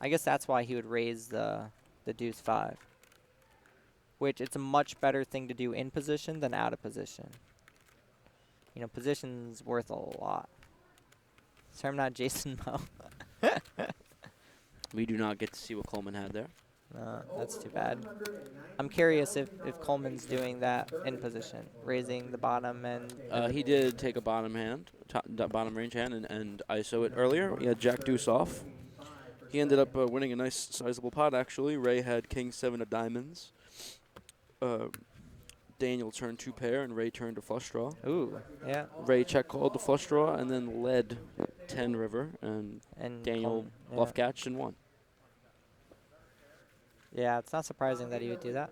I guess that's why he would raise the deuce 5. Which it's a much better thing to do in position than out of position. You know, position's worth a lot. So I'm not Jason Mo. We do not get to see what Coleman had there. That's too bad. I'm curious if Coleman's doing that in position, raising the bottom and... he did take a bottom hand, bottom range hand, and ISO it earlier. He had Jack Deuce off. He ended up winning a nice sizable pot, actually. Ray had King 7 of diamonds. Daniel turned 2 pair, and Ray turned a flush draw. Ooh, yeah. Ray check called the flush draw, and then led 10 river, and Daniel bluff catched and won. Yeah, it's not surprising that he would do that.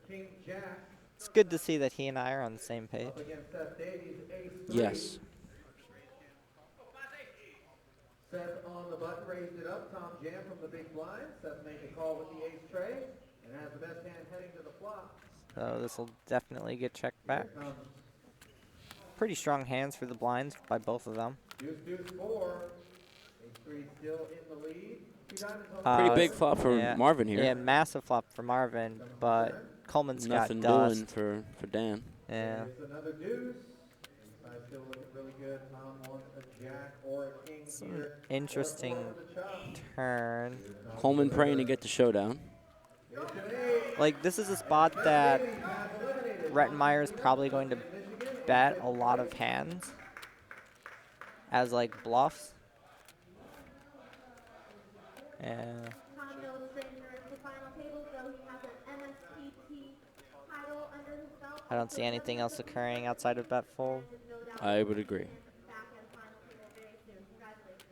It's good to see that he and I are on the same page. Yes. Seth on the button, raised it up. Tom Jam from the big blind. Seth made the call with the ace tray and has the best hand heading to the flop. So this will definitely get checked back. Pretty strong hands for the blinds by both of them. Deuce, deuce, 4. Ace 3 still in the lead. Pretty big flop for Marvin here. Yeah, massive flop for Marvin, but Coleman's nothing got dust. doing for Dan. Yeah. Another deuce. Inside still looking really good. Tom wants a jack or a king It's an here. interesting Or for the chop. turn. Coleman praying to get the showdown. Like, this is a spot that Rettenmeyer is probably going to bet a lot of hands as, like, bluffs. And Tom Mills Stranger is the final table, so he has an MSPT title under his belt. I don't see anything else occurring outside of bet fold. I would agree. Back at final table very soon. Congratulations.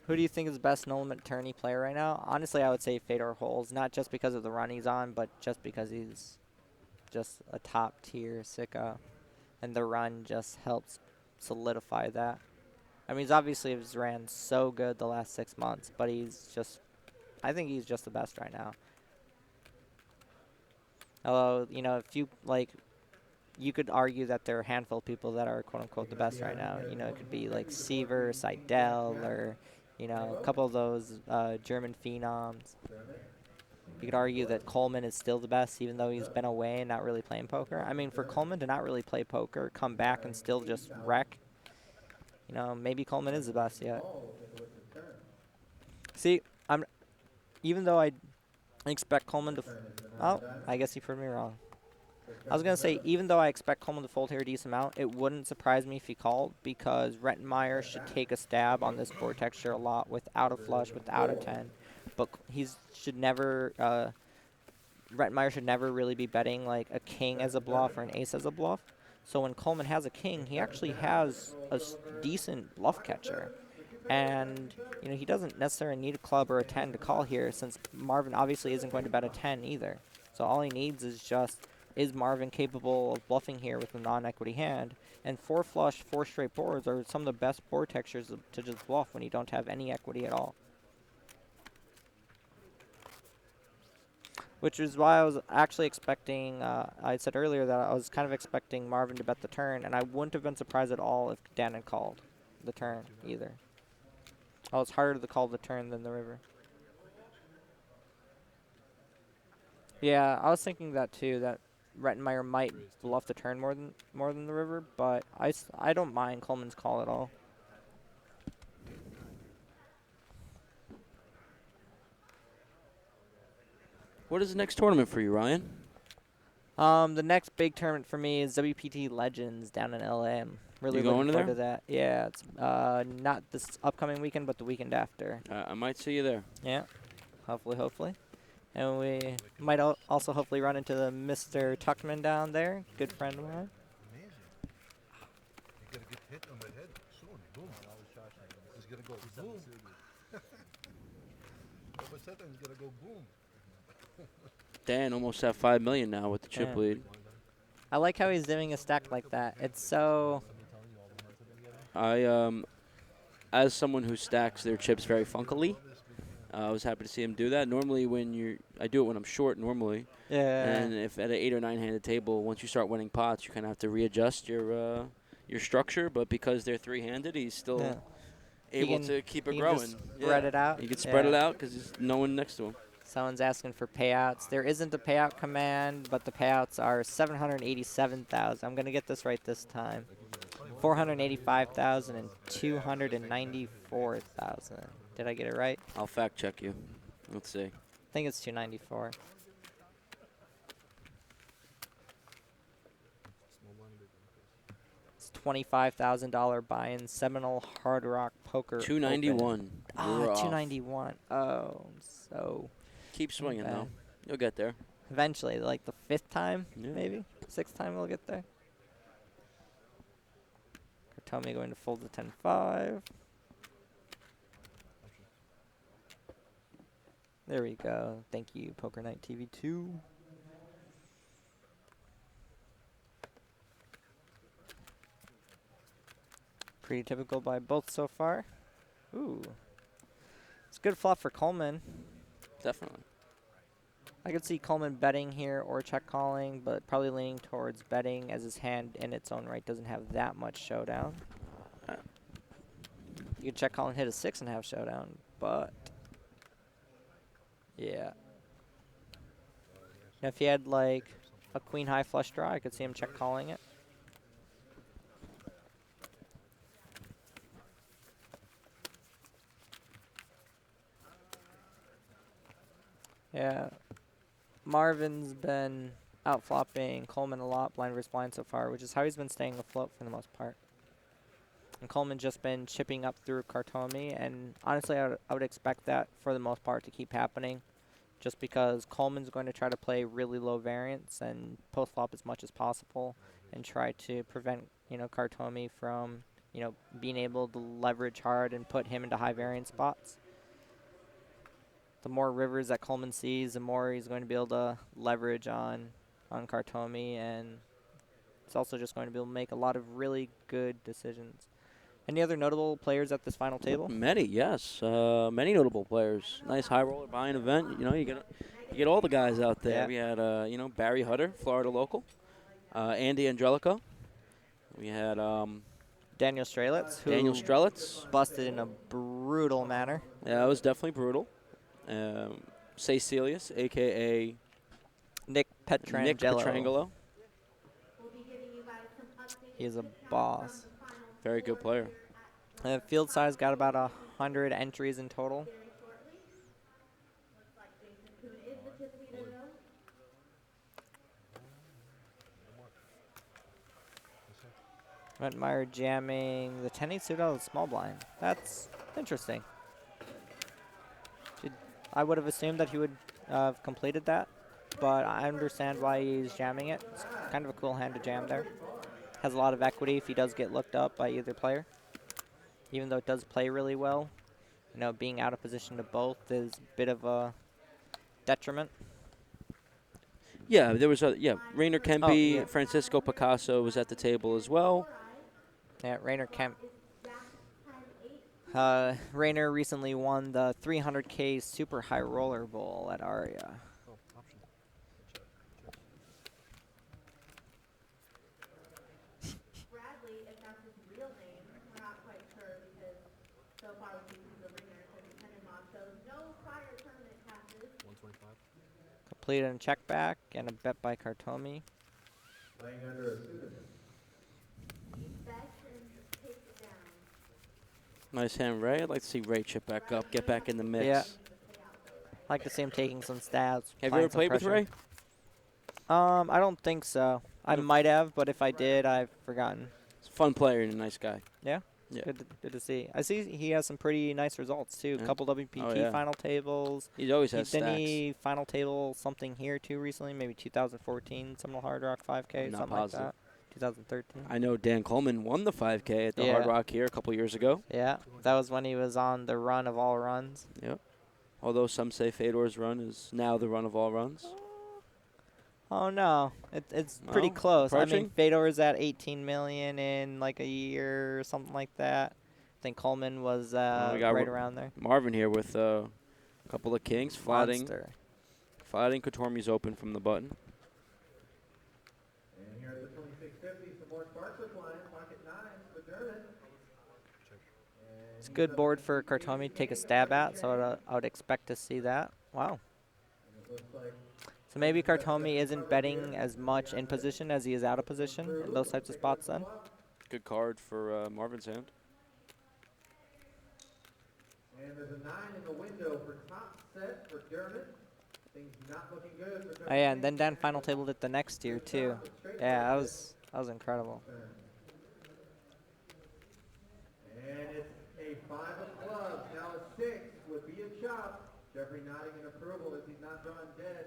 Who do you think is the best no-limit tourney player right now? Honestly, I would say Fedor Holes, not just because of the run he's on, but just because he's just a top-tier sicko, and the run just helps solidify that. I mean, he's ran so good the last 6 months, but I think he's just the best right now. Although, you know, if you, like, you could argue that there are a handful of people that are quote-unquote the best right now. You know, it could be like Seaver, Seidel, or, you know, a couple of those German phenoms. You could argue that Coleman is still the best, even though he's been away and not really playing poker. I mean, for Coleman to not really play poker, come back and still just wreck, you know, maybe Coleman is the best yet. See, even though I expect Coleman to, oh, I guess you proved me wrong. I was going to say, even though I expect Coleman to fold here a decent amount, it wouldn't surprise me if he called, because Rettenmeyer should take a stab on this board texture a lot without a flush, without a 10. But Rettenmeyer should never really be betting like a king as a bluff or an ace as a bluff. So when Coleman has a king, he actually has a decent bluff catcher. And, you know, he doesn't necessarily need a club or a 10 to call here, since Marvin obviously isn't going to bet a 10 either. So all he needs is just, is Marvin capable of bluffing here with a non-equity hand? And 4 flush, 4 straight boards are some of the best board textures to just bluff when you don't have any equity at all. Which is why I was actually expecting, I said earlier that I was kind of expecting Marvin to bet the turn, and I wouldn't have been surprised at all if Dan had called the turn either. Oh, it's harder to call the turn than the river. Yeah, I was thinking that too, that Rettenmeyer might bluff the turn more than the river, but I don't mind Coleman's call at all. What is the next tournament for you, Ryan? The next big tournament for me is WPT Legends down in LA. I'm really looking forward to that. Yeah, it's not this upcoming weekend, but the weekend after. I might see you there. Yeah, hopefully. And we might also hopefully run into the Mr. Tuckman down there, good friend of mine. Amazing. You're gonna get hit on the head soon. Boom. It's gonna go boom. All of a sudden, it's gonna go boom. Dan almost at 5 million now with the chip lead. I like how he's doing a stack like that. It's so. As someone who stacks their chips very funkily, I was happy to see him do that. Normally, I do it when I'm short normally. Yeah. And if at an 8 or 9 handed table, once you start winning pots, you kind of have to readjust your structure. But because they're 3-handed, he's still able to keep it growing. Just spread it out. He can spread it out because there's no one next to him. Someone's asking for payouts. There isn't a payout command, but the payouts are 787,000. I'm gonna get this right this time. 485,000 and 294,000. Did I get it right? I'll fact check you. Let's see. I think it's 294. It's $25,000 buy-in. Seminole Hard Rock Poker. 291. Ah, 291. Oh, so. Keep swinging though. You'll get there. Eventually, like the 5th time, maybe 6th time we'll get there. Kartomi going to fold the 10-5. There we go. Thank you, Poker Night TV 2. Pretty typical by both so far. Ooh. It's a good flop for Coleman. Definitely. I could see Coleman betting here or check calling, but probably leaning towards betting as his hand in its own right doesn't have that much showdown. You could check call and hit a 6 and have showdown, but yeah. Now if he had like a queen high flush draw, I could see him check calling it. Yeah. Marvin's been outflopping Coleman a lot, blind versus blind so far, which is how he's been staying afloat for the most part. And Coleman's just been chipping up through Kartomi, and honestly, I would expect that for the most part to keep happening, just because Coleman's going to try to play really low variance and post flop as much as possible, and try to prevent Kartomi from being able to leverage hard and put him into high variance spots. The more rivers that Coleman sees, the more he's going to be able to leverage on Kartomi, and it's also just going to be able to make a lot of really good decisions. Any other notable players at this final table? Many, yes. Many notable players. Nice high roller buying event. You get all the guys out there. Yeah. We had Barry Hutter, Florida local. Andy Angelico. We had Daniel Strelitz, who Daniel Strelitz. busted in a brutal manner. Yeah, it was definitely brutal. Cecilius, a.k.a. Nick Petrangelo. He is a boss. Very good player. Field size got about 100 entries in total. Meyer jamming the 10-8 suit out of the small blind. That's interesting. I would have assumed that he would have completed that, but I understand why he's jamming it. It's kind of a cool hand to jam there. Has a lot of equity if he does get looked up by either player. Even though it does play really well, being out of position to both is a bit of a detriment. Yeah, there was Rainer Kempe, Francisco Picasso was at the table as well. Yeah, Rainer Kemp. Rainer recently won the 300K Super High Roller Bowl at Aria. Completed a check back and a bet by Kartomi. Playing under a pseudonym. Nice hand, Ray. I'd like to see Ray chip back up, get back in the mix. Yeah. Like to see him taking some stabs. Have you ever played with Ray? I don't think so. I might have, but if I did, I've forgotten. He's a fun player and a nice guy. Yeah? Yeah. Good to see. I see he has some pretty nice results, too. A couple WPT final tables. He always has Didn't stacks. he final table something here, too, recently? Maybe 2014 Seminole Hard Rock 5K, something positive. like that. 2013. I know Dan Coleman won the 5K at the Hard Rock here a couple years ago. Yeah, that was when he was on the run of all runs. Yep. Although some say Fedor's run is now the run of all runs. Oh, no. It's pretty close. Approaching? I mean, Fedor is at 18 million in like a year or something like that. I think Coleman was right around there. Marvin here with a couple of kings. Flatting Katormi's open from the button. And here at the 2650, some more sparks are flying. Pocket nines for Dermot. It's a good board for Kartomi to take a stab at, so I would expect to see that. Wow. So maybe Kartomi isn't betting as much in position as he is out of position in those types of spots then. Good card for Marvin's hand. And there's a 9 in the window for top set for Dermot. Things not looking good for Oh yeah, and then Dan final tabled it the next year too. Yeah, that was incredible. And it's a 5 of clubs. Now a 6 would be a chop. Jeffrey nodding in approval as he's not drawn dead.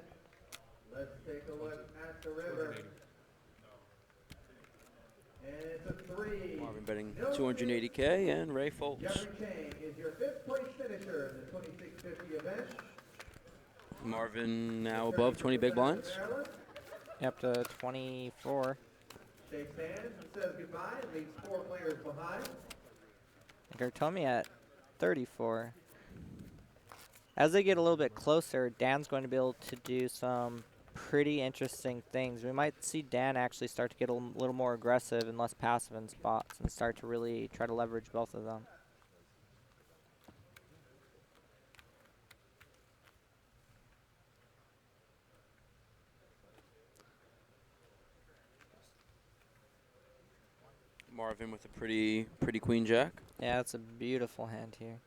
Let's take a look at the river. And it's a 3. Marvin betting 280K and Ray folds. Jeffrey Chang is your 5th place finisher in the 2650 event. Marvin now above 20 big blinds. Up to 24. Shakes hands and says goodbye and leaves 4 players behind. Kartomi at 34. As they get a little bit closer, Dan's going to be able to do some pretty interesting things. We might see Dan actually start to get a little more aggressive and less passive in spots and start to really try to leverage both of them. Marvin with a pretty queen jack. Yeah, it's a beautiful hand here.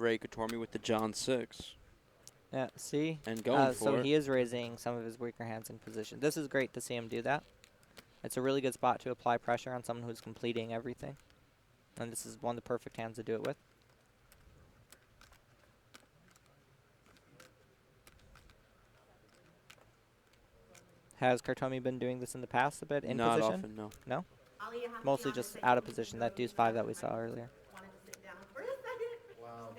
Ray Katormi with the John 6. Yeah, see? And going so for it. he is raising some of his weaker hands in position. This is great to see him do that. It's a really good spot to apply pressure on someone who's completing everything. And this is one of the perfect hands to do it with. Has Kartomi been doing this in the past a bit in Not position? often, no. No? Ali, you have to Mostly be just honest, out I of think position, you that deuce 5 that we saw earlier. wanted to sit down for a second. Wow.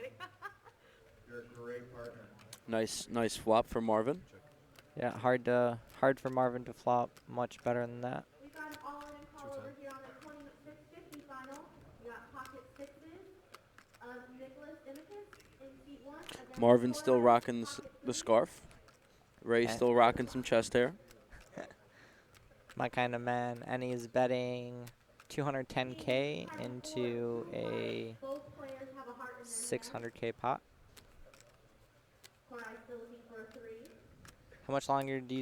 You're a great partner. Nice flop for Marvin. Yeah, hard for Marvin to flop much better than that. We got an all-in call over here on the 2650 final. We got pocket sixes of Nicholas Imicus in seat 1. against Marvin still Cora, rocking the pocket scarf. Ray Okay. still rocking some chest hair. My kind of man. And he's betting 210K into a Both players have a heart in their 600K pot. Cora is still looking for a 3. How much longer do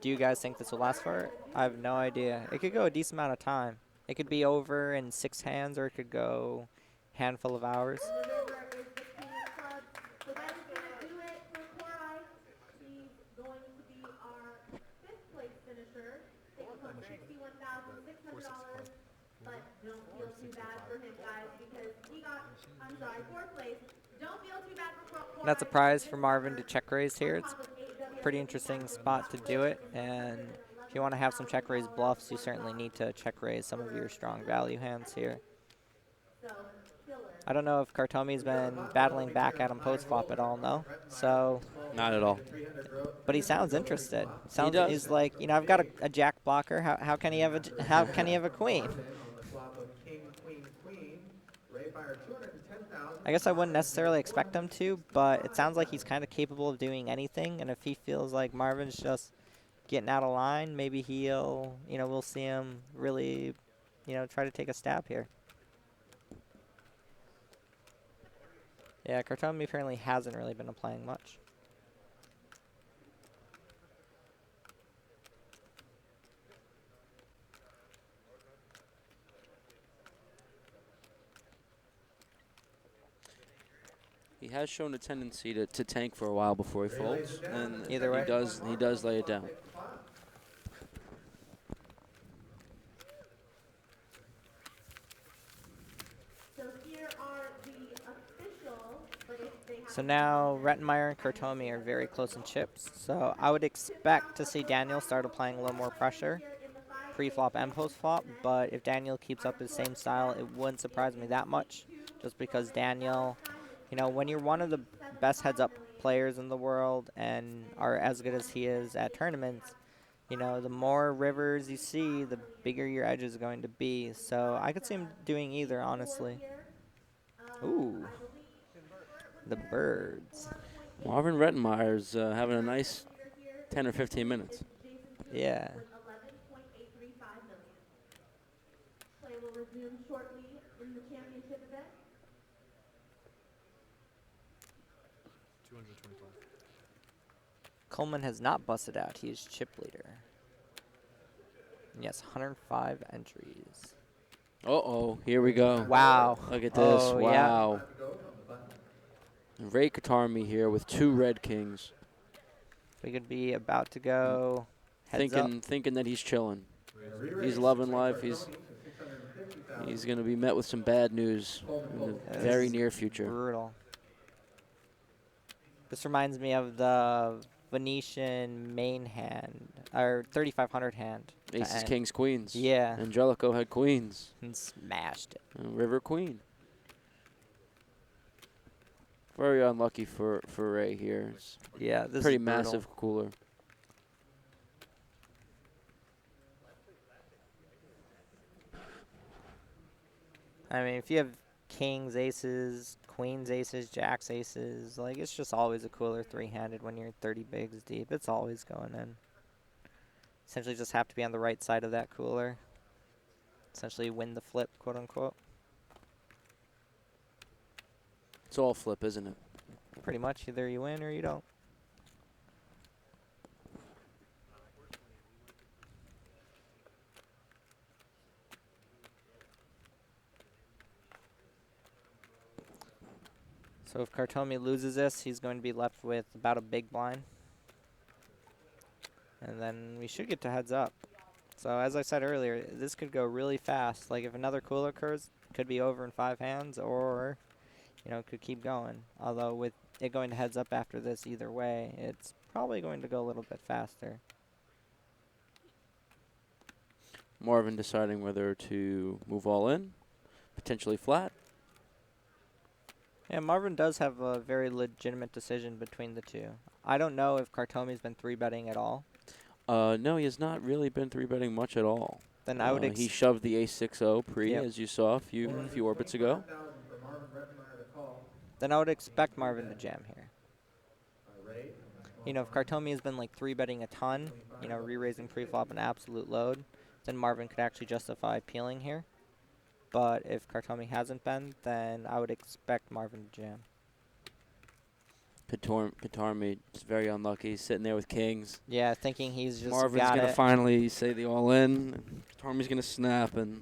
you guys think this will last for? I have no idea. It could go a decent amount of time. It could be over in 6 hands, or it could go handful of hours. The river is the king of clubs. So that is going to do it for Cora. She's going to be our 5th place finisher. Taking home $61,600. But don't feel too bad for him, guys, because he got, 4th place. Don't feel too bad for Cora. That's a prize for Marvin to check raise here. It's a pretty interesting spot to do it. And if you want to have some check raise bluffs, you certainly need to check raise some of your strong value hands here. I don't know if Kartomi's been battling back at him post flop at all, no? So. Not at all. But he sounds interested. He does. He's like, I've got a jack blocker. How can he have a queen? I guess I wouldn't necessarily expect him to, but it sounds like he's kind of capable of doing anything. And if he feels like Marvin's just getting out of line, maybe he'll, we'll see him really, try to take a stab here. Yeah, Kartomi apparently hasn't really been applying much. He has shown a tendency to tank for a while before he folds, and Either way. he does lay it down. So here are the official, but if they have So now Rettenmeyer and Kartomi are very close in chips. So I would expect to see Daniel start applying a little more pressure pre-flop and post-flop. But if Daniel keeps up his same style, it wouldn't surprise me that much. Just because Daniel, when you're one of the best heads-up players in the world and are as good as he is at tournaments, the more rivers you see, the bigger your edge is going to be. So I could see him doing either, honestly. Ooh. The birds. Marvin Rettenmeyer's having a nice 10 or 15 minutes. Yeah. Play will resume shortly in the championship event. 225. Coleman has not busted out. He is chip leader. Yes, 105 entries. Uh-oh, here we go. Wow. Look at this, Oh, wow. Ray Katarmi here with 2 red kings. We could be about to go heads up. Thinking that he's chilling. He's loving life. He's going to be met with some bad news in the very near future. Brutal. This reminds me of the Venetian main hand, or 3,500 hand. Aces, kings, queens. Yeah. Angelico had queens. And smashed it. River queen. Very unlucky for Ray here. It's yeah, this pretty is brutal. massive cooler. I mean, if you have kings, aces, queens, aces, jacks, aces, like it's just always a cooler 3-handed when you're 30 bigs deep. It's always going in. Essentially just have to be on the right side of that cooler. Essentially win the flip, quote unquote. It's all flip, isn't it? Pretty much, either you win or you don't. So if Kartomi loses this, he's going to be left with about a big blind. And then we should get to heads up. So as I said earlier, this could go really fast. Like if another cooler occurs, it could be over in 5 hands, or it could keep going. Although with it going to heads up after this either way, it's probably going to go a little bit faster. Marvin deciding whether to move all in, potentially flat. Yeah, Marvin does have a very legitimate decision between the two. I don't know if Kartomi's been 3-betting at all. No, he has not really been 3-betting much at all. Then I would he shoved the ace-6-0 pre, Yep. as you saw a few orbits ago. Then I would expect Marvin to jam here. If Kartomi has been like 3-betting a ton, re-raising pre-flop an absolute load, then Marvin could actually justify peeling here. But if Kartomi hasn't been, then I would expect Marvin to jam. Katarmi is very unlucky. He's sitting there with kings. Yeah, thinking he's just Marvin's got going to it. finally say the all-in. Katarmi's going to snap, and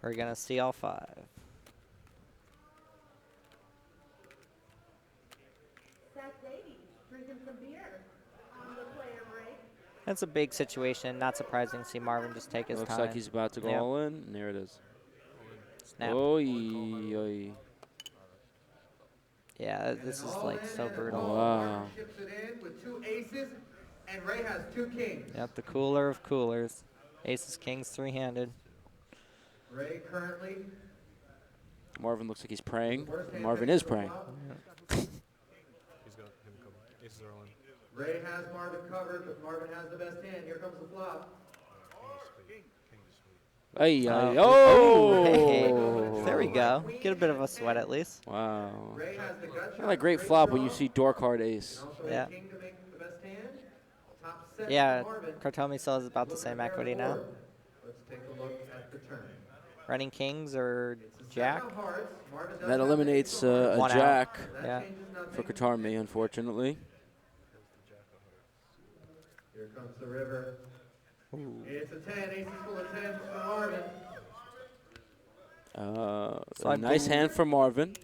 we're going to see all 5. That's a big situation. Not surprising to see Marvin just take his time. Looks like he's about to go all in, and there it is. Snap. Oy. Yeah, this is like so brutal. Wow. Ships it in with 2 aces, and Ray has 2 kings. Yep, the cooler of coolers. Aces, kings, 3-handed. Ray currently. Marvin looks like he's praying. Marvin is praying. He's got him covered. Aces are all in. Ray has Marvin covered, but Marvin has the best hand. Here comes the flop. Hey, oh! Hey, there we go. Get a bit of a sweat at least. Wow. Not a great flop when you see door card ace. Yeah. Yeah, Kartomi still has about the same equity now. Let's take a look at the turn. Running kings or jack? That eliminates a jack for Katarmi, unfortunately. Here comes the river. Ooh. It's a 10. Aces full of 10s for Marvin. So a nice hand for Marvin.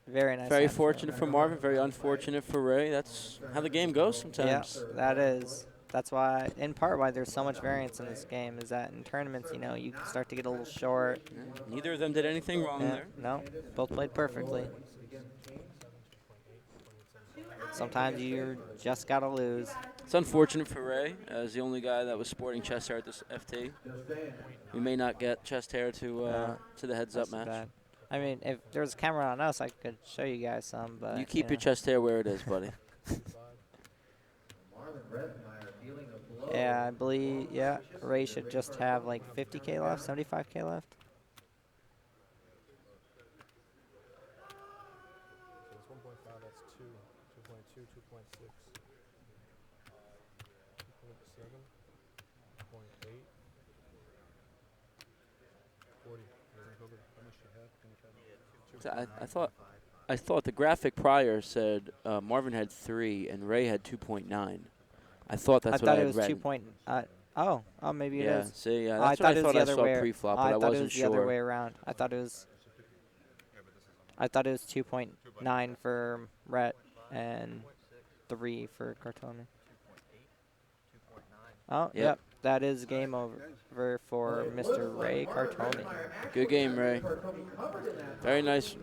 Very nice. Very fortunate for Marvin. Very unfortunate for Ray. That's how the game goes sometimes. Yeah, that is. That's why, in part, why there's so much variance in this game is that in tournaments, you can start to get a little short. Yeah. Neither of them did anything wrong there. No, both played perfectly. Sometimes you just gotta lose. It's unfortunate for Ray, as the only guy that was sporting chest hair at this FT. We may not get chest hair to the heads-up match. Bad. I mean, if there was a camera on us, I could show you guys some, but you keep your chest hair where it is, buddy. Yeah, I believe. Yeah, Ray should just have like 50K left, 75K left. So it's 1.5. That's 2. 2.2. 2.6. 2.7. 0.8. 40. How much do you have? So I thought the graphic prior said Marvin had 3 and Ray had 2.9. I thought that's what I had read. I thought it was 2. Oh, maybe it is. See, yeah, that's what I thought I saw pre-flop, but I wasn't sure. I thought it was the other way around. I thought it was 2.9 for Rhett and 3 for Kartomi. Oh, yep. That is game over for Mr. Ray Kartomi. Good game, Ray. Very nice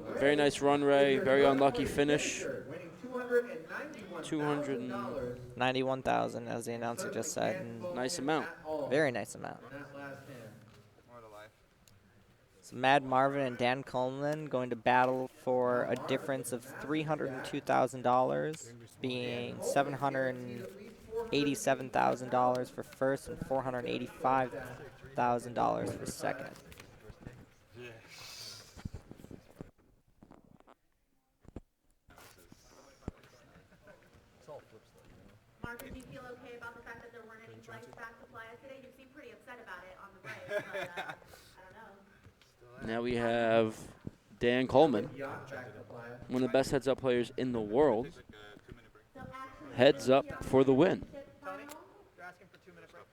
run, Ray. Very unlucky finish. 291,000, as the announcer just said. And nice amount. Very nice amount. So Mad Marvin and Dan Coleman going to battle for a difference of $302,000, being $787,000 for first and $485,000 for second. Mark, did you feel okay about the fact that there weren't any flights back to Playa today? You seem pretty upset about it on the break, but I don't know. Now we have Dan Coleman, one of the best heads-up players in the world. Heads up for the win. You're asking for 2-minute break.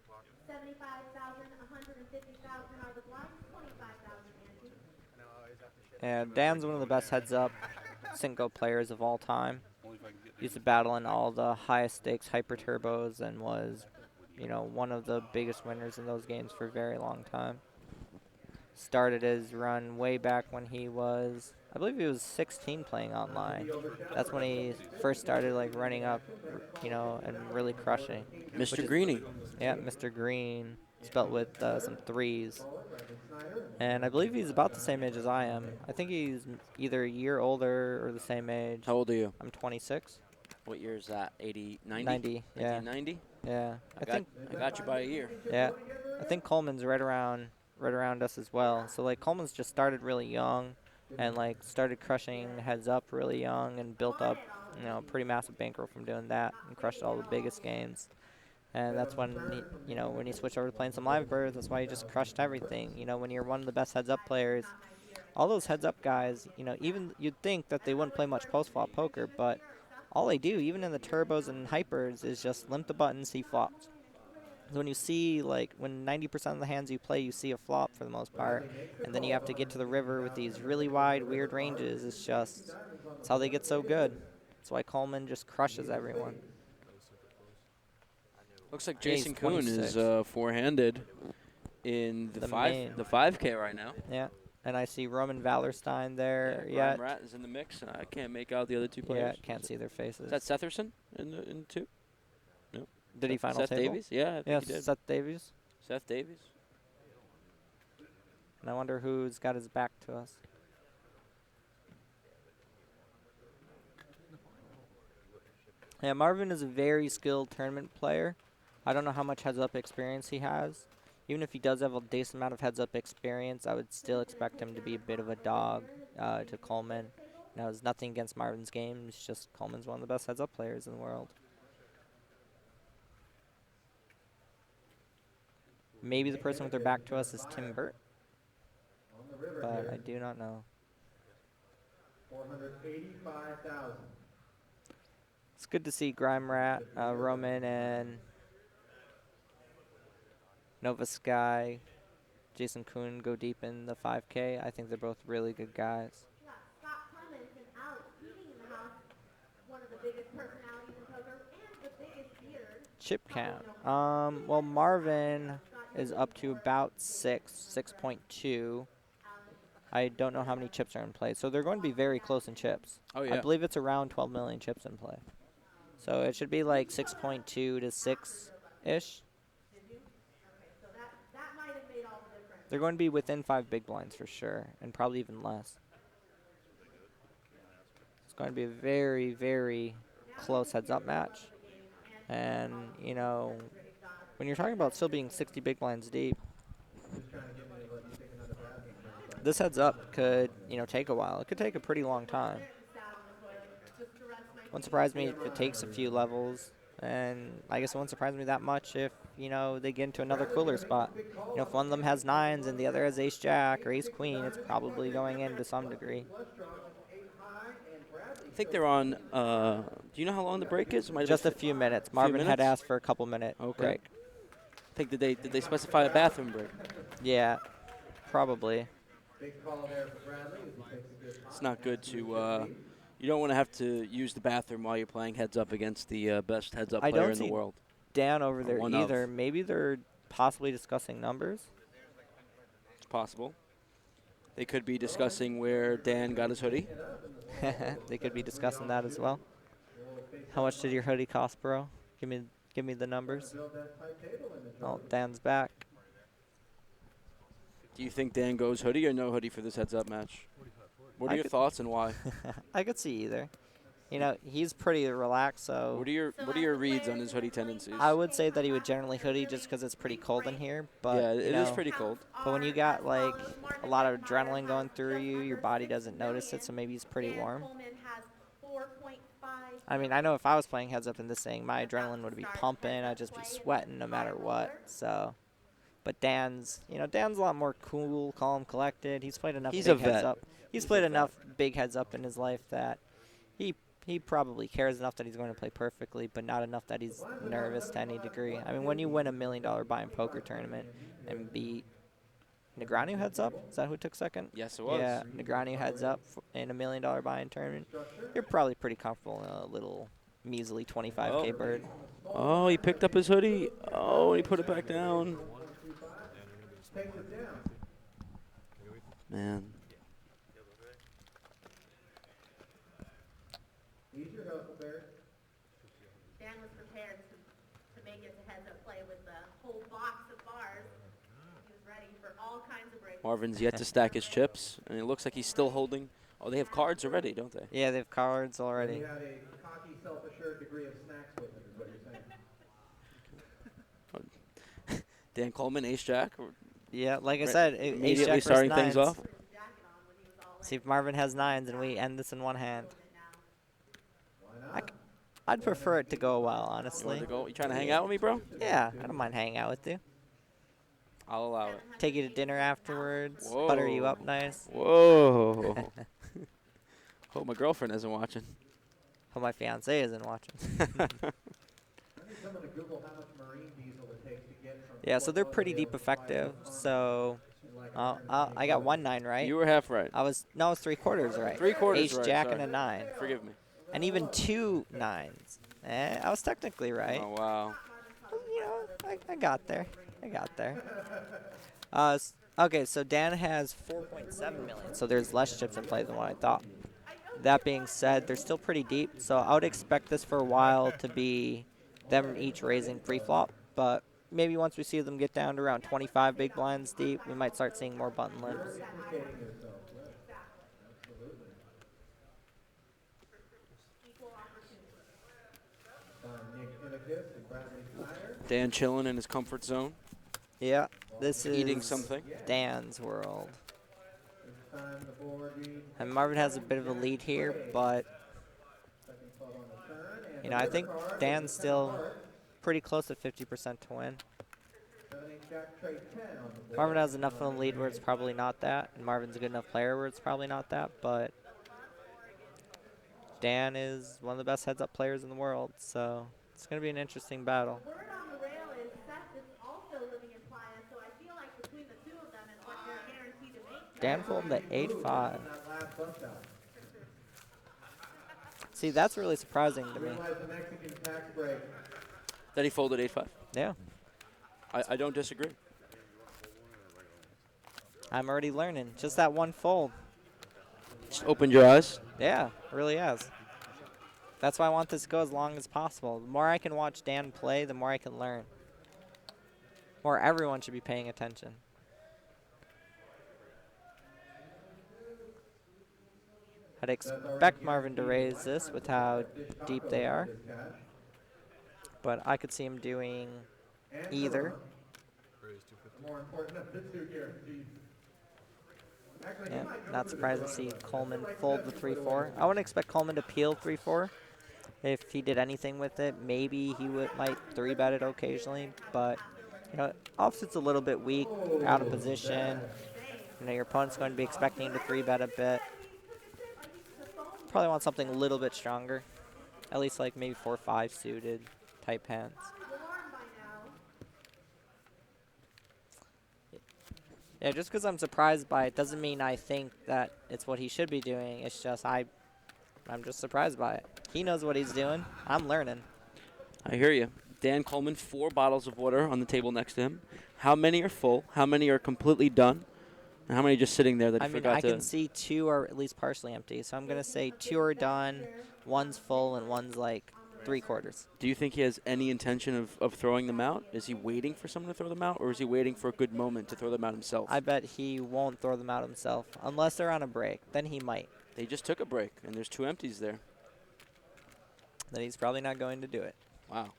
75,000, 150,000 are the blinds, 25,000 ante. And Dan's one of the best heads-up Cinco players of all time. Only if I can get Used to battle in all the highest stakes hyper turbos and was, you know, one of the biggest winners in those games for a very long time. Started his run way back when he was, I believe he was 16 playing online. That's when he first started like running up, you know, and really crushing. Mr. Greeny. Yeah, Mr. Green, spelt with some threes. And I believe he's about the same age as I am. I think he's either a year older or the same age. How old are you? I'm 26. What year is that? 80, 90? 90, yeah. 1990? Yeah. I got you by a year. Yeah. I think Coleman's right around us as well. So like Coleman's just started really young and like started crushing heads up really young and built up, you know, a pretty massive bankroll from doing that and crushed all the biggest games. And that's when he, you know, when he switched over to playing some live birds, that's why he just crushed everything. You know, when you're one of the best heads up players, all those heads up guys, you know, even you'd think that they wouldn't play much post flop poker, but all they do, even in the turbos and hypers, is just limp the button, see flops. So when you see, like, when 90% of the hands you play, you see a flop for the most part, and then you have to get to the river with these really wide, weird ranges. It's just, it's how they get so good. That's why Coleman just crushes everyone. Looks like Yeah, he's Jason Kuhn is 26. four-handed in the 5K right now. Yeah, and I see Roman Vallerstein there. Yeah, Rat is in the mix. I can't make out the other two players. Yeah, can't see their faces. Is that Setherson in two? No. Did he final Seth table? Davies? Yeah, I think he did. Seth Davies. Seth Davies. And I wonder who's got his back to us. Yeah, Marvin is a very skilled tournament player. I don't know how much heads-up experience he has. Even if he does have a decent amount of heads-up experience, I would still expect him to be a bit of a dog to Coleman. Now, there's nothing against Marvin's game. It's just Coleman's one of the best heads-up players in the world. Maybe the person with their back to us is Tim Burt, but I do not know. 485,000. It's good to see Grime Rat, Roman, and Nova Sky, Jason Kuhn go deep in the 5K. I think they're both really good guys. Chip count. Well, Marvin is up to about 6.2. I don't know how many chips are in play. So they're going to be very close in chips. Oh, yeah. I believe it's around 12 million chips in play. So it should be like 6.2 to 6-ish. They're going to be within 5 big blinds for sure, and probably even less. It's going to be a very, very close heads-up match. And, you know, when you're talking about still being 60 big blinds deep, this heads-up could, you know, take a while. It could take a pretty long time. Wouldn't surprise me if it takes a few levels, and I guess it wouldn't surprise me that much if, you know, they get into another cooler spot. You know, if one of them has 9s and the other has ace-jack or ace-queen, it's probably going in to some degree. I think they're on, do you know how long the break is? Just a few minutes. Marvin had asked for a couple-minute break. I think, did they specify a bathroom break? Yeah, probably. It's not good to, you don't want to have to use the bathroom while you're playing heads up against the best heads up player in the world. Dan over there either. Maybe they're possibly discussing numbers. It's possible. They could be discussing where Dan got his hoodie. They could be discussing that as well. How much did your hoodie cost, bro? Give me the numbers. Oh, Dan's back. Do you think Dan goes hoodie or no hoodie for this heads up match? What are your thoughts and why? I could see either. You know, he's pretty relaxed, so. What are your reads on his hoodie tendencies? I would say that he would generally hoodie just because it's pretty cold in here. But yeah, it is pretty cold. But when you got like a lot of adrenaline going through you, your body doesn't notice it, so maybe he's pretty warm. I mean, I know if I was playing heads up in this thing, my adrenaline would be pumping. I'd just be sweating no matter what. So, but Dan's, you know, Dan's a lot more cool, calm, collected. He's played enough. He's big heads up. He's played enough big heads up in his life that he probably cares enough that he's going to play perfectly, but not enough that he's nervous to any degree. I mean, when you win $1 million buy-in poker tournament and beat Negreanu heads up. Is that who took second? Yes, it was. Yeah, Negreanu heads up in a $1 million buy-in tournament. You're probably pretty comfortable in a little measly 25K bird. Oh, he picked up his hoodie. Oh, and he put it back down. Man. Dan was prepared to make it to heads-up play with the whole box of bars. He was ready for all kinds of breaks. Marvin's yet to stack his chips, and it looks like he's still holding. Oh, they have cards already, don't they? Yeah, they have cards already. You had a cocky, self-assured degree of snacks with it, is what you're saying. Dan Coleman, ace-jack. Yeah, like I said, Immediately ace-jack starting versus things nines. off. See if Marvin has 9s and we end this in one hand. I'd prefer it to go well, honestly. You trying to hang out with me, bro? Yeah, I don't mind hanging out with you. I'll allow it. Take you to dinner afterwards. Whoa. Butter you up nice. Whoa. Hope my girlfriend isn't watching. Hope my fiance isn't watching. Yeah, so they're pretty deep effective. So I got 1 9 right. You were half right. I was 3/4 right. 3/4 Ace right. jack Sorry. and a 9. Forgive me. And even 2 9s. I was technically right. Oh wow. You know, I got there. I got there. Okay, so Dan has 4.7 million, so there's less chips in play than what I thought. That being said, they're still pretty deep, so I would expect this for a while to be them each raising pre-flop, but maybe once we see them get down to around 25 big blinds deep, we might start seeing more button limps. Dan chilling in his comfort zone. Yeah, this is eating something. Dan's world. And Marvin has a bit of a lead here, but you know, I think Dan's still pretty close at 50% to win. Marvin has enough of a lead where it's probably not that, and Marvin's a good enough player where it's probably not that, but Dan is one of the best heads-up players in the world, so it's going to be an interesting battle. Word on the rail is Seth is also living in Playa, so I feel like between the two of them and what they're guaranteed to make. Dan folded at 8-5. See, that's really surprising to me. That he folded 8-5. Yeah. I don't disagree. I'm already learning. Just that one fold. Just opened your eyes. Yeah, it really has. That's why I want this to go as long as possible. The more I can watch Dan play, the more I can learn. More everyone should be paying attention. I'd expect Marvin to raise this with how deep they are. But I could see him doing either. Yeah, not surprised to see Coleman fold the 3-4. I wouldn't expect Coleman to peel 3-4. If he did anything with it, maybe he might 3-bet it occasionally. But, you know, offset's a little bit weak, out of position. You know, your opponent's going to be expecting to 3-bet a bit. Probably want something a little bit stronger. At least like maybe 4-5 suited type hands. Yeah, just because I'm surprised by it doesn't mean I think that it's what he should be doing. It's just I'm just surprised by it. He knows what he's doing. I'm learning. I hear you. Dan Coleman, 4 bottles of water on the table next to him. How many are full? How many are completely done? And how many just sitting there that he forgot to? I can see 2 are at least partially empty. So I'm going to say 2 are done, 1's full, and 1's like 3/4. Do you think he has any intention of throwing them out? Is he waiting for someone to throw them out, or is he waiting for a good moment to throw them out himself? I bet he won't throw them out himself unless they're on a break. Then he might. They just took a break, and there's 2 empties there. Then he's probably not going to do it. Wow.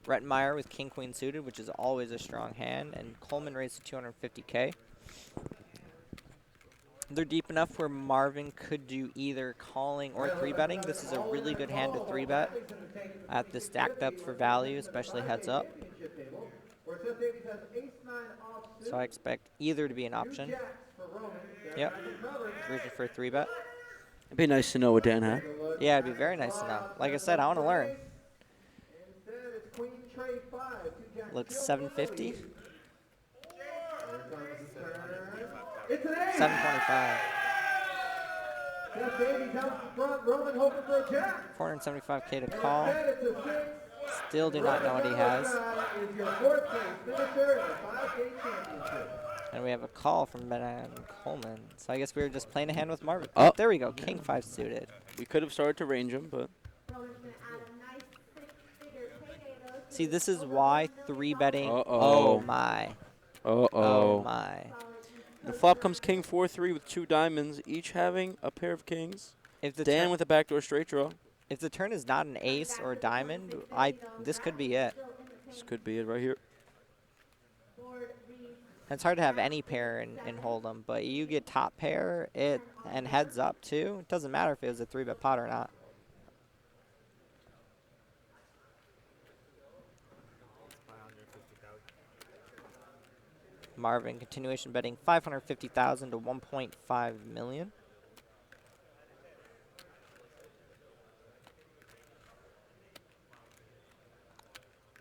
Rettenmeyer with king-queen suited, which is always a strong hand, and Coleman raised to 250K. They're deep enough where Marvin could do either calling or 3-betting. This is a really good hand to 3-bet at the stack depth for value, especially heads up. So I expect either to be an option. Yep. Reaching for a 3-bet. It'd be nice to know what Dan had. Yeah, it'd be very nice to know. Like I said, I want to learn. Looks 750. It's an ace. 725. Jeff Davies out in front, Roman hoping for a jack. 475K to And call. instead it's a 6. Still do not know what he has. Is your 4th place finisher in the 5K championship. And we have a call from Ben Coleman. So I guess we were just playing a hand with Marvin. Oh. There we go. King 5 suited. We could have started to range him, but See, this is why 3-betting. Uh-oh. Oh, my. uh-oh. Oh, my. The flop comes king 4-3 with 2 diamonds, each having a pair of kings. If the Dan with a backdoor straight draw. If the turn is not an ace or a diamond, this could be it. This could be it right here. It's hard to have any pair in Hold'em, but you get top pair and heads up too. It doesn't matter if it was a 3-bet pot or not. Marvin continuation betting 550,000 to 1.5 million.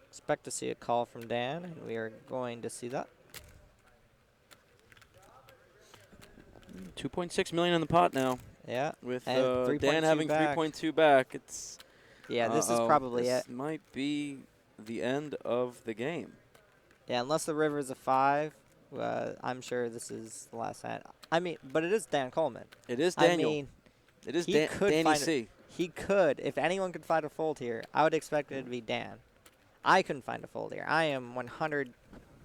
Expect to see a call from Dan, and we are going to see that. 2.6 million in the pot now. Yeah. With and Dan having 3.2 back. It's yeah, this is probably this it. Might be the end of the game. Yeah, unless the river is a 5, I'm sure this is the last hand. I mean, but it is Dan Coleman. It is Daniel. I mean, it is Danny C. He could. If anyone could find a fold here, I would expect it to be Dan. I couldn't find a fold here. I am 100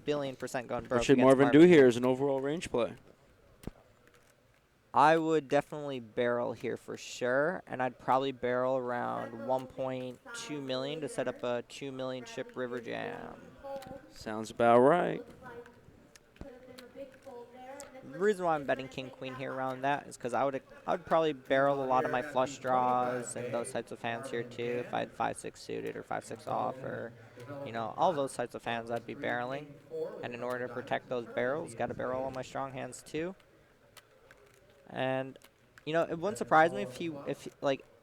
billion% going broke. What should against Marvin do here as an overall range play? I would definitely barrel here for sure, and I'd probably barrel around 1.2 million to set up a 2 million chip river jam. Sounds about right. The reason why I'm betting king queen here around that is because I would probably barrel a lot of my flush draws and those types of hands here too. If I had 5-6 suited or 5-6 off, or all those types of hands I'd be barreling. And in order to protect those barrels, got to barrel all my strong hands too. And it wouldn't surprise me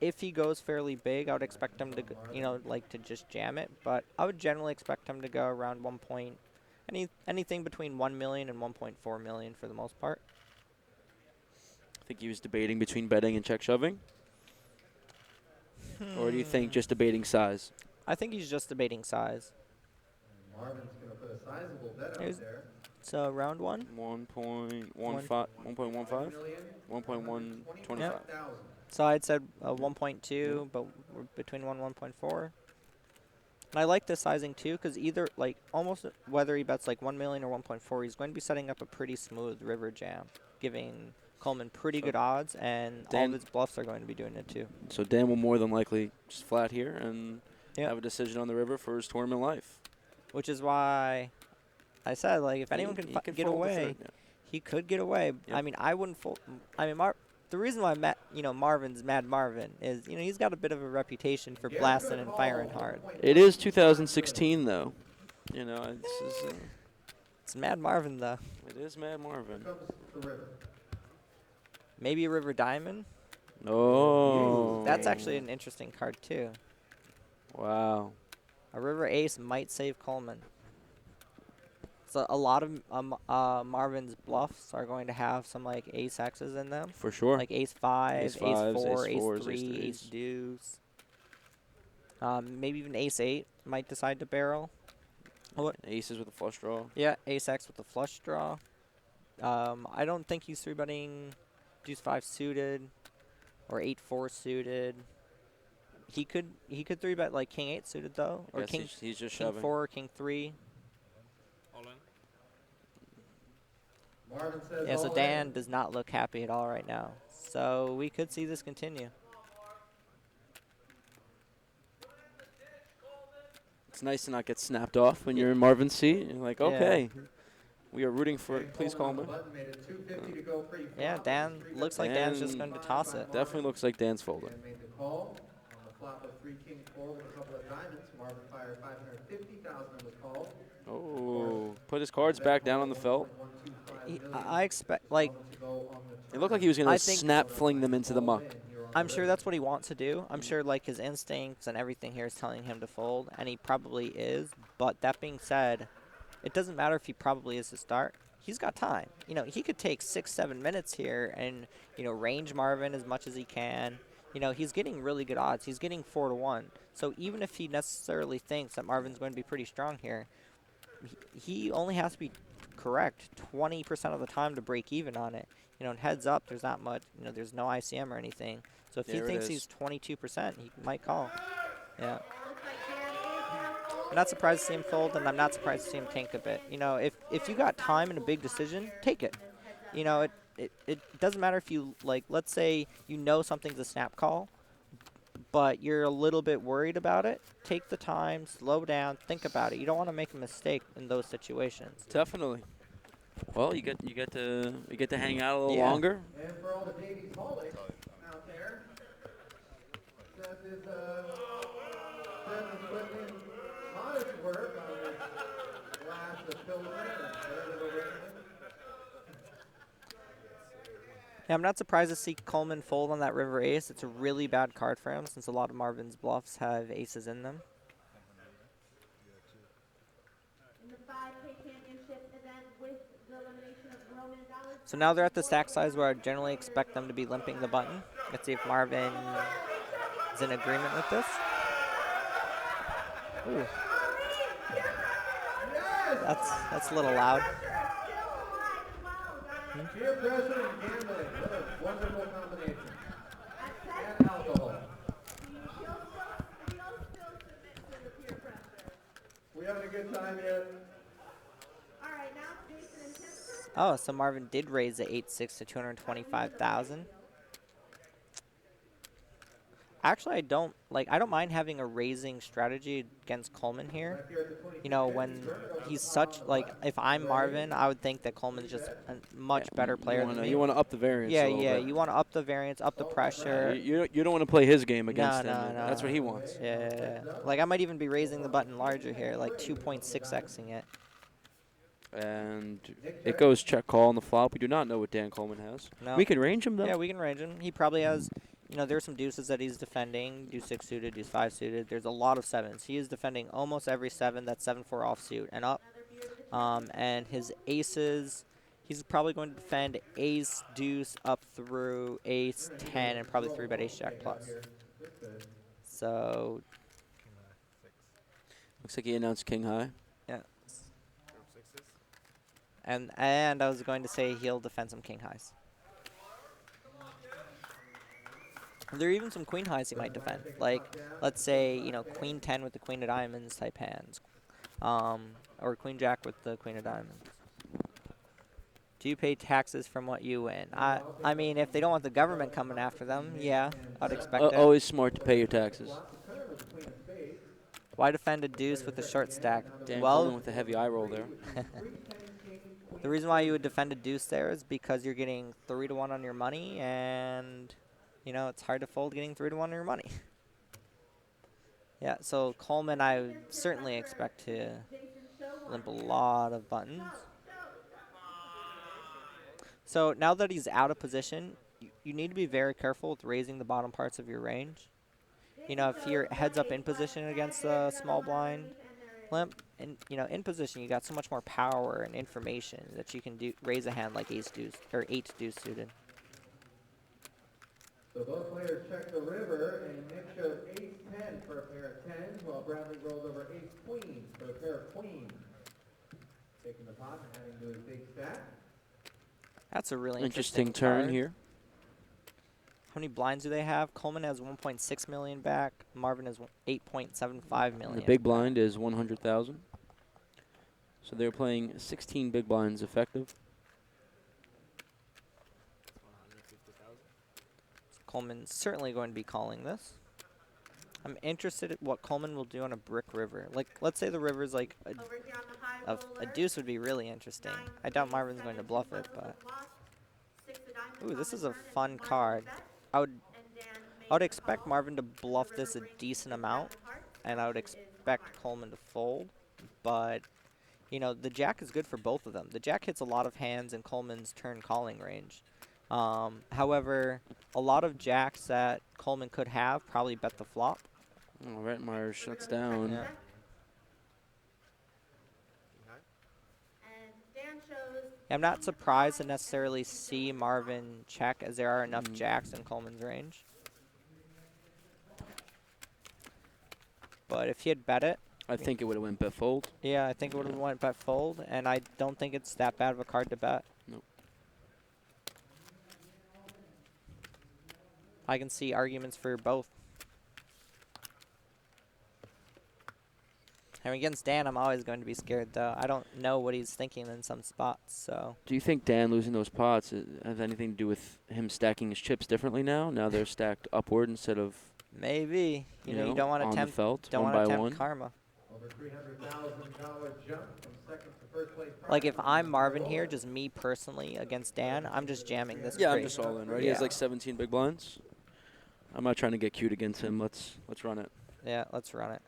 if he goes fairly big. I would expect him to to just jam it, but I would generally expect him to go around anything between 1 million and 1.4 million for the most part. I think he was debating between betting and check shoving. Or do you think just debating size? I think he's just debating size. Marvin's going to put a sizable bet out there. So round 1? 1.15? 1.125? Yep. So I'd said 1.2, but we're between 1 and 1.4. And I like this sizing too, because either almost whether he bets 1 million or 1.4, he's going to be setting up a pretty smooth river jam, giving Coleman pretty good odds, and all of his bluffs are going to be doing it too. So Dan will more than likely just flat here and have a decision on the river for his tournament life. Which is why I said, if anyone can get away, he could get away. Yep. I mean, I wouldn't fold. I mean, the reason why Marvin's Mad Marvin is, he's got a bit of a reputation for blasting and firing hard. It is 2016, though. It's Mad Marvin, though. It is Mad Marvin. Maybe a River Diamond? Oh. That's actually an interesting card, too. Wow. A River Ace might save Coleman. So a lot of Marvin's bluffs are going to have some Ace X's in them. For sure. Like Ace 5, Ace Ace 5s, 4, Ace 4s, Ace 3, Ace Ace Deuce. Maybe even Ace 8 might decide to barrel. What? Aces with a flush draw. Yeah, Ace X with a flush draw. I don't think he's 3-betting Deuce 5 suited or 8-4 suited. He could 3-bet King 8 suited though, or King he's just King shoving. 4 or King 3. Marvin says Yeah, so Dan does not look happy at all right now. So we could see this continue. It's nice to not get snapped off when you're in Marvin's seat. You're like, okay, we are rooting for it. Please call me. Yeah, Dan looks like Dan's just going to toss it. Definitely looks like Dan's folding. Dan made the call on the flop of 3 King 4 with a couple of diamonds. Marvin fired 550,000 and was called. Oh, put his cards back down on the felt. I expect, it looked like he was going to snap fling them into the muck. I'm sure that's what he wants to do. I'm sure his instincts and everything here is telling him to fold, and he probably is. But that being said, it doesn't matter if he probably is to start. he's got time. You know, he could take 6-7 minutes here and, you know, range Marvin as much as he can. You know, he's getting really good odds. He's getting 4-1. So even if he necessarily thinks that Marvin's going to be pretty strong here, he only has to be correct 20% of the time to break even on it. You know, and heads up, there's not much, you know, there's no ICM or anything. So if he thinks he's 22%, he might call. Yeah. I'm not surprised to see him fold, and I'm not surprised to see him tank a bit. You know, if you got time in a big decision, take it. You know, it doesn't matter if you, like, let's say you know something's a snap call, but you're a little bit worried about it. Take the time, slow down, think about it. You don't want to make a mistake in those situations. Definitely. Well, you get to hang out a little longer. And for all the Davies holics out there, Seth is putting in honest work on this glass of Pilsner or whatever they're drinking. Yeah, I'm not surprised to see Coleman fold on that river ace. It's a really bad card for him since a lot of Marvin's bluffs have aces in them. In the 5K championship event with the elimination of Roman Dollar. So now they're at the stack size where I generally expect them to be limping the button. Let's see if Marvin is in agreement with this. Ooh. That's a little loud. Peer pressure and gambling. What a wonderful combination. And alcohol. We having a good time yet? All right, now Jason and Tim. Oh, so Marvin did raise the 8-6 to 225,000. Actually, I don't mind having a raising strategy against Coleman here. You know, when he's such, like, if I'm Marvin, I would think that Coleman's just a much better player than me. You want to up the variance. Yeah, a little bit. you want to up the variance, up the pressure. You don't want to play his game against him. No. That's what he wants. Yeah. Like, I might even be raising the button larger here, like 2.6xing it. And it goes check call on the flop. We do not know what Dan Coleman has. No. We can range him, though. Yeah, we can range him. He probably has, you know, there's some deuces that he's defending. Deuce 6 suited, deuce 5 suited. There's a lot of sevens. He is defending almost every 7 that's 7-4 offsuit and up. And his aces, he's probably going to defend ace, deuce, up through ace, 10, and probably 3-bet ace jack plus. So. Looks like he announced king high. Yeah. And I was going to say he'll defend some king highs. There are even some queen highs he might defend. Like, let's say, you know, queen 10 with the queen of diamonds type hands. Or queen jack with the queen of diamonds. Do you pay taxes from what you win? I mean, if they don't want the government coming after them, yeah, I'd expect it. Always smart to pay your taxes. Why defend a deuce with a short stack? Dan well, Coleman with a heavy eye roll there. The reason why you would defend a deuce there is because you're getting 3-1 on your money, and, you know, it's hard to fold getting 3-1 on your money. Yeah, so Coleman, I would certainly expect to limp a lot of buttons. So now that he's out of position, you need to be very careful with raising the bottom parts of your range. You know, if you're heads up in position against the small blind limp, and, you know, in position, you got so much more power and information that you can raise a hand like ace deuce or 8 deuce suited. So both players checked the river, and Nick showed ace-10 for a pair of 10s, while Bradley rolled over ace-queen for a pair of queens. Taking the pot and adding to his big stack. That's a really interesting turn card. here. How many blinds do they have? Coleman has 1.6 million back. Marvin has 8.75 million. The big blind is 100,000. So they're playing 16 big blinds effective. Coleman's certainly going to be calling this. I'm interested in what Coleman will do on a brick river. Like, let's say the river's like a deuce would be really interesting. I doubt Marvin's going to bluff it, but. Ooh, this is a fun card. I would expect Marvin to bluff this a decent amount, and I would expect Coleman to fold, but, you know, the jack is good for both of them. The jack hits a lot of hands in Coleman's turn calling range. However, a lot of jacks that Coleman could have probably bet the flop. Oh, Rettmeyer shuts down. Yeah. And Dan shows I'm not surprised to necessarily see Marvin check, as there are enough jacks in Coleman's range. But if he had bet it, I think it would have went bet fold. yeah, I think it would have went bet fold, and I don't think it's that bad of a card to bet. Nope. I can see arguments for both. And against Dan, I'm always going to be scared, though. I don't know what he's thinking in some spots, so. Do you think Dan losing those pots has anything to do with him stacking his chips differently now? Now they're stacked upward instead of maybe. You know, you don't want to on tempt, the felt, don't one want by to one. tempt karma. Over $300,000 jump from second to first place. Like, if I'm Marvin here, just me personally against Dan, I'm just jamming this Yeah, pre. I'm just all in, right? He has like 17 big blinds. I'm not trying to get cute against him. Let's run it. Yeah, let's run it.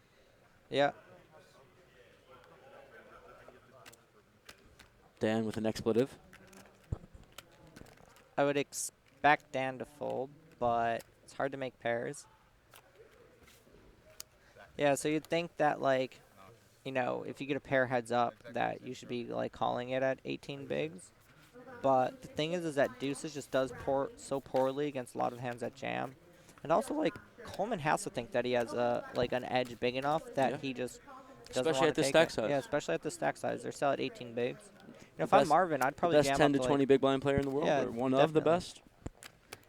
Yeah. Dan with an expletive. I would expect Dan to fold, but it's hard to make pairs. Yeah, so you'd think that, like, you know, if you get a pair heads up, that you should be, like, calling it at 18 bigs. But the thing is that deuces just does so poorly against a lot of hands that jam. And also, like, Coleman has to think that he has, like, an edge big enough that he just doesn't Especially want at to the take stack it. size. Yeah, especially at the stack size. They're still at 18 bigs. You know, if The I'm best- Marvin, I'd probably best jam 10 up to to 20 like, big blind player in the world, yeah, or one of the definitely. best.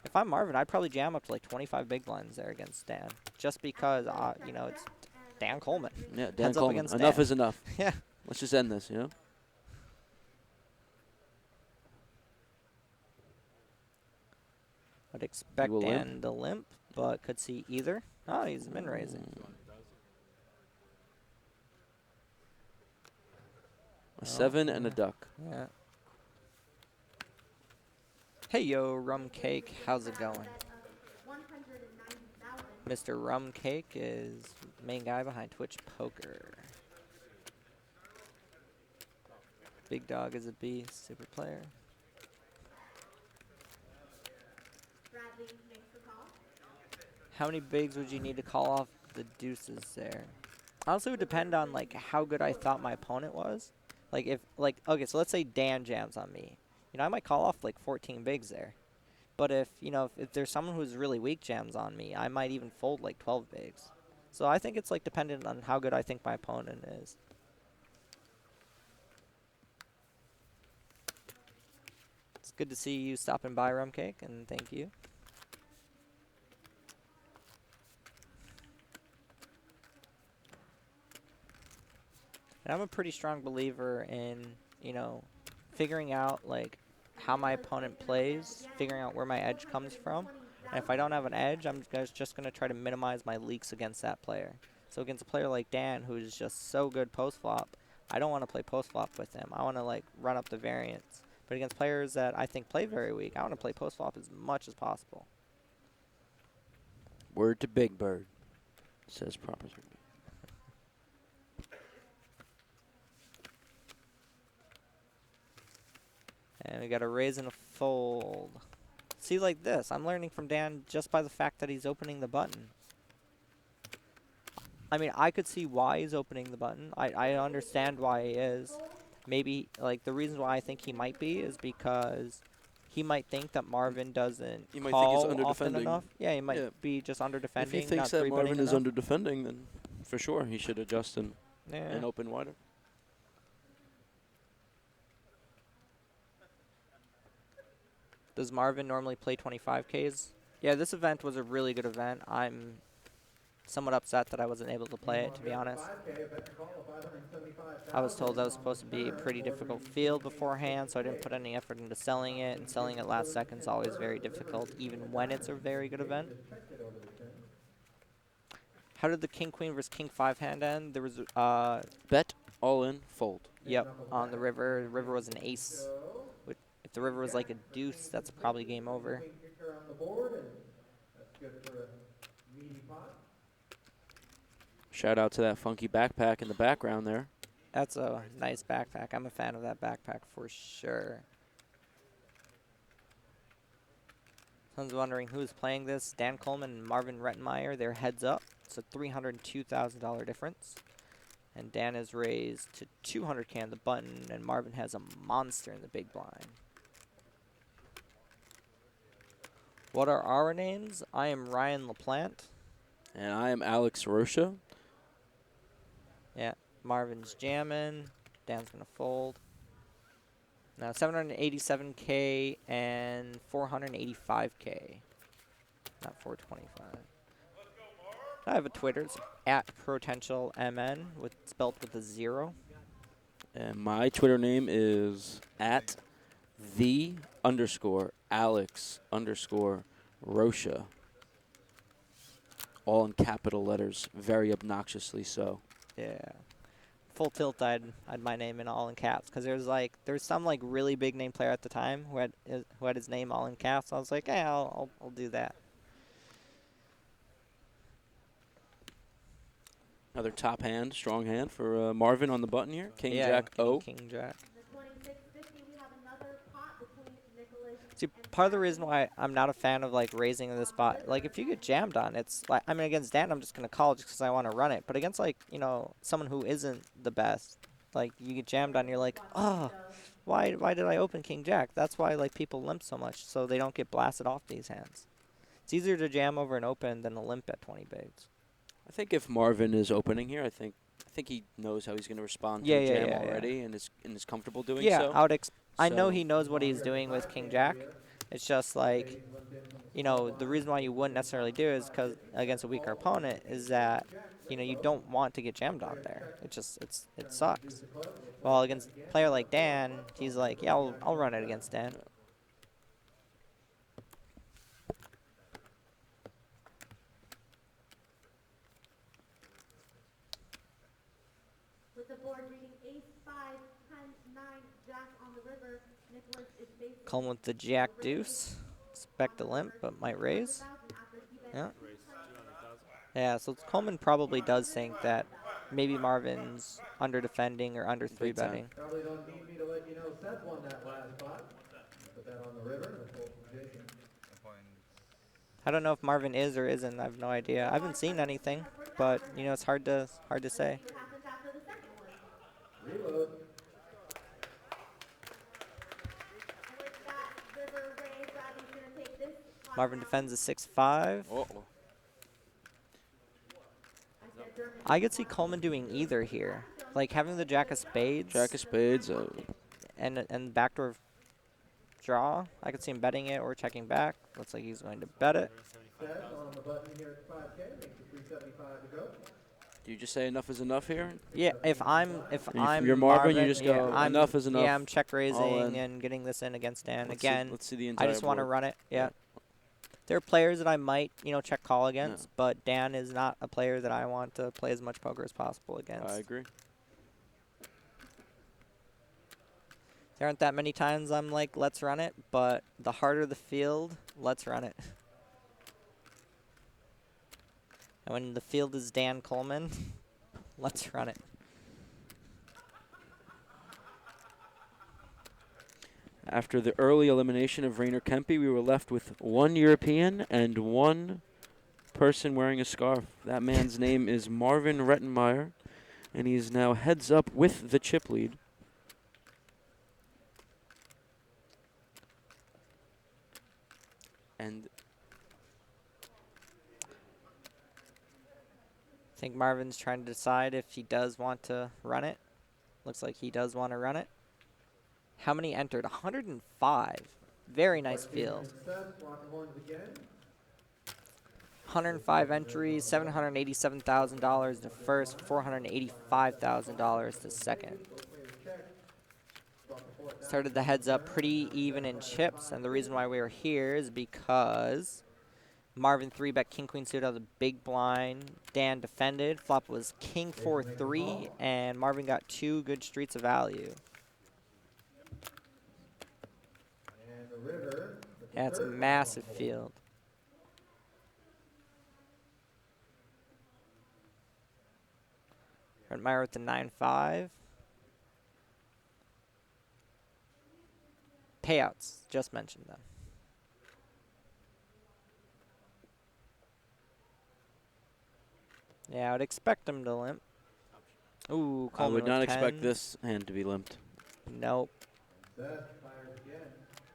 If I'm Marvin, I'd probably jam up to like 25 big blinds there against Dan, just because you know, it's Dan Coleman. Yeah, Dan Heads up Coleman. against Enough Dan. is enough. Yeah. Let's just end this, you know? I'd expect will limp. Dan to limp, but could see either. Oh, he's min raising. A 7 and a duck. Yeah. Hey yo, Rum Cake, how's it going? Mr. Rum Cake is main guy behind Twitch Poker. Big Dog is a beast, super player. How many bigs would you need to call off the deuces there? Honestly, it would depend on like how good I thought my opponent was. Like if okay, so let's say Dan jams on me. You know, I might call off like 14 bigs there. But if, you know, if there's someone who's really weak jams on me, I might even fold like 12 bigs. So I think it's like dependent on how good I think my opponent is. It's good to see you stopping by, Rum Cake, and thank you. And I'm a pretty strong believer in, you know, figuring out like how my opponent plays, figuring out where my edge comes from. And if I don't have an edge, I'm just going to try to minimize my leaks against that player. So against a player like Dan, who's just so good post-flop, I don't want to play post-flop with him. I want to like run up the variance. But against players that I think play very weak, I want to play post-flop as much as possible. Word to Big Bird, says Proper. And we got a raise and a fold. See, like this, I'm learning from Dan just by the fact that he's opening the button. I mean, I could see why he's opening the button. I understand why he is. Maybe, like, the reason why I think he might be is because he might think that Marvin doesn't He might think call he's under often defending. enough. Yeah, he might be just under defending. If he thinks not that Marvin three-betting is enough. under defending, then for sure he should adjust and open wider. Does Marvin normally play 25Ks? Yeah, this event was a really good event. I'm somewhat upset that I wasn't able to play it, to be honest. I was told that was supposed to be a pretty difficult field beforehand, so I didn't put any effort into selling it, and selling it last second is always very difficult, even when it's a very good event. How did the King-Queen versus King-5 hand end? There was bet, all in, fold. Yep, on the river. The river was an ace. If the river was like a deuce, that's probably game over. Shout out to that funky backpack in the background there. That's a nice backpack. I'm a fan of that backpack for sure. Someone's wondering who's playing this. Dan Coleman and Marvin Rettenmeyer. They're heads up. It's a $302,000 difference. And Dan is raised to 200K on the button, and Marvin has a monster in the big blind. What are our names? I am Ryan LaPlante. And I am Alex Rocha. Yeah, Marvin's jamming. Dan's going to fold. Now 787K and 485K. Not 425. I have a Twitter. It's @PotentialMN, spelled with a 0. And my Twitter name is @the_Alex_Rocha. All in capital letters, very obnoxiously so. Yeah. Full tilt, I'd my name in all in caps, because there's some like really big name player at the time who had his name all in caps. I was like, yeah, I'll do that. Another top hand, strong hand for Marvin on the button here. King Yeah, Jack O. King Jack. The 2650, we have another pot between Nicholas See, and part of the Jack. reason why I'm not a fan of like raising in this spot, like if you get jammed on, it's like, I mean, against Dan, I'm just gonna call just because I want to run it. But against like someone who isn't the best, like you get jammed on, you're like, oh, why did I open King Jack? That's why like people limp so much, so they don't get blasted off these hands. It's easier to jam over an open than a limp at 20 bigs. I think if Marvin is opening here, I think he knows how he's going to respond to a jam already, and is comfortable doing so. Yeah, I know he knows what he's doing with King Jack. It's just like, the reason why you wouldn't necessarily do is because against a weaker opponent is that, you don't want to get jammed on there. It sucks. Well, against a player like Dan, he's like, yeah, I'll run it against Dan. With the board reading ace 5, 10, 9, jack on the river, Nicholas is basically Calling with the Jack Deuce. Expect a limp, but might raise. Yeah. Yeah, so Coleman probably does think that maybe Marvin's under defending or under 3-betting. Probably don't need me to let you know Seth won that last spot. Put that on the river, the full position. I don't know if Marvin is or isn't. I have no idea. I haven't seen anything, but it's hard to say. what happens after the second one. Reload. And with that river raise, Bradley's going to take this pot Marvin down. defends a 6-5. Uh-oh. I could see Coleman doing either here, like having the Jack of Spades. Jack of Spades. And backdoor draw. I could see him betting it or checking back. Looks like he's going to bet it. Seth on the button here at 5K, makes it 375 to go. Do you just say enough is enough here? Yeah, if I'm you're Marvin, you just go, yeah, enough is enough. Yeah, I'm check All raising in. and getting this in against Dan. Let's Again, see the entire I just want to board. run it. Yeah. There are players that I might, check call against, Yeah. but Dan is not a player that I want to play as much poker as possible against. I agree. There aren't that many times I'm like, let's run it, but the harder the field, let's run it. And when the field is Dan Coleman, let's run it. After the early elimination of Rainer Kempe, we were left with one European and one person wearing a scarf. That man's name is Marvin Rettenmeyer, and he's now heads up with the chip lead. And I think Marvin's trying to decide if he does want to run it. Looks like he does want to run it. How many entered? 105. Very nice field. Seth, walking horns again. 105 entries, $787,000 to first, $485,000 to second. Started the heads up pretty even in chips, and the reason why we were here is because Marvin 3-bet King Queen suited out of the big blind. Dan defended. Flop was King 4-3, and Marvin got 2 good streets of value. And the river. Yeah, it's a massive field. Meyer with the 9-5. Payouts, just mentioned them. Yeah, I would expect him to limp. Ooh, I Coleman would not with expect 10s. this hand to be limped. Nope.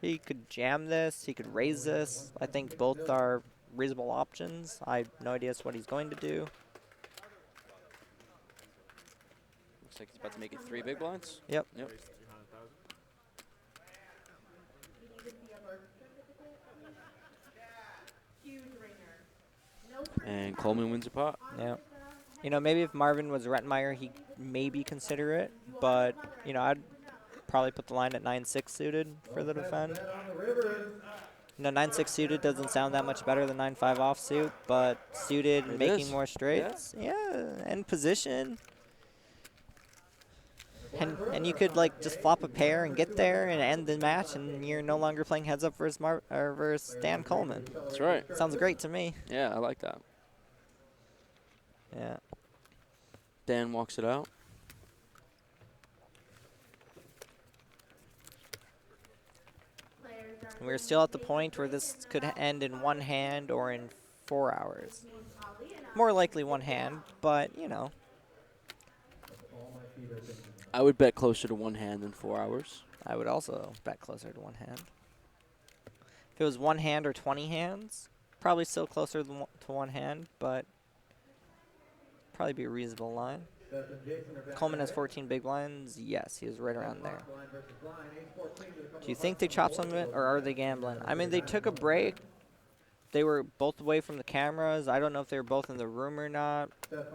He could jam this. He could raise this. I think both are reasonable options. I have no idea what he's going to do. Looks like he's about to make it 3 big blinds. Yep. Yep. And Coleman wins a pot. Yeah. You know, maybe if Marvin was Rettenmeyer, he'd maybe consider it. But, you know, I'd probably put the line at 9-6 suited for the defend. You know, 9-6 suited doesn't sound that much better than 9-5 offsuit, but suited and making more straights, yeah, and position. And you could, like, just flop a pair and get there and end the match, and you're no longer playing heads up versus Dan Coleman. That's right. Sounds great to me. Yeah, I like that. Yeah. Dan walks it out. We're still at the point where this could end in 1 hand or in 4 hours. More likely 1 hand, but, you know. I would bet closer to 1 hand than 4 hours. I would also bet closer to 1 hand. If it was 1 hand or 20 hands, probably still closer to 1 hand, but probably be a reasonable line. Coleman has 14 big blinds. Yes, he was right around there. Do you think they chopped some of it, or are they gambling? I mean, they took a break. They were both away from the cameras. I don't know if they were both in the room or not.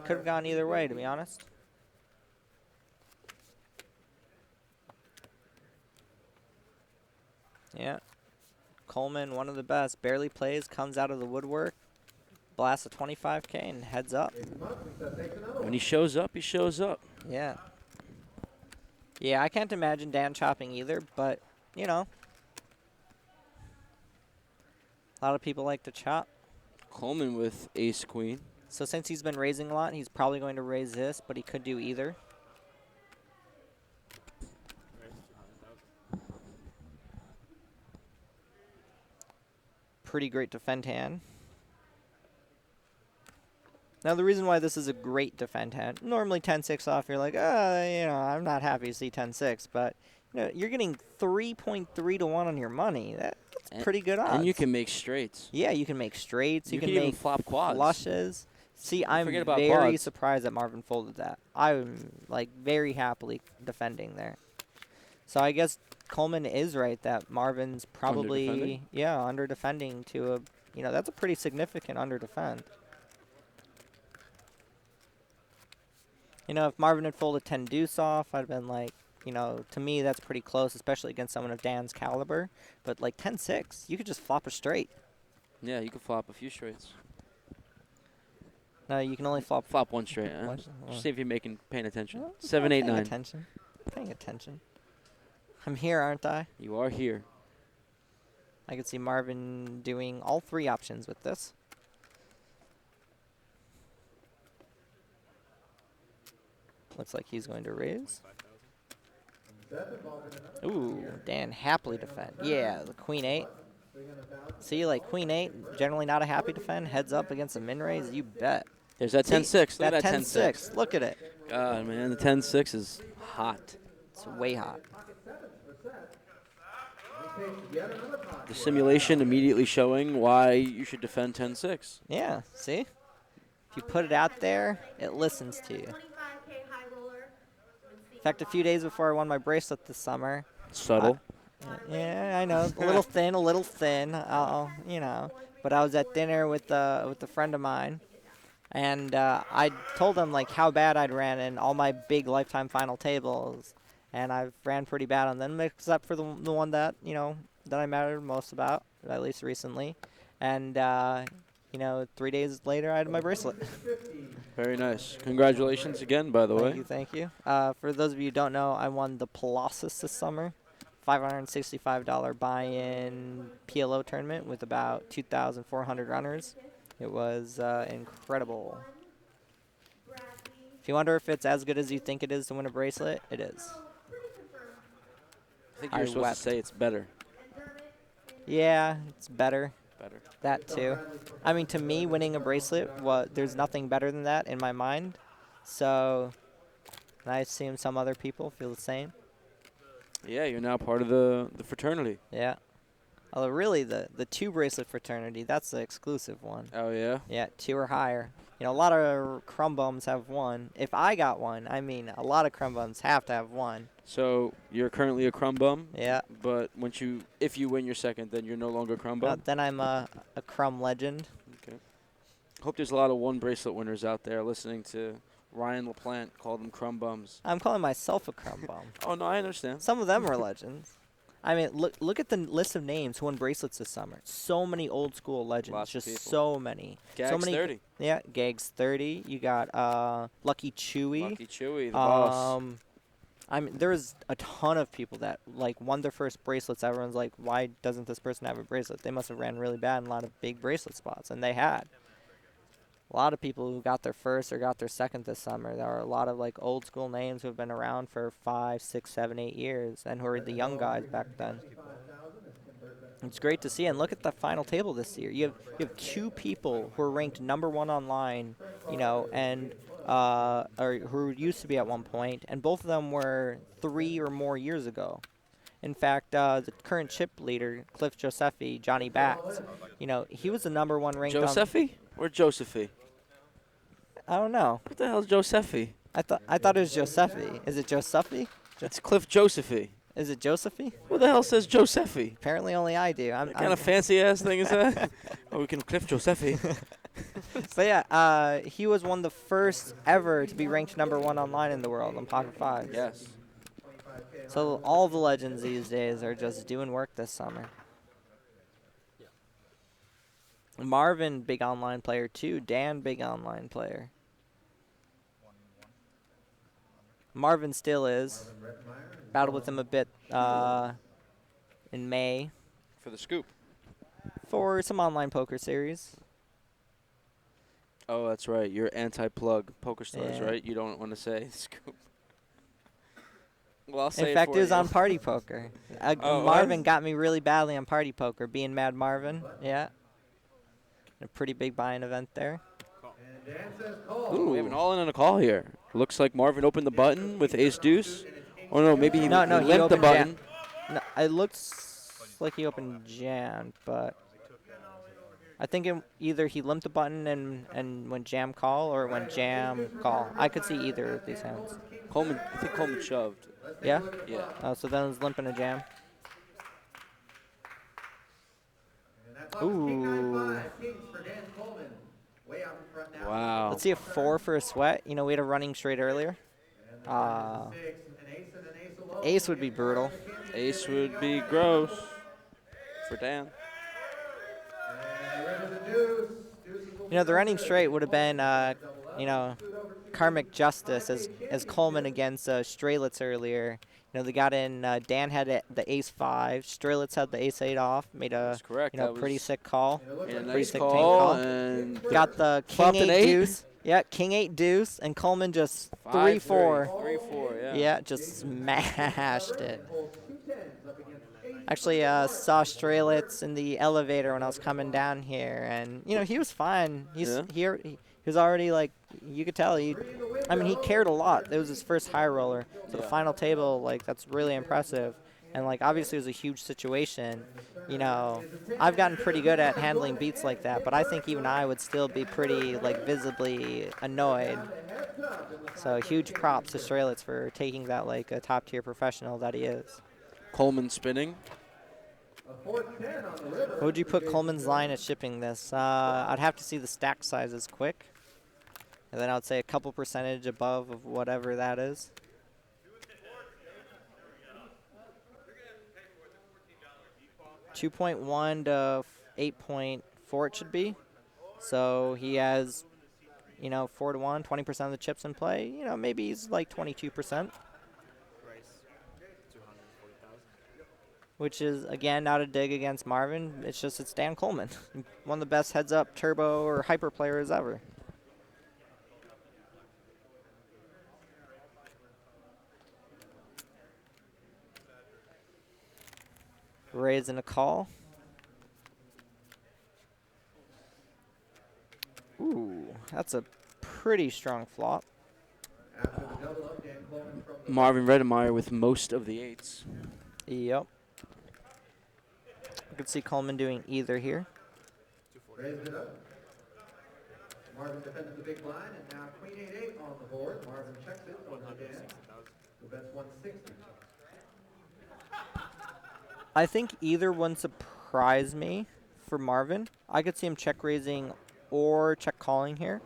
Could have gone either way, to be honest. Yeah. Coleman, one of the best. Barely plays, comes out of the woodwork, blasts a 25K, and heads up. When he shows up, he shows up. Yeah. Yeah, I can't imagine Dan chopping either, but, you know. A lot of people like to chop. Coleman with ace-queen. So since he's been raising a lot, he's probably going to raise this, but he could do either. Pretty great defend hand. Now, the reason why this is a great defend hand, normally 10-6 off, you're like, you know, I'm not happy to see 10-6, but you know, you're getting 3.3 to 1 on your money. That's pretty good odds. And you can make straights. Yeah, you can make straights. You can even make flop quads. Flushes. See, I'm very quads. surprised that Marvin folded that. I'm, like, very happily defending there. So I guess Coleman is right that Marvin's probably, under defending to a, you know, that's a pretty significant under defend. You know, if Marvin had folded 10 deuce off, I'd have been like, you know, to me that's pretty close, especially against someone of Dan's caliber. But like 10-6, you could just flop a straight. Yeah, you could flop a few straights. No, you can only flop 1 straight. Just see if you're paying attention. Well, 7, 8, 9. Paying attention. Paying attention. I'm here, aren't I? You are here. I could see Marvin doing all 3 options with this. Looks like he's going to raise. Ooh, Dan happily defend. Yeah, the queen 8. See, like queen 8, generally not a happy defend. Heads up against a min raise, you bet. There's that 10-6. Look at that 10-6. Look at it. God, man, the 10-6 is hot. It's way hot. The simulation immediately showing why you should defend 10-6. Yeah, see? If you put it out there, it listens to you. In fact, a few days before I won my bracelet this summer. Subtle. Yeah, I know. A little thin, you know. But I was at dinner with a friend of mine. And I told him, like, how bad I'd ran in all my big lifetime final tables. And I've ran pretty bad on them, except for the one that, you know, that I mattered most about, at least recently. And, you know, 3 days later, I had my bracelet. Very nice. Congratulations again, by the way. Thank you. For those of you who don't know, I won the Colossus this summer. $565 buy-in PLO tournament with about 2,400 runners. It was incredible. If you wonder if it's as good as you think it is to win a bracelet, it is. I think you're supposed to say it's better. Yeah, it's better. Better. That too. I mean, to me, winning a bracelet, there's nothing better than that in my mind. So, And I assume some other people feel the same. Yeah, you're now part of the fraternity. Yeah. Although really the 2 bracelet fraternity, that's the exclusive one. Oh, yeah? Yeah, 2 or higher. You know, a lot of crumb bums have 1. If I got 1, I mean, a lot of crumb bums have to have 1. So you're currently a crumb bum? Yeah. But if you win your second, then you're no longer a crumb bum? Then I'm a crumb legend. Okay. Hope there's a lot of 1 bracelet winners out there listening to Ryan LaPlante call them crumb bums. I'm calling myself a crumb bum. Oh, no, I understand. Some of them are legends. I mean, look at the list of names who won bracelets this summer. So many old school legends. Lots of just people. so many. Gag's so many 30. Yeah, Gag's 30. You got Lucky Chewy. Lucky Chewy, the boss. I mean, there was a ton of people that like won their first bracelets. Everyone's like, why doesn't this person have a bracelet? They must have ran really bad in a lot of big bracelet spots, and they had. A lot of people who got their first or got their second this summer. There are a lot of like old school names who have been around for 5, 6, 7, 8 years, and who are the young guys back then. It's great to see, and look at the final table this year. You have 2 people who are ranked #1 online, you know, and or who used to be at one point, and both of them were 3 or more years ago. In fact, the current chip leader, Cliff Josephi, Johnny Bats, you know, he was the #1 ranked. Josephi or Josephi? I don't know. What the hell is Josephi? I thought it was Josephi. Is it Josephi? It's Cliff Josephi. Is it Josephi? What the hell says Josephi? Apparently only I do. What kind of fancy-ass thing is that? Oh, we can Cliff Josephi. But yeah, he was one of the first ever to be ranked #1 online in the world on Pocket 5. Yes. So all the legends these days are just doing work this summer. Marvin, big online player too. Dan, big online player. Marvin still is. Battled with him a bit in May. For the scoop. For some online poker series. Oh, that's right. You're anti-plug poker stars, Yeah. right? You don't want to say scoop. Well, I'll say In fact, it was you. on Party Poker. Oh, Marvin got me really badly on Party Poker, being Mad Marvin. Yeah. A pretty big buying event there. Ooh, we have an all-in and a call here. Looks like Marvin opened the button with ace-deuce. Oh, no, maybe he limped the opened button. No, it looks like he opened jam, but I think either he limped the button and went jam call or went jam call. I could see either of these hands. I think Coleman shoved. Yeah? Yeah. Oh, so then it was limp and a jam. Ooh. Wow. Let's see a 4 for a sweat. You know, we had a running straight earlier. Ace would be brutal. Ace would be gross for Dan. You know, the running straight would have been, you know, karmic justice as Coleman against Strelitz earlier. You know, they got in. Dan had the ace-5. Strelitz had the ace-8 off. Made a pretty sick call. Made a pretty nice sick call tank and got the king-8 deuce. Yeah, king-8 deuce, and Coleman just 3-4. 3-4, yeah. Yeah, just smashed it. Actually, saw Strelitz in the elevator when I was coming down here, and you know he was fine. He was already like, you could tell he cared a lot. It was his first high roller, so the final table, like, that's really impressive. And like obviously it was a huge situation. You know, I've gotten pretty good at handling beats like that, but I think even I would still be pretty like visibly annoyed. So huge props to Strelitz for taking that like a top tier professional that he is. Coleman spinning. What would you put Coleman's line at shipping this? I'd have to see the stack sizes quick. And then I would say a couple percentage above of whatever that is. $2.1 to 8.4 it should be. So he has, you know, 4 to 1, 20% of the chips in play. You know, maybe he's like 22%. Which is, again, not a dig against Marvin. It's just it's Dan Coleman. One of the best heads-up turbo or hyper players ever. Raising a call. Ooh, that's a pretty strong flop. Marvin Redemeyer with most of the 8s. Yep. You could see Coleman doing either here. Raised it up. Marvin defended the big blind, and now queen 8-8 on the board. Marvin checks it on the Dan. The bet's 160. I think either one surprised me for Marvin. I could see him check raising or check calling here.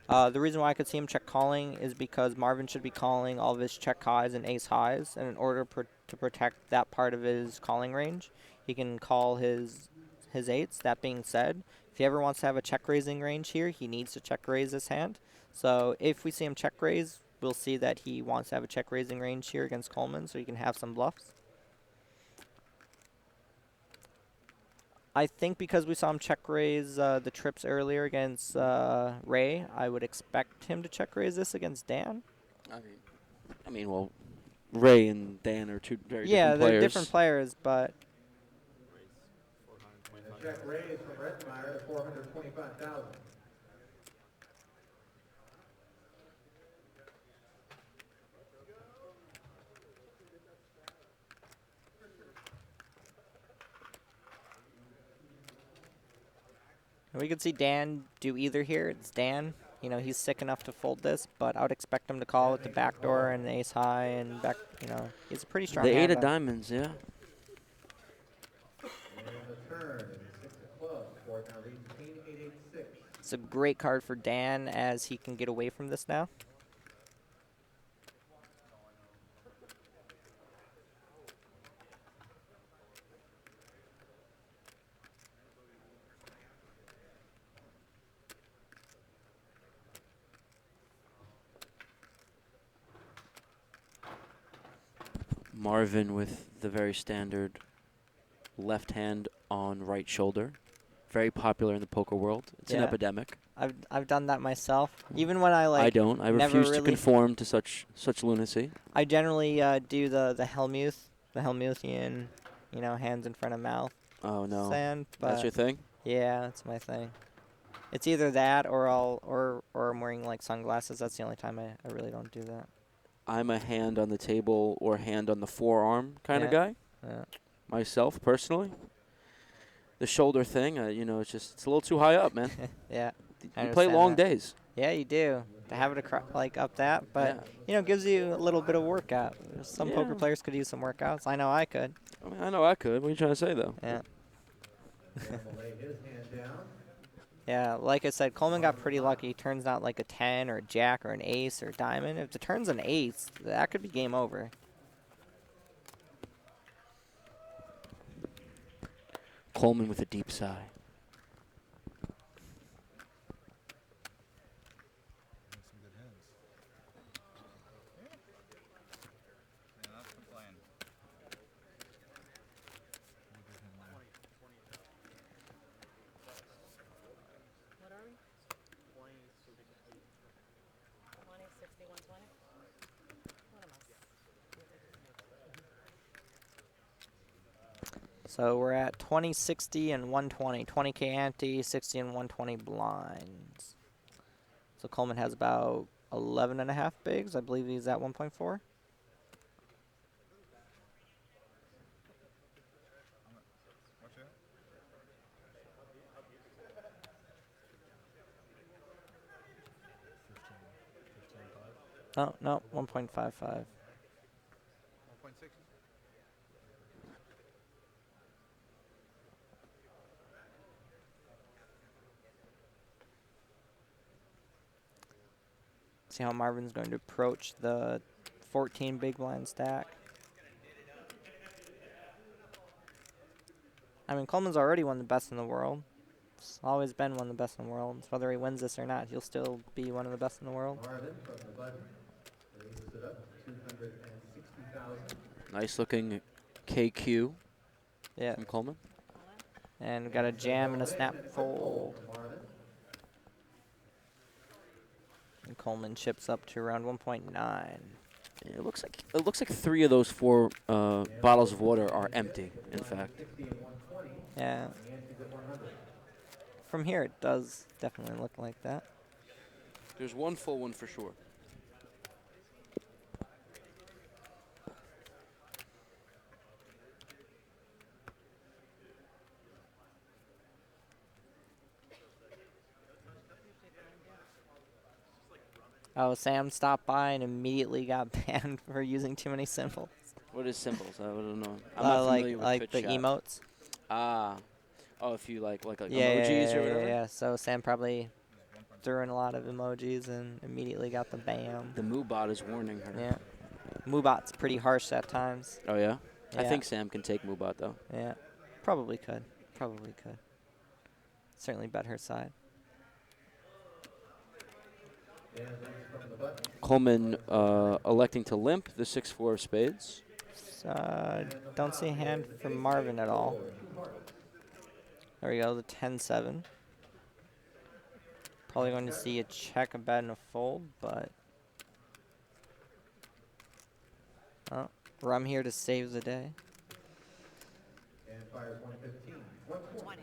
The reason why I could see him check calling is because Marvin should be calling all of his check highs and ace highs, and in order to protect that part of his calling range, he can call his 8s. That being said, if he ever wants to have a check raising range here, he needs to check raise this hand. So if we see him check raise, we'll see that he wants to have a check raising range here against Coleman, so he can have some bluffs. I think because we saw him check raise the trips earlier against Ray, I would expect him to check raise this against Dan. I mean, well, Ray and Dan are two very different players. Yeah, they're different players, but. And a check raise from Redemeyer to 425,000. We could see Dan do either here. It's Dan. You know, he's sick enough to fold this, but I would expect him to call with the backdoor and the ace high and back, you know, he's a pretty strong The hand. 8 of diamonds, yeah. And the turn is 6 of clubs. Board now reads queen 8-8-6. It's a great card for Dan as he can get away from this now. Marvin with the very standard left hand on right shoulder. Very popular in the poker world. It's an epidemic. I've done that myself. Even when I like. I don't. I refuse to conform to such lunacy. I generally do the Helmuthian, you know, hands in front of mouth. Oh no. Stand, that's your thing? Yeah, that's my thing. It's either that or I'm wearing like sunglasses. That's the only time I really don't do that. I'm a hand on the table or hand on the forearm kind of guy. Yeah. Myself, personally. The shoulder thing, you know, it's a little too high up, man. Yeah. You play long days. Yeah, you do. To have it like up that, but you know, gives you a little bit of workout. Some poker players could use some workouts. I know I could. I mean, I know I could. What are you trying to say, though? Yeah. Lay his hand down. Yeah, like I said, Coleman got pretty lucky. He turns out like a 10 or a jack or an ace or a diamond. If it turns an ace, that could be game over. Coleman with a deep sigh. Some good hands. Yeah, that's the plan. What are we? 20, 60, 120? What am I? So we're at 20, 60, and 120. 20K ante, 60 and 120 blinds. So Coleman has about 11.5 bigs. I believe he's at 1.4. What's that? Oh, no, 1.55. 1.6? See how Marvin's going to approach the 14 big blind stack. I mean, Coleman's already one of the best in the world. It's always been one of the best in the world. So whether he wins this or not, he'll still be one of the best in the world. Marvin from the button raises it up to 260,000. Nice looking KQ Yeah. from Coleman. And we got a jam and a snap fold. And Coleman chips up to around 1.9. Yeah, it looks like 3 of those 4 bottles of water are empty. In fact. Yeah. From here, it does definitely look like that. There's one full one for sure. Oh, Sam stopped by and immediately got banned for using too many symbols. What is symbols? I don't know. I'm not familiar with like Twitch the chat. emotes. Ah. Oh, if you like Yeah, emojis or whatever? Yeah. So Sam probably threw in a lot of emojis and immediately got the ban. The Moobot is warning her. Yeah. Moobot's pretty harsh at times. Oh, yeah? Yeah. I think Sam can take Moobot, though. Yeah. Probably could. Probably could. Certainly bet her side. Coleman electing to limp the 6-4 of spades. Don't see a hand from Marvin at all. There we go, the 10-7. Probably going to see a check, a bet, and a fold, but... Oh, Rum here to save the day. And fires 115. 120.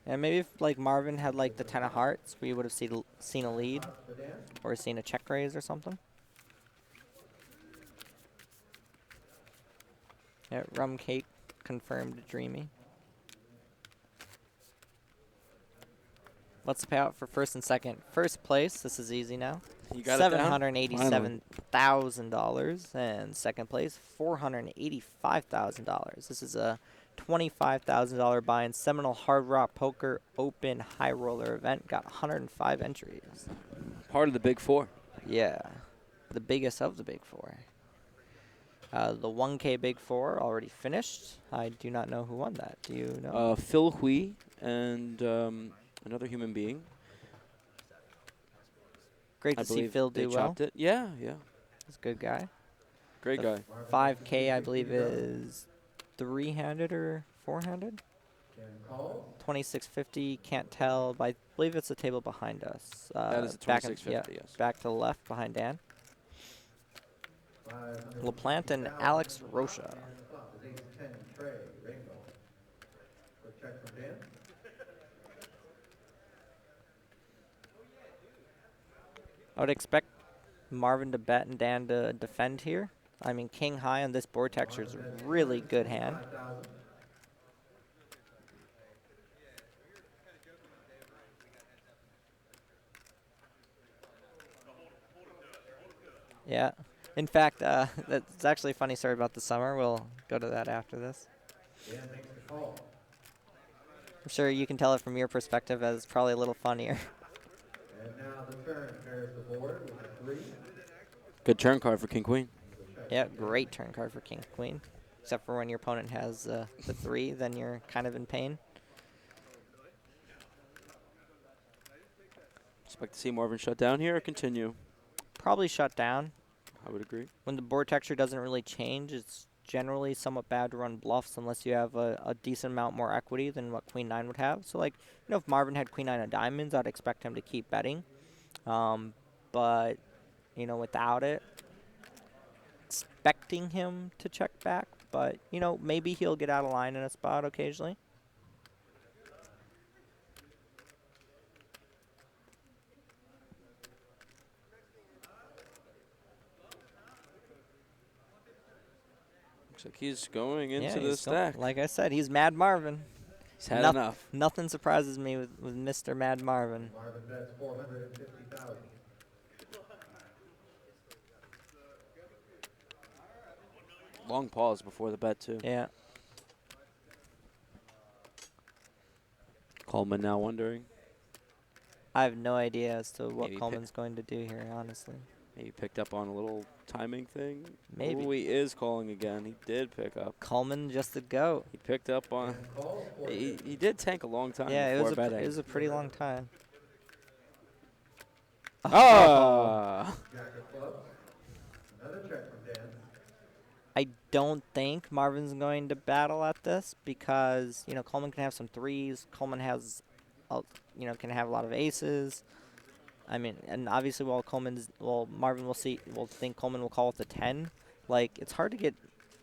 And maybe if like Marvin had like the 10 of hearts, we would have seen a lead or seen a check raise or something. Yeah, Rum Cake confirmed Dreamy. What's the payout for first and second? First place, this is easy now. You got it down? $787,000, and second place, $485,000. This is a $25,000 buy-in Seminole Hard Rock Poker Open High Roller event. Got 105 entries. Part of the Big Four. Yeah, the biggest of the Big Four. The 1K Big Four already finished. I do not know who won that. Do you know? Phil Hui and another human being. Great to see Phil do well. It. Yeah, yeah. He's a good guy. Great guy. 5K, I believe, is 3-handed or 4-handed. 2650, can't tell, but I believe it's the table behind us. That is a 2650, yes. Back to the left behind Dan. LaPlante and Alex Rocha. I would expect Marvin to bet and Dan to defend here. I mean, king high on this board texture is a really good hand. Yeah. In fact, that's actually a funny story about the summer. We'll go to that after this. I'm sure you can tell it from your perspective as it's probably a little funnier. And now the turn pairs the board with a 3. Good turn card for King Queen. Yeah, great turn card for King Queen. Except for when your opponent has the 3, then you're kind of in pain. Expect to see Marvin shut down here or continue? Probably shut down. I would agree. When the board texture doesn't really change, it's generally somewhat bad to run bluffs unless you have a decent amount more equity than what Queen 9 would have. So, like, you know, if Marvin had Queen 9 of diamonds, I'd expect him to keep betting. But, you know, without it, expecting him to check back. But, you know, maybe he'll get out of line in a spot occasionally. Looks like he's going into the stack. Like I said, he's Mad Marvin. He's had enough. Nothing surprises me with Mr. Mad Marvin. Marvin bets 450,000. Long pause before the bet, too. Yeah. Coleman now wondering. I have no idea as to what Maybe Coleman's going to do here, honestly. Maybe picked up on a little timing thing. Maybe. Ooh, he is calling again. He did pick up. Coleman just a goat. He picked up on. He did tank a long time. Yeah, before it was a pretty long time. Ah! Another check from Dan. I don't think Marvin's going to battle at this because, you know, Coleman can have some 3s. Coleman has, you know, can have a lot of aces. I mean, and obviously Marvin will think Coleman will call with the 10. Like, it's hard to get,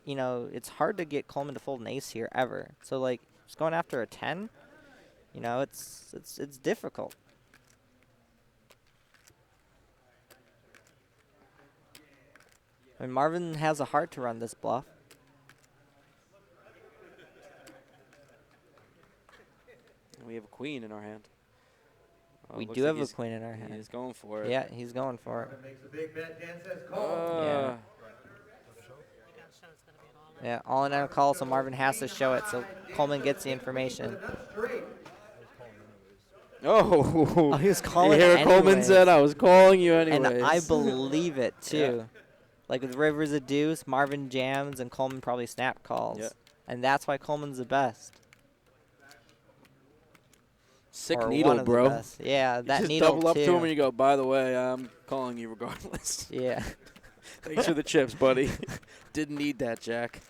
you know, it's hard to get Coleman to fold an ace here ever. So, like, just going after a 10, you know, it's difficult. I mean, Marvin has a heart to run this bluff. And we have a queen in our hand. We looks do like have a he's- queen in our hand. He's going for it. Yeah, he's going for it. Marvin makes a big bet. Dan says call. Yeah. Yeah, all in on a call, so Marvin has to show it, so Coleman gets the information. Oh, He was calling you hear what Coleman anyways. said? I was calling you anyways. And I believe it, too. Yeah. Like with Rivers a deuce, Marvin jams, and Coleman probably snap calls. Yeah. And that's why Coleman's the best. Sick Or needle, one of the bro. best. Yeah, You that just needle, double up too. to him and you go, by the way, I'm calling you regardless. Yeah. Thanks for the chips, buddy. Didn't need that, Jack.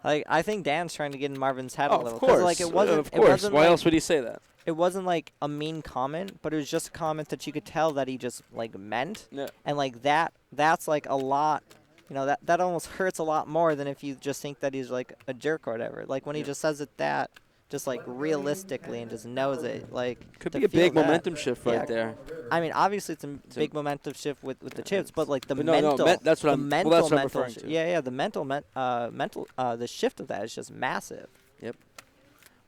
Like, I think Dan's trying to get in Marvin's head a Oh, little. of course. Like, it wasn't, of course. It wasn't Why like, else would he say that? It wasn't like a mean comment, but it was just a comment that you could tell that he just like meant. Yeah. And like that's like a lot. You know, that almost hurts a lot more than if you just think that he's like a jerk or whatever. Like when he just says it that, just like realistically and just knows it. Like Could to be a feel big that. momentum shift right Yeah. there. I mean, obviously it's a big momentum shift with the chips, but like the But no, mental, that's what the I'm- mental, well, that's what I'm mental, referring to. yeah, the the shift of that is just massive. Yep.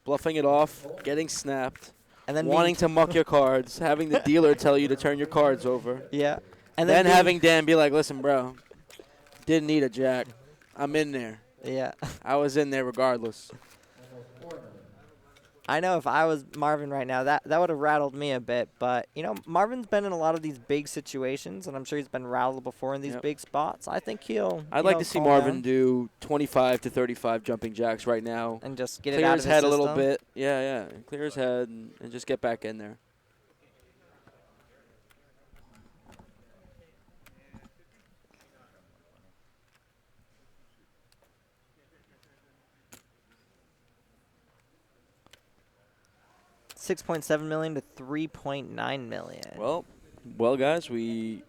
Bluffing it off, getting snapped, And then wanting to muck your cards, having the dealer tell you to turn your cards over. Yeah. And then being- having Dan be like, listen, bro, didn't need a jack. I'm in there. Yeah. I was in there regardless. I know if I was Marvin right now, that would have rattled me a bit. But, you know, Marvin's been in a lot of these big situations, and I'm sure he's been rattled before in these big spots. I think he'll I'd like to see calm Marvin down do 25 to 35 jumping jacks right now. and just get it clear out his of his head a little system. bit. Yeah. Clear his head and just get back in there. $6.7 million to $3.9 million. Well, guys, we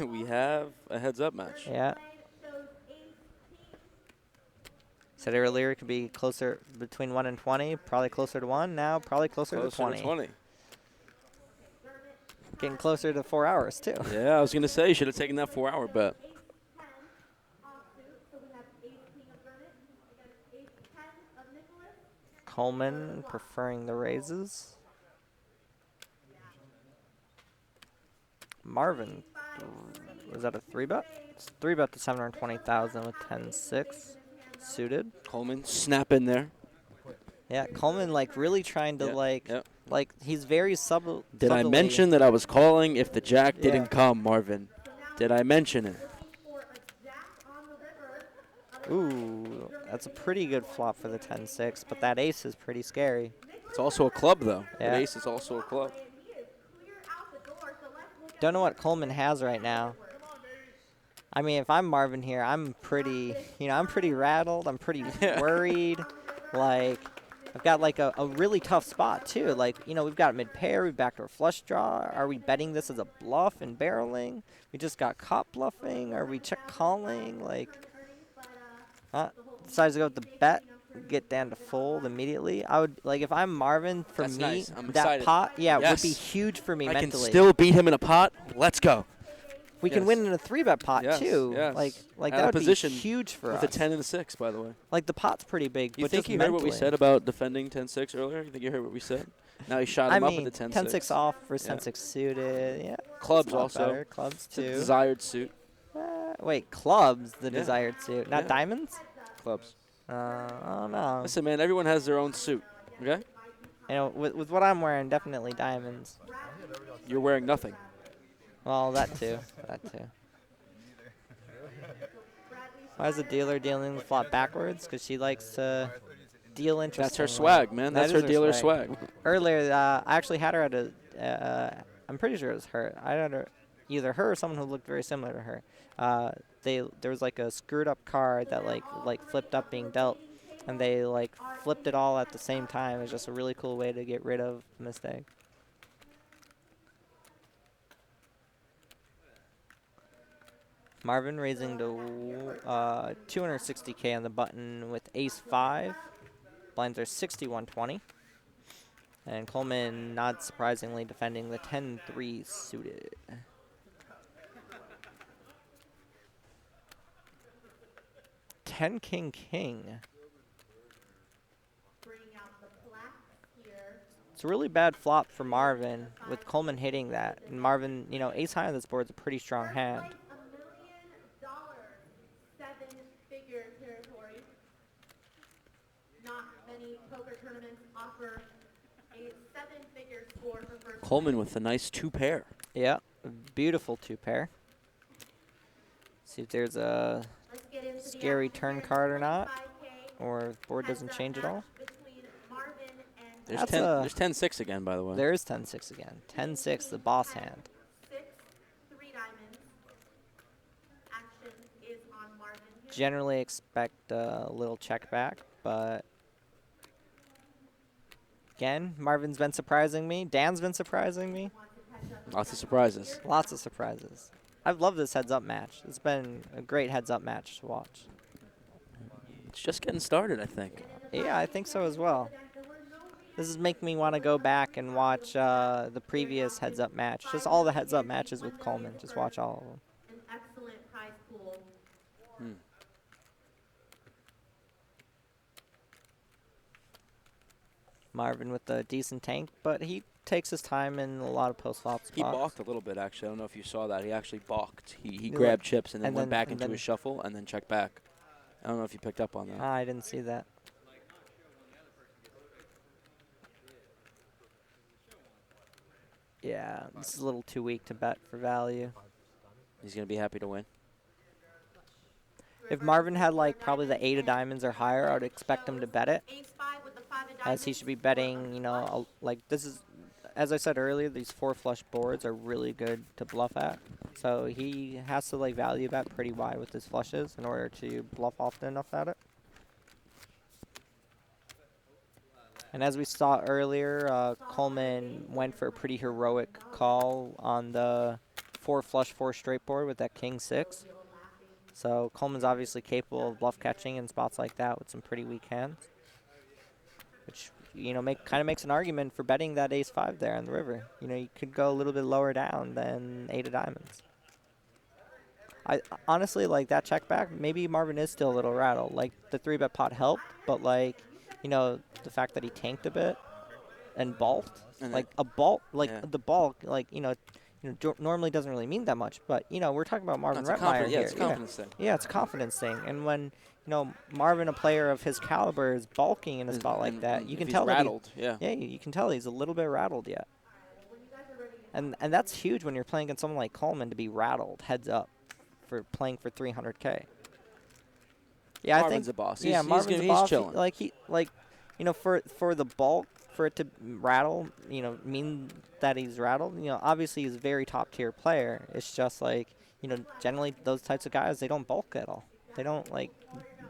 we have a heads-up match. Yeah. Said earlier it could be closer between 1 and 20, probably closer to 1. Now probably closer to 20. Getting closer to 4 hours too. Yeah, I was gonna say you should have taken that 4-hour bet. Coleman preferring the raises. Marvin, is that a 3-bet? It's 3-bet to 720,000 with 10-6 suited. Coleman snap in there. Yeah, Coleman like really trying to like he's very subtle. Did I mention that I was calling if the jack didn't come, Marvin? Did I mention it? Ooh, that's a pretty good flop for the 10-6, but that ace is pretty scary. It's also a club though. Yeah. That ace is also a club. Don't know what Coleman has right now. I mean, if I'm Marvin here, I'm pretty, I'm pretty rattled. I'm pretty worried. Like, I've got like a really tough spot too. Like, we've got mid-pair, we've backdoor flush draw. Are we betting this as a bluff and barreling? We just got caught bluffing. Are we check calling? Like, decides to go with the bet, get down to fold immediately. I would, like, if I'm Marvin, for That's me, nice. I'm that excited. pot, would Yes. be huge for me I mentally. can still beat him in a pot. Let's go. We can win in a 3-bet pot Yes, too. yes. Like Out that of would position be huge for with us. a 10 and a 6, by the way. Like the pot's pretty big. You but think just you heard what we mentally. said about defending 10-6 earlier? You think you heard what we said? Now he shot him I up mean, with the 10-6. 10-6 off versus 10-6 suited. Yeah. Clubs it's a lot also. better. Clubs It's a too. desired suit. Wait, clubs the Yeah. desired suit, not Yeah. diamonds. Clubs. I don't know. Listen, man, everyone has their own suit. Okay? With what I'm wearing, definitely diamonds. You're wearing nothing. Well, that too. That too. Why is the dealer dealing the flop backwards? Because she likes to deal interesting. That's her swag, man. That's her dealer swag. Earlier, I actually had her at a. I'm pretty sure it was her. I had her, either her or someone who looked very similar to her. There was like a screwed up card that like flipped up being dealt, and they like flipped it all at the same time. It's just a really cool way to get rid of a mistake. Marvin raising to 260K on the button with ace-5. Blinds are 61-20. And Coleman, not surprisingly, defending the 10-3 suited. King. It's a really bad flop for Marvin with Coleman hitting that. And Marvin, you know, ace high on this board is a pretty strong hand. $1 million, seven-figure territory. Not many poker tournaments offer a seven-figure score for first Coleman with a nice 2-pair. Yeah, beautiful 2-pair. See if there's a scary turn card or not, or if the board doesn't change at all. There's 10-6 again, by the way. There is 10-6 again. 10-6, the boss hand. 6, 3 diamonds. Action is on Marvin here. Generally expect a little check back, but again, Marvin's been surprising me. Dan's been surprising me. Lots of surprises. Lots of surprises. I've loved this heads-up match. It's been a great heads-up match to watch. It's just getting started, I think. Yeah, I think so as well. This is making me want to go back and watch the previous heads-up match. Just all the heads-up matches with Coleman. Just watch all of them. An excellent prize pool. Marvin with a decent tank, but he takes his time in a lot of post-flop spots. He balked a little bit, actually. I don't know if you saw that. He actually balked. He grabbed chips and then went back into his shuffle and then checked back. I don't know if you picked up on that. I didn't see that. Yeah, this is a little too weak to bet for value. He's going to be happy to win. If Marvin had like probably the 8 of diamonds or higher, I would expect him to bet it, as he should be betting, you know, like this is, as I said earlier, these 4 flush boards are really good to bluff at. So he has to like value bet pretty wide with his flushes in order to bluff often enough at it. And as we saw earlier, Coleman went for a pretty heroic call on the 4 flush 4 straight board with that king 6. So Coleman's obviously capable of bluff catching in spots like that with some pretty weak hands, which, you know, kind of makes an argument for betting that ace 5 there on the river. You know, you could go a little bit lower down than 8 of diamonds. I honestly, like that check back, maybe Marvin is still a little rattled. Like the 3-bet pot helped, but like, you know, the fact that he tanked a bit and balked, And like a bulk, like the bulk, like, you know, normally doesn't really mean that much, but, you know, we're talking about Marvin Rettmeyer here. Yeah, it's a confidence thing. Yeah, it's a confidence thing. And when, you know, Marvin, a player of his caliber, is bulking in a spot like that, you can tell that rattled. Yeah, you can tell he's a little bit rattled yet. And that's huge when you're playing against someone like Coleman, to be rattled heads up for playing for 300K. Yeah, Marvin's a boss. Yeah, Marvin's a boss. Chilling. You know, for the bulk, for it to rattle, you know, mean that he's rattled. You know, obviously he's a very top tier player. It's just like, you know, generally those types of guys, they don't bulk at all. They don't like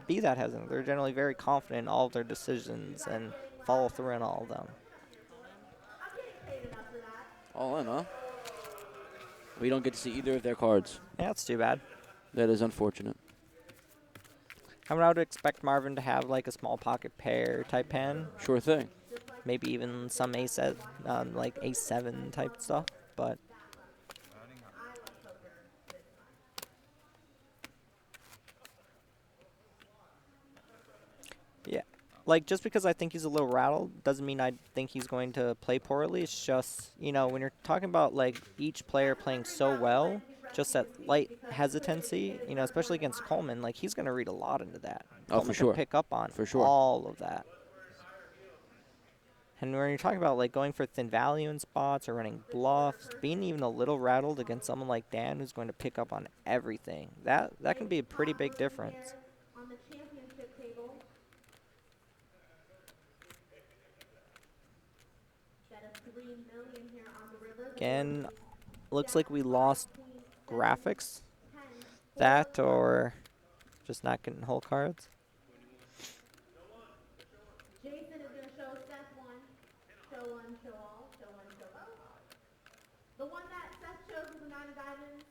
be that hesitant. They're generally very confident in all of their decisions and follow through in all of them. All in, huh? We don't get to see either of their cards. Yeah, that's too bad. That is unfortunate. I mean, I would expect Marvin to have like a small pocket pair type hand. Sure thing. Maybe even some ace, like ace 7 type stuff, but. Yeah, like just because I think he's a little rattled doesn't mean I think he's going to play poorly. It's just, you know, when you're talking about like each player playing so well, just that light hesitancy, you know, especially against Coleman, like he's going to read a lot into that. Oh, for sure. Pick up on all of that. And when you're talking about like going for thin value in spots or running bluffs, being even a little rattled against someone like Dan who's going to pick up on everything, that can be a pretty big difference. On the championship table. Bet of $3 million here on the river. Again, looks like we lost graphics. That or just not getting whole cards. Jason is going to show Seth 1, show 1, show all, show 1, show both. The one that Seth shows is the 9 of diamonds.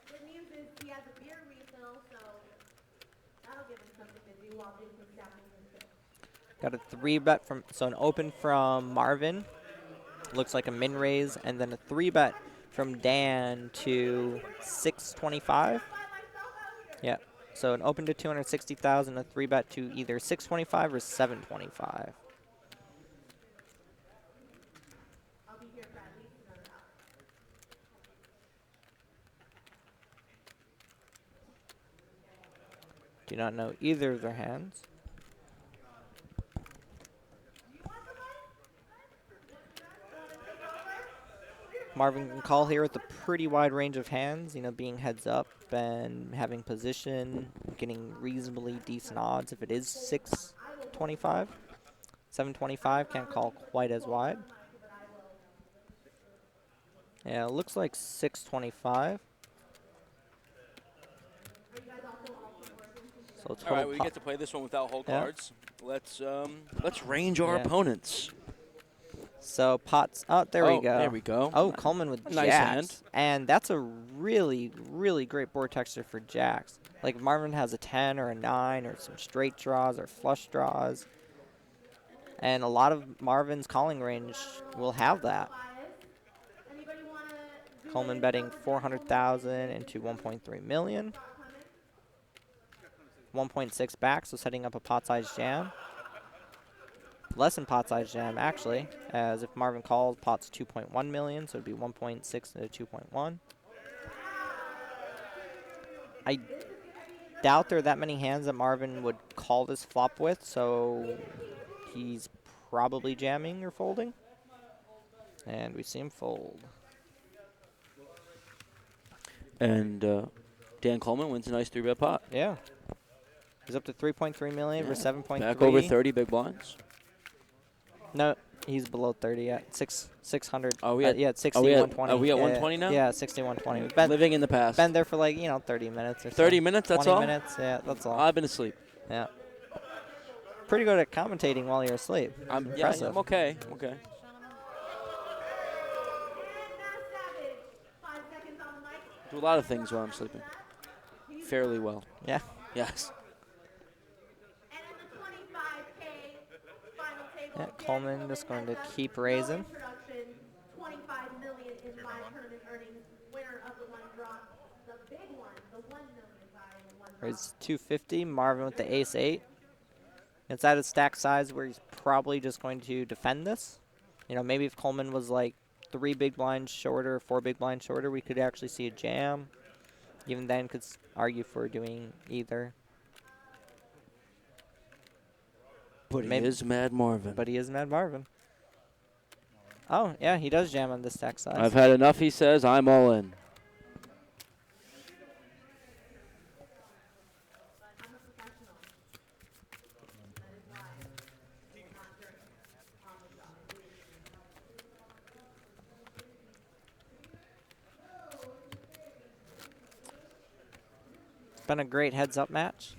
Good news is he has a beer refill, so that'll give him something to do while doing his championship. Got a 3-bet from, so an open from Marvin. Looks like a min raise, and then a 3-bet from Dan to 625. Yeah. So an open to 260,000, a 3-bet to either 625 or 725. I'll be here for at least another hour. Do not know either of their hands. Marvin can call here with a pretty wide range of hands, you know, being heads up and having position, getting reasonably decent odds if it is 625. 725 can't call quite as wide. Yeah, it looks like 625. So All right, we get to play this one without whole cards. Let's range our opponents. So pots. Oh, there we go. There we go. Oh, Coleman with nice jacks. hand. And that's a really, really great board texture for jacks. Like Marvin has a 10 or a 9 or some straight draws or flush draws. And a lot of Marvin's calling range will have that. Coleman betting 400,000 into 1.3 million. 1.6 back, so setting up a pot-sized jam. Less than pot-sized jam, actually, as if Marvin calls, pot's 2.1 million, so it'd be 1.6 to 2.1. I doubt there are that many hands that Marvin would call this flop with, so he's probably jamming or folding. And we see him fold. And Dan Coleman wins a nice 3-bet pot. Yeah. He's up to 3.3 million for 7.3. Back over 30 big blinds. No, he's below 30 at 600. Oh, we at, yeah, at 60, are we at 120. Are we at 120 now? Yeah, 60, 120. We've been living in the past. Been there for like, 30 minutes or so. 30 minutes, that's all? 20 minutes, yeah, that's all. I've been asleep. Yeah. Pretty good at commentating while you're asleep. Yeah, I'm okay. Okay. Do a lot of things while I'm sleeping. Fairly well. Yeah. Yes. Yeah, Coleman just going to keep raising. 25 million in live tournament earnings. Winner of the one drop, the big one, the 1 million by the one drop. Raise 250. Marvin with the ace-8. It's at a stack size where he's probably just going to defend this. Maybe if Coleman was like 3 big blinds shorter, 4 big blinds shorter, we could actually see a jam. Even then, could argue for doing either. But he is Mad Marvin. But he is Mad Marvin. Oh, yeah, he does jam on this stack size. I've had enough, he says. I'm all in. It's been a great heads-up match.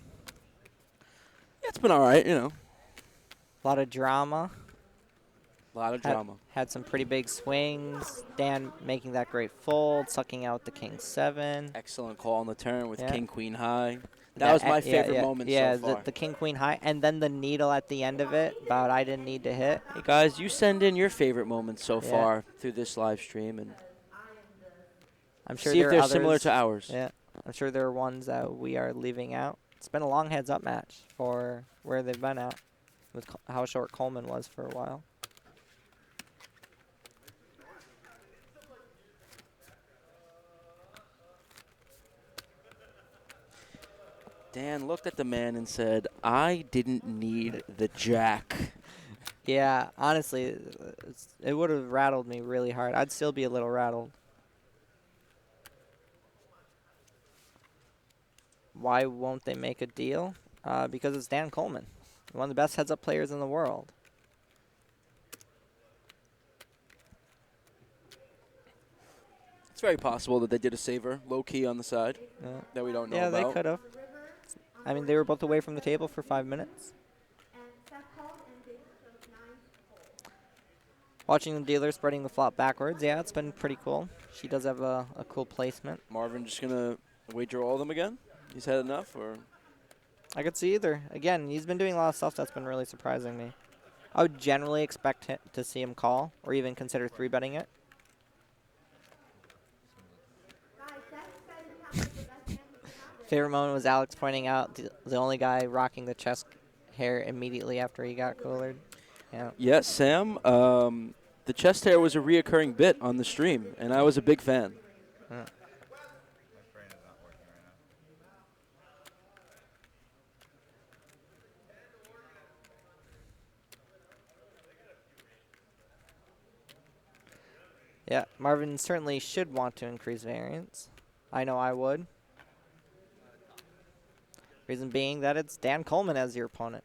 Yeah, it's been all right, A lot of drama. A lot of drama. Had some pretty big swings. Dan making that great fold, sucking out the king-7. Excellent call on the turn with Yeah. king-queen high. That was my favorite moment so far. Yeah, the king-queen high, and then the needle at the end of it, but I didn't need to hit. Hey, guys, you send in your favorite moments so far through this live stream, and I'm sure see if there they're are similar others. to ours. Yeah, I'm sure there are ones that we are leaving out. It's been a long heads-up match for where they've been at, with how short Coleman was for a while. Dan looked at the man and said, I didn't need the jack. Yeah, honestly, it would have rattled me really hard. I'd still be a little rattled. Why won't they make a deal? Because it's Dan Coleman, one of the best heads-up players in the world. It's very possible that they did a saver, low-key on the side, that we don't know about. Yeah, they could have. I mean, they were both away from the table for 5 minutes. Watching the dealer spreading the flop backwards, yeah, it's been pretty cool. She does have a cool placement. Marvin just going to wager all of them again? He's had enough, or? I could see either. Again, he's been doing a lot of stuff that's been really surprising me. I would generally expect to see him call or even consider 3-betting it. Favorite moment was Alex pointing out the only guy rocking the chest hair immediately after he got coolered. Yeah. Yes, Sam. The chest hair was a reoccurring bit on the stream, and I was a big fan. My brain is not working right now. Yeah, Marvin certainly should want to increase variance. I know I would. Reason being that it's Dan Coleman as your opponent.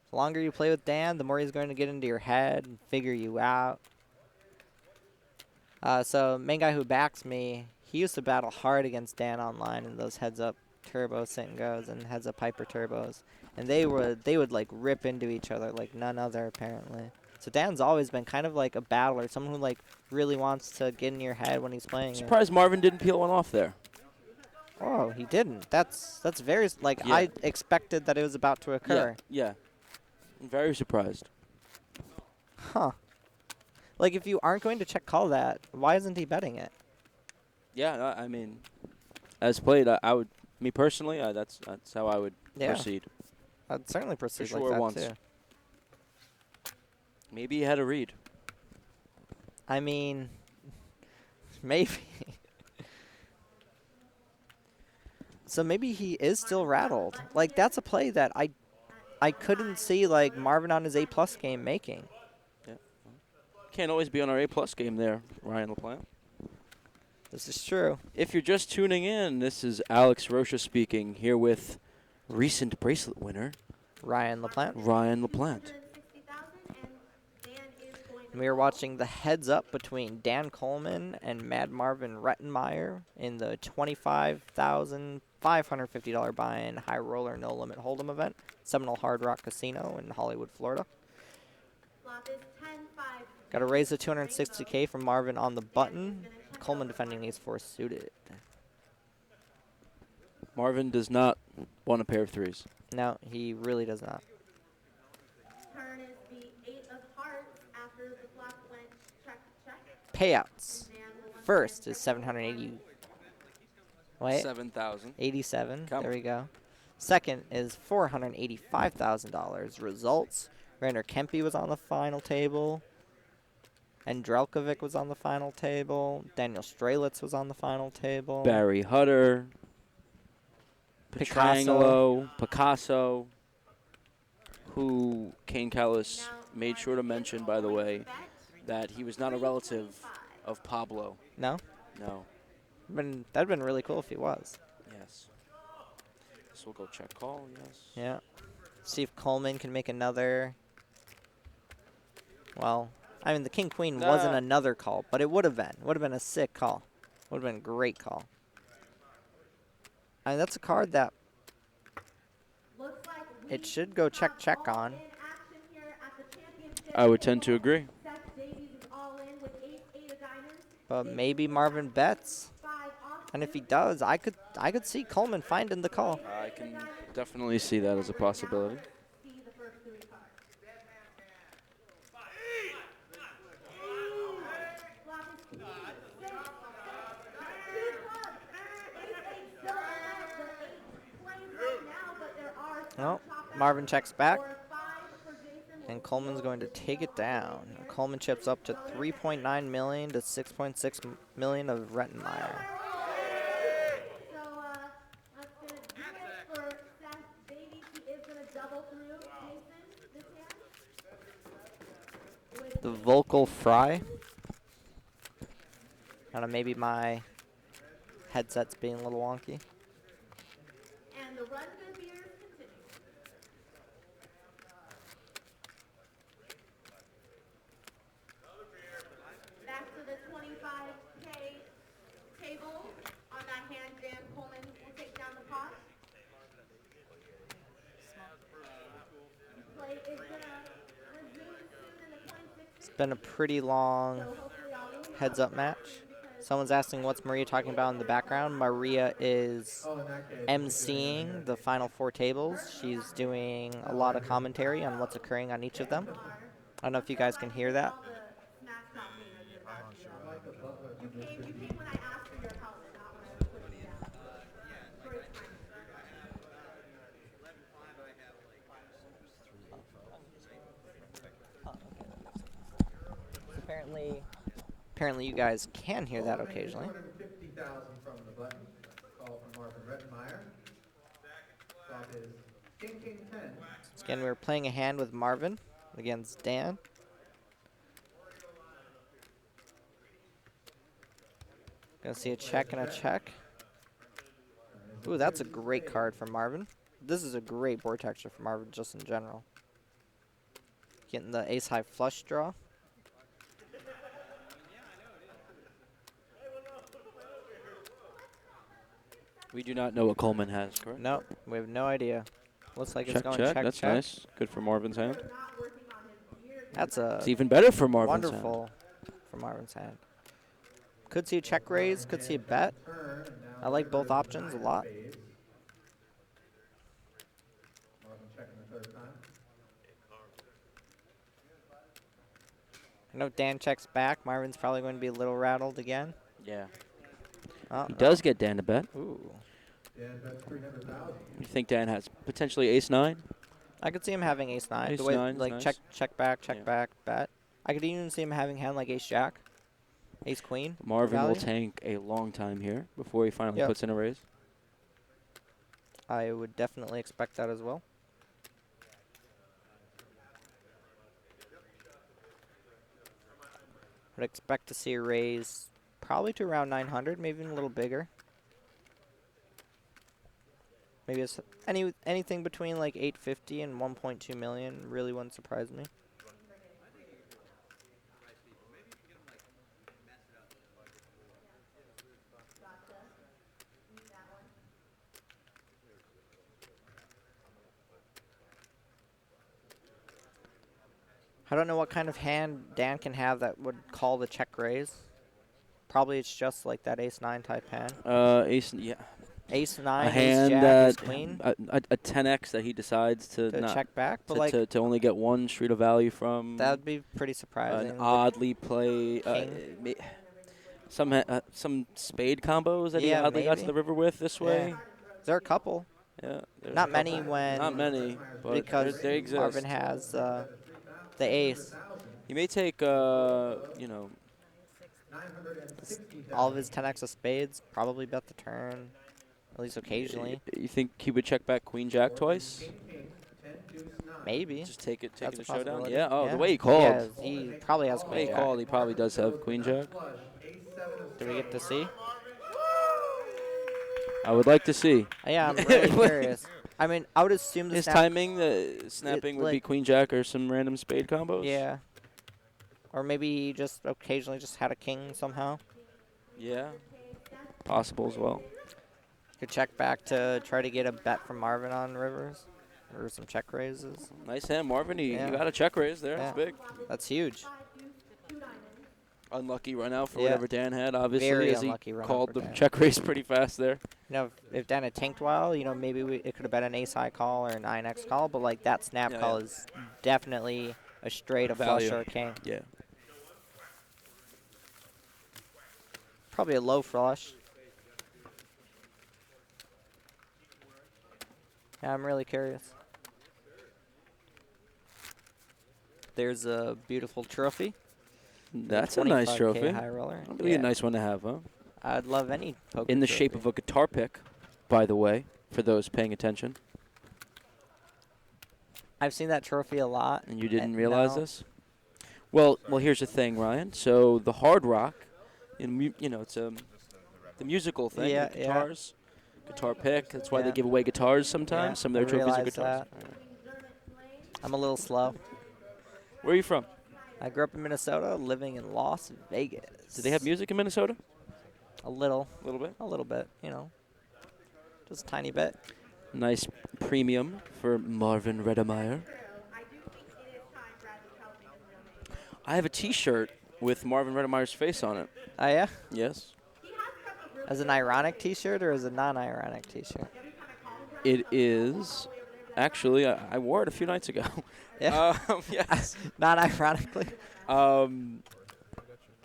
The longer you play with Dan, the more he's going to get into your head and figure you out. So main guy who backs me, he used to battle hard against Dan online in those heads-up turbo sit and goes and heads-up hyper turbos, and they would like rip into each other like none other apparently. So Dan's always been kind of like a battler, someone who like really wants to get in your head when he's playing. Surprised Marvin didn't peel one off there. Oh, he didn't. That's very like Yeah. I expected that it was about to occur. Yeah. I'm very surprised. Huh. Like, if you aren't going to check call that, why isn't he betting it? Yeah, I mean, as played, I would, me personally, that's how I would proceed. I'd certainly proceed sure like that once. too. Maybe he had a read. I mean, maybe. So maybe he is still rattled. Like, that's a play that I couldn't see, like, Marvin on his A+ game making. Can't always be on our A+ game there, Ryan LaPlante. This is true. If you're just tuning in, this is Alex Rocha speaking, here with recent bracelet winner Ryan LaPlante. Ryan LaPlante. And we are watching the heads up between Dan Coleman and Mad Marvin Rettenmeyer in the $25,550 buy-in high roller no limit hold'em event, Seminole Hard Rock Casino in Hollywood, Florida. Got to raise the 260K from Marvin on the button. Coleman defending ace 4 suited. Marvin does not want a pair of threes. No, he really does not. Turn is the 8 of hearts after the flop went check, check. Payouts. First is 780. Wait. 7,000. 87. Come. There we go. Second is $485,000. Results. Rainer Kempe was on the final table. Andrelkovic was on the final table. Daniel Strelitz was on the final table. Barry Hutter. Picasso. Who Kane Callis made sure to mention, by the way, that he was not a relative of Pablo. No? No. That'd been really cool if he was. Yes. So we'll go check call, yes. Yeah. See if Coleman can make another. Well, I mean, the King-Queen wasn't another call, but it would have been. Would have been a sick call. Would have been a great call. I mean, that's a card that it should go check on. I would tend to agree. But maybe Marvin bets. And if he does, I could see Coleman finding the call. I can definitely see that as a possibility. No, Marvin checks back. And Coleman's going to take it down. Coleman chips up to $3.9 million to $6.6 million of Rettenmeyer. The vocal fry. I don't know, maybe my headset's being a little wonky. And the run good beers continue. Back to the 25K table. On that hand, Dan Coleman will take down the pot. Play is going to resume soon in the 26th. It's been a pretty long heads-up match. Someone's asking what's Maria talking about in the background. Maria is emceeing the final 4 tables. She's doing a lot of commentary on what's occurring on each of them. I don't know if you guys can hear that. Apparently you guys can hear that occasionally. 250,000 from the button. Call from Marvin Rettenmeyer. Flop is King, King 10. So again, we were playing a hand with Marvin against Dan. Gonna see a check and a check. Ooh, that's a great card for Marvin. This is a great board texture for Marvin just in general. Getting the ace-high flush draw. We do not know what Coleman has, correct? Nope, we have no idea. Looks like it's Check, going check. check, That's check. nice. Good for Marvin's hand. That's a It's even better for Marvin's hand. wonderful for Marvin's hand. Could see a check raise, could see a bet. I like both options a lot. Marvin checking the third time. I know Dan checks back. Marvin's probably going to be a little rattled again. Yeah. Oh, He does get Dan to bet. Ooh. Dan bets 300,000. You think Dan has potentially ace-9? I could see him having ace-9. Ace The way, nine's like nice. check back, bet. I could even see him having hand like ace-jack, ace-queen. Marvin will value. tank a long time here before he finally Yep. puts in a raise. I would definitely expect that as well. Would expect to see a raise probably to around 900, maybe even a little bigger. Maybe it's anything between like 850 and 1.2 million really wouldn't surprise me. I don't know what kind of hand Dan can have that would call the check raise. Probably it's just like that ace-9 type hand. Ace, yeah. Ace-9, A hand ace-jack, that ace-queen. a 10x that he decides to To not check back, but to, like to only get one street of value from. that would be pretty surprising. An oddly play. King. Some spade combos that he Yeah, oddly got to maybe. the river with this way. Yeah. There are a couple. Yeah. there's Not a many couple. when Not many, but because they exist. Marvin has the ace. He may take, you know, All of his 10x of spades, probably bet the turn, at least occasionally. You think he would check back Queen Jack twice? Maybe. Just take it That's to a showdown. possibility. Yeah. Oh, Yeah. the way he called. He probably has The way Queen he Jack. called, he probably does have Queen Jack. Do we get to see? I would like to see. Yeah, I'm really curious. I mean, I would assume the His snap timing, the snapping would be like- Queen Jack or some random spade combos. Yeah. Or maybe he just occasionally just had a king somehow. Yeah. Possible as well. Could check back to try to get a bet from Marvin on rivers. Or some check raises. Nice hand, Marvin. You Yeah. got a check raise there. Yeah. That's big. That's huge. Unlucky run out for Yeah. whatever Dan had, obviously, Very as he unlucky run out called for the Dan. check raise pretty fast there. You know, if Dan had tanked well, you know, maybe it could have been an ace-high call or a 9x call, but like that snap Yeah, call yeah. is definitely a straight, a flush, Value. or a king. Yeah. Probably a low flush. Yeah, I'm really curious. There's a beautiful trophy. That's a nice 25K trophy. high roller. That'd be a nice one to have, huh? I'd love any poker In the trophy. shape of a guitar pick, by the way, for those paying attention. I've seen that trophy a lot. And you didn't and realize no. this? Well, here's the thing, Ryan. So the Hard Rock, you know, it's the musical thing. Yeah, the guitars, guitar pick. That's why they Yeah. give away guitars sometimes. Yeah, Some of their I trophies are realize guitars. that. I'm a little slow. Where are you from? I grew up in Minnesota, living in Las Vegas. Do they have music in Minnesota? A little. A little bit? A little bit, you know. Just a tiny bit. Nice premium for Marvin Redemeyer. I have a T-shirt with Marvin Redemeyer's face on it. Oh, yeah? Yes. As an ironic T-shirt or as a non-ironic T-shirt? It is. Actually, I wore it a few nights ago. Yeah. Yes. Non-ironically?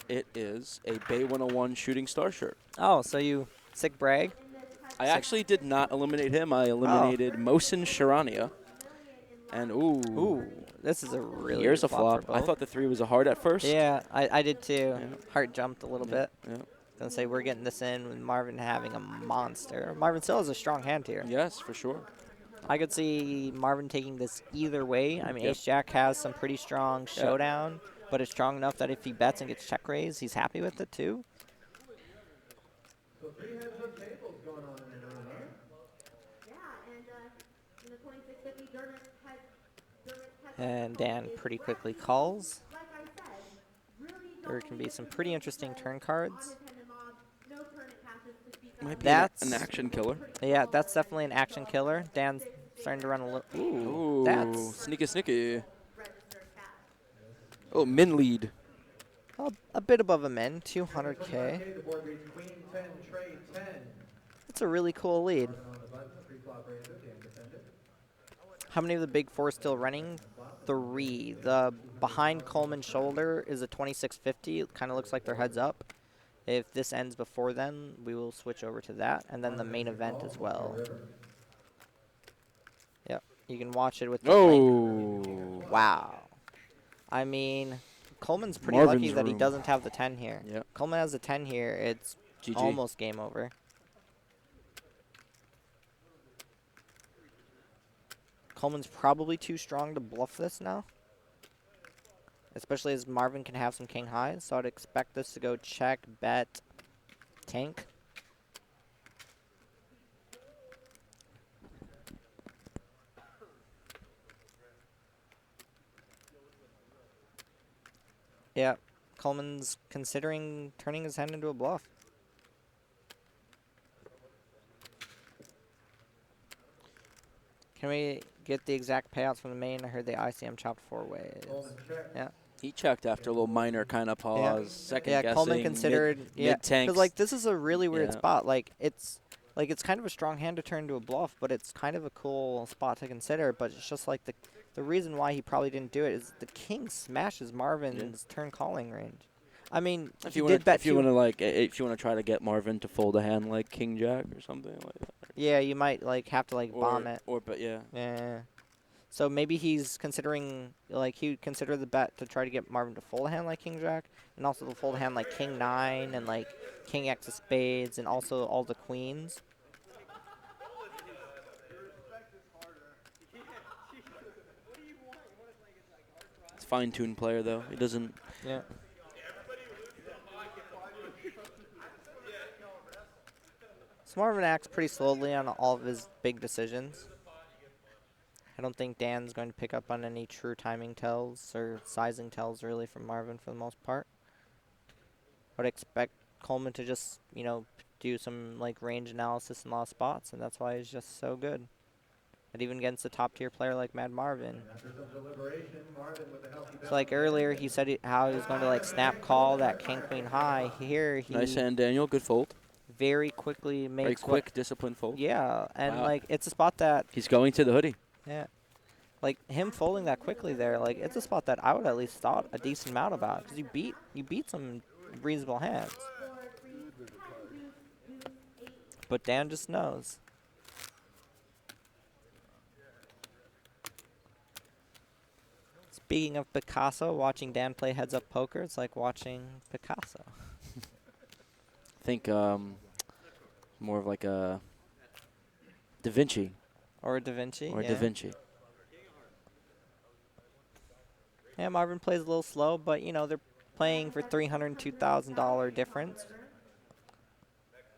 It is a Bay 101 Shooting Star shirt. Oh, so you sick brag? I actually did not eliminate him. I eliminated Mohsen Sharania. And ooh. This is a really Here's good a flop. for I both. thought the 3 was a hard at first. Yeah, I did too. Yeah. Heart jumped a little bit. Yeah. Gonna say we're getting this in with Marvin having a monster. Marvin still has a strong hand here. Yes, for sure. I could see Marvin taking this either way. I mean, Yep. Ace-Jack has some pretty strong showdown, but it's strong enough that if he bets and gets check raised, he's happy with it too. So 3 heads-up tables going on in the room, huh? Yeah, and in the 2650, Dermot has And Dan pretty quickly calls. like I said, really There can be some pretty interesting turn cards. no turn it passes to speak of. Might be That's an action killer. Yeah, that's definitely an action killer. Dan's starting to run a little. Ooh, That's sneaky. Oh, min lead. a bit above a min, 200K. Okay, the board reads Queen 10, Trade 10. That's a really cool lead. On the button, the pre-flop raiser, Dan defended. How many of the big four still running? 3. The behind Coleman's shoulder is a 2650. It kind of looks like their heads up. If this ends before then, we will switch over to that, and then the main event as well. Yep, you can watch it with the link. Wow. I mean, Coleman's pretty Marvin's lucky that he room. doesn't have the 10 here. Yep. Coleman has the 10 here. It's GG. almost game over. Coleman's probably too strong to bluff this now. Especially as Marvin can have some king highs. So I'd expect this to go check, bet, tank. Yeah, Coleman's considering turning his hand into a bluff. Can we get the exact payouts from the main? I heard the ICM chopped 4 ways. Yeah. He checked after a little minor kind of pause, second guessing. Coleman considered mid-tanks. because like this is a really weird Yeah. spot. Like it's kind of a strong hand to turn into a bluff, but it's kind of a cool spot to consider. But it's just like the reason why he probably didn't do it is the king smashes Marvin's turn calling range. I mean, If he you did bet if you want to try to get Marvin to fold a hand like King Jack or something like that. Yeah, you might like have to like bomb it. But yeah. Yeah. So maybe he's considering, like, he would consider the bet to try to get Marvin to fold a hand like King Jack, and also to fold a hand like King 9 and like King X of spades, and also all the queens. It's fine-tuned player though. He doesn't. Yeah. So Marvin acts pretty slowly on all of his big decisions. I don't think Dan's going to pick up on any true timing tells or sizing tells really from Marvin for the most part. I would expect Coleman to just, you know, do some like range analysis in a lot of spots, and that's why he's just so good. And even against a top tier player like Mad Marvin. So like earlier he said how he was going to like snap call that king queen high. Here he Nice hand, Daniel. Good fold. very quickly makes Very quick, disciplined fold. Yeah, and Wow. like it's a spot that He's going to the hoodie. yeah. Like him folding that quickly there, like it's a spot that I would at least thought a decent amount about because you beat some reasonable hands. But Dan just knows. Speaking of Picasso, watching Dan play heads-up poker, it's like watching Picasso. I think more of like a Da Vinci. Or a Da Vinci. Or yeah. Da Vinci. Yeah, Marvin plays a little slow, but you know they're playing for $302,000 difference.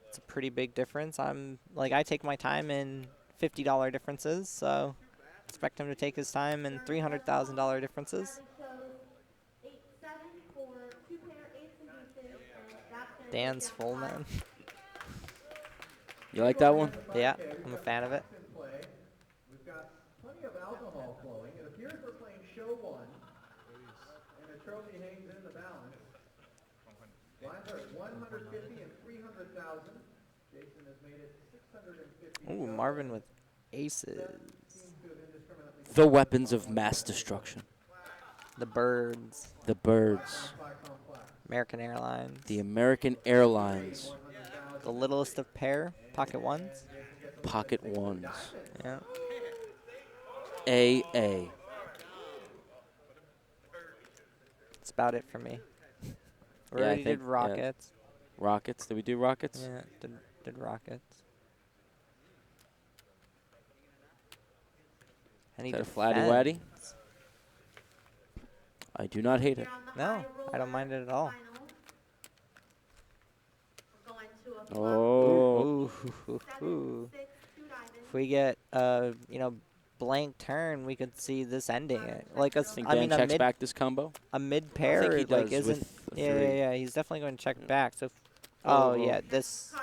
It's a pretty big difference. I take my time in $50 differences, so expect him to take his time in $300,000 differences. Dan's full man. You like that one? Yeah, I'm a fan of it. We've got plenty of alcohol flowing. It appears we're playing show 1, and the trophy hangs in the balance. Lines are at 150 and 300,000. Jason has made it 650. Ooh, Marvin with aces. The weapons of mass destruction. The birds. The birds. American Airlines. The American Airlines. The littlest of pair. Pocket ones. Pocket ones. Yeah. A. That's about it for me. We Yeah, I already did think, yeah. Rockets. Rockets. Did we do Rockets? Yeah, did Rockets. Any Is that a flatty waddy? defense? I do not hate it. No, I don't mind it at all. Oh. Ooh. If we get blank turn, we could see this ending it. Like a, Think I Dan mean, a checks mid back this combo? a mid I think pair he like does isn't. with a Yeah, three. yeah. He's definitely going to check back. So, Oh. yeah, this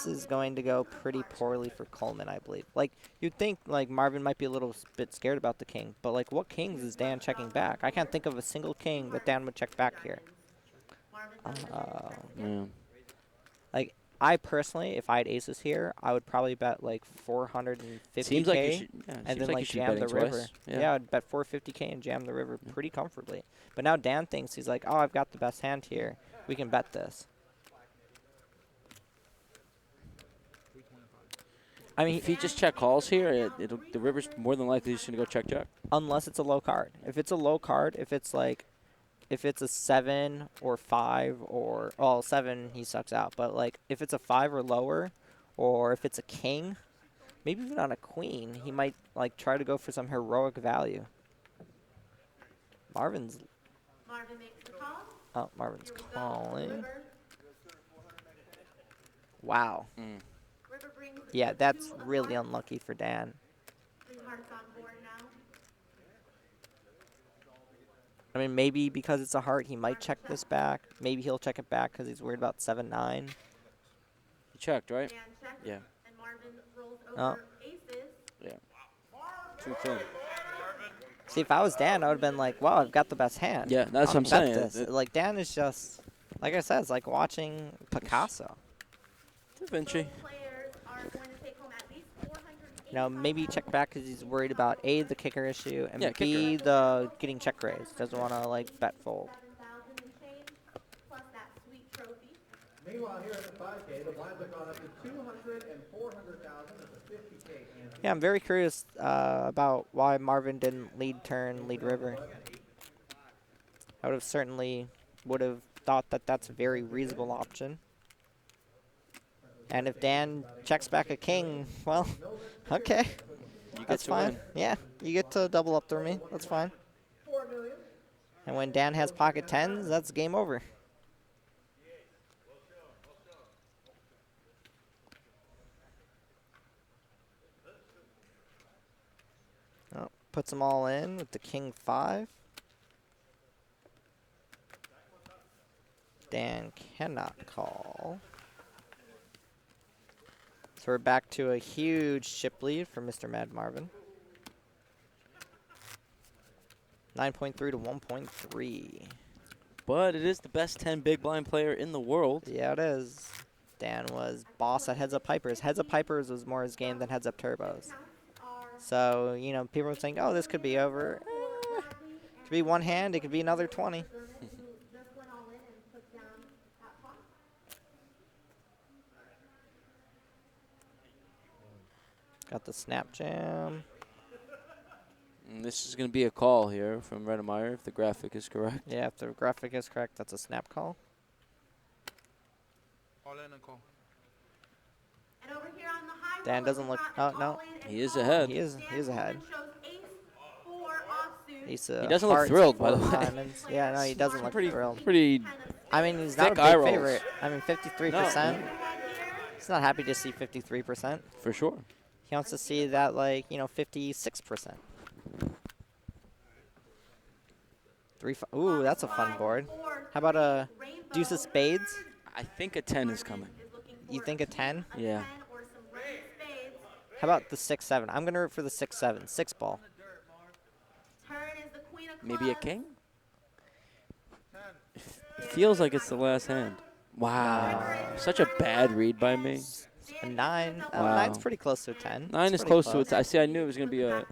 is going to go pretty poorly for Coleman, I believe. Like you'd think like Marvin might be a little bit scared about the king, but like what kings is Dan checking back? I can't think of a single king that Dan would check back here. Yeah. Like I personally, if I had aces here, I would probably bet like 450K, Seems like you should, yeah, and seems then like like you should be jam the betting river. twice. Yeah, I'd bet 450K and jam the river pretty comfortably. But now Dan thinks he's like, oh, I've got the best hand here. We can bet this. I mean, if he just check calls here, the river's more than likely just gonna go check. Unless it's a low card. If it's a low card, if it's a 7 or 5 or 7, he sucks out. But like if it's a 5 or lower, or if it's a king, maybe even on a queen, he might like try to go for some heroic value. Marvin makes the call. Oh, Marvin's calling. Wow. Yeah, that's really unlucky for Dan. I mean, maybe because it's a heart, he might check this back. Maybe he'll check it back because he's worried about 7-9. He checked, right? Yeah. Oh. Yeah. Too thin. See, if I was Dan, I would have been like, wow, I've got the best hand. Yeah, that's what I'm saying. This. Like, Dan is just, like I said, it's like watching Picasso. Da Vinci. Now, maybe check back because he's worried about A, the kicker issue, and Yeah, B, kicker. the getting check raised. Doesn't want to, like, bet fold. Meanwhile, here at the 5K, the blinds have gone up to 200 and 400,000 at the 50K. Yeah, I'm very curious about why Marvin didn't lead turn, lead river. I would have certainly thought that that's a very reasonable option. And if Dan checks back a king, well, okay. That's fine. Yeah, you get to double up through me. That's fine. And when Dan has pocket 10s, that's game over. Oh, puts them all in with the king 5. Dan cannot call. So we're back to a huge chip lead for Mr. Mad Marvin. 9.3 to 1.3. But it is the best 10 big blind player in the world. Yeah, it is. Dan was boss at Heads Up Pipers. Heads Up Pipers was more his game than Heads Up Turbos. So, you know, people were saying, oh, this could be over. It could be one hand. It could be another 20. Got the snap jam. And this is going to be a call here from Redemeyer if the graphic is correct. Yeah, if the graphic is correct, that's a snap call. All in and call. And over here on the high Dan doesn't look. Oh no, he is ahead. He is ahead. He doesn't look thrilled, by the way. Diamonds. Yeah, no, he doesn't look thrilled. Pretty. I mean, he's not a big favorite. I mean, 53%. No. He's not happy to see 53%. For sure. He wants to see that, like, 56%. Ooh, that's a fun board. How about a deuce of spades? I think a 10 is coming. You think a 10? Yeah. How about the 6-7? I'm going to root for the 6-7. 6 ball. Maybe a king? It feels like it's the last hand. Wow. Such a bad read by me. A 9. Wow. 9's pretty close to a 10. 9 is close to it. I see. I knew it was going to be a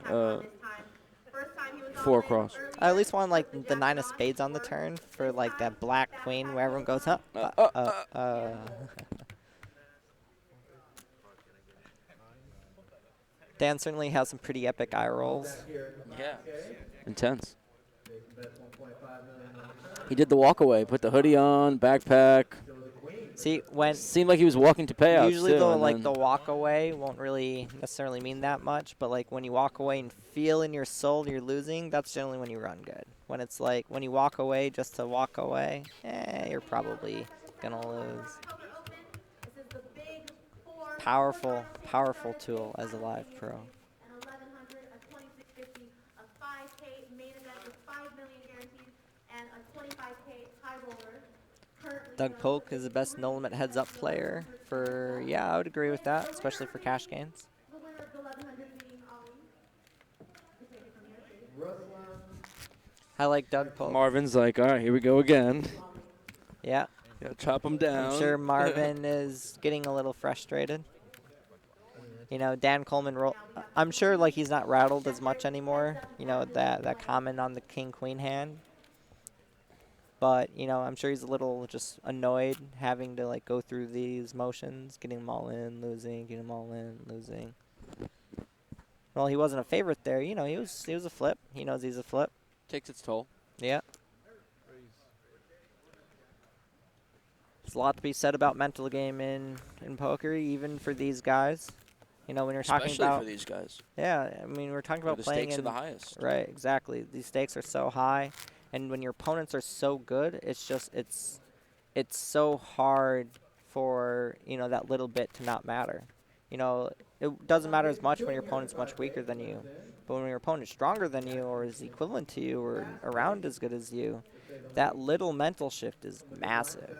4 cross. I at least want like the 9 of spades on the turn for like that black queen where everyone goes up. Dan certainly has some pretty epic eye rolls. Yeah. Intense. He did the walk away, put the hoodie on, backpack. See, when seemed like he was walking to payouts usually too, though, and like then the walk away won't really necessarily mean that much, but like when you walk away and feel in your soul you're losing, that's generally when you run good. When it's like when you walk away just to walk away, you're probably gonna lose. Powerful, powerful tool as a live pro. Doug Polk is the best no limit heads up player for, yeah, I would agree with that, especially for cash games. I like Doug Polk. Marvin's like, all right, here we go again. Yeah. Gotta chop him down. I'm sure Marvin is getting a little frustrated. You know, Dan Coleman, I'm sure like he's not rattled as much anymore, you know, that comment on the king-queen hand. But, you know, I'm sure he's a little just annoyed having to, like, go through these motions, getting them all in, losing, getting them all in, losing. Well, he wasn't a favorite there. You know, he was a flip. He knows he's a flip. Takes its toll. Yeah. There's a lot to be said about mental game in poker, even for these guys. You know, when you're talking about... Especially for these guys. Yeah, I mean, we're talking about the playing stakes in... are the highest. Right, exactly. These stakes are so high. And when your opponents are so good, it's just, it's so hard for, you know, that little bit to not matter. You know, it doesn't matter as much when your opponent's much weaker than you. But when your opponent's stronger than you or is equivalent to you or around as good as you, that little mental shift is massive.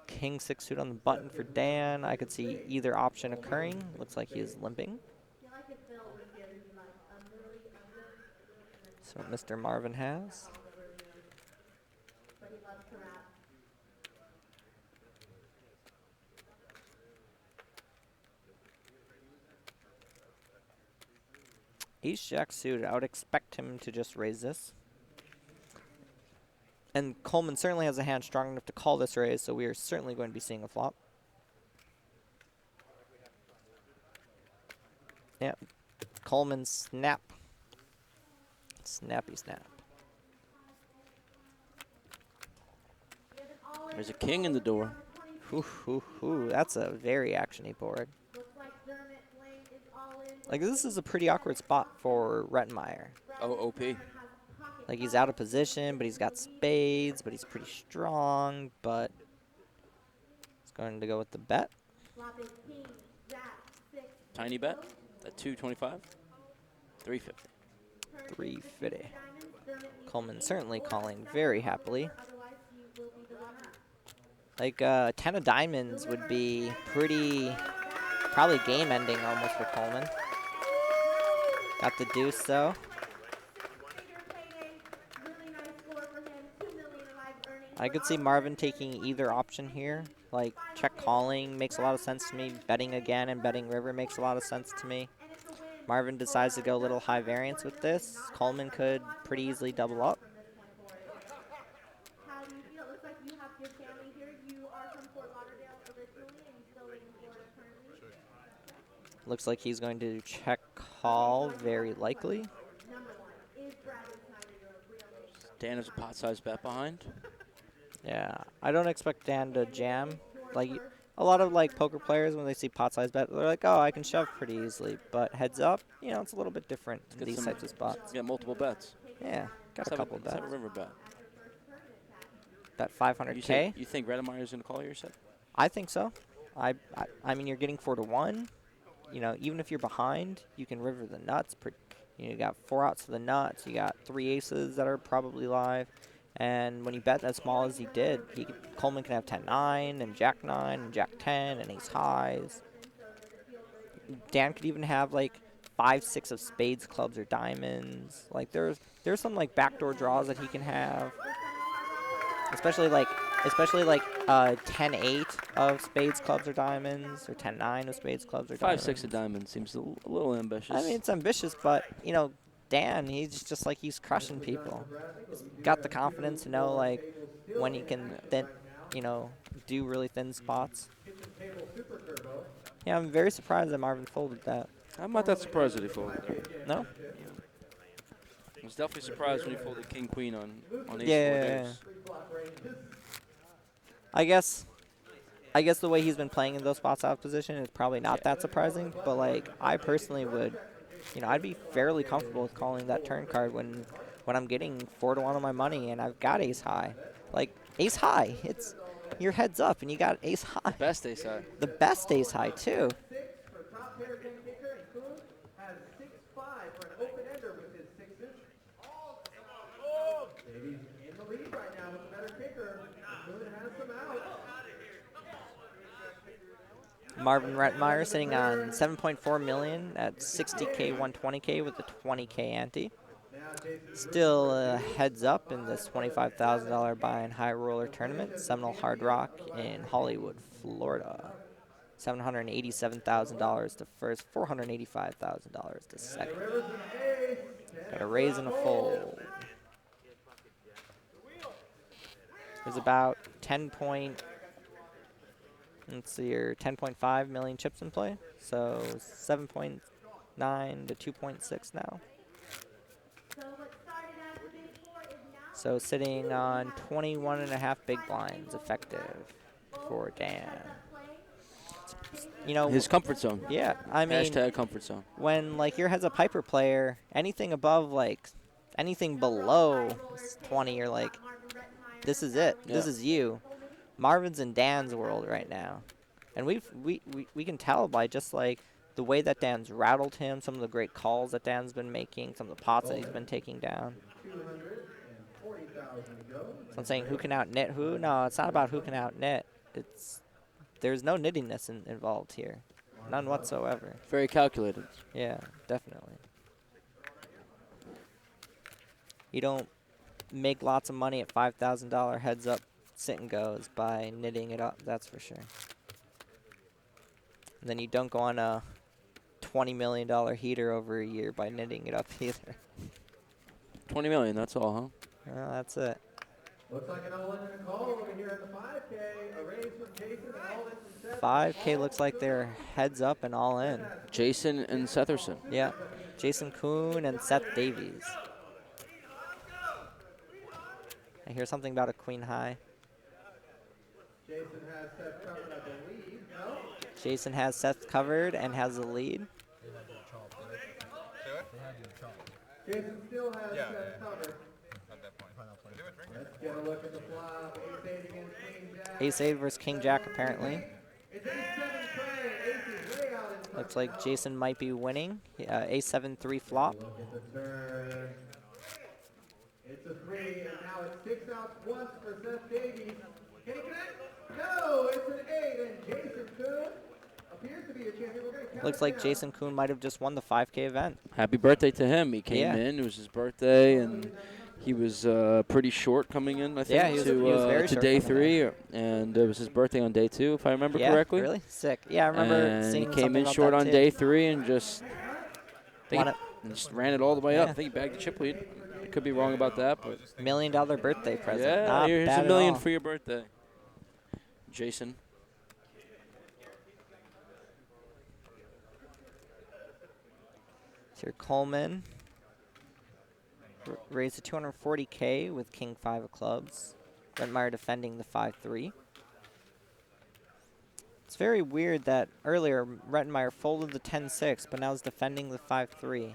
King 6 suit on the button for Dan. I could see either option occurring. Looks like he is limping. So Mr. Marvin has. Ace Jack suited. I would expect him to just raise this. And Coleman certainly has a hand strong enough to call this raise, so we are certainly going to be seeing a flop. Yeah. Coleman snap. Snappy snap. There's a king in the door. That's a very actiony board. Like, this is a pretty awkward spot for Rettenmeyer. Oh, OP. Like, he's out of position, but he's got spades, but he's pretty strong, but he's going to go with the bet. Tiny bet at 225. 350. 350. Coleman certainly calling very happily. Like, 10 of diamonds would be probably game ending almost for Coleman. Got the deuce though. I could see Marvin taking either option here. Like, check calling makes a lot of sense to me. Betting again and betting river makes a lot of sense to me. Marvin decides to go a little high variance with this. Coleman could pretty easily double up. Looks like he's going to check call, very likely. Dan has a pot-sized bet behind. Yeah, I don't expect Dan to jam. Like, a lot of, like, poker players, when they see pot-sized bet, they're like, oh, I can shove pretty easily. But heads up, you know, it's a little bit different in these types of spots. Yeah, multiple bets. Yeah, got a couple bets. Let's have a river bet. Bet 500K. You think Rettenmeyer's going to call your set? I think so. I mean, you're getting 4-1. You know, even if you're behind, you can river the nuts. You know, you got 4 outs to the nuts. You got 3 aces that are probably live. And when you bet as small as he did, Coleman can have 10-9 and Jack-9 and Jack-10 and ace highs. Dan could even have like 5-6 of spades, clubs, or diamonds. Like there's some like backdoor draws that he can have. Especially like 10-8 of spades, clubs, or diamonds, or 10-9 of spades, clubs, or diamonds. 5-6 of diamonds seems a little ambitious. I mean, it's ambitious, but you know, Dan, he's just like he's crushing people. He's got the confidence to know like when he can then, you know, do really thin spots. Kitchen table super turbo. Yeah, I'm very surprised that Marvin folded that. I'm not that surprised that he folded there. No? I was definitely surprised when he folded king queen on ace Yeah. 4 deuce. I guess the way he's been playing in those spots out of position is probably not that surprising, but like I personally would, I'd be fairly comfortable with calling that turn card when I'm getting 4-1 on my money and I've got ace high. Like ace high, it's your heads up and you got ace high. Best ace high. The best ace high too. Has 6-5 for an open ender with his sixes. Davies in the lead right now with the better kicker. Moon has some outs. Marvin Rettenmeyer sitting on 7.4 million at 60K, 120K with a 20K ante. Still heads up in this $25,000 buy and high roller tournament, Seminole Hard Rock in Hollywood, Florida. $787,000 to first, $485,000 to second. Got a raise and a fold. There's about 10.5 million chips in play. So 7.9 to 2.6 now. So sitting on 21.5 big blinds effective for Dan. His comfort zone. Yeah, I mean, hashtag comfort zone. When like your head's a Piper player, anything above anything below 20, you're like, this is it. Yeah. This is you. Marvin's in Dan's world right now, and we can tell by just like the way that Dan's rattled him, some of the great calls that Dan's been making, some of the pots that he's been taking down. So I'm saying who can out-knit who? No, it's not about who can out-knit. There's no knittingness involved here. None whatsoever. Very calculated. Yeah, definitely. You don't make lots of money at $5,000 heads up sit and goes by knitting it up, that's for sure. And then you don't go on a $20 million heater over a year by knitting it up either. 20 million, that's all, huh? Well, that's it. Looks like an all-in and a call over here at the 5K. A raise from Jason and all-in from Seth. 5K looks like they're heads up and all in. Jason and Setherson. Yeah. Jason Kuhn and Seth Davies. I hear something about a queen high. Jason has Seth covered, I believe. No? Jason has Seth covered and has the lead. Jason still has Seth covered. Let's get a look at the flop. Ace 8 against King Jack. Ace 8 versus King Jack, apparently. It's Ace 7 play. Ace is way out in front. Looks like Jason might be winning. Ace 7 3 flop. Look at the turn. It's a 3, and now it's 6 outs once for Seth Davies. Can he connect? No, it's an 8, and Jason Kuhn appears to be a champion. We're going to count Looks it like down. Jason Kuhn might have just won the 5K event. Happy birthday to him. He came Yeah. in. It was his birthday, and he was pretty short coming in, I think, Yeah, he was very to short day coming 3. And it was his birthday on day 2, if I remember Yeah, correctly. really? Sick. Yeah, I remember and seeing he something came in about short that on too. day 3 and just Won it. and just ran it all the way up. Yeah. I think he bagged the chip lead. I could be wrong about that, but $1 million birthday present. yeah, Not here's bad $1 at million all. for your birthday, Jason. Here, Coleman raised to 240K with King 5 of clubs. Rettenmeyer defending the 5-3. It's very weird that earlier Rettenmeyer folded the 10-6, but now is defending the 5-3.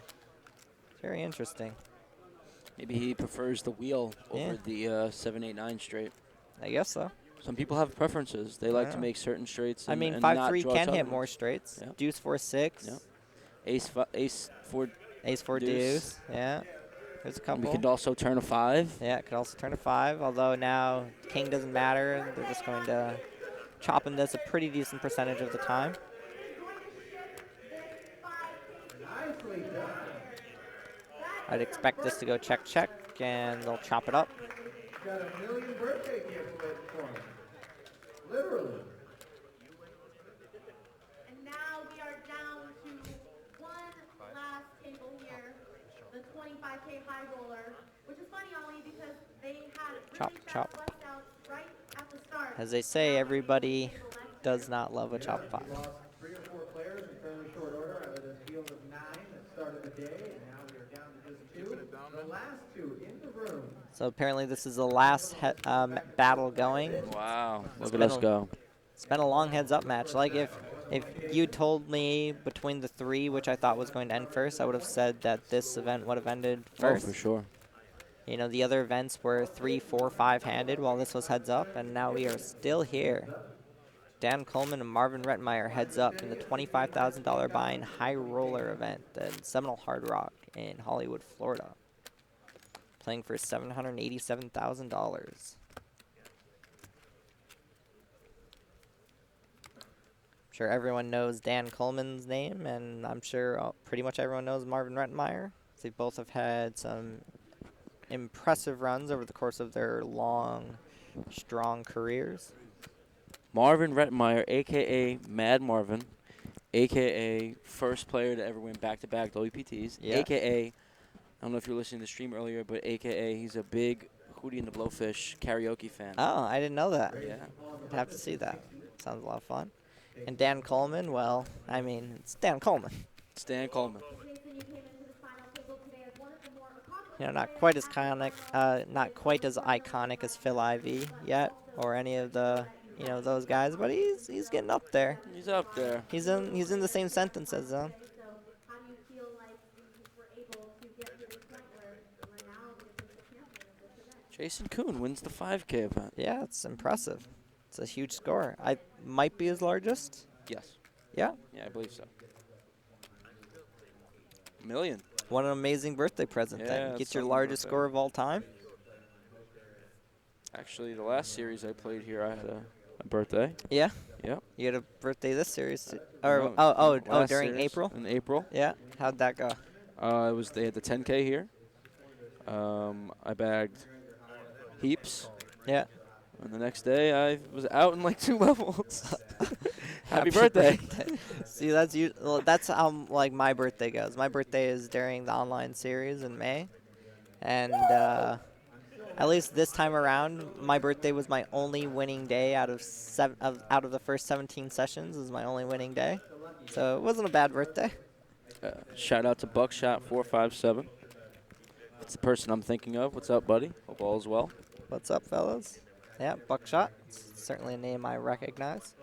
It's very interesting. Maybe he prefers the wheel Yeah. over the 7-8-9 straight. I guess so. Some people have preferences. They like to Yeah. make certain straights. I And, mean, and 5-3 not draw can hit others. more straights. Yeah. Deuce 4-6. Yeah. Ace 4. Ace 4 deuce. Yeah. There's a couple. We could also turn a 5. Yeah, it could also turn a 5, although now king doesn't matter. They're just going to chop in this a pretty decent percentage of the time. Nicely done. I'd expect this to go check, check, and they'll chop it up. Got $1 million birthday gift waiting for him. Literally. And now we are down to one last table here, the 25K high roller, which is funny, Ollie, because they had really Chop, fast chop. bust outs right at the start. As they say, everybody does not love a chop pot. We lost 3 or 4 players in fairly short order out of this field of 9 that started the day, and now we are down to just 2. The last 2 in the room. So apparently this is the last battle going. Wow, look at us go. It's been a long heads-up match. Like if you told me between the 3, which I thought was going to end first, I would have said that this event would have ended first. Oh, for sure. You know, the other events were 3, 4, 5-handed while this was heads up, and now we are still here. Dan Coleman and Marvin Rettenmeyer heads up in the $25,000 buy-in high roller event at Seminole Hard Rock in Hollywood, Florida. Playing for $787,000. Sure everyone knows Dan Coleman's name, and I'm sure pretty much everyone knows Marvin Rettenmeyer. They both have had some impressive runs over the course of their long, strong careers. Marvin Rettenmeyer, a.k.a. Mad Marvin, a.k.a. first player to ever win back-to-back WPTs, a.k.a. I don't know if you were listening to the stream earlier, but a.k.a. he's a big Hootie and the Blowfish karaoke fan. Oh, I didn't know that. Yeah. I'd have to see that. Sounds a lot of fun. And Dan Coleman, well, I mean, it's Dan Coleman. It's Dan Coleman. You know, not quite as iconic as Phil Ivey yet, or any of the, you know, those guys, but he's getting up there. He's up there. He's in the same sentence as them. Jason Kuhn wins the 5K event. Yeah, it's impressive. It's a huge score. I might be his largest. Yes. Yeah? Yeah, I believe so. $1 million. What an amazing birthday present then. Get your largest score of all time. Actually, the last series I played here, I had a birthday. Yeah? Yep. You had a birthday this series? No, During series, April? In April. Yeah? How'd that go? They had the 10K here. I bagged heaps. Yeah. And the next day, I was out in like 2 levels. Happy birthday. See, that's how like my birthday goes. My birthday is during the online series in May, and at least this time around, my birthday was my only winning day out of the first 17 sessions. Is my only winning day, so it wasn't a bad birthday. Shout out to Buckshot457. It's the person I'm thinking of. What's up, buddy? Hope all is well. What's up, fellas? Yeah, Buckshot. It's certainly a name I recognize.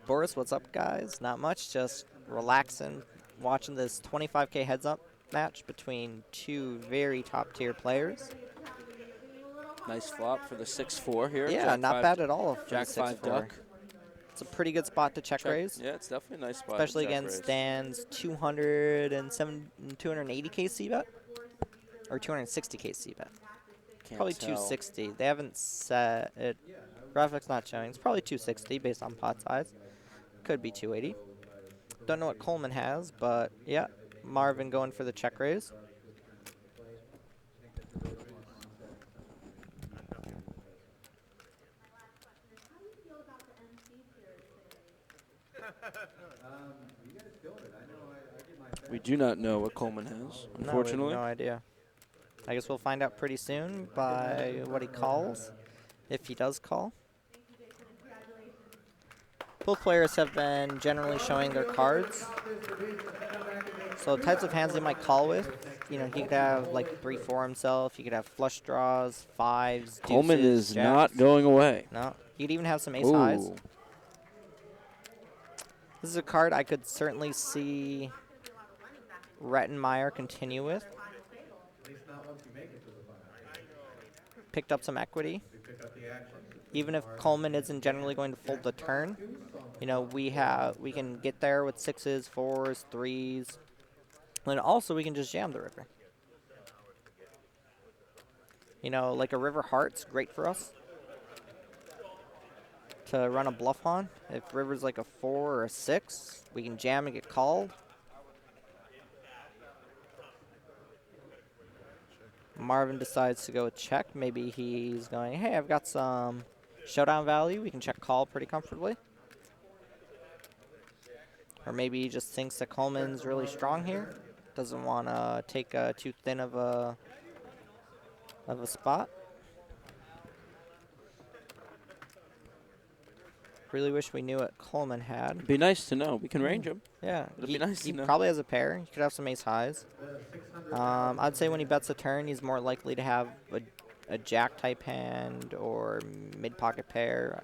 Boris, what's up, guys? Not much, just relaxing, watching this 25K heads-up match between 2 very top-tier players. Nice flop for the 6-4 here. Yeah, Jack not 5, bad at all. Jack 5 duck. It's a pretty good spot to check raise. Yeah, it's definitely a nice spot. Especially to check against raise. Dan's 280K c-bet or 260K c-bet. Probably tell. 260. They haven't set it. Graphics not showing. It's probably 260 based on pot size. Could be 280. Don't know what Coleman has, but yeah, Marvin going for the check raise. We do not know what Coleman has, unfortunately. No idea. I guess we'll find out pretty soon by what he calls, if he does call. Both players have been generally showing their cards. So types of hands they might call with, you know, he could have like 3-4 himself. He could have flush draws, 5s, deuces, Coleman is jacks. not going away. No, he could even have some ace highs. This is a card I could certainly see Rettenmeyer continue with. Picked up some equity. Even if Coleman isn't generally going to fold the turn, you know, we can get there with 6s, 4s, 3s, and also we can just jam the river. You know, like a river heart's great for us to run a bluff on. If river's like a 4 or a 6, we can jam and get called. Marvin decides to go with check. Maybe he's going, hey, I've got some showdown value. We can check call pretty comfortably. Or maybe he just thinks that Coleman's really strong here. Doesn't want to take too thin of a spot. Really wish we knew what Coleman had. It'd be nice to know. We can range him. Yeah, It'd be nice he to know. probably has a pair. He could have some ace highs. I'd say when he bets a turn, he's more likely to have a jack type hand or mid pocket pair,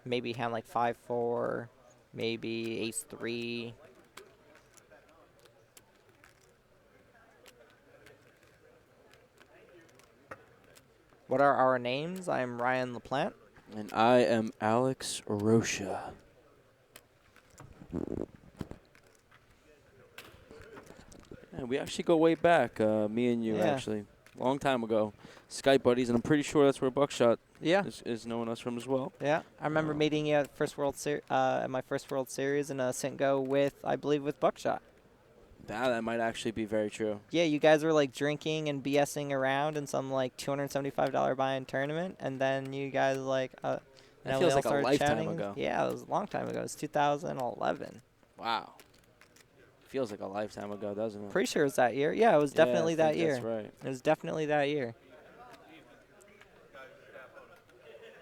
maybe a hand like 5-4, maybe ace 3. What are our names? I am Ryan LaPlante. And I am Alex Rocha. Yeah, we actually go way back, me and you, actually. Long time ago. Skype buddies, and I'm pretty sure that's where Buckshot is knowing us from as well. Yeah, I remember meeting you at at my first World Series in a Cinco with, I believe, with Buckshot. That might actually be very true. Yeah, you guys were like drinking and BSing around in some like $275 buy-in tournament, and then you guys like that feels like a lifetime ago. Yeah, it was a long time ago. It was 2011. Wow. Feels like a lifetime ago, doesn't it? Pretty sure it was that year. Yeah, it was definitely that year. That's right. It was definitely that year.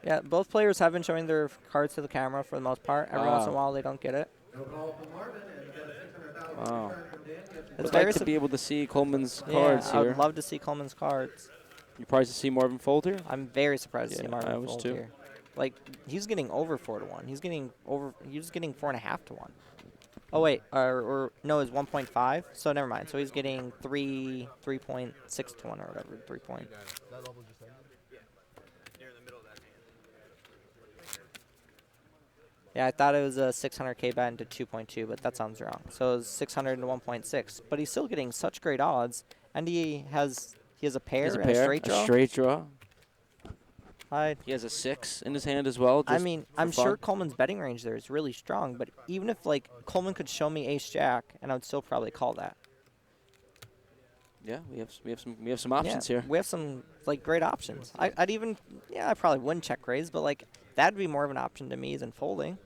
Yeah, both players have been showing their cards to the camera for the most part. Every once in a while, they don't get it. Wow. It's like to be able to see Coleman's cards here. I would love to see Coleman's cards. You surprised to see Marvin fold here? I'm very surprised to see Marvin I was fold too. here. Like, he's getting over 4-1. He's getting 4.5 to 1. Oh wait, or no, it's 1.5. So never mind. So he's getting 3.6 to 1 or whatever. 3 point. Yeah, I thought it was a 600K bet into 2.2, but that sounds wrong. So it's 600 into 1.6. But he's still getting such great odds, and he has a pair and a straight draw. A straight draw. Hi. He has a 6 in his hand as well. I mean, I'm sure Coleman's betting range there is really strong, but even if like Coleman could show me ace jack, and I would still probably call that. Yeah, we have some options here. We have some like great options. I probably wouldn't check raise, but like that'd be more of an option to me than folding.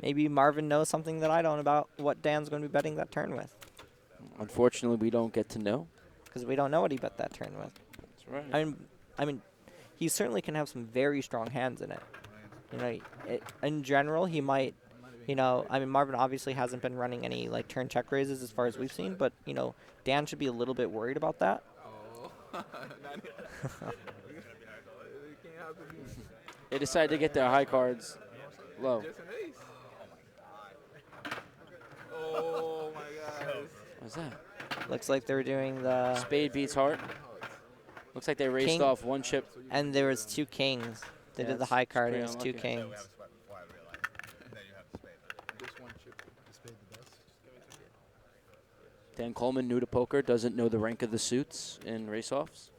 Maybe Marvin knows something that I don't about what Dan's going to be betting that turn with. Unfortunately, we don't get to know. Because we don't know what he bet that turn with. That's right. I mean, he certainly can have some very strong hands in it. You know, in general, he might. You know, I mean, Marvin obviously hasn't been running any like turn check raises as far as we've seen, but you know, Dan should be a little bit worried about that. They decided to get their high cards low. Oh my God. What's that? Looks like they're doing the spade beats heart. Looks like they raced off one chip. And there was 2 kings. They did the high card. It was 2 kings. Dan Coleman, new to poker, doesn't know the rank of the suits in race-offs.